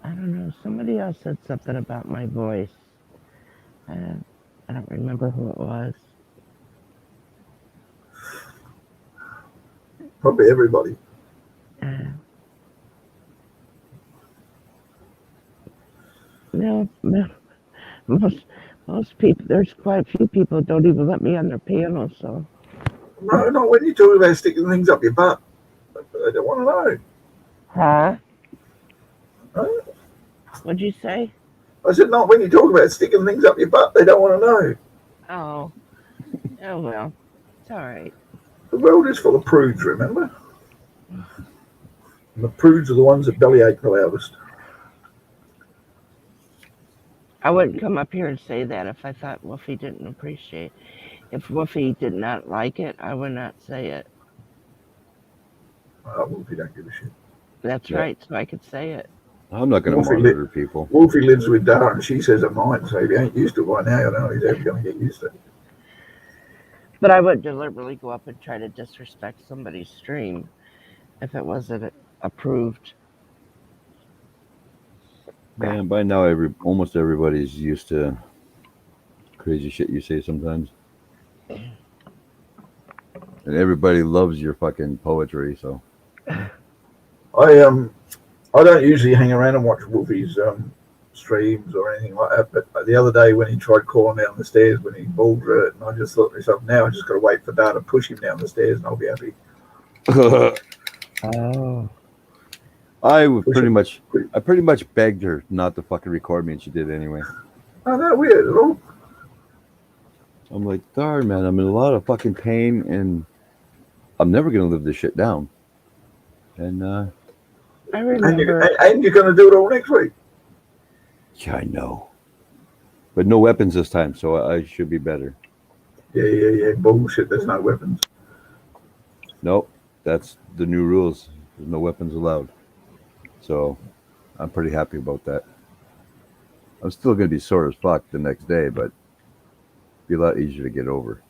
I don't know. Somebody else said something about my voice. I don't remember who it was. Probably everybody. No, most people, there's quite a few people who don't even let me on their panel, so. No, not when you talk about sticking things up your butt. They don't want to know. Huh? Huh? What'd you say? I said, not when you talk about sticking things up your butt. They don't want to know. Oh. Oh, well. It's all right. The world is full of prudes, remember? And the prudes are the ones that bellyache the loudest. I wouldn't come up here and say that if I thought Wolfie didn't appreciate. If Wolfie did not like it, I would not say it. Wolfie don't give a shit. That's right, so I could say it. I'm not going to monitor people. Wolfie lives with Dara and she says it might, so if you ain't used to it by now, I don't know he's ever going to get used to it. But I would deliberately go up and try to disrespect somebody's stream if it wasn't approved. Man, by now almost everybody's used to crazy shit you say sometimes. And everybody loves your fucking poetry, so. I don't usually hang around and watch Wolfie's streams or anything like that, but the other day when he tried calling down the stairs when he balled through it, and I just thought to myself, now I just got to wait for Dara to push him down the stairs and I'll be happy. Oh. I pretty much begged her not to fucking record me, and she did anyway. Oh, not weird at all. I'm like, darn, man, I'm in a lot of fucking pain, and I'm never gonna live this shit down. And I remember. And you're gonna do it all next week. Yeah, I know. But no weapons this time, so I should be better. Yeah. Bullshit. There's no weapons. Nope, that's the new rules. There's no weapons allowed. So I'm pretty happy about that. I'm still gonna be sore as fuck the next day, but be a lot easier to get over.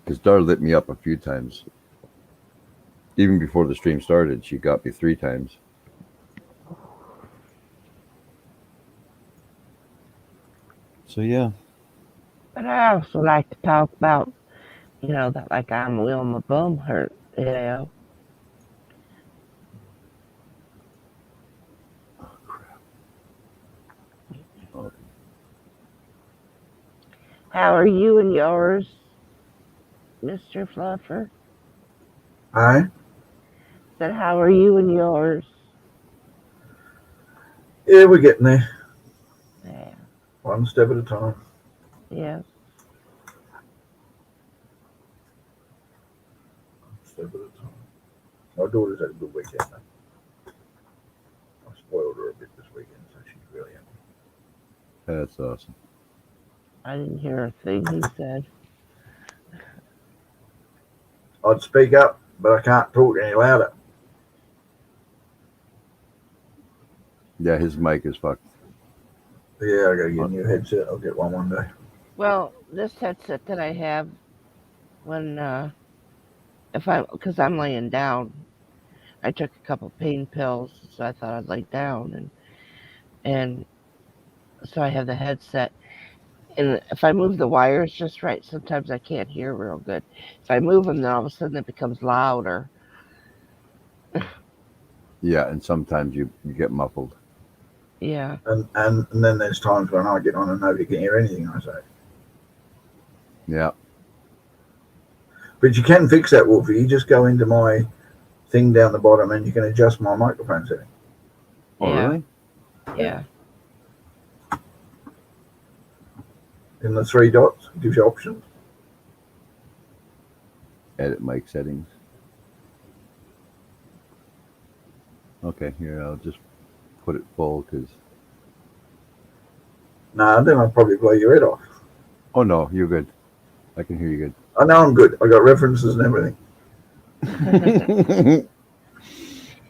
Because Dar lit me up a few times. Even before the stream started, she got me 3 times. So yeah. But I also like to talk about, you know, that like I'm Wilma Bumhurt, you know. How are you and yours, Mr. Fluffer? Aye. Said, how are you and yours? Yeah, we're getting there. Yeah. One step at a time. Yeah. One step at a time. My daughter's had a good weekend. Though. I spoiled her a bit this weekend, so she's really happy. That's awesome. I didn't hear a thing he said. I'd speak up, but I can't talk any louder. Yeah, his mic is fucked. Yeah, I gotta get a new headset. I'll get one day. Well, this headset that I have, when because I'm laying down, I took a couple pain pills, so I thought I'd lay down, and so I have the headset. And if I move the wires just right, sometimes I can't hear real good. If I move them, then all of a sudden it becomes louder. Yeah, and sometimes you get muffled. Yeah. And then there's times when I get on and nobody can hear anything I say. Yeah. But you can fix that, Wolfie. You just go into my thing down the bottom and you can adjust my microphone setting. Oh, Yeah. really? Yeah. In the 3 dots, it gives you options. Edit mic settings. Okay, here, I'll just put it full because. Nah, then I'll probably blow your head off. Oh, no, you're good. I can hear you good. I know I'm good. I got references and everything.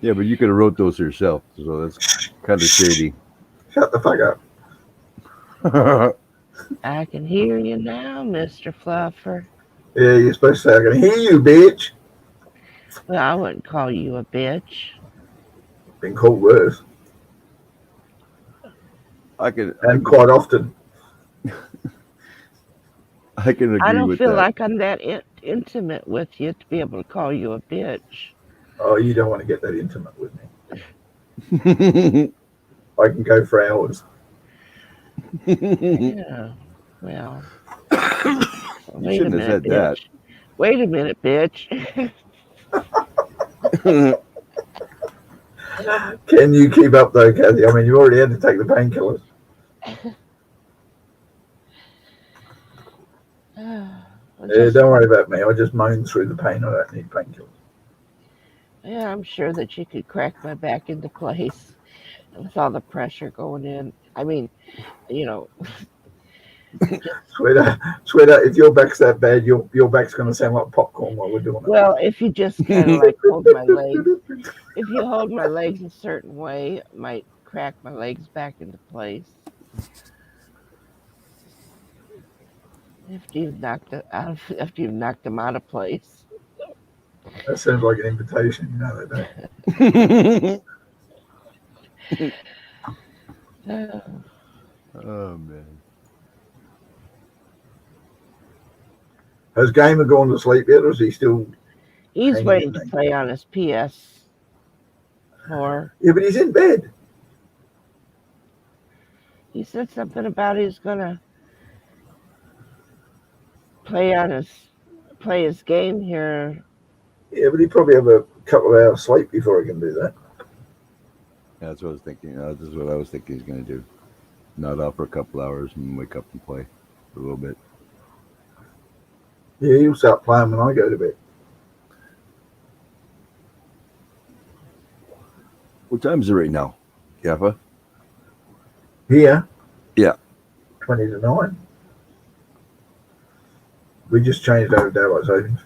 Yeah, but you could have wrote those yourself, so that's kind of shady. Shut the fuck up. I can hear you now, Mr. Fluffer. Yeah, you're supposed to say, I can hear you, bitch. Well, I wouldn't call you a bitch. Been called worse. And quite often. I can agree I don't with feel that. like I'm that intimate with you to be able to call you a bitch. Oh, you don't want to get that intimate with me. I can go for hours. Yeah. Well. You shouldn't have said that. Wait a minute, bitch. Can you keep up though, Kathy? I mean, you already had to take the painkillers. Yeah, don't worry about me. I just moan through the pain. I don't need painkillers. Yeah, I'm sure that you could crack my back into place with all the pressure going in. I mean, you know. Sweetheart, if your back's that bad, your back's going to sound like popcorn while we're doing it. Well, if you just kind of like hold my legs, if you hold my legs a certain way, it might crack my legs back into place. After you've knocked them out of place. That sounds like an invitation, you know that. Oh man. Has Gamer gone to sleep yet, or is he still? He's waiting to play on his PS4. Yeah, but he's in bed. He said something about he's gonna play his game here. Yeah, but he probably have a couple of hours sleep before he can do that. Yeah, that's what I was thinking. This is what I was thinking he's going to do. Nod off for a couple hours and wake up and play for a little bit. Yeah, he'll start playing when I go to bed. What time is it right now, Gaffa? Here? Yeah. 20 to 9. We just changed over daylight savings.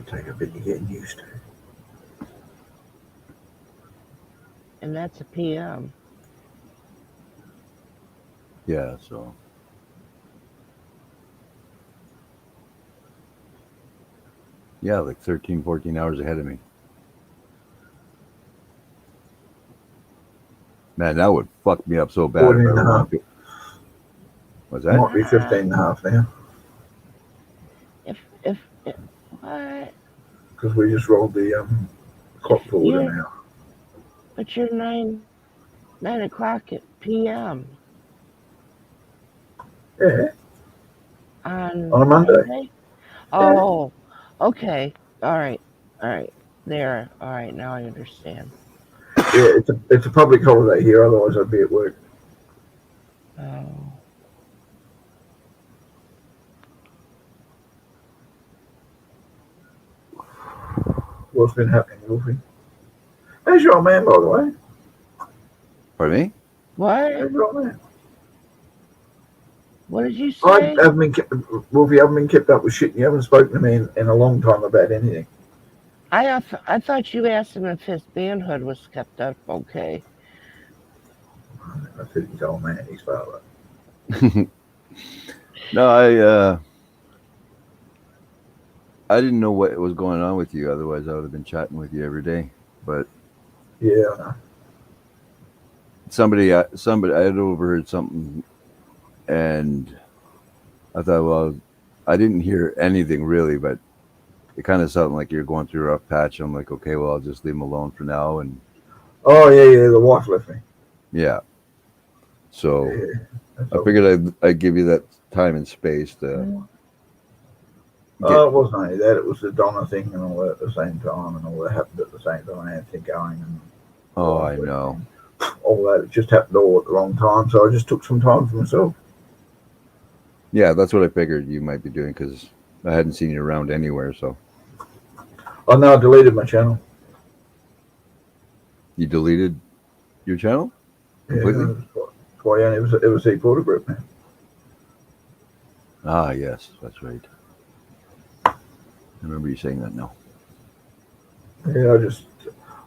take a bit of getting used to. And that's a PM. Yeah, so. Yeah, like 13, 14 hours ahead of me. Man, that would fuck me up so bad. 14 if I and a ever half. went to- What's that? Might be 15 and a half now, If what? because we just rolled the clock forward an Yeah. hour. But you're 9 o'clock at PM Yeah, on on a Monday. Oh, okay. All right. There. All right. Now I understand. Yeah, it's a public holiday here, otherwise I'd be at work. Oh. What's been happening, Wolfie? How's your old man, by the way? Pardon me? What? How's your old man? What did you I say? haven't been Wolfie, I haven't been kept up with shit. You haven't spoken to me in a long time about anything. I thought you asked him if his manhood was kept up okay. I said he's old man, he's father. No, I didn't know what was going on with you. Otherwise, I would have been chatting with you every day. But Yeah, I know. somebody, I had overheard something, and I thought, well, I didn't hear anything really, but it kind of sounded like you're going through a rough patch. I'm like, okay, well, I'll just leave him alone for now. And Oh, yeah, the wife left me. yeah, so Yeah, that's I all. figured I'd give you that time and space to. Oh, it wasn't only that, it was the Donna thing and all that at the same time, and all that happened at the same time. I had thing going, and Oh, I know. all that. It just happened all at the wrong time, so I just took some time for myself. Yeah, that's what I figured you might be doing because I hadn't seen you around anywhere. So Oh, no, I deleted my channel. you deleted your channel completely? Yeah, that's why it was the Porter Group now. Ah, yes, that's right. I remember you saying that now. Yeah,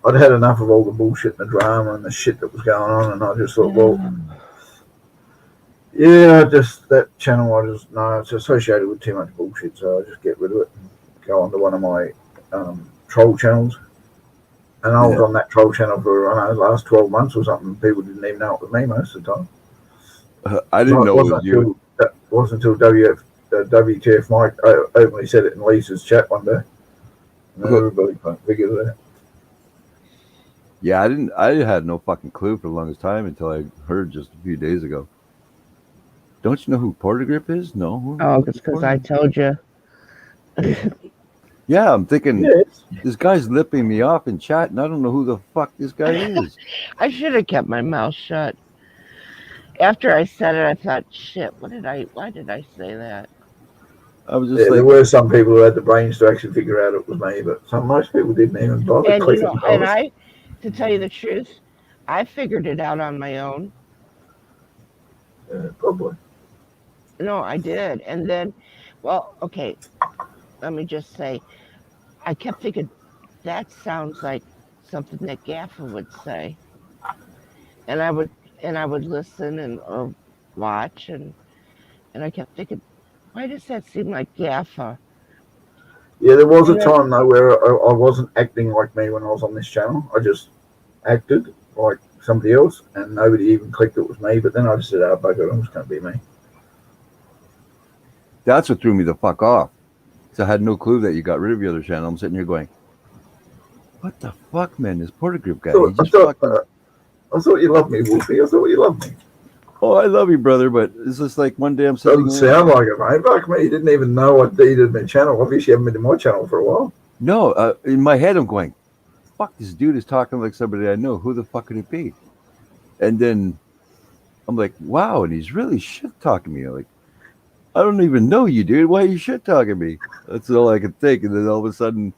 I'd had enough of all the bullshit and the drama and the shit that was going on, and I just thought, well, yeah, that channel, it's associated with too much bullshit, so I just get rid of it and go on to one of my troll channels. And I was on that troll channel for, I don't know, the last 12 months or something. People didn't even know it was me most of the time. I didn't know it was you. That wasn't until WTF Mike openly said it in Lisa's chat one day. And everybody figured it out. Yeah, I had no fucking clue for the longest time until I heard just a few days ago. Don't you know who Porter Grip is? No. Oh, it's because I told you. Yeah, I'm thinking Yes. this guy's lipping me off in chat, and I don't know who the fuck this guy is. I should have kept my mouth shut. After I said it, I thought, shit, why did I say that? I was just Yeah, there like, were some people who had the brains to actually figure out it was me, but most people didn't even bother And, clicking. to tell you the truth, I figured it out on my own. Probably. No, I did. And then, well, okay, let me just say, I kept thinking, that sounds like something that Gaffer would say. And I would listen or watch, and I kept thinking, why does that seem like Gaffer? Yeah, there was a time though where I wasn't acting like me when I was on this channel. I just acted like somebody else, and nobody even clicked it was me. But then I just said, "Oh, bugger, I'm just going to be me." that's what threw me the fuck off. So I had no clue that you got rid of your other channel. I'm sitting here going, what the fuck, man? This Porter Group guy. He just fucking... I thought you loved me, Wolfie. I thought you loved me. Oh, I love you, brother, but it's just like one day I'm sitting Doesn't sound like it, mate. Fuck me, you didn't even know I deleted my channel. Obviously, you haven't been to my channel for a while. No, in my head I'm going, fuck, this dude is talking like somebody I know. Who the fuck could it be? And then I'm like, wow, and he's really shit talking me. Like, I don't even know you, dude. Why are you shit talking me? That's all I could think. And then all of a sudden,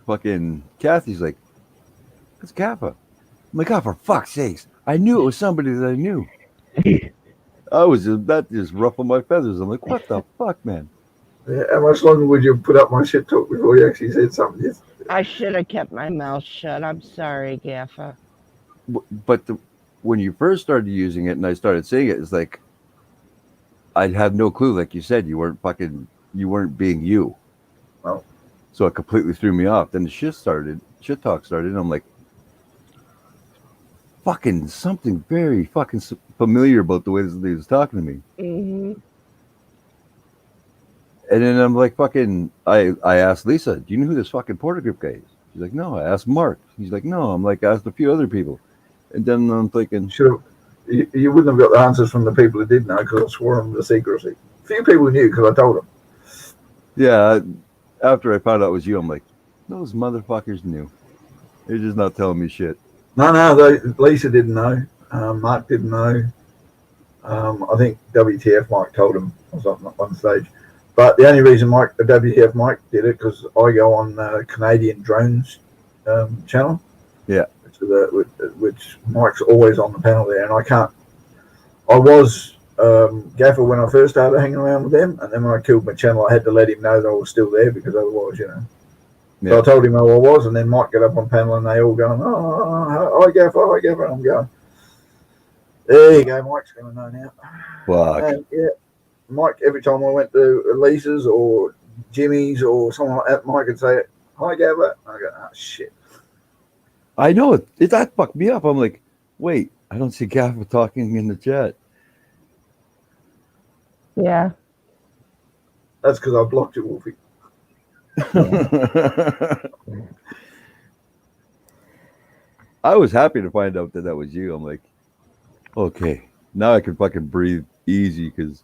fucking Kathy's like, it's Kappa. I'm like, oh, for fuck's sakes. I knew it was somebody that I knew. That just ruffled my feathers. I'm like, what the fuck, man? Yeah, how much longer would you put up my shit talk before you actually said something? Yes. I should have kept my mouth shut. I'm sorry, Gaffa. But when you first started using it and I started saying it, it's like I'd have no clue. Like you said, you weren't being you. Oh. So it completely threw me off. Then the shit talk started, and I'm like, fucking something very fucking familiar about the way this lady was talking to me. Mm-hmm. And then I'm like, fucking, I asked Lisa, do you know who this fucking Porter Group guy is? She's like, no. I asked Mark. He's like, no. I'm like, I asked a few other people. And then I'm thinking, you wouldn't have got the answers from the people who did know because I swore them the secrecy. A few people knew because I told them. yeah, after I found out it was you, I'm like, those motherfuckers knew. They're just not telling me shit. No, Lisa didn't know. Mark didn't know. I think WTF Mike told him or something at one stage. But the only reason WTF Mike did it because I go on Canadian Drones channel. Yeah. Which Mike's always on the panel there, and I can't. I was Gaffer when I first started hanging around with them, and then when I killed my channel, I had to let him know that I was still there because otherwise, you know. Yeah. So I told him who I was, and then Mike got up on panel, and they all going, "Oh, hi Gaffer," and I'm going, "There you go, Mike's going to know now." Fuck. And, yeah, Mike. Every time I went to Lisa's or Jimmy's or something like that, Mike would say, "Hi Gaffer." I go, "Oh shit." I know it. That fucked me up. I'm like, wait, I don't see Gaffer talking in the chat. Yeah. That's because I blocked you, Wolfie. I was happy to find out that was you. I'm like, okay, now I can fucking breathe easy because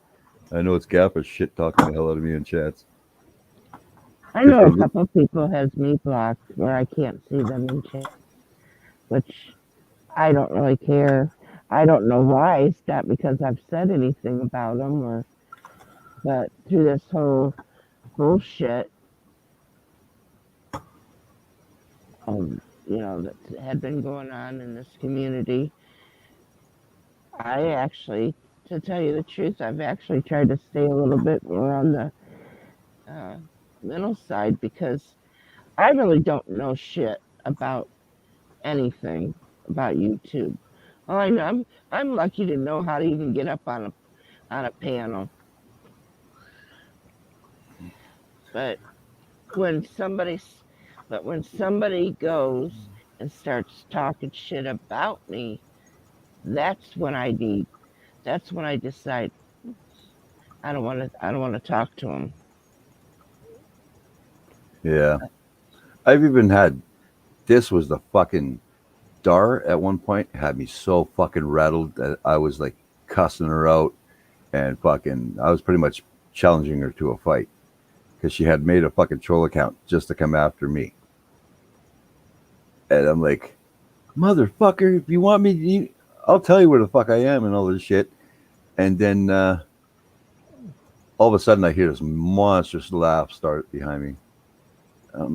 I know it's Gaffer shit talking the hell out of me in chats. I know a couple people has me blocked where I can't see them in chat, which I don't really care. I don't know why. It's not because I've said anything about them, but through this whole bullshit, that had been going on in this community, I actually, to tell you the truth, I've actually tried to stay a little bit more on the middle side because I really don't know shit about anything about YouTube. All I know, I'm lucky to know how to even get up on a panel. But when somebody goes and starts talking shit about me, that's when I decide I don't want to talk to them. Yeah. I've even had, this was the fucking Dar at one point had me so fucking rattled that I was like cussing her out and fucking, I was pretty much challenging her to a fight because she had made a fucking troll account just to come after me. And I'm like, motherfucker, if you want me, I'll tell you where the fuck I am and all this shit. And then all of a sudden I hear this monstrous laugh start behind me.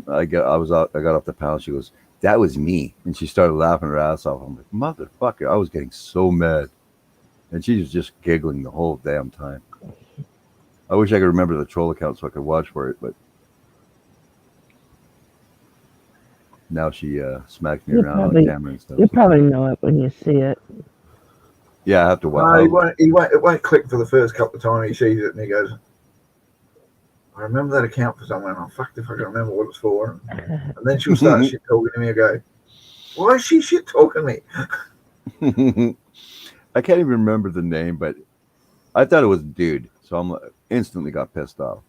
I got off the panel. She goes, "That was me," and she started laughing her ass off. I'm like, motherfucker! I was getting so mad, and she was just giggling the whole damn time. I wish I could remember the troll account so I could watch for it, but now she smacks me around on camera and stuff. You probably know it when you see it. Yeah, I have to No, watch. it won't click for the first couple of times he sees it, and he goes, "I remember that account for someone. I'm fucked if I can remember what it's for." And then she'll start shit talking to me and go, "Why is she shit talking me?" I can't even remember the name, but I thought it was a dude, so I'm instantly got pissed off.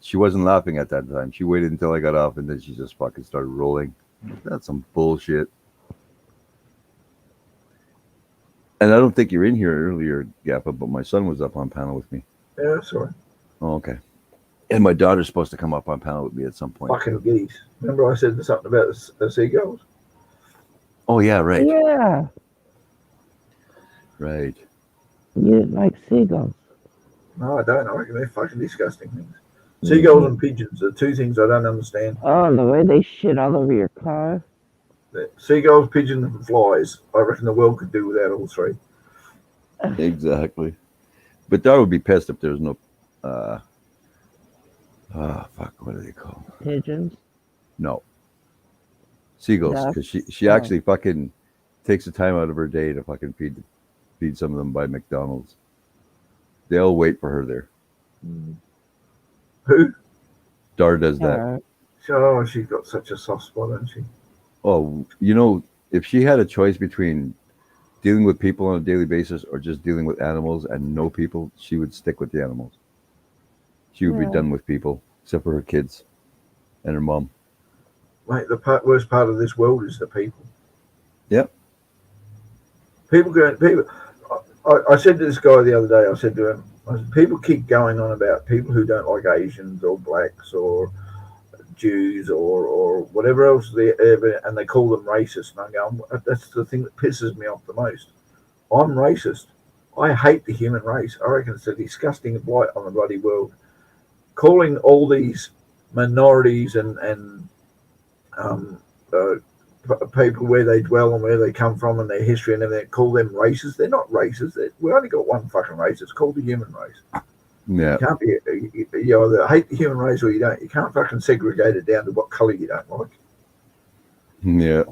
She wasn't laughing at that time. She waited until I got off, and then she just fucking started rolling. That's some bullshit. And I don't think you're in here earlier, Gaffa, but my son was up on panel with me. Yeah, sorry. Oh, okay. And my daughter's supposed to come up on panel with me at some point. Fucking geese. Remember I said something about the seagulls? Oh, yeah, right. Yeah. Right. You didn't like seagulls. No, I don't. I reckon they're fucking disgusting things. Seagulls and pigeons are two things I don't understand. Oh, the way they shit all over your car. Seagulls, pigeons, and flies. I reckon the world could do without all three. Exactly. But Dar would be pissed if there was no fuck, what are they called? Pigeons. No, seagulls. Because she Oh. actually fucking takes the time out of her day to fucking feed some of them by McDonald's. They'll wait for her there. Who? Dar does that. Oh, she's got such a soft spot, hasn't she? Oh, you know, if she had a choice between dealing with people on a daily basis or just dealing with animals and no people, she would stick with the animals. She would be done with people, except for her kids and her mom. Mate, the worst part of this world is the people. Yep. People. I said to this guy the other day, I said to him, people keep going on about people who don't like Asians or blacks or Jews or whatever else and they call them racist. And I go, that's the thing that pisses me off the most. I'm racist. I hate the human race. I reckon it's a disgusting blight on the bloody world. Calling all these minorities and people where they dwell and where they come from and their history and everything, call them racist. They're not racist. We only got one fucking race. It's called the human race. Yeah. You can't be. You either hate the human race or you don't. You can't fucking segregate it down to what color you don't like. Yeah.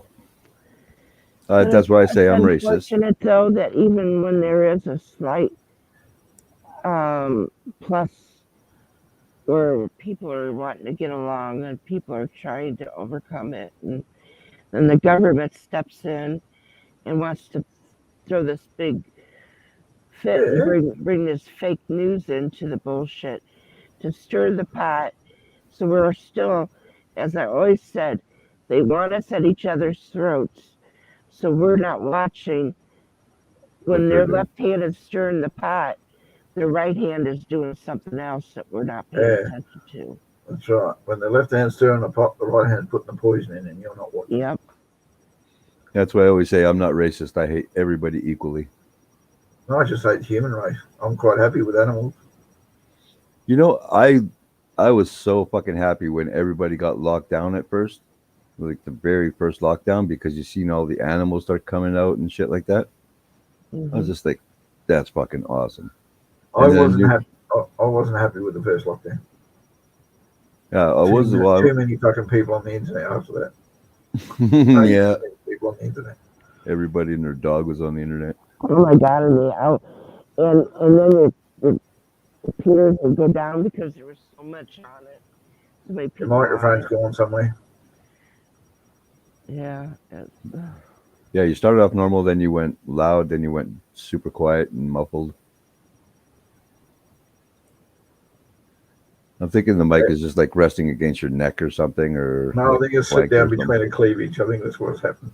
That's why I say I'm racist. It's unfortunate, though, that even when there is a slight plus where people are wanting to get along and people are trying to overcome it, and then the government steps in and wants to throw this big fit and bring this fake news into the bullshit to stir the pot. So we're still, as I always said, they want us at each other's throats. So we're not watching. When their left hand is stirring the pot, their right hand is doing something else that we're not paying attention to. That's right. When the left hand's stirring the pot, the right hand's putting the poison in, and you're not watching. Yep. That's why I always say I'm not racist. I hate everybody equally. No, I just hate the human race. I'm quite happy with animals. You know, I was so fucking happy when everybody got locked down at first, like the very first lockdown, because you seen all the animals start coming out and shit like that. I was just like, that's fucking awesome. I wasn't happy with the first lockdown. Yeah, I was too many fucking people on the internet after that. Yeah. People on the internet. Everybody and their dog was on the internet. Oh my God, and then the computers would go down because there was so much on it. So many The people microphone's going somewhere. Yeah. Yeah, you started off normal, then you went loud, then you went super quiet and muffled. I'm thinking the mic is just like resting against your neck or something, or No, I like think it's slipped down between a cleavage. I think that's what's happened.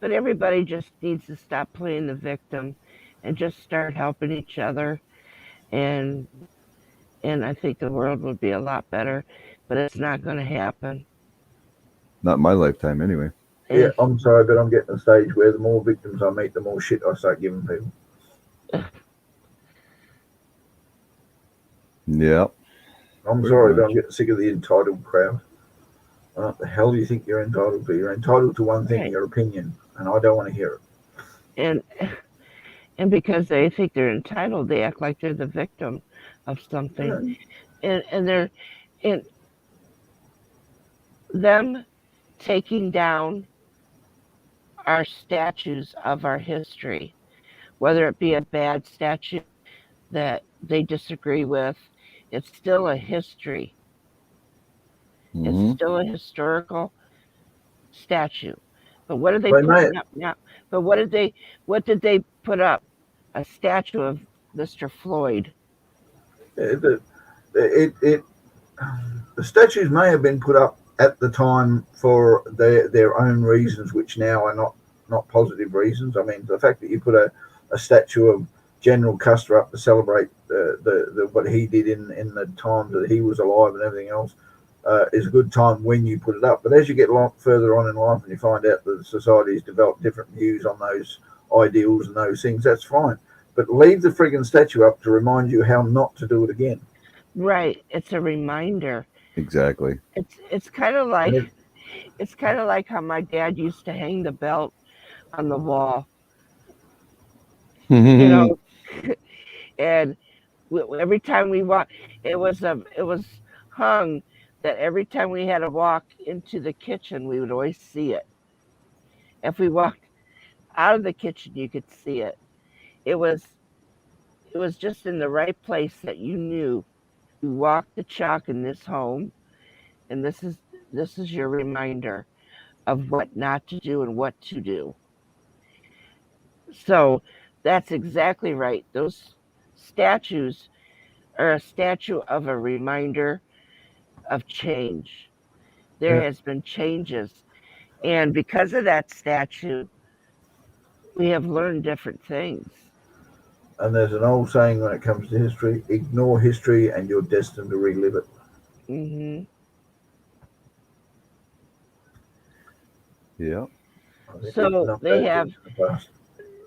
But everybody just needs to stop playing the victim and just start helping each other, and I think the world would be a lot better. But it's not going to happen. Not in my lifetime, anyway. Yeah, I'm sorry, but I'm getting to the stage where the more victims I meet, the more shit I start giving people. Yeah. I'm sorry, but I'm getting sick of the entitled crowd. What the hell do you think you're entitled to? You're entitled to one thing, your opinion, and I don't want to hear it. And because they think they're entitled, they act like they're the victim of something. Yeah. And they're them taking down our statues of our history, whether it be a bad statue that they disagree with, it's still a history. Mm-hmm. It's still a historical statue. But what are they putting up now? But what did they put up? A statue of Mr. Floyd. The statues may have been put up at the time for their own reasons, which now are not positive reasons. I mean, the fact that you put a statue of General Custer up to celebrate the what he did in the times that he was alive and everything else is a good time when you put it up. But as you get further on in life and you find out that the society has developed different views on those ideals and those things, that's fine. But leave the friggin' statue up to remind you how not to do it again. Right. It's a reminder. Exactly. It's kind of like how my dad used to hang the belt on the wall, you know, and every time we walk, it was hung that every time we had to walk into the kitchen, we would always see it. If we walked out of the kitchen, you could see it. It was just in the right place that you knew you walked the chalk in this home, and this is your reminder of what not to do and what to do. So that's exactly right. Those statues are a statue of a reminder of change. There Yeah. has been changes, and because of that statue, we have learned different things. And there's an old saying when it comes to history: ignore history, and you're destined to relive it. Hmm. Yeah. I think it's So not they bad have things in the past.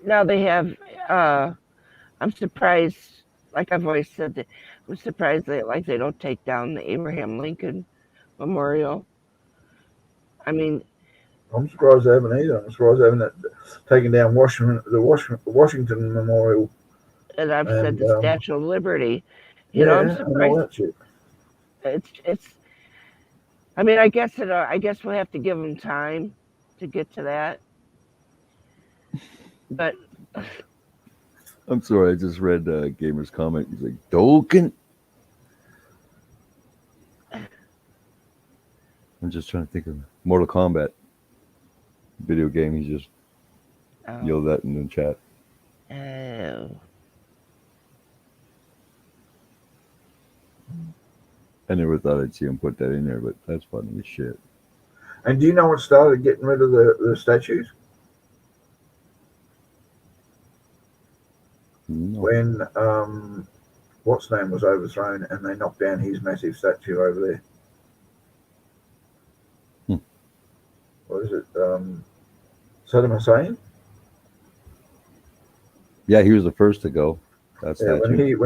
now they have. I'm surprised. Like I've always said, that I'm surprised they don't take down the Abraham Lincoln Memorial. I mean, I'm surprised they haven't either. I'm surprised they haven't taken down Washington Memorial and I've said and the Statue of Liberty. You know, I'm yeah, and all surprised. that shit. It's. I mean, I guess it. I guess we'll have to give them time to get to that. But I'm sorry. I just read Gamer's comment. He's like, Doken. I'm just trying to think of Mortal Kombat video game. He just yelled that in the chat. Oh. I never thought I'd see him put that in there, but that's funny as shit. And do you know what started getting rid of the statues? No. When what's name was overthrown and they knocked down his massive statue over there. What is it? Saddam Hussein? Yeah, he was the first to go. That Yeah, statue.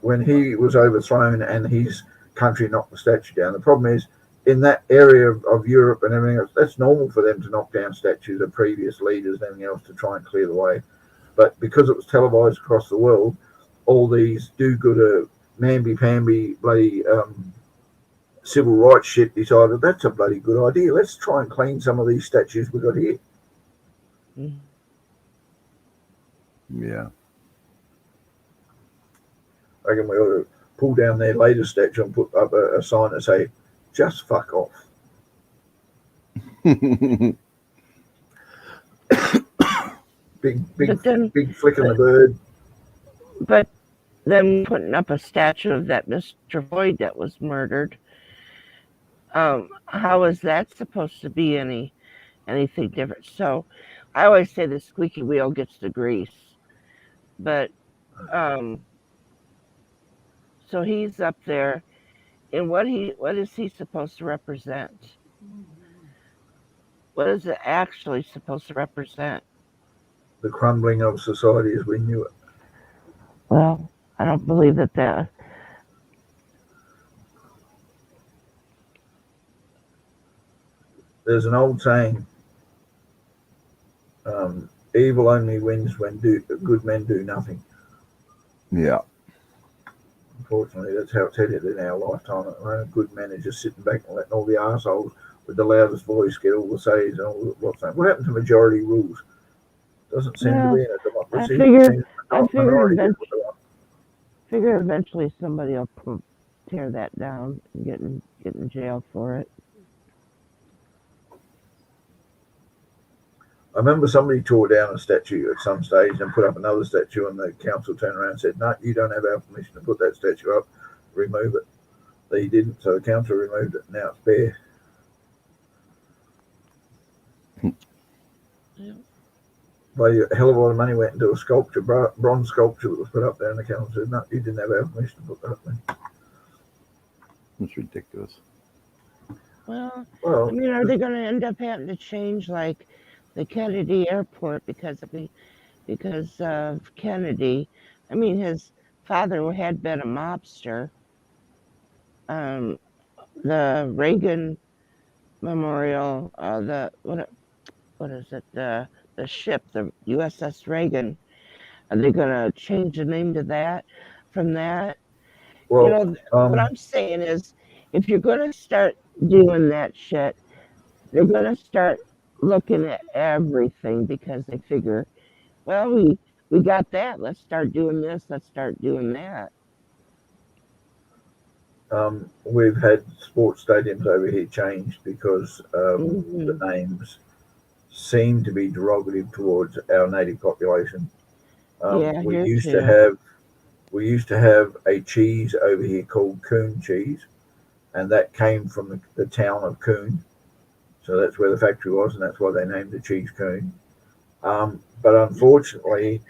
when he was overthrown and his country knocked the statue down. The problem is in that area of Europe and everything else, that's normal for them to knock down statues of previous leaders and everything else to try and clear the way. But because it was televised across the world, all these do-gooder, mamby-pamby, bloody civil rights shit decided that's a bloody good idea. Let's try and clean some of these statues we got here. Yeah. I reckon we ought to pull down their latest statue and put up a sign that say, just fuck off. Big flicking the bird. But them putting up a statue of that Mr. Floyd that was murdered, how is that supposed to be anything different? So I always say the squeaky wheel gets the grease. But so he's up there, and what is he supposed to represent? What is it actually supposed to represent? The crumbling of society as we knew it. Well, I don't believe that. There's an old saying, evil only wins when good men do nothing. Yeah. Unfortunately, that's how it's headed in our lifetime at the moment. Good men are just sitting back and letting all the assholes with the loudest voice get all the says and all the what's that. What happened to majority rules? Doesn't seem to be in a democracy. I figure eventually somebody will tear that down and get in jail for it. I remember somebody tore down a statue at some stage and put up another statue, and the council turned around and said, no, you don't have our permission to put that statue up. Remove it. They didn't, so the council removed it. Now it's bare. Yeah. But a hell of a lot of money went into a sculpture, bronze sculpture that was put up there, and the council said, no, you didn't have our permission to put that up there. That's ridiculous. Well, I mean, are they going to end up having to change like the Kennedy Airport because of Kennedy? I mean, his father had been a mobster. the Reagan Memorial, what is it? The ship, the USS Reagan. Are they gonna change the name to that? From that, you Well, know, what I'm saying is, if you're gonna start doing that shit, they're gonna start looking at everything because they figure, well, we got that. Let's start doing this. Let's start doing that. we've had sports stadiums over here changed because Mhm. the names seem to be derogative towards our native population. Yeah, We here used to too. have a cheese over here called Coon cheese, and that came from the town of Coon. So that's where the factory was, and that's why they named the cheese Coon. But unfortunately,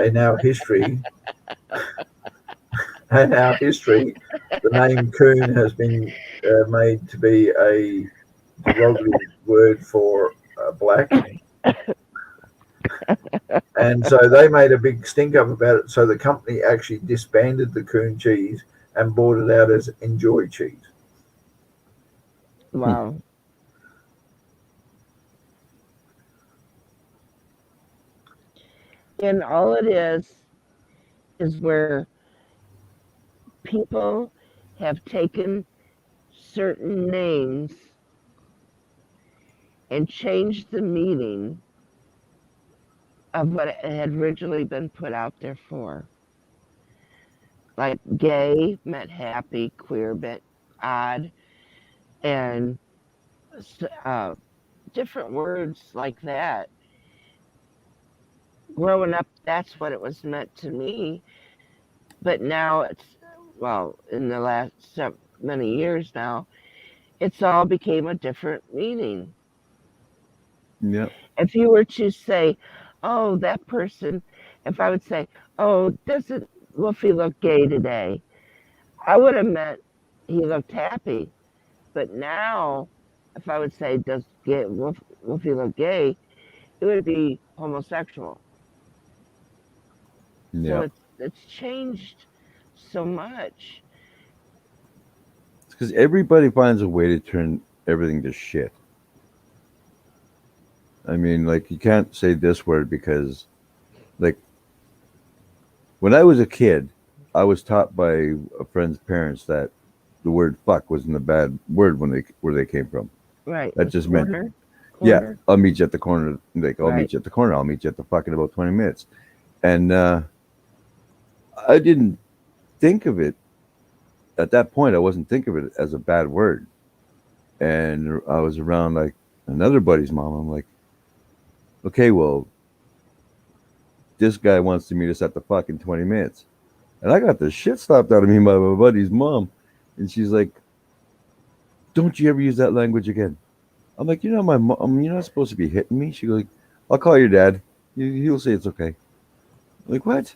in our history, the name Coon has been made to be a derogative word for black. And so they made a big stink up about it. So the company actually disbanded the Coon cheese and bought it out as Enjoy cheese. Wow. And all it is where people have taken certain names and changed the meaning of what it had originally been put out there for. Like gay meant happy, queer meant odd, and different words like that. Growing up, that's what it was meant to me. But now well, in the last many years now, it's all became a different meaning. Yeah. If you were to say, oh, that person, if I would say, oh, doesn't Wolfie look gay today? I would have meant he looked happy. But now, if I would say, does Wolfie look gay? It would be homosexual. Yeah. So it's changed so much. It's because everybody finds a way to turn everything to shit. I mean, like, you can't say this word because, like, when I was a kid, I was taught by a friend's parents that the word fuck wasn't a bad word where they came from. Right. That With just meant, corner. yeah, I'll meet you at the corner. Like, I'll Right. meet you at the corner. I'll meet you at the fuck in about 20 minutes. And I didn't think of it at that point. I wasn't thinking of it as a bad word. And I was around like another buddy's mom. I'm like, okay, well, this guy wants to meet us at the fucking 20 minutes. And I got the shit slapped out of me by my buddy's mom. And she's like, don't you ever use that language again. I'm like, you know, my mom, you're not supposed to be hitting me. She goes, I'll call your dad. He'll say it's okay. I'm like, what?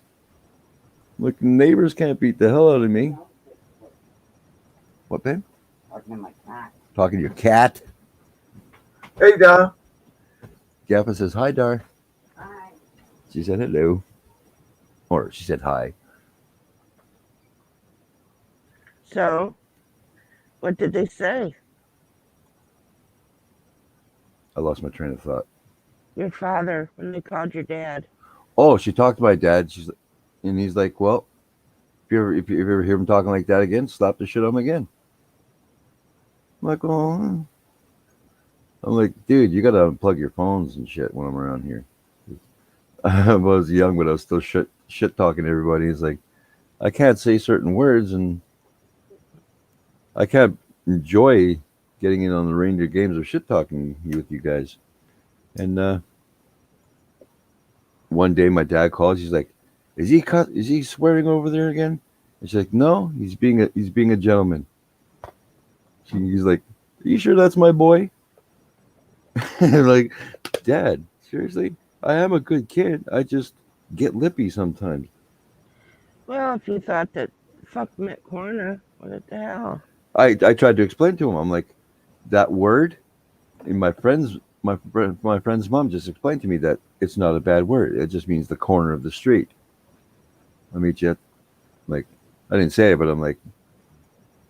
Like, neighbors can't beat the hell out of me. What, babe? Talking to my cat. Talking to your cat? Hey, Dar. Gaffa says, hi, Dar. Hi. She said hello. Or she said hi. So, what did they say? I lost my train of thought. Your father, when they called your dad. Oh, she talked to my dad. And he's like, well, if you ever hear him talking like that again, slap the shit on him again. I'm like, oh. I'm like, dude, you gotta unplug your phones and shit when I'm around here. I was young, but I was still shit talking to everybody. He's like, I can't say certain words, and I can't enjoy getting in on the reindeer games of shit talking with you guys. And one day my dad calls. He's like, "Is he swearing over there again?" And she's like, "No, he's being a gentleman." He's like, "Are you sure that's my boy?" And like, Dad, seriously, I am a good kid. I just get lippy sometimes. Well, if you thought that fuck meant corner, what the hell? I tried to explain to him. I'm like, that word, and my friend's mom just explained to me that it's not a bad word. It just means the corner of the street. I mean, like, I didn't say it, but I'm like,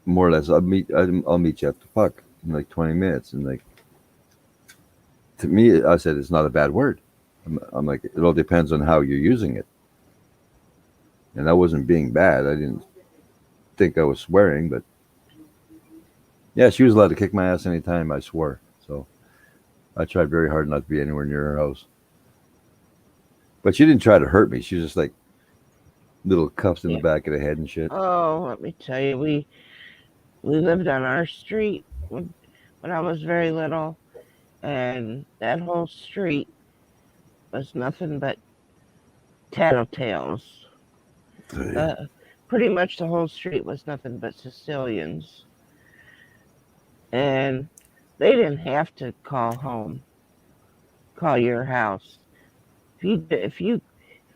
more or less, I'll meet you at the puck in like 20 minutes. And like, to me, I said, it's not a bad word. I'm like, it all depends on how you're using it. And I wasn't being bad. I didn't think I was swearing, but yeah, she was allowed to kick my ass anytime I swore. So I tried very hard not to be anywhere near her house. But she didn't try to hurt me. She was just like little cuffs in the back of the head and shit. Oh, let me tell you, we lived on our street when I was very little, and that whole street was nothing but tattletales. Pretty much the whole street was nothing but Sicilians. And they didn't have to call your house. If you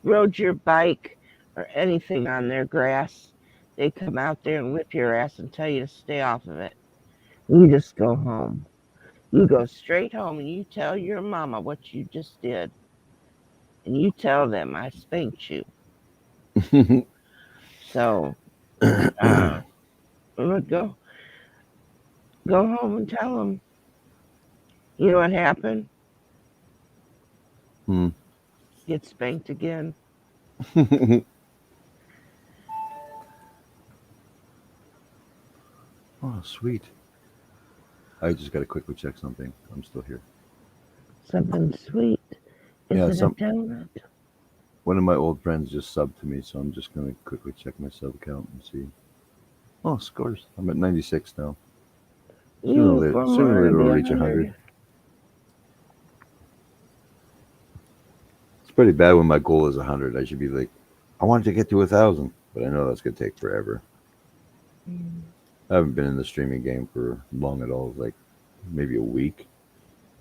rode your bike or anything on their grass, they'd come out there and whip your ass and tell you to stay off of it. You just go home. You go straight home and you tell your mama what you just did. And you tell them I spanked you. So, would go home and tell them. You know what happened? Get spanked again. Oh, sweet. I just got to quickly check something. I'm still here. Something sweet. Is it a donut? One of my old friends just subbed to me, so I'm just going to quickly check my sub account and see. Oh, scores. I'm at 96 now. Sooner or later I'll reach 100. It's pretty bad when my goal is 100. I should be like, I wanted to get to 1,000, but I know that's going to take forever. I haven't been in the streaming game for long at all, like maybe a week.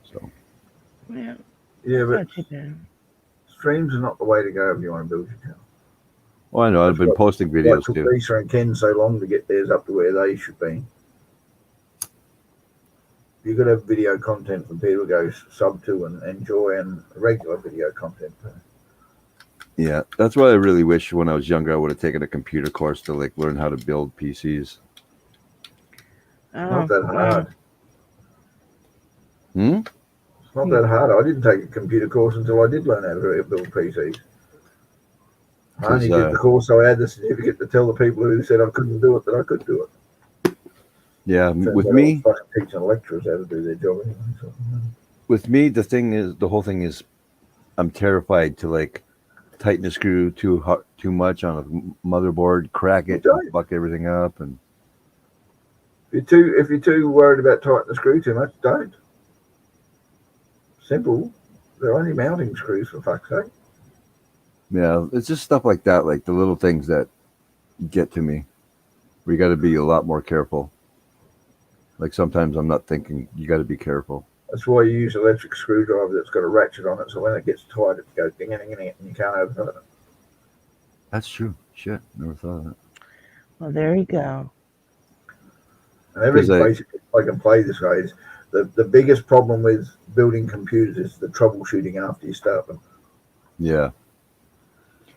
So. Yeah, but streams are not the way to go if you want to build your channel. Well, I know. I've been posting videos too. too. Lisa and Ken so long to get theirs up to where they should be. You've got to have video content for people to go sub to and enjoy, and regular video content too. Yeah, that's why I really wish when I was younger I would have taken a computer course to like learn how to build PCs. Not that hard. It's not that hard. I didn't take a computer course until I did learn how to build PCs. I only did the course so I had the certificate to tell the people who said I couldn't do it that I could do it. Yeah, with me, teaching lecturers how to do their job anyway. So. With me, the whole thing is, I'm terrified to like tighten a screw too much on a motherboard, crack it, fuck everything up, and. If you're too worried about tightening the screw too much, don't. Simple. They're only mounting screws, for fuck's sake. Yeah, it's just stuff like that, like the little things that get to me. We got to be a lot more careful. Like sometimes I'm not thinking. You got to be careful. That's why you use an electric screwdriver that's got a ratchet on it, so when it gets tight, it goes ding ding ding, and you can't open it. That's true. Shit, never thought of that. Well, there you go. And everything basically I can play this way is the biggest problem with building computers is the troubleshooting after you start them. Yeah.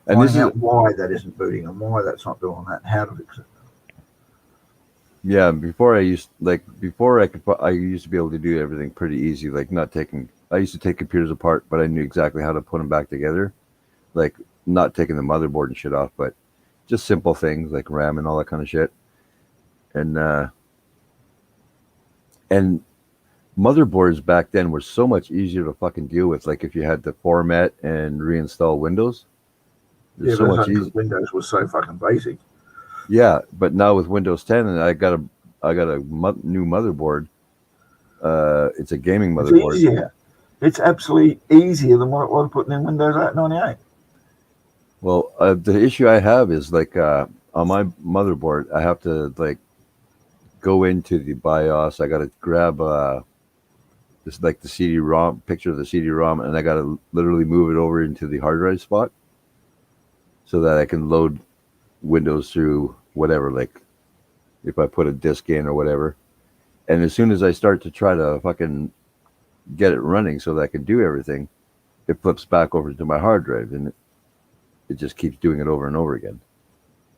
And this is why that isn't booting and why that's not doing that and how to fix it. Yeah, I used to be able to do everything pretty easy, like I used to take computers apart, but I knew exactly how to put them back together. Like not taking the motherboard and shit off, but just simple things like RAM and all that kind of shit. And motherboards back then were so much easier to fucking deal with. Like if you had to format and reinstall Windows, yeah, so much easier. Windows was so fucking basic. Yeah, but now with Windows 10, and I got a new motherboard. It's a gaming motherboard. It's easier. It's absolutely easier than what it was putting in Windows 898. Well, the issue I have is like on my motherboard, I have to like go into the BIOS. I got to grab this like the CD-ROM picture of the CD-ROM, and I got to literally move it over into the hard drive spot so that I can load Windows through whatever, like if I put a disk in or whatever. And as soon as I start to try to fucking get it running so that I can do everything, it flips back over to my hard drive, and it just keeps doing it over and over again.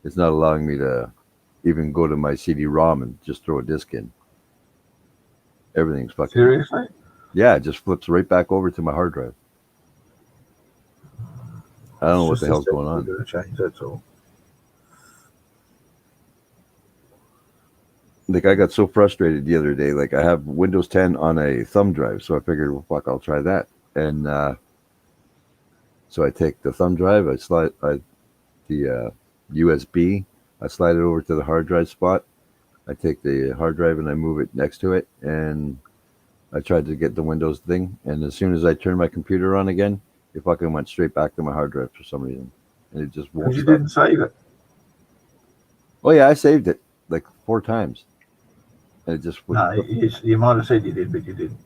It's not allowing me to even go to my CD-ROM and just throw a disc in. Everything's fucking. Seriously? Yeah, it just flips right back over to my hard drive. I don't know what the hell's going on. Going to change, that's all. Like I got so frustrated the other day. Like I have Windows 10 on a thumb drive, so I figured, well, fuck, I'll try that. And so I take the thumb drive, I slide the USB, I slide it over to the hard drive spot. I take the hard drive and I move it next to it, and I tried to get the Windows thing. And as soon as I turned my computer on again, it fucking went straight back to my hard drive for some reason, and it just won't. Because you stop. didn't save it. Oh yeah, I saved it like 4 times. And it just No, you might have said you did, but you didn't.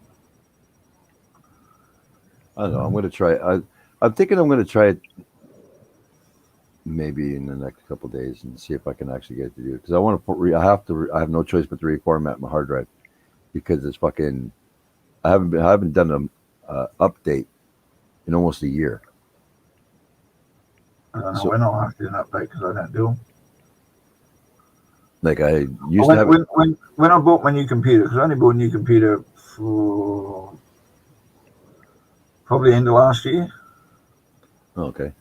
I don't know. I'm going to try. I'm thinking I'm going to try it maybe in the next couple of days and see if I can actually get it to do it. Because I want to. I have no choice but to reformat my hard drive because it's fucking. I haven't done an update in almost a year. I don't know when I'll have to do an update because I don't do them. Like I used to have. When I bought my new computer, because I only bought a new computer for probably end of last year. Okay. I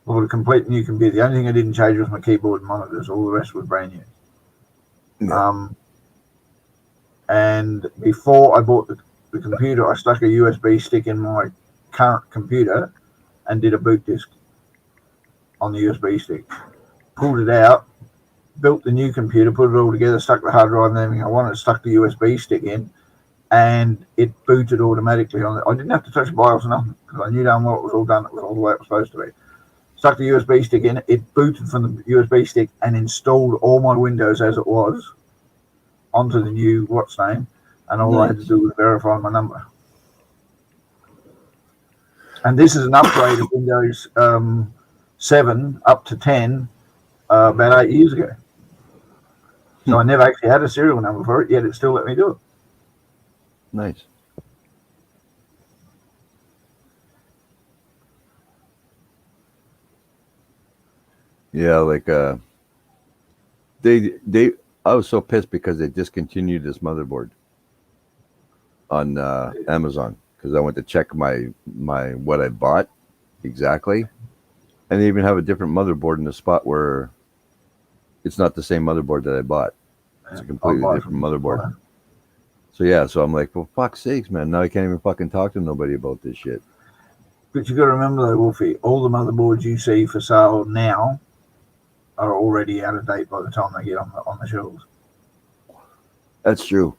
bought a complete new computer. The only thing I didn't change was my keyboard and monitors. All the rest was brand new. Yeah. And before I bought the computer, I stuck a USB stick in my current computer and did a boot disk on the USB stick. Pulled it out, built the new computer, put it all together, stuck the hard drive and everything I wanted, stuck the USB stick in, and it booted automatically on it. I didn't have to touch BIOS or nothing because I knew damn well it was all done. It was all the way it was supposed to be. Stuck the USB stick in, it booted from the USB stick and installed all my Windows as it was onto the new what's name, and all I had to do was verify my number. And this is an upgrade of Windows 7 up to 10 about 8 years ago. So I never actually had a serial number for it, yet it still let me do it. Nice. Yeah, like I was so pissed because they discontinued this motherboard on Amazon because I went to check my what I bought exactly, and they even have a different motherboard in the spot where it's not the same motherboard that I bought. It's a completely different motherboard. So yeah, so I'm like, well, fuck's sakes, man! Now I can't even fucking talk to nobody about this shit. But you got to remember though, Wolfie, all the motherboards you see for sale now are already out of date by the time they get on the shelves. That's true.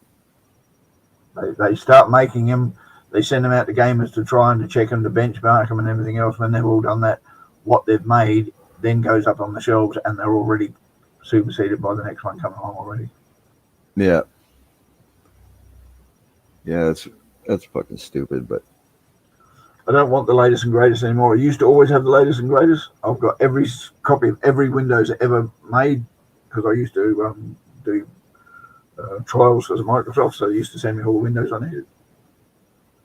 They start making them. They send them out to gamers to try and to check them, to benchmark them and everything else. When they've all done that, what they've made then goes up on the shelves and they're already superseded by the next one coming along already. Yeah. Yeah, that's fucking stupid, but I don't want the latest and greatest anymore. I used to always have the latest and greatest. I've got every copy of every Windows ever made because I used to do trials as a Microsoft, so they used to send me all the Windows I needed.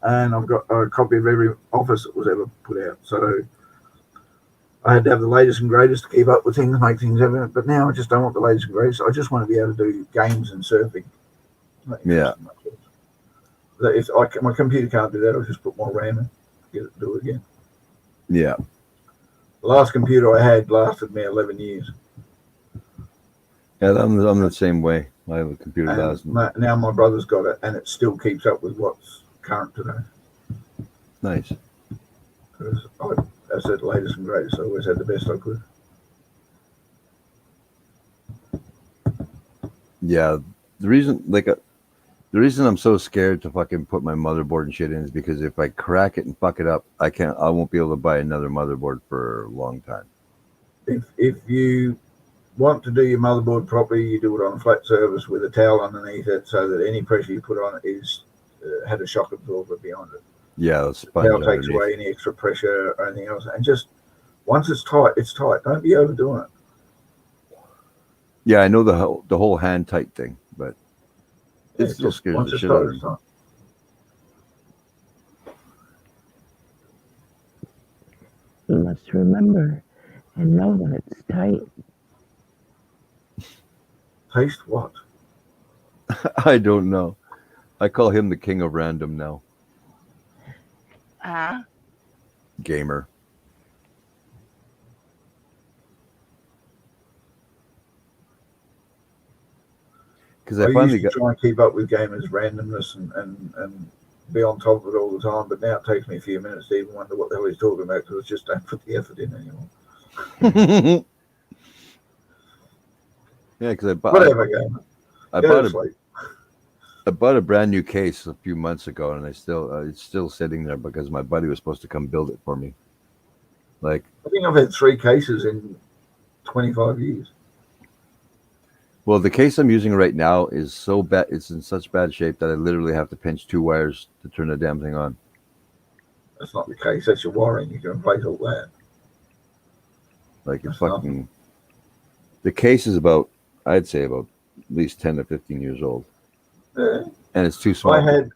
And I've got a copy of every Office that was ever put out. So I had to have the latest and greatest to keep up with things, make things evident. But now I just don't want the latest and greatest. I just want to be able to do games and surfing. Yeah. If my computer can't do that, I'll just put more RAM in, get it to do it again. Yeah. The last computer I had lasted me 11 years. Yeah, I'm the same way. I have a computer lasts. Now my brother's got it, and it still keeps up with what's current today. Nice. Because I said the latest and greatest. I always had the best I could. Yeah, the reason I'm so scared to fucking put my motherboard and shit in is because if I crack it and fuck it up, I won't be able to buy another motherboard for a long time. If you want to do your motherboard properly, you do it on a flat surface with a towel underneath it, so that any pressure you put on it is had a shock absorber behind it. Yeah, the towel takes away any extra pressure or anything else, and just once it's tight, it's tight. Don't be overdoing it. Yeah, I know the whole hand tight thing, but it still scares the shit out of me. You must remember and know that it's tight. Taste what? I don't know. I call him the king of random now. Gamer. Because I finally used to try and keep up with gamers' randomness and be on top of it all the time, but now it takes me a few minutes to even wonder what the hell he's talking about because I just don't put the effort in anymore. Yeah, because I Whatever, gamer. I bought a brand new case a few months ago, and it's still sitting there because my buddy was supposed to come build it for me. Like, I think I've had 3 cases in 25 years. Well, the case I'm using right now is so bad; it's in such bad shape that I literally have to pinch 2 wires to turn the damn thing on. That's not the case. That's your wiring. You can replace all that. Like, it's fucking. The case is I'd say about at least 10 to 15 years old. Yeah. And it's too small. I had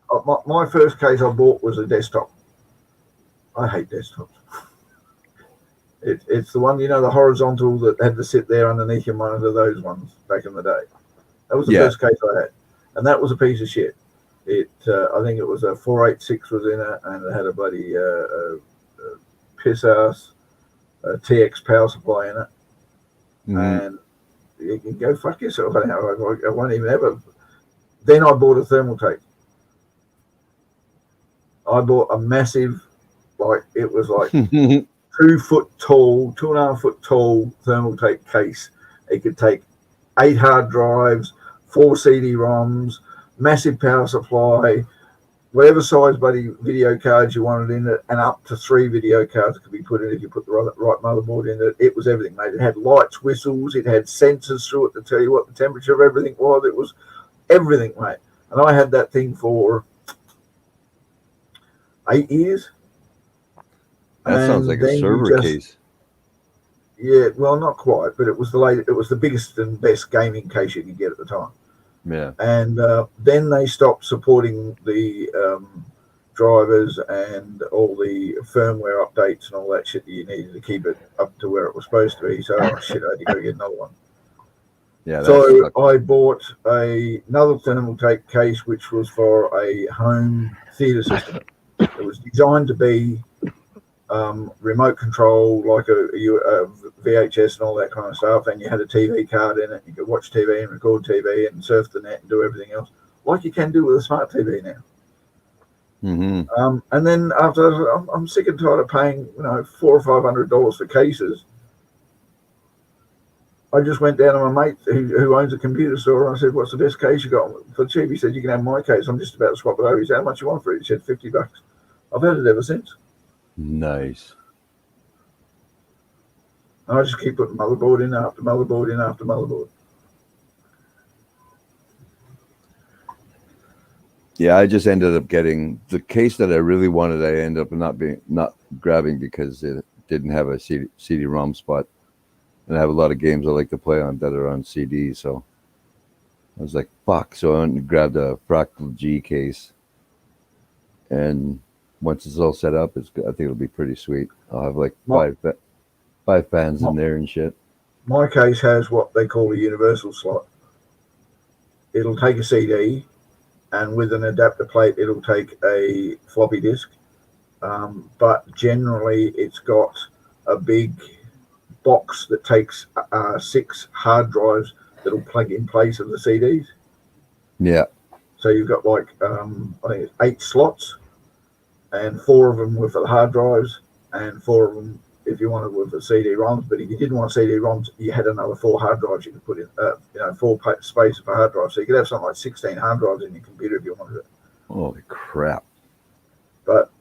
my first case I bought was a desktop. I hate desktops. It's the one, the horizontal that had to sit there underneath your monitor, those ones back in the day. That was the first case I had. And that was a piece of shit. I think it was a 486 was in it, and it had a bloody piss ass TX power supply in it. And you can go fuck yourself. I won't even ever. Then I bought a thermal tape. I bought a massive, it was 2 foot tall, 2.5 foot tall thermal tape case. It could take 8 hard drives, 4 CD-ROMs, massive power supply, whatever size bloody video cards you wanted in it, and up to 3 video cards could be put in if you put the right motherboard in it. It was everything, mate. It had lights, whistles, it had sensors through it to tell you what the temperature of everything was. It was everything, mate. And I had that thing for 8 years. That sounds like a server case. Yeah, well, not quite, but it was the biggest and best gaming case you could get at the time. Yeah. And then they stopped supporting the drivers and all the firmware updates and all that shit that you needed to keep it up to where it was supposed to be. So, I had to go get another one. Yeah. So I bought another thermal tape case, which was for a home theater system. It was designed to be remote control, like a VHS and all that kind of stuff, and you had a TV card in it. You could watch TV and record TV and surf the net and do everything else like you can do with a smart TV now. And then after I'm sick and tired of paying $400 or $500 for cases. I just went down to my mate who owns a computer store, and I said, "What's the best case you got for cheap?" He said, "You can have my case. I'm just about to swap it over." He said, "How much you want for it?" He said, $50. I've had it ever since. Nice. I just keep putting motherboard in after motherboard in after motherboard. Yeah, I just ended up getting the case that I really wanted. I ended up not grabbing because it didn't have a CD-ROM spot, and I have a lot of games I like to play on that are on CD. So I was like, "Fuck!" So I went and grabbed a Fractal G case, and once it's all set up, I think it'll be pretty sweet. I'll have like five fans in there and shit. My case has what they call a universal slot. It'll take a CD, and with an adapter plate, it'll take a floppy disk. But generally, it's got a big box that takes 6 hard drives that'll plug in place of the CDs. Yeah. So you've got I think it's 8 slots, and 4 of them were for the hard drives, and 4 of them if you wanted with the CD-ROMs. But if you didn't want CD-ROMs, you had another 4 hard drives you could put in, 4 spaces for hard drives. So you could have something like 16 hard drives in your computer if you wanted it. Holy crap. But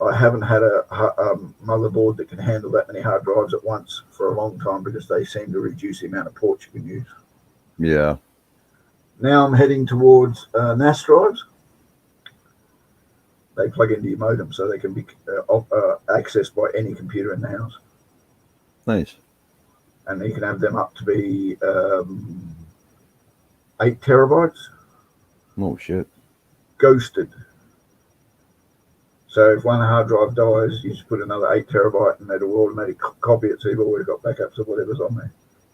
I haven't had a motherboard that can handle that many hard drives at once for a long time because they seem to reduce the amount of ports you can use. Yeah. Now I'm heading towards NAS drives. They plug into your modem so they can be accessed by any computer in the house. Nice. And you can have them up to be 8 terabytes. Oh, shit. Ghosted. So if one hard drive dies, you just put another 8 terabyte and it'll automatically copy it so you've always got backups of whatever's on there.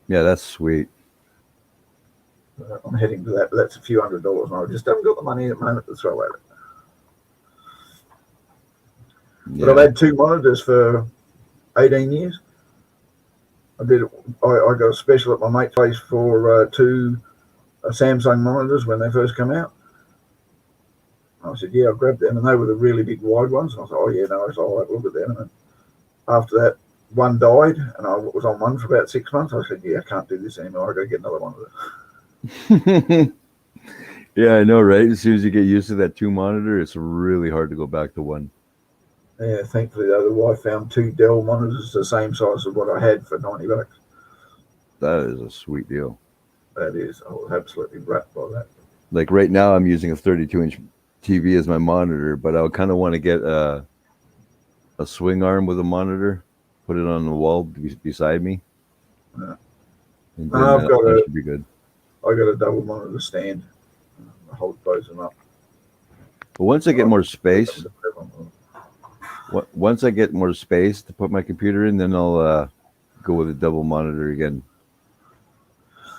Yeah, that's sweet. I'm heading to that, but that's a few $100s, and I just haven't got the money at the moment to throw at it. But I've had 2 monitors for 18 years. I got a special at my mate's place for 2 Samsung monitors when they first come out. I said, yeah, I'll grab them, and they were the really big wide ones. And I thought, oh yeah, no, I'll have a look at them. And after that, one died, and I was on one for about 6 months. I said, yeah, I can't do this anymore. I got to get another one of them. Yeah, I know, right? As soon as you get used to that 2 monitor, it's really hard to go back to one. Yeah, thankfully though, the wife found 2 Dell monitors the same size as what I had for $90. That is a sweet deal. That is, I was absolutely wrapped by that. Like right now, I'm using a 32-inch TV as my monitor, but I kind of want to get a swing arm with a monitor, put it on the wall beside me. Yeah. And then that should be good. I got a double monitor stand. I hold both of them up. But once I get more space, once I get more space to put my computer in, then I'll go with a double monitor again.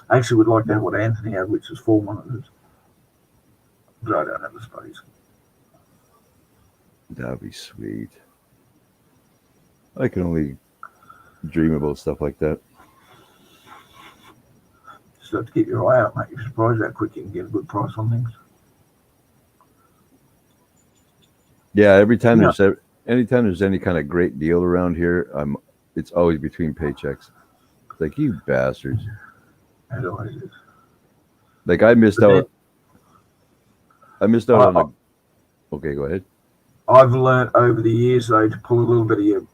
I actually would like to have what Anthony had, which is 4 monitors. But I don't have the space. That'd be sweet. I can only dream about stuff like that. Just have to keep your eye out, mate. You're surprised how quick you can get a good price on things. Yeah, anytime there's any kind of great deal around here, it's always between paychecks. It's like, you bastards. It always is. Like I missed out on a... Okay, go ahead. I've learned over the years though to pull a little bit of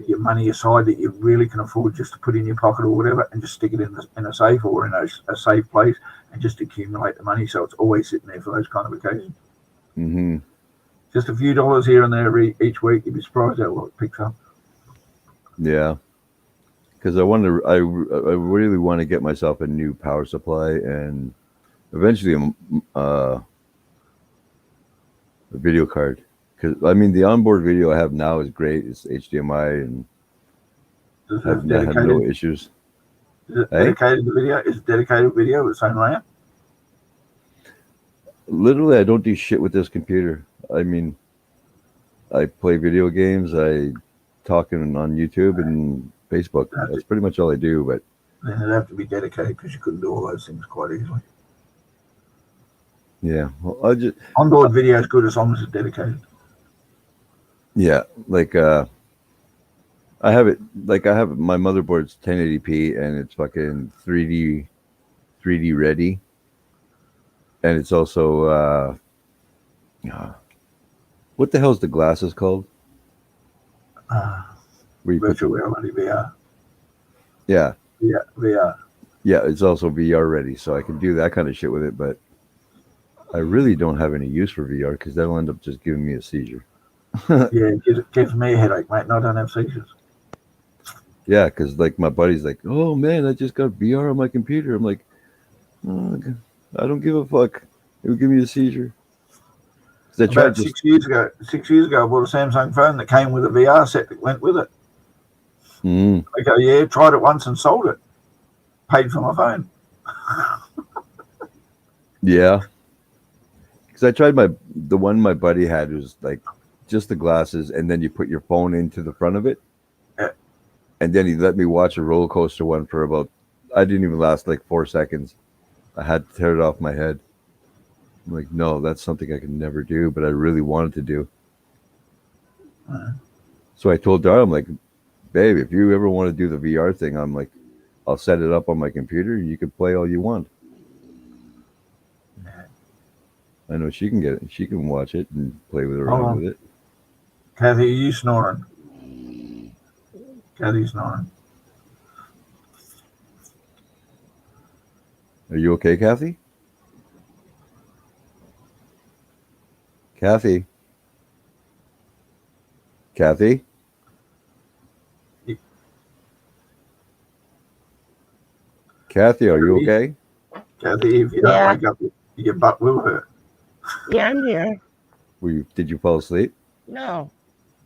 your money aside that you really can afford just to put in your pocket or whatever, and just stick it in a safe or in a safe place, and just accumulate the money so it's always sitting there for those kind of occasions. Mm-hmm. Just a few dollars here and there each week, you'd be surprised how well it picks up. Yeah, because I really want to get myself a new power supply and eventually a video card. Because I mean, the onboard video I have now is great. It's HDMI and I've had no issues. Is it dedicated video? Is it dedicated video with its own RAM? Literally, I don't do shit with this computer. I mean, I play video games. I talk on YouTube and Facebook. That's pretty much all I do. But then it'd have to be dedicated because you couldn't do all those things quite easily. Yeah, well, onboard video is good as long as it's dedicated. Yeah, like I have my motherboard's 1080p and it's fucking 3D ready, and it's also what the hell's the glasses called? Virtual reality VR. Yeah. Yeah, VR. Yeah, it's also VR ready, so I can do that kind of shit with it. But I really don't have any use for VR because that'll end up just giving me a seizure. Yeah, it gives me a headache, mate, and I don't have seizures. Yeah, because like my buddy's like, oh man, I just got VR on my computer. I'm like, oh, I don't give a fuck. It would give me a seizure. I tried 6 years ago, I bought a Samsung phone that came with a VR set that went with it. Mm. I go, yeah, tried it once and sold it. Paid for my phone. Yeah. Because I tried the one my buddy had was like just the glasses, and then you put your phone into the front of it. Yeah. And then he let me watch a roller coaster one for about, I didn't even last like 4 seconds. I had to tear it off my head. I'm like, no, that's something I can never do, but I really wanted to do. So I told Dara, I'm like, babe, if you ever want to do the VR thing, I'm like, I'll set it up on my computer. You can play all you want. I know she can get it. She can watch it and play with around with it. Kathy, are you snoring? Kathy's snoring. Are you okay, Kathy? Kathy? Kathy? Kathy, are you okay? Kathy, if you don't wake up, your butt will hurt. Yeah, I'm here. Did you fall asleep? No,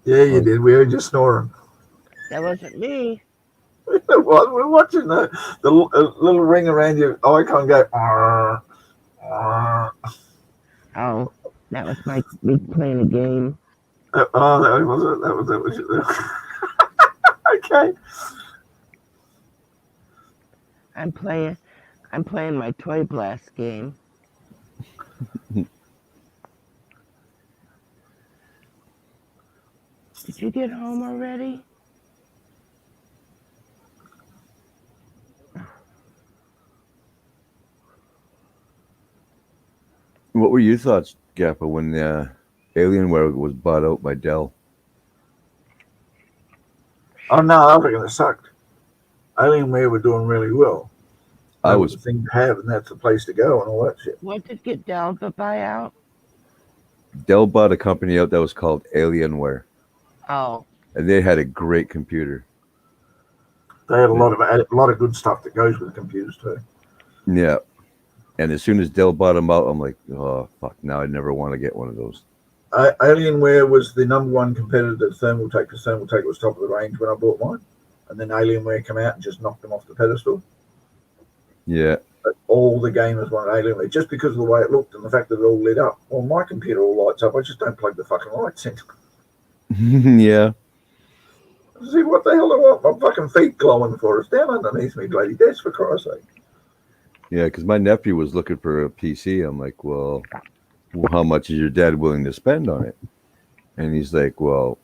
Yeah, you did. We heard you snoring. that wasn't me. We're watching the little ring around your icon go. "Arr, arr." Oh, that was me playing a game. Oh, that was it. That was it. Okay. I'm playing my Toy Blast game. Did you get home already? What were your thoughts, Gappa, when Alienware was bought out by Dell? Oh no, I reckon it sucked. Alienware were doing really well. I That was the thing to have, and that's the place to go, and all that shit. What did get Dell to buy out? Dell bought a company out that was called Alienware, Oh, and they had a great computer. They had a lot of good stuff that goes with computers too. Yeah, and as soon as Dell bought them out, I'm like, oh fuck! Now I never want to get one of those. Alienware was the number one competitor to Thermaltake, because Thermaltake was top of the range when I bought mine, and then Alienware came out and just knocked them off the pedestal. Yeah, But all the gamers wanted Alienware just because of the way it looked and the fact that it all lit up. Well, my computer all lights up. I just don't plug the fucking lights in. yeah. See what the hell do I want my fucking feet glowing for? It's down underneath me, bloody desk, for Christ's sake. Yeah, because my nephew was looking for a PC. I'm like, well, how much is your dad willing to spend on it? And he's like, well,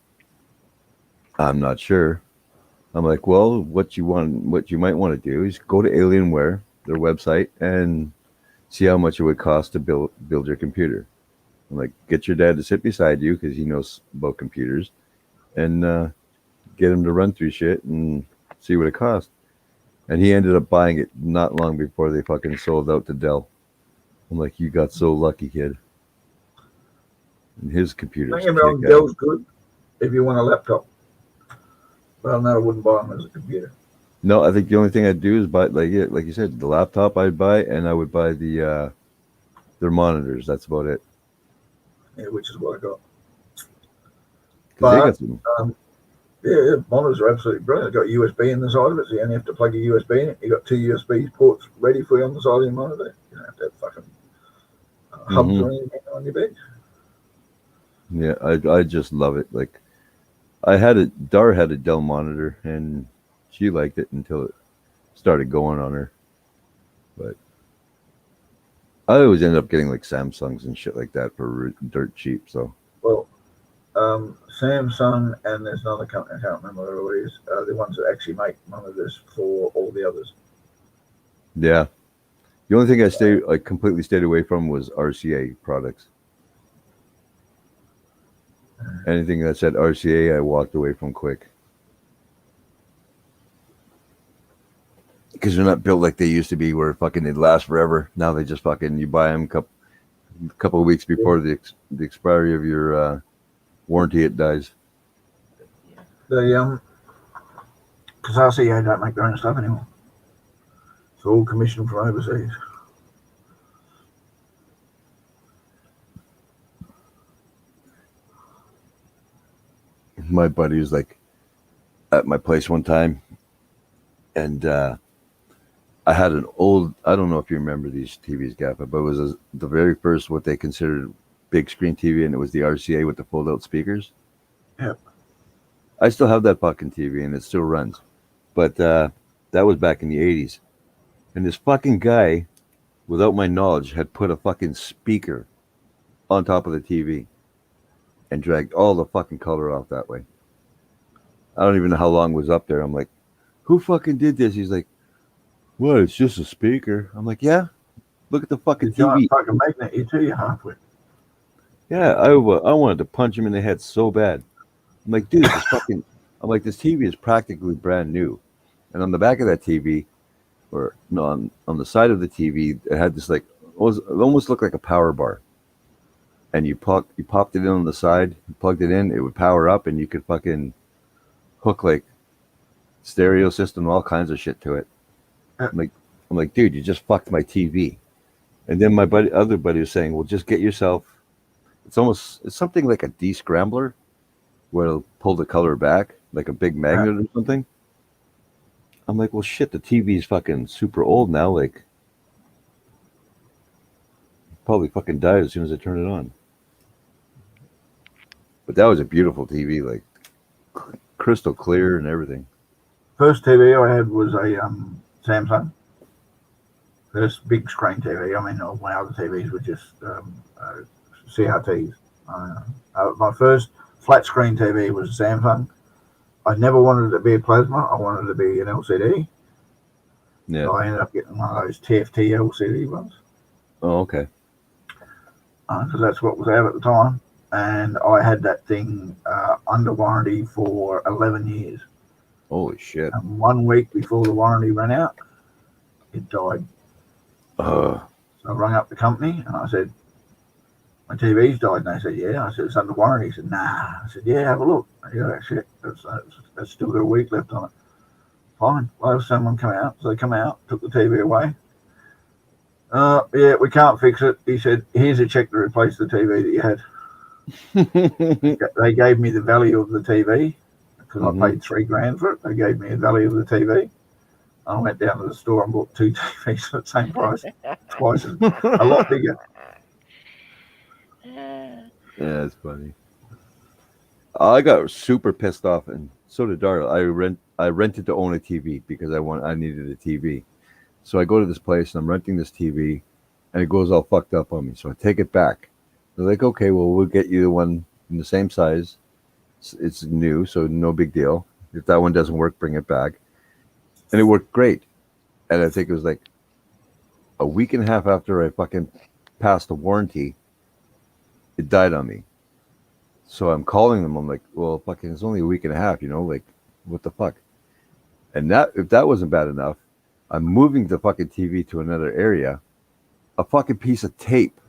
I'm not sure. I'm like, well, what you might want to do is go to Alienware, their website, and see how much it would cost to build your computer. I'm like, get your dad to sit beside you because he knows about computers, and get him to run through shit and see what it costs. And he ended up buying it not long before they fucking sold out to Dell. I'm like, you got so lucky, kid. And his computer's Don't get me wrong, kick-ass. Dell's good if you want a laptop. Well, no, I wouldn't buy them as a computer. No, I think the only thing I'd do is buy, like you said, the laptop I'd buy, and I would buy the their monitors. That's about it. Yeah, which is what I got. 'Cause they But got some, yeah, monitors are absolutely brilliant. They've got USB in the side of it, so you only have to plug a USB in it. You got 2 USB ports ready for you on the side of your monitor. You don't have to have fucking hubs or anything on your bed. yeah, I just love it. Like, Dar had a Dell monitor, and she liked it until it started going on her. But I always end up getting like Samsungs and shit like that for dirt cheap. So Well, Samsung and there's another company, I can't remember who it is, the ones that actually make monitors for all the others. yeah, the only thing I completely stayed away from was RCA products. Anything that said RCA, I walked away from quick. Because they're not built like they used to be, where fucking they'd last forever. Now they just fucking, you buy them couple of weeks before the expiry of your warranty, it dies. Because RCA don't make their own stuff anymore. It's all commissioned from overseas. My buddy was like at my place one time, and I had an old, I don't know if you remember these TVs, Gappa, but it was the very first what they considered big screen TV, and it was the RCA with the fold out speakers. Yep. I still have that fucking TV, and it still runs. But that was back in the 80s. And this fucking guy, without my knowledge, had put a fucking speaker on top of the TV and dragged all the fucking color off that way. I don't even know how long it was up there. I'm like, who fucking did this? He's like, what? It's just a speaker. I'm like, yeah. Look at the fucking The TV. giant fucking magnet you to your halfway. Yeah, I wanted to punch him in the head so bad. I'm like, dude, this fucking. I'm like, this TV is practically brand new, and on the back of that TV, or no, on the side of the TV, it had this like, it almost looked like a power bar. And you popped it in on the side, you plugged it in, it would power up, and you could fucking hook like stereo system, all kinds of shit to it. I'm like, dude, you just fucked my TV. And then my other buddy was saying, well, just get yourself. It's something like a descrambler, where it'll pull the color back, like a big magnet or something. I'm like, well, shit, the TV's fucking super old now. Like, probably fucking died as soon as I turned it on. But that was a beautiful TV, like crystal clear and everything. First TV I had was a Samsung. First big screen TV. I mean, all my other TVs were just CRTs. My first flat screen TV was a Samsung. I never wanted it to be a plasma. I wanted it to be an LCD. Yeah. So I ended up getting one of those TFT LCD ones. Oh, okay. Because that's what was out at the time. And I had that thing under warranty for 11 years. Holy shit. And 1 week before the warranty ran out, it died. So I rang up the company and I said, my TV's died. And they said, yeah. I said, it's under warranty. He said, nah. I said, yeah, have a look. I go, that shit. That's still got a week left on it. Fine. Well, have someone come out. So they come out, took the TV away. Yeah, we can't fix it. He said, here's a check to replace the TV that you had. They gave me the value of the TV because I paid $3,000 for it. They gave me a value of the TV. I went down to the store and bought 2 TVs for the same price, twice a lot bigger. Yeah, it's funny. I got super pissed off, and so did Darla. I rented to own a TV because I needed a TV. So I go to this place and I'm renting this TV, and it goes all fucked up on me. So I take it back. They're like, okay, well, we'll get you the one in the same size. It's new, so no big deal. If that one doesn't work, bring it back. And it worked great. And I think it was like a week and a half after I fucking passed the warranty, it died on me. So I'm calling them. I'm like, well, fucking, it's only a week and a half, like, what the fuck? And if that wasn't bad enough, I'm moving the fucking TV to another area. A fucking piece of tape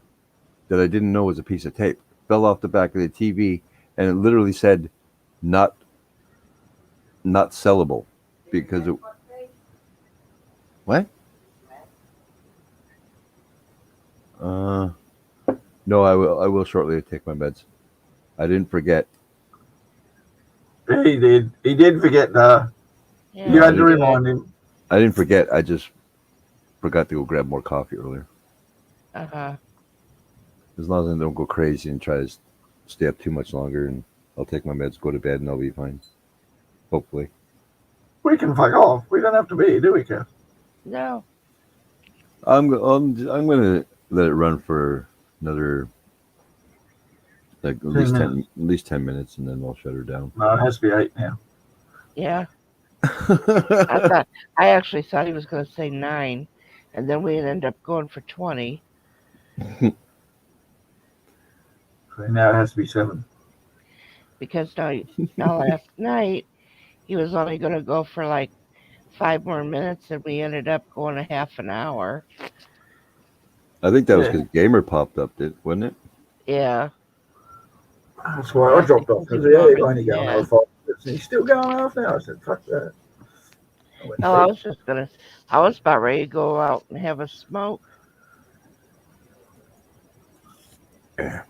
that I didn't know was a piece of tape fell off the back of the TV, and it literally said, not sellable, because it. What? No, I will shortly take my meds. I didn't forget. He did. He did forget. You had to remind him. I didn't forget. I just forgot to go grab more coffee earlier. As long as I don't go crazy and try to stay up too much longer, and I'll take my meds, go to bed, and I'll be fine. Hopefully. We can fuck off. We don't have to be, do we, Kev? No. I'm gonna let it run for another like at least 10 minutes, and then I'll shut her down. No, it has to be 8 now. Yeah. I actually thought he was going to say 9, and then we'd end up going for 20. So now it has to be 7. Because now last night he was only going to go for like 5 more minutes, and we ended up going a half an hour. I think that was because Gamer popped up, wasn't it? Yeah. That's why I dropped off. Because he's only going over 5 minutes. He's still going half an hour. I said, fuck that. I was about ready to go out and have a smoke. Yeah.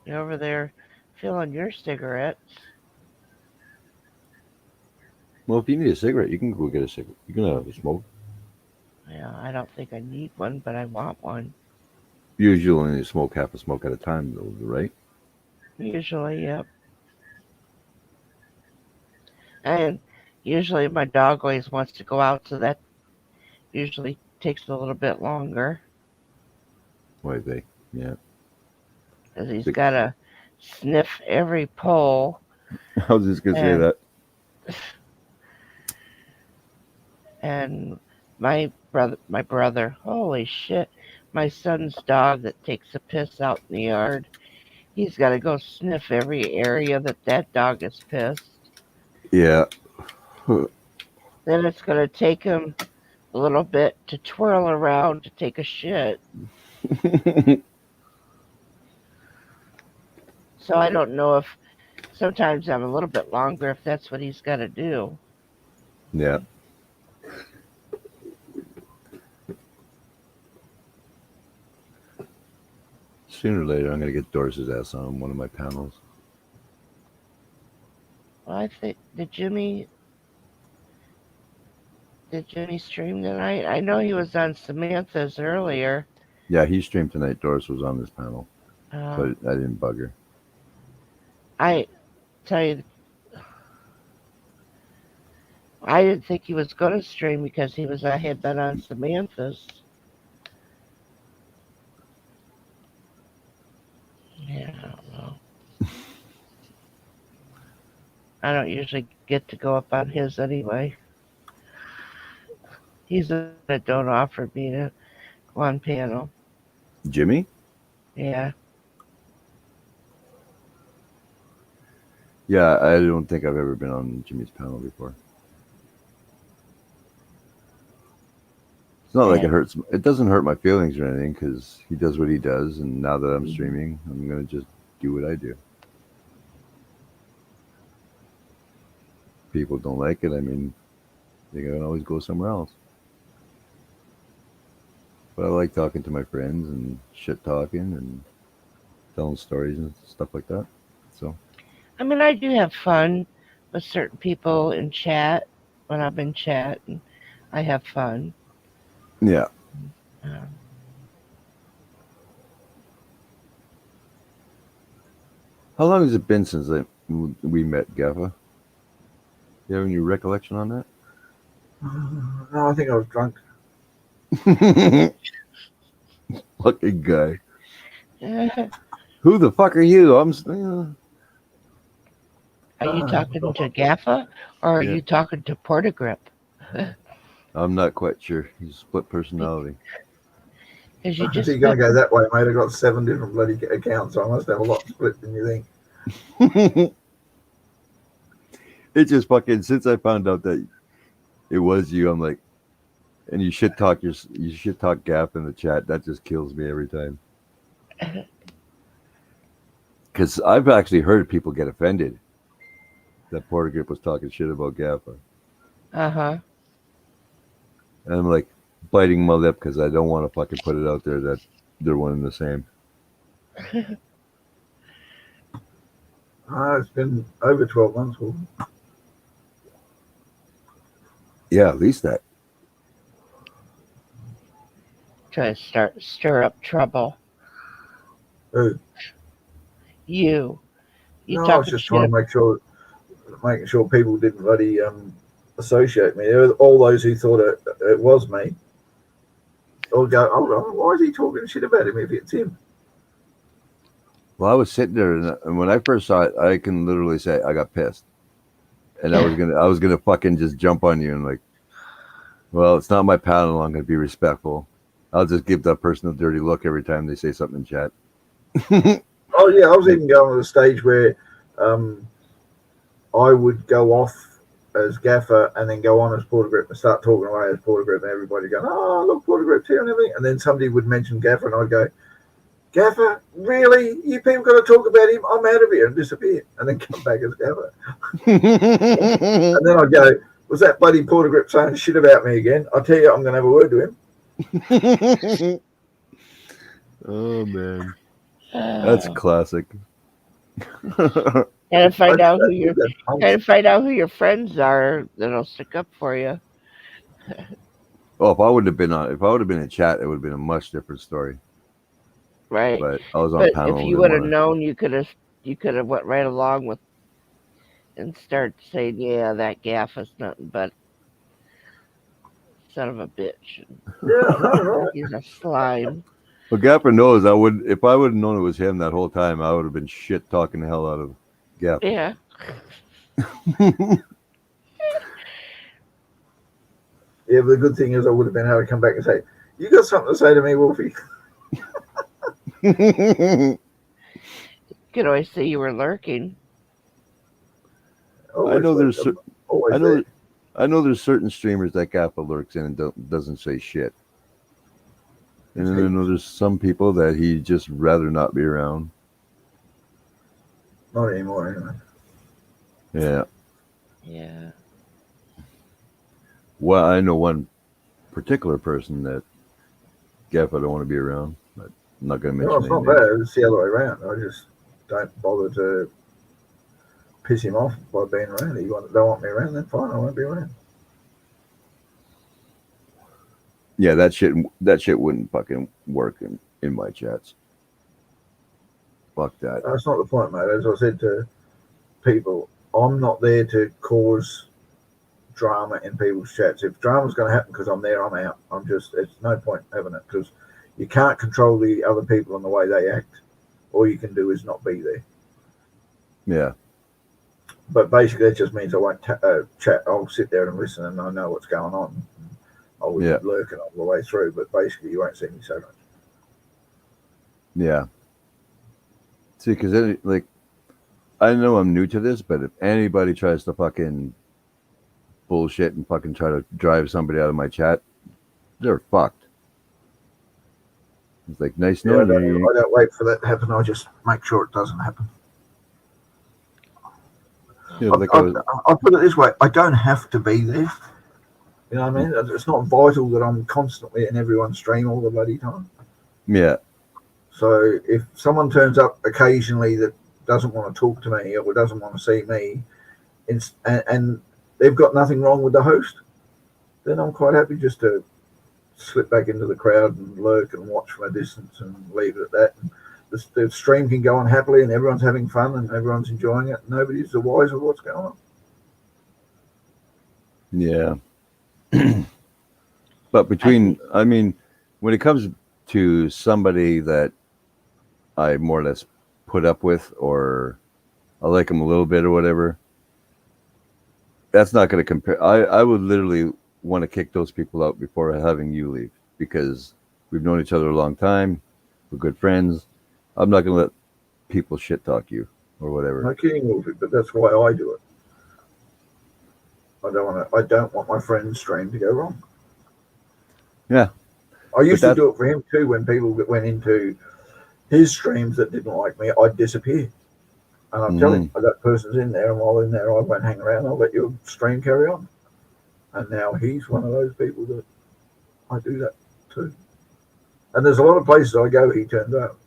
You're over there filling your cigarettes. Well, if you need a cigarette, you can go get a cigarette. You can have a smoke. Yeah, I don't think I need one, but I want one. Usually only smoke half a smoke at a time, though, right? Usually, yep. And usually my dog always wants to go out, so that usually takes a little bit longer. Why they? Yeah. Because he's got to sniff every pole. I was just going to say that. And my brother, holy shit, my son's dog that takes a piss out in the yard, he's got to go sniff every area that dog is pissed. Yeah. Then it's going to take him a little bit to twirl around to take a shit. So I don't know if sometimes I'm a little bit longer if that's what he's got to do. Yeah. Sooner or later, I'm going to get Doris's ass on one of my panels. Well, I think, did Jimmy Did Jimmy stream tonight? I know he was on Samantha's earlier. Yeah, he streamed tonight. Doris was on this panel, but I didn't bug her. I tell you, I didn't think he was going to stream because I had been on Samantha's. Yeah, I don't know. I don't usually get to go up on his anyway. He's the one that don't offer me to go on panel. Jimmy? Yeah. Yeah, I don't think I've ever been on Jimmy's panel before. It's not like it hurts. It doesn't hurt my feelings or anything because he does what he does, and now that I'm streaming, I'm gonna just do what I do. People don't like it. I mean, they can always go somewhere else. But I like talking to my friends and shit talking and telling stories and stuff like that. So. I mean, I do have fun with certain people in chat when I'm in chat, and I have fun. Yeah. How long has it been since we met, Gaffa? You have any recollection on that? No, I think I was drunk. Fucking guy. Who the fuck are you? Are you talking to Gaffa or are you talking to Portagrip? I'm not quite sure. He's split personality. Because you If you're going to go that way, mate, I've got 7 different bloody accounts, so I must have a lot split than you think. It just fucking, since I found out that it was you, I'm like, and you shit talk Gaff in the chat. That just kills me every time. Because I've actually heard people get offended that Portagrip was talking shit about Gaffa. Uh-huh. And I'm like biting my lip because I don't want to fucking put it out there that they're one and the same. It's been over 12 months. Yeah, at least that. Trying to stir up trouble. Who? You No, I was just trying to making sure people didn't bloody associate me. There were all those who thought it was me. Or go, hold on, why is he talking shit about him if it's him? Well, I was sitting there, and when I first saw it, I can literally say I got pissed, and I was gonna fucking just jump on you and like, well, it's not my panel. I'm gonna be respectful. I'll just give that person a dirty look every time they say something in chat. Oh yeah, I was even going to the stage where I would go off as Gaffer and then go on as Portagrip and start talking away as Portagrip, and everybody going, "Oh, look, Portagrip's here and everything," and then somebody would mention Gaffer, and I'd go, "Gaffer, really? You people got to talk about him? I'm out of here," and disappear, and then come back as Gaffer. And then I'd go, "Was that bloody Portagrip saying shit about me again? I'll tell you, I'm going to have a word to him." Oh man, that's classic. Gotta find out who your friends are that'll stick up for you. Well, if I would have been in chat, it would have been a much different story. Right. But I was on panel. If you would have known, you could have went right along with and start saying, "Yeah, that Gaff is nothing but son of a bitch. Yeah, he's a slime." Well, Gaffer knows if I would have known it was him that whole time, I would have been shit talking the hell out of Gaffer. Yeah. Yeah, but the good thing is I would have been able to come back and say, "You got something to say to me, Wolfie?" You could always say you were lurking. I know there's certain streamers that Gaffer lurks in and doesn't say shit. And then I know there's some people that he just rather not be around. Not anymore, anyway. Yeah. Yeah. Well, I know one particular person that Gaffer don't want to be around, but I'm not going to mention No, it's not bad. It's the other way around. I just don't bother to piss him off by being around. If you don't want me around, then fine, I won't be around. Yeah, that shit wouldn't fucking work in my chats. Fuck that. That's not the point, mate. As I said to people, I'm not there to cause drama in people's chats. If drama's going to happen because I'm there, I'm out. It's no point having it because you can't control the other people and the way they act. All you can do is not be there. Yeah. But basically, it just means I won't chat. I'll sit there and listen, and I know what's going on. I'll be lurking all the way through, but basically, you won't see me so much. Yeah. See, because like, I know I'm new to this, but if anybody tries to fucking bullshit and fucking try to drive somebody out of my chat, they're fucked. It's like, nice knowing you. I don't wait for that to happen. I just make sure it doesn't happen. Yeah, I'll put it this way. I don't have to be there. You know what I mean? It's not vital that I'm constantly in everyone's stream all the bloody time. Yeah. So if someone turns up occasionally that doesn't want to talk to me or doesn't want to see me, and they've got nothing wrong with the host, then I'm quite happy just to slip back into the crowd and lurk and watch from a distance and leave it at that. And the stream can go on happily and everyone's having fun and everyone's enjoying it. Nobody's the wiser of what's going on. Yeah. But I mean, when it comes to somebody that I more or less put up with, or I like them a little bit or whatever, that's not going to compare. I would literally want to kick those people out before having you leave, because we've known each other a long time. We're good friends. I'm not going to let people shit talk you or whatever. No kidding, Wolfie, but that's why I do it. I don't want my friend's stream to go wrong. Yeah. I used to do it for him too. When people went into his streams that didn't like me, I'd disappear. And I'm telling him, that person's in there, and while in there, I won't hang around. I'll let your stream carry on. And now he's one of those people that I do that too. And there's a lot of places I go, he turns up.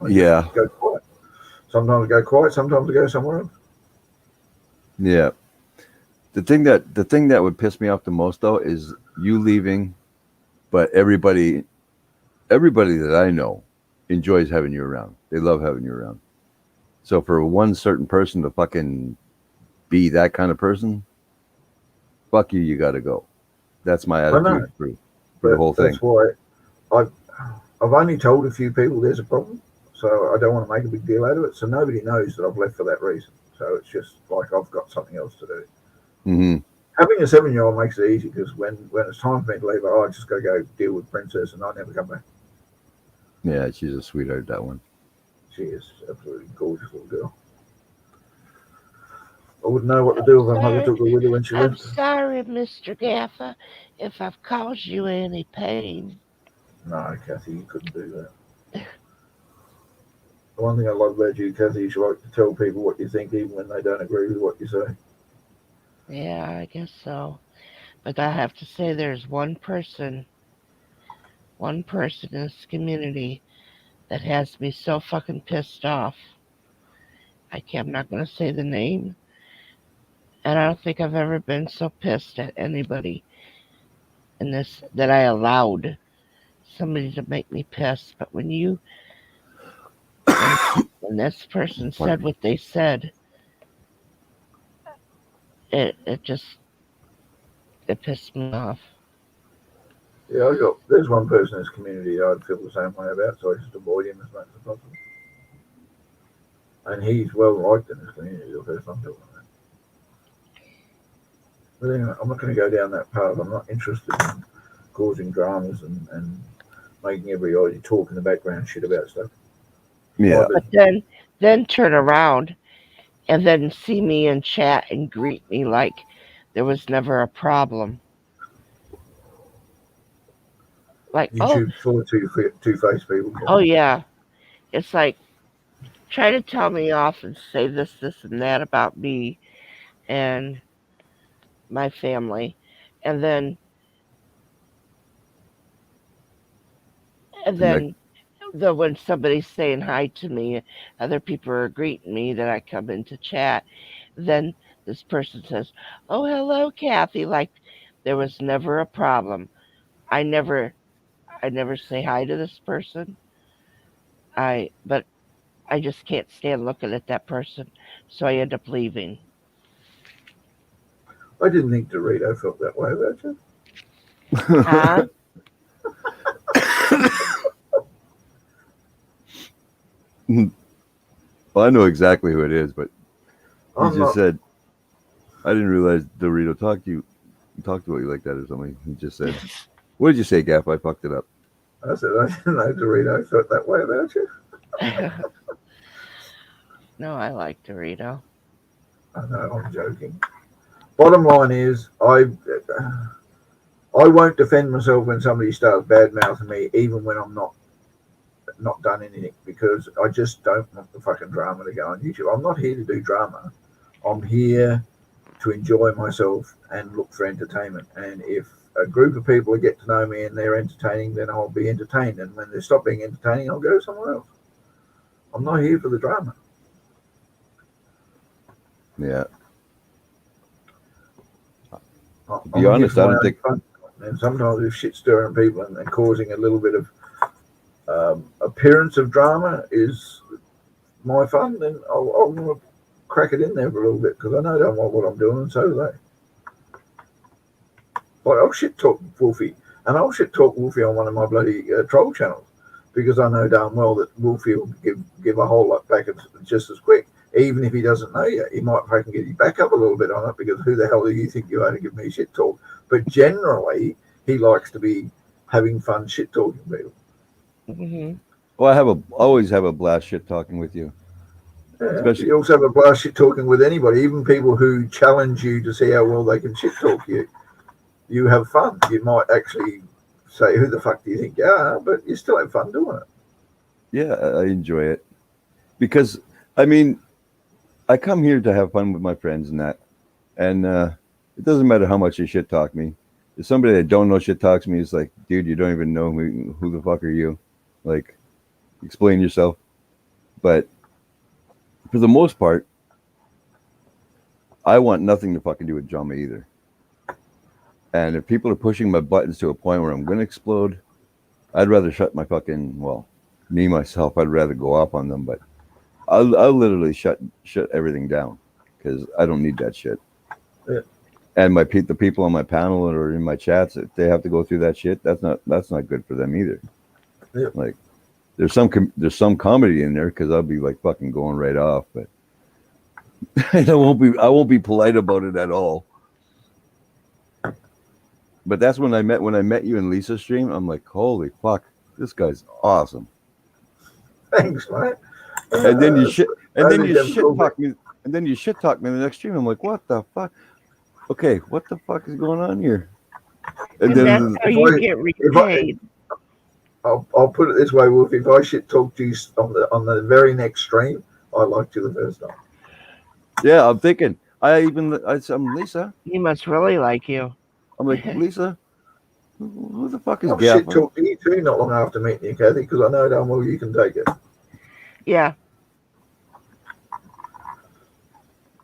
Yeah. Go quiet. Sometimes I go quiet. Sometimes I go somewhere else. Yeah. The thing that would piss me off the most though is you leaving, but everybody that I know enjoys having you around. They love having you around. So for one certain person to fucking be that kind of person, fuck you, you got to go. That's my attitude for the whole thing. That's why I've only told a few people there's a problem, so I don't want to make a big deal out of it. So nobody knows that I've left for that reason. So it's just like I've got something else to do. Mm-hmm. Having a 7-year-old makes it easy because when it's time for me to leave, I just got to go deal with Princess and I never come back. Yeah, she's a sweetheart, that one. She is absolutely gorgeous little girl. I wouldn't know what to do if my mother took her with her when she I'm left. sorry, Mr. Gaffer, if I've caused you any pain. No, Kathy, you couldn't do that. The one thing I love about you, Kathy, is you like to tell people what you think even when they don't agree with what you say. Yeah, I guess so. But I have to say there's one person in this community that has me so fucking pissed off. I'm not going to say the name. And I don't think I've ever been so pissed at anybody in this that I allowed somebody to make me pissed. But when this person said what they said, it pissed me off. Yeah, there's one person in this community I'd feel the same way about, so I just avoid him as much as possible. And he's well liked in this community, the first I'm talking about. But anyway, I'm not going to go down that path. I'm not interested in causing dramas and making everybody talk in the background shit about stuff. Yeah. But then turn around and then see me in chat and greet me like there was never a problem. Like, YouTube's full of two-faced people. Oh, yeah. It's like, try to tell me off and say this, and that about me and my family. And then when somebody's saying hi to me, other people are greeting me, that I come into chat, then this person says, "Oh, hello, Kathy," like there was never a problem. I never say hi to this person. But I just can't stand looking at that person, so I end up leaving. I didn't think Dorito felt that way about you. Huh? Well, I know exactly who it is, but he I'm just not. said, I didn't realize Dorito talked about you like that or something. He just said, what did you say, Gaff? I fucked it up. I said I didn't know Dorito felt that way about you. No, I like Dorito. I know, I'm joking. Bottom line is, I won't defend myself when somebody starts bad mouthing me, even when I'm not done anything, because I just don't want the fucking drama to go on YouTube. I'm not here to do drama. I'm here to enjoy myself and look for entertainment. And if a group of people get to know me and they're entertaining, then I'll be entertained. And when they stop being entertaining, I'll go somewhere else. I'm not here for the drama. Yeah. To be honest, I don't think. Fun. And sometimes if shit stirring people and causing a little bit of appearance of drama is my fun, then I'll want to crack it in there for a little bit, because I know damn well what I'm doing, and so do they. Like, I'll shit talk Wolfie, and I'll shit talk Wolfie on one of my bloody troll channels, because I know damn well that Wolfie will give a whole lot back just as quick. Even if he doesn't know yet, he might fucking get you back up a little bit on it, because who the hell do you think you are to give me shit talk? But generally, he likes to be having fun shit talking people. Mm-hmm. Well, I always have a blast shit talking with you. Yeah, Especially, you also have a blast shit talking with anybody, even people who challenge you to see how well they can shit talk you. You have fun. You might actually say, "Who the fuck do you think you are?" But you still have fun doing it. yeah, I enjoy it because I mean, I come here to have fun with my friends and that, and it doesn't matter how much you shit talk me. If somebody that don't know shit talks me, it's like, dude, you don't even know who the fuck are you? Like, explain yourself. But for the most part, I want nothing to fucking do with drama either. And if people are pushing my buttons to a point where I'm going to explode, I'd rather shut my fucking, well, me, myself, I'd rather go off on them. But I'll literally shut everything down because I don't need that shit. Yeah. And the people on my panel or in my chats, if they have to go through that shit, that's not good for them either. Yeah. Like, there's some comedy in there because I'll be like fucking going right off, but I won't be polite about it at all. But that's when I met you in Lisa's stream. I'm like, holy fuck, this guy's awesome. Thanks, mate. And then you shit talk me in the next stream. I'm like, what the fuck? Okay, what the fuck is going on here? And then that's how you get repaid. I'll put it this way, Wolf. If I shit talked you on the very next stream, I liked you the first time. Yeah, I'm thinking. I'm Lisa. He must really like you. I'm like, Lisa, who the fuck is I've Gaff? shit talked to you too not long after meeting you, Kathy, because I know damn well you can take it. Yeah.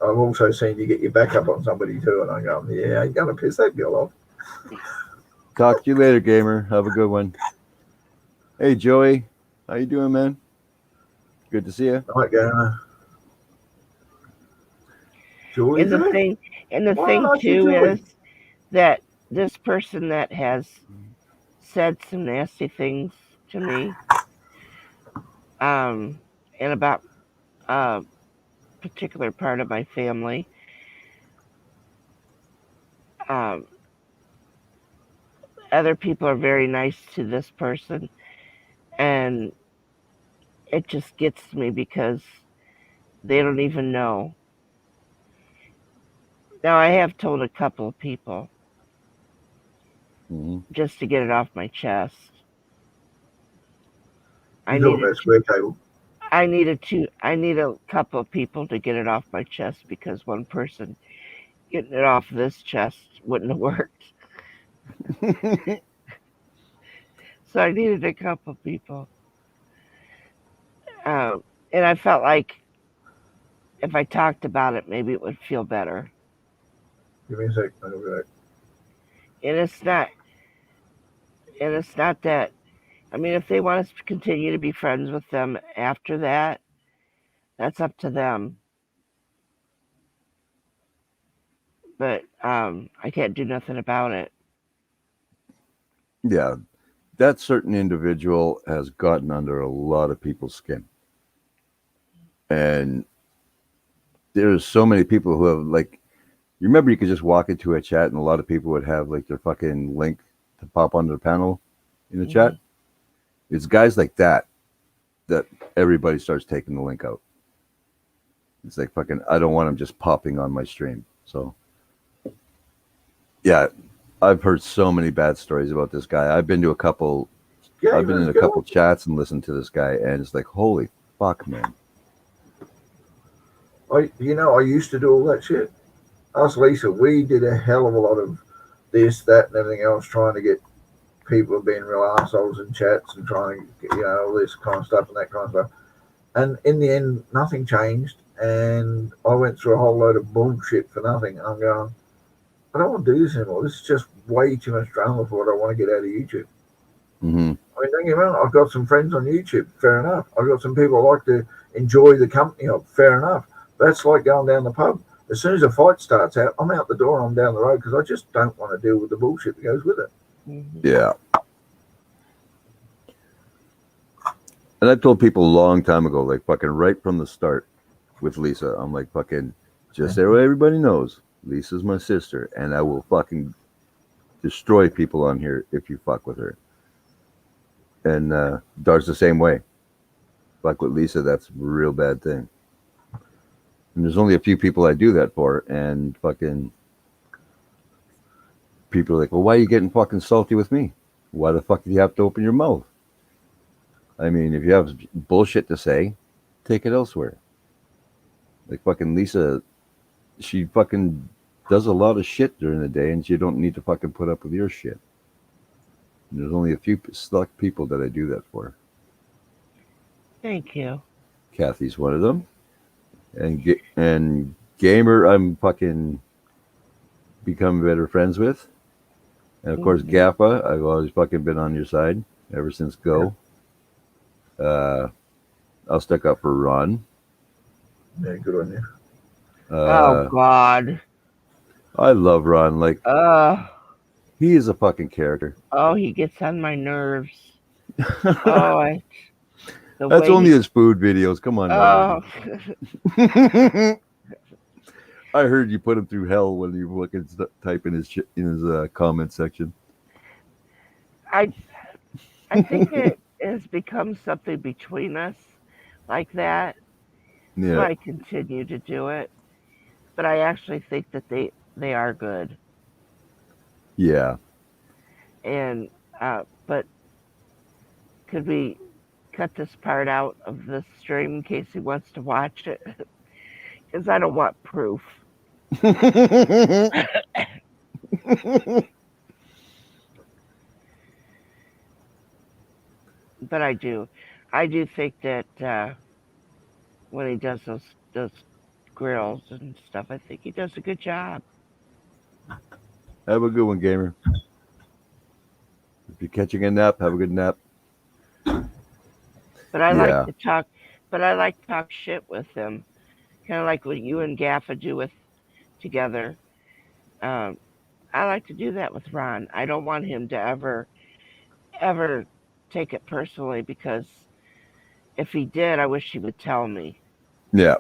I've also seen you get your back up on somebody too, and I'm going, yeah, you're going to piss that girl off. Talk to you later, gamer. Have a good one. Hey, Joey. How you doing, man? Good to see you. Night, gamer. Joey, And the thing too is that this person that has said some nasty things to me, and about a particular part of my family, other people are very nice to this person, and it just gets to me because they don't even know. Now, I have told a couple of people just to get it off my chest. I need a couple of people to get it off my chest, because one person getting it off this chest wouldn't have worked. So I needed a couple of people. And I felt like if I talked about it, maybe it would feel better. Give me a sec. I'll be back. And it's not, And it's not that. I mean, if they want us to continue to be friends with them after that, that's up to them. But I can't do nothing about it. Yeah, that certain individual has gotten under a lot of people's skin. And there's so many people who have, like, you remember you could just walk into a chat and a lot of people would have like their fucking link to pop onto the panel in the chat. It's guys like that everybody starts taking the link out. It's like fucking, I don't want them just popping on my stream. So yeah, I've heard so many bad stories about this guy. I've been to a couple I've been in a couple chats and listened to this guy, and it's like, holy fuck, man. I used to do all that shit. Us, Lisa, we did a hell of a lot of this, that, and everything else, trying to get people being real assholes in chats and trying to get, all this kind of stuff and that kind of stuff. And in the end, nothing changed. And I went through a whole load of bullshit for nothing. I'm going, I don't want to do this anymore. This is just way too much drama for what I want to get out of YouTube. Mm-hmm. I mean, don't get me wrong, I've got some friends on YouTube, fair enough. I've got some people I like to enjoy the company of, fair enough. That's like going down the pub. As soon as a fight starts out, I'm out the door and I'm down the road because I just don't want to deal with the bullshit that goes with it. Yeah. And I told people a long time ago, like fucking right from the start with Lisa, I'm like, fucking, just so everybody knows, Lisa's my sister, and I will fucking destroy people on here if you fuck with her. And Dar's the same way. Fuck with Lisa, that's a real bad thing. And there's only a few people I do that for, and fucking people are like, well, why are you getting fucking salty with me? Why the fuck do you have to open your mouth? I mean, if you have bullshit to say, take it elsewhere. Like fucking Lisa, she fucking does a lot of shit during the day, and she don't need to fucking put up with your shit. And there's only a few select people that I do that for. Thank you. Kathy's one of them. And Gamer, I'm fucking become better friends with. And of course, Gappa, I've always fucking been on your side ever since Go. I'll stick up for Ron. Yeah, good on you. Oh God. I love Ron. Like, he is a fucking character. Oh, he gets on my nerves. That's only his food videos. Come on. I heard you put him through hell when you look and type in his comment section. I think it has become something between us like that. Yeah. So I continue to do it. But I actually think that they are good. Yeah. And but could we cut this part out of the stream in case he wants to watch it? Because I don't want proof. But I do think that when he does those grills and stuff, I think he does a good job. Have a good one, Gamer. If you're catching a nap, have a good nap. But I like to talk. But I like to talk shit with him, kind of like what you and Gaffa do together. I like to do that with Ron. I don't want him to ever take it personally, because if he did, I wish he would tell me. Yeah.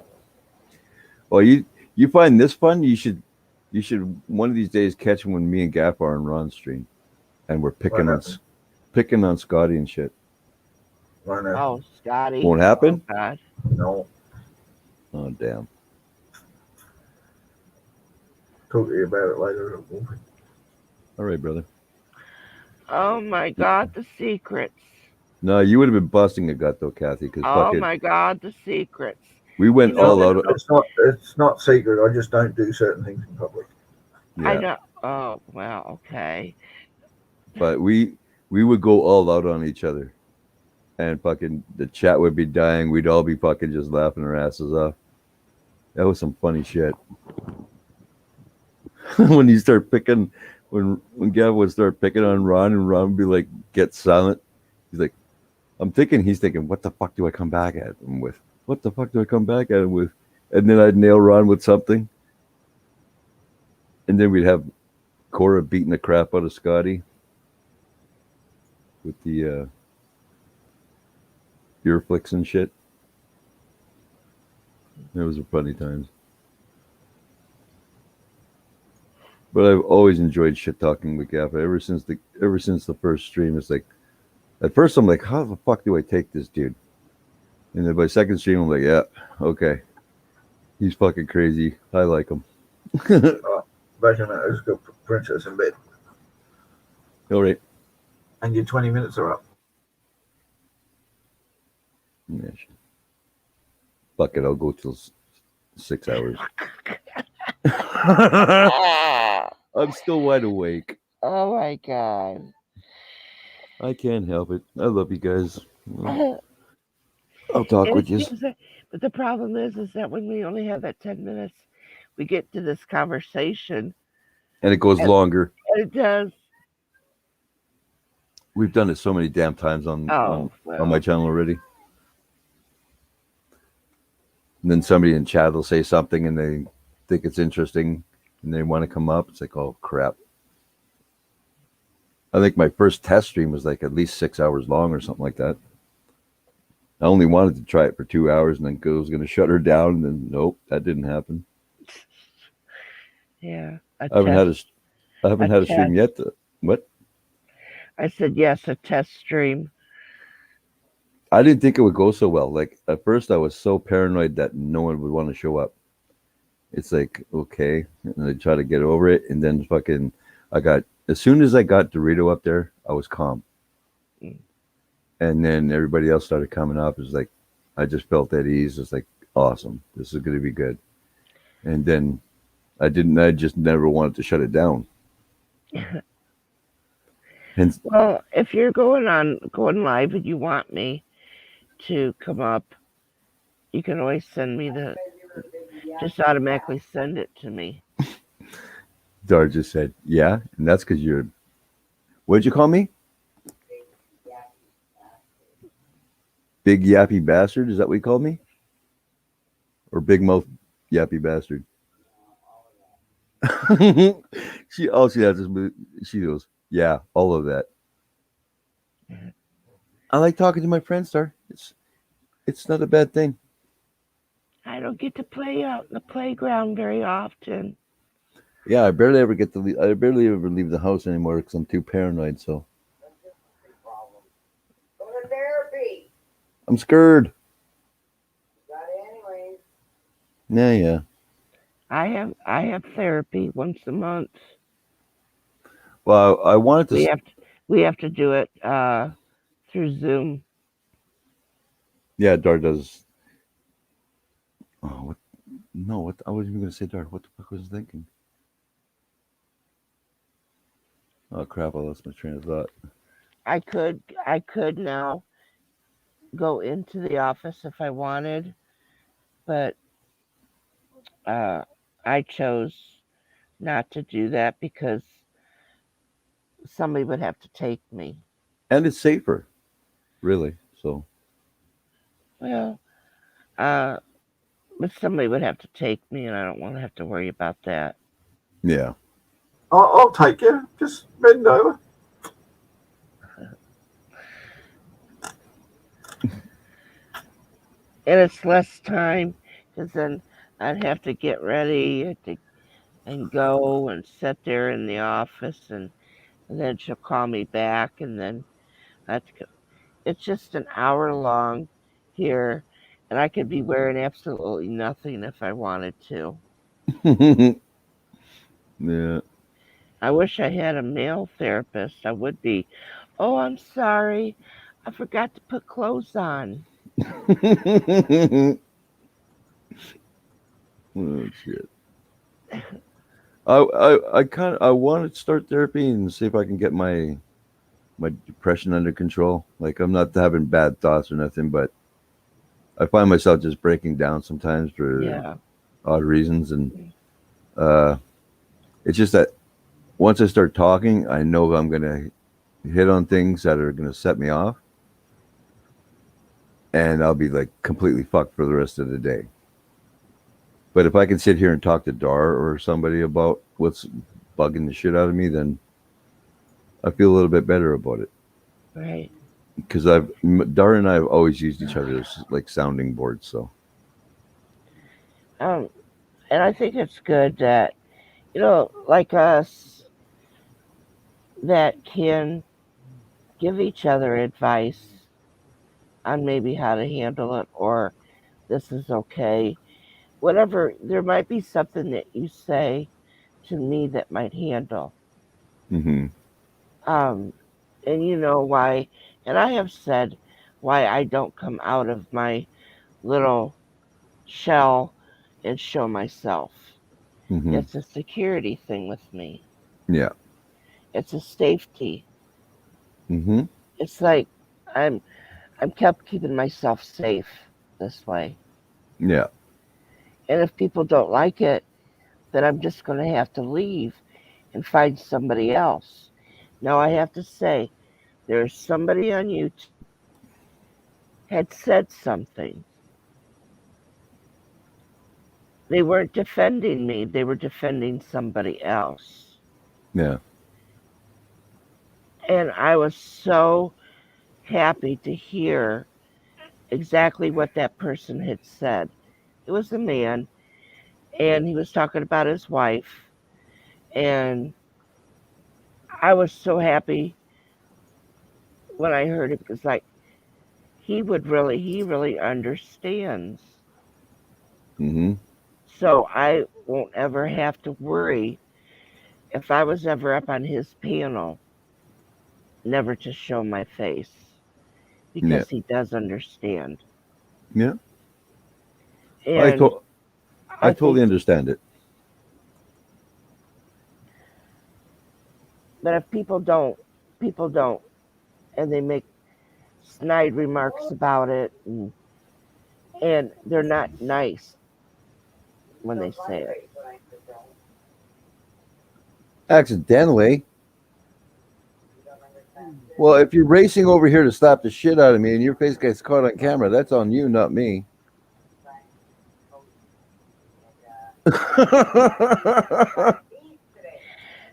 Well, you find this fun? You should one of these days catch him when me and Gaffa are on Ron's stream, and we're picking on Scotty and shit. Oh, Scotty. Won't happen? Oh, God. No. Oh, damn. Talk to you about it later. All right, brother. Oh, my God, the secrets. No, you would have been busting a gut, though, Kathy. Oh, my God, the secrets. We went all out. It's not secret. I just don't do certain things in public. Yeah. I know. Oh, well, okay. But we would go all out on each other. And fucking the chat would be dying. We'd all be fucking just laughing our asses off. That was some funny shit. When you start picking when Gavin would start picking on Ron, and Ron would be like, get silent. He's like, he's thinking, what the fuck do I come back at him with? What the fuck do I come back at him with? And then I'd nail Ron with something. And then we'd have Cora beating the crap out of Scotty with the ear flicks and shit. Those were funny times. But I've always enjoyed shit talking with Gaffa ever since the first stream. It's like, at first I'm like, how the fuck do I take this dude? And then by second stream I'm like, yeah, okay, he's fucking crazy. I like him. Back on that, let's go put Princess in bed. All right. And your 20 minutes are up. Yeah, fuck it, I'll go till 6 hours. I'm still wide awake. Oh my god. I can't help it. I love you guys. I'll talk with you. But the problem is that when we only have that 10 minutes, we get to this conversation. And it goes longer. And it does. We've done it so many damn times on my channel already. And then somebody in chat will say something and they think it's interesting and they want to come up. It's like, oh crap. I think my first test stream was like at least 6 hours long or something like that. I only wanted to try it for 2 hours and then I was going to shut her down. And then nope, that didn't happen. Yeah. I haven't had a stream yet. What? I said yes, a test stream. I didn't think it would go so well. Like at first I was so paranoid that no one would want to show up. It's like, okay. And I try to get over it. And then as soon as I got Dorito up there, I was calm. And then everybody else started coming up. It was like, I just felt at ease. It's like, awesome. This is going to be good. And then I just never wanted to shut it down. And well, if you're going live and you want me to come up, you can always send me just automatically send it to me. Dar just said, yeah. And that's because what'd you call me? Big yappy bastard? Is that what you called me? Or big mouth yappy bastard? She has is she goes, yeah, all of that. I like talking to my friends, Star. It's not a bad thing. I don't get to play out in the playground very often. Yeah, I barely ever leave the house anymore because I'm too paranoid. So Go to therapy. I'm scared. Got it anyways. Yeah. I have therapy once a month. Well, I wanted to. We have to do it through Zoom. Yeah, Dar does. Oh, what I wasn't even going to say, Dar. What the fuck was I thinking? Oh crap! I lost my train of thought. I could now go into the office if I wanted, but I chose not to do that because somebody would have to take me. And it's safer, really. So. Well, but somebody would have to take me, and I don't want to have to worry about that. Yeah. I'll take you. Just bend over. And it's less time because then I'd have to get ready and go and sit there in the office, and then she'll call me back, and then I have to go. It's just an hour long here, and I could be wearing absolutely nothing if I wanted to. Yeah. I wish I had a male therapist. I would be. Oh, I'm sorry. I forgot to put clothes on. Oh shit. I want to start therapy and see if I can get my depression under control. Like I'm not having bad thoughts or nothing, but I find myself just breaking down sometimes for odd reasons, and it's just that once I start talking, I know I'm gonna hit on things that are gonna set me off, and I'll be like completely fucked for the rest of the day. But if I can sit here and talk to Dar or somebody about what's bugging the shit out of me, then I feel a little bit better about it. Right. Because Dar and I have always used each other as like sounding boards. So And I think it's good that, like us, that can give each other advice on maybe how to handle it, or this is okay. Whatever, there might be something that you say to me that might handle. mm-hmm. And you know why, and I have said why I don't come out of my little shell and show myself. Mm-hmm. It's a security thing with me. Yeah. It's a safety. Mm-hmm. It's like I'm kept keeping myself safe this way. Yeah. And if people don't like it, then I'm just going to have to leave and find somebody else. Now I have to say, there's somebody on YouTube had said something. They weren't defending me, they were defending somebody else. Yeah. And I was so happy to hear exactly what that person had said. It was a man, and he was talking about his wife. And I was so happy when I heard it, because like he really understands. Mm-hmm. So I won't ever have to worry if I was ever up on his panel, never to show my face, because he does understand. Yeah. And I totally understand it. But if people don't, and they make snide remarks about it, and they're not nice when they say it. Accidentally. Well, if you're racing over here to slap the shit out of me and your face gets caught on camera, that's on you, not me.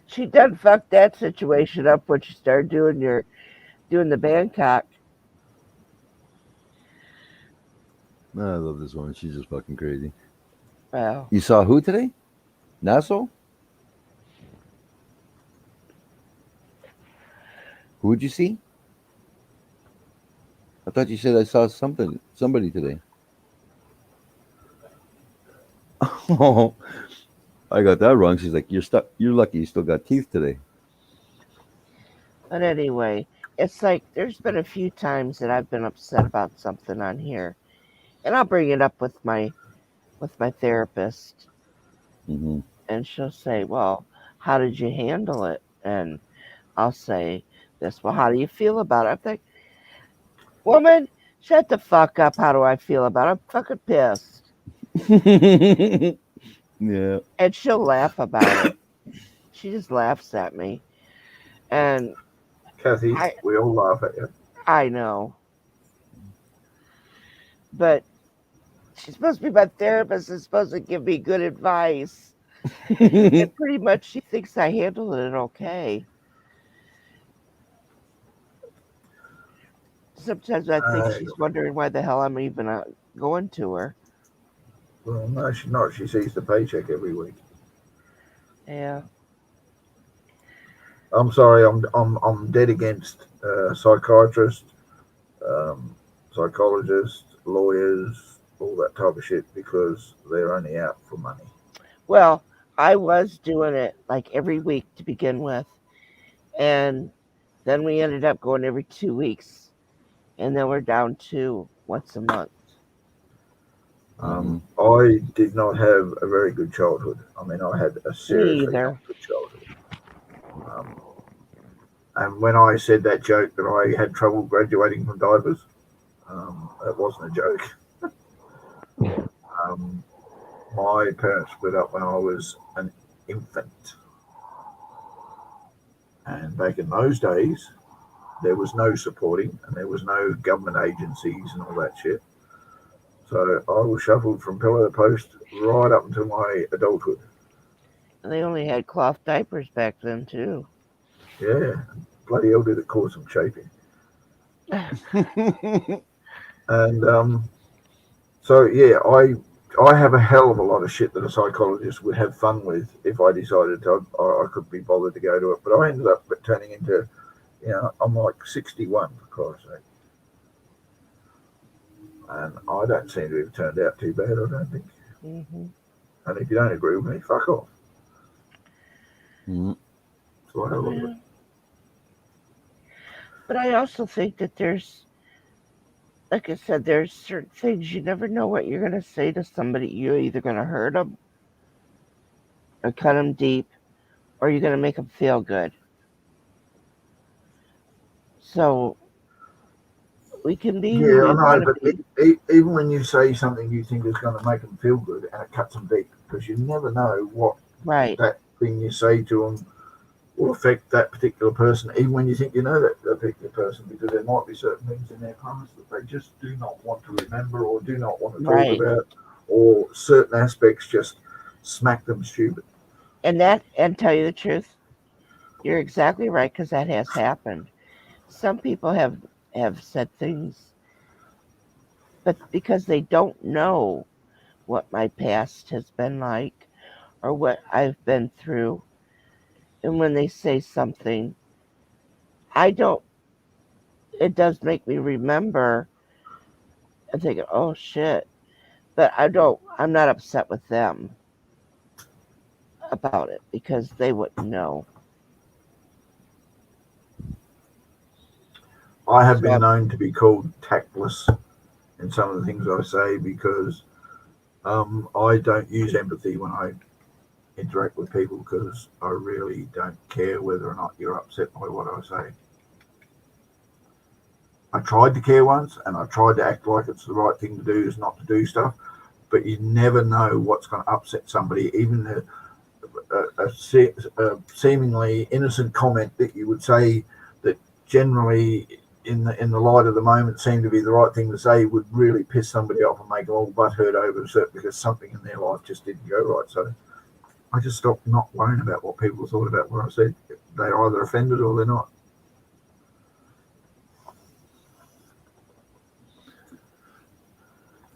She done fucked that situation up when she started doing the Bangkok. I love this woman. She's just fucking crazy. Well, You saw who today? Nassau? Who'd you see? I thought you said I saw somebody today. Oh, I got that wrong. She's like, you're lucky you still got teeth today. but anyway, it's like there's been a few times that I've been upset about something on here, and I'll bring it up with my therapist, Mm-hmm. and she'll say, "Well, how did you handle it?" And I'll say this, "Well, how do you feel about it?" I'm like, "Woman, shut the fuck up. How do I feel about it? I'm fucking pissed." Yeah. And she'll laugh about it. She just laughs at me. And Kathy, we all laugh at you. I know. But she's supposed to be my therapist and supposed to give me good advice. And pretty much she thinks I handled it okay. Sometimes I think she's wondering why the hell I'm even going to her. Well, no, she's not. She sees the paycheck every week. Yeah. I'm sorry. I'm dead against psychiatrists, psychologists, lawyers, all that type of shit, because they're only out for money. Well, I was doing it like every week to begin with, and then we ended up going every 2 weeks, and then we're down to once a month. I did not have a very good childhood. I mean, I had a seriously either. not good childhood. And when I said that joke that I had trouble graduating from divers, that wasn't a joke. My parents split up when I was an infant. And back in those days, there was no supporting and there was no government agencies and all that shit. So I was shuffled from pillar to post right up until my adulthood. And they only had cloth diapers back then too. Yeah, bloody hell did it cause some chafing. And so yeah, I have a hell of a lot of shit that a psychologist would have fun with if I decided I could be bothered to go to it. But I ended up turning into, I'm like 61 for Christ's sake. And I don't seem to have turned out too bad, I don't think. Mm-hmm. And if you don't agree with me, fuck off. Mm-hmm. So I look at it. But I also think that there's, like I said, there's certain things you never know what you're going to say to somebody. You're either going to hurt them or cut them deep, or you're going to make them feel good. So we can be. Yeah, I know, but even when you say something you think is going to make them feel good and it cuts them deep, because you never know what that thing you say to them will affect that particular person, even when you think you know that particular person, because there might be certain things in their past that they just do not want to remember or do not want to talk about, or certain aspects just smack them stupid. And tell you the truth, you're exactly right, because that has happened. Some people have said things, but because they don't know what my past has been like or what I've been through, and when they say something, it does make me remember and think, oh shit, but I'm not upset with them about it because they wouldn't know. I have been known to be called tactless in some of the things I say because I don't use empathy when I interact with people, because I really don't care whether or not you're upset by what I say. I tried to care once, and I tried to act like it's the right thing to do is not to do stuff, but you never know what's going to upset somebody. Even a seemingly innocent comment that you would say that generally in the light of the moment seemed to be the right thing to say would really piss somebody off and make them all butthurt over it because something in their life just didn't go right. So I just stopped not worrying about what people thought about what I said. They're either offended or they're not.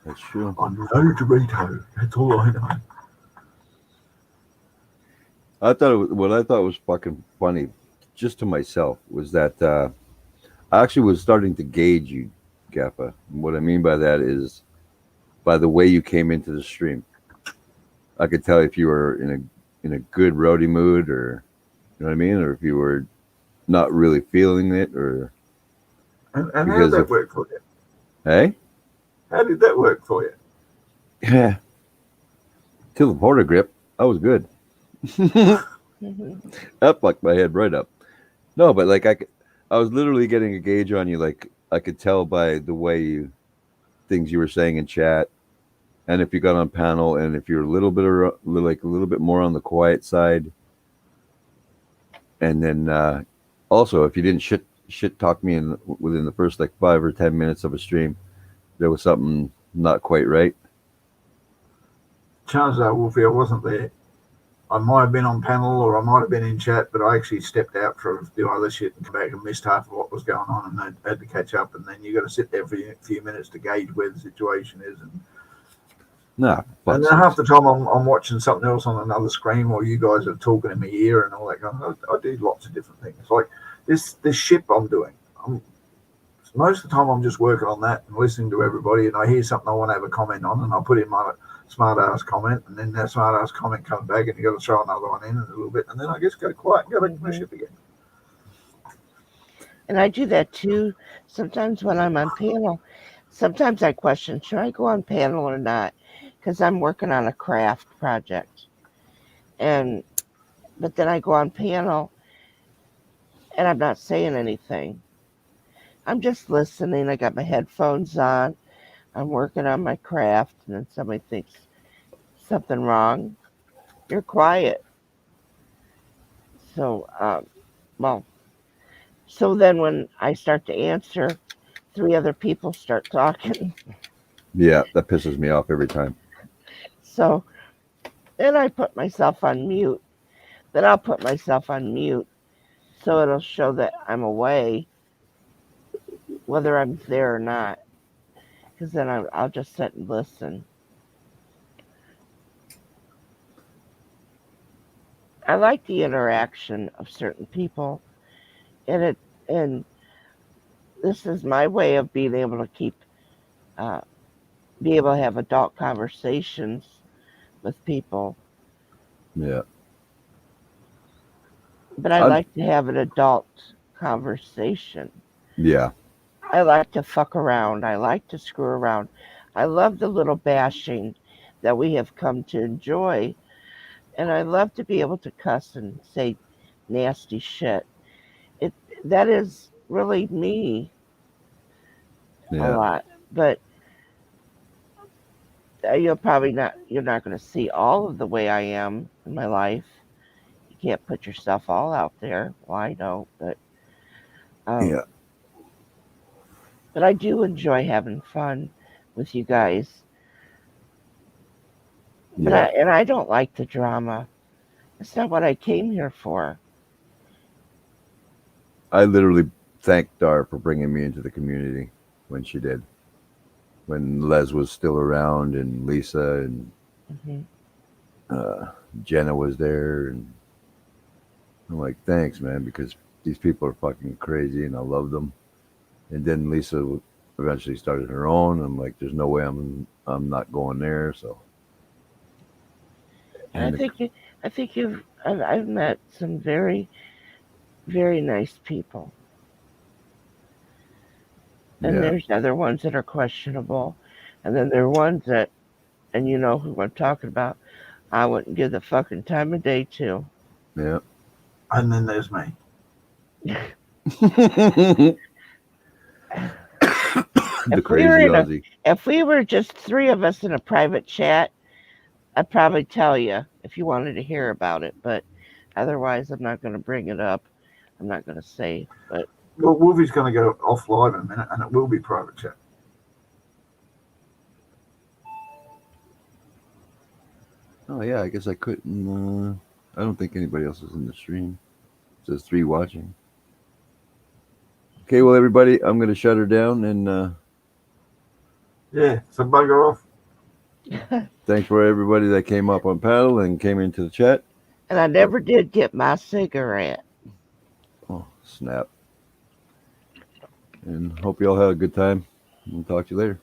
That's true. I'm no Dorito. That's all I know. What I thought was fucking funny, just to myself, was that I actually was starting to gauge you, Gaffa. And what I mean by that is by the way you came into the stream. I could tell if you were in a good roadie mood, or you know what I mean, or if you were not really feeling it, or. And how did that work for you? Hey? How did that work for you? Yeah. Till the porter grip, I was good. That fucked my head right up. No, but like I was literally getting a gauge on you. Like I could tell by the way things you were saying in chat, and if you got on panel, and if you're a little bit more on the quiet side, and then also if you didn't shit talk me within the first like 5 or 10 minutes of a stream, there was something not quite right. Chances are, Wolfie, I wasn't there. I might have been on panel or I might have been in chat, but I actually stepped out for do other shit and come back and missed half of what was going on, and I had to catch up. And then you got to sit there for a few minutes to gauge where the situation is. And and then half the time I'm watching something else on another screen while you guys are talking in my ear and all that kind of stuff. I do lots of different things. Like this ship I'm doing. Most of the time I'm just working on that and listening to everybody, and I hear something I want to have a comment on, and I'll put in my smart ass comment, and then that smart ass comment comes back, and you got to throw another one in a little bit, and then I just go quiet and go back to my ship again. And I do that too. Sometimes when I'm on panel, sometimes I question, should I go on panel or not? Because I'm working on a craft project. But then I go on panel and I'm not saying anything. I'm just listening. I got my headphones on. I'm working on my craft, and then somebody thinks something wrong. You're quiet. So Well, so then when I start to answer, 3 other people start talking. Yeah, that pisses me off every time. So then I put myself on mute. Then I'll put myself on mute so it'll show that I'm away, whether I'm there or not. Because then I'll just sit and listen. I like the interaction of certain people, and this is my way of being able to be able to have adult conversations with people. Yeah. But I like to have an adult conversation. Yeah. I like to fuck around. I like to screw around. I love the little bashing that we have come to enjoy. And I love to be able to cuss and say nasty shit. That is really me a Yeah. lot. But you're not going to see all of the way I am in my life. You can't put yourself all out there. Well, I don't, but Yeah. but I do enjoy having fun with you guys. But Yeah. I don't like the drama. That's not what I came here for. I literally thanked Dar for bringing me into the community when she did. When Les was still around and Lisa and Jenna was there, and I'm like, thanks, man, because these people are fucking crazy and I love them. And then Lisa eventually started her own. I'm like, there's no way I'm not going there. So. And I think I've met some very, very nice people. And there's other ones that are questionable. And then there are ones that, and you know who I'm talking about, I wouldn't give the fucking time of day to. Yeah. And then there's me. If we were just 3 of us in a private chat, I'd probably tell you if you wanted to hear about it. But otherwise, I'm not going to bring it up. I'm not going to say. But well, Wolfie's going to go off live in a minute, and it will be private chat. Oh yeah, I guess I couldn't. I don't think anybody else is in the stream. It says 3 watching. Okay, well, everybody, I'm going to shut her down and. Yeah, so bugger off. Thanks for everybody that came up on panel and came into the chat. And I never did get my cigarette. Oh, snap. And hope you all had a good time. We'll talk to you later.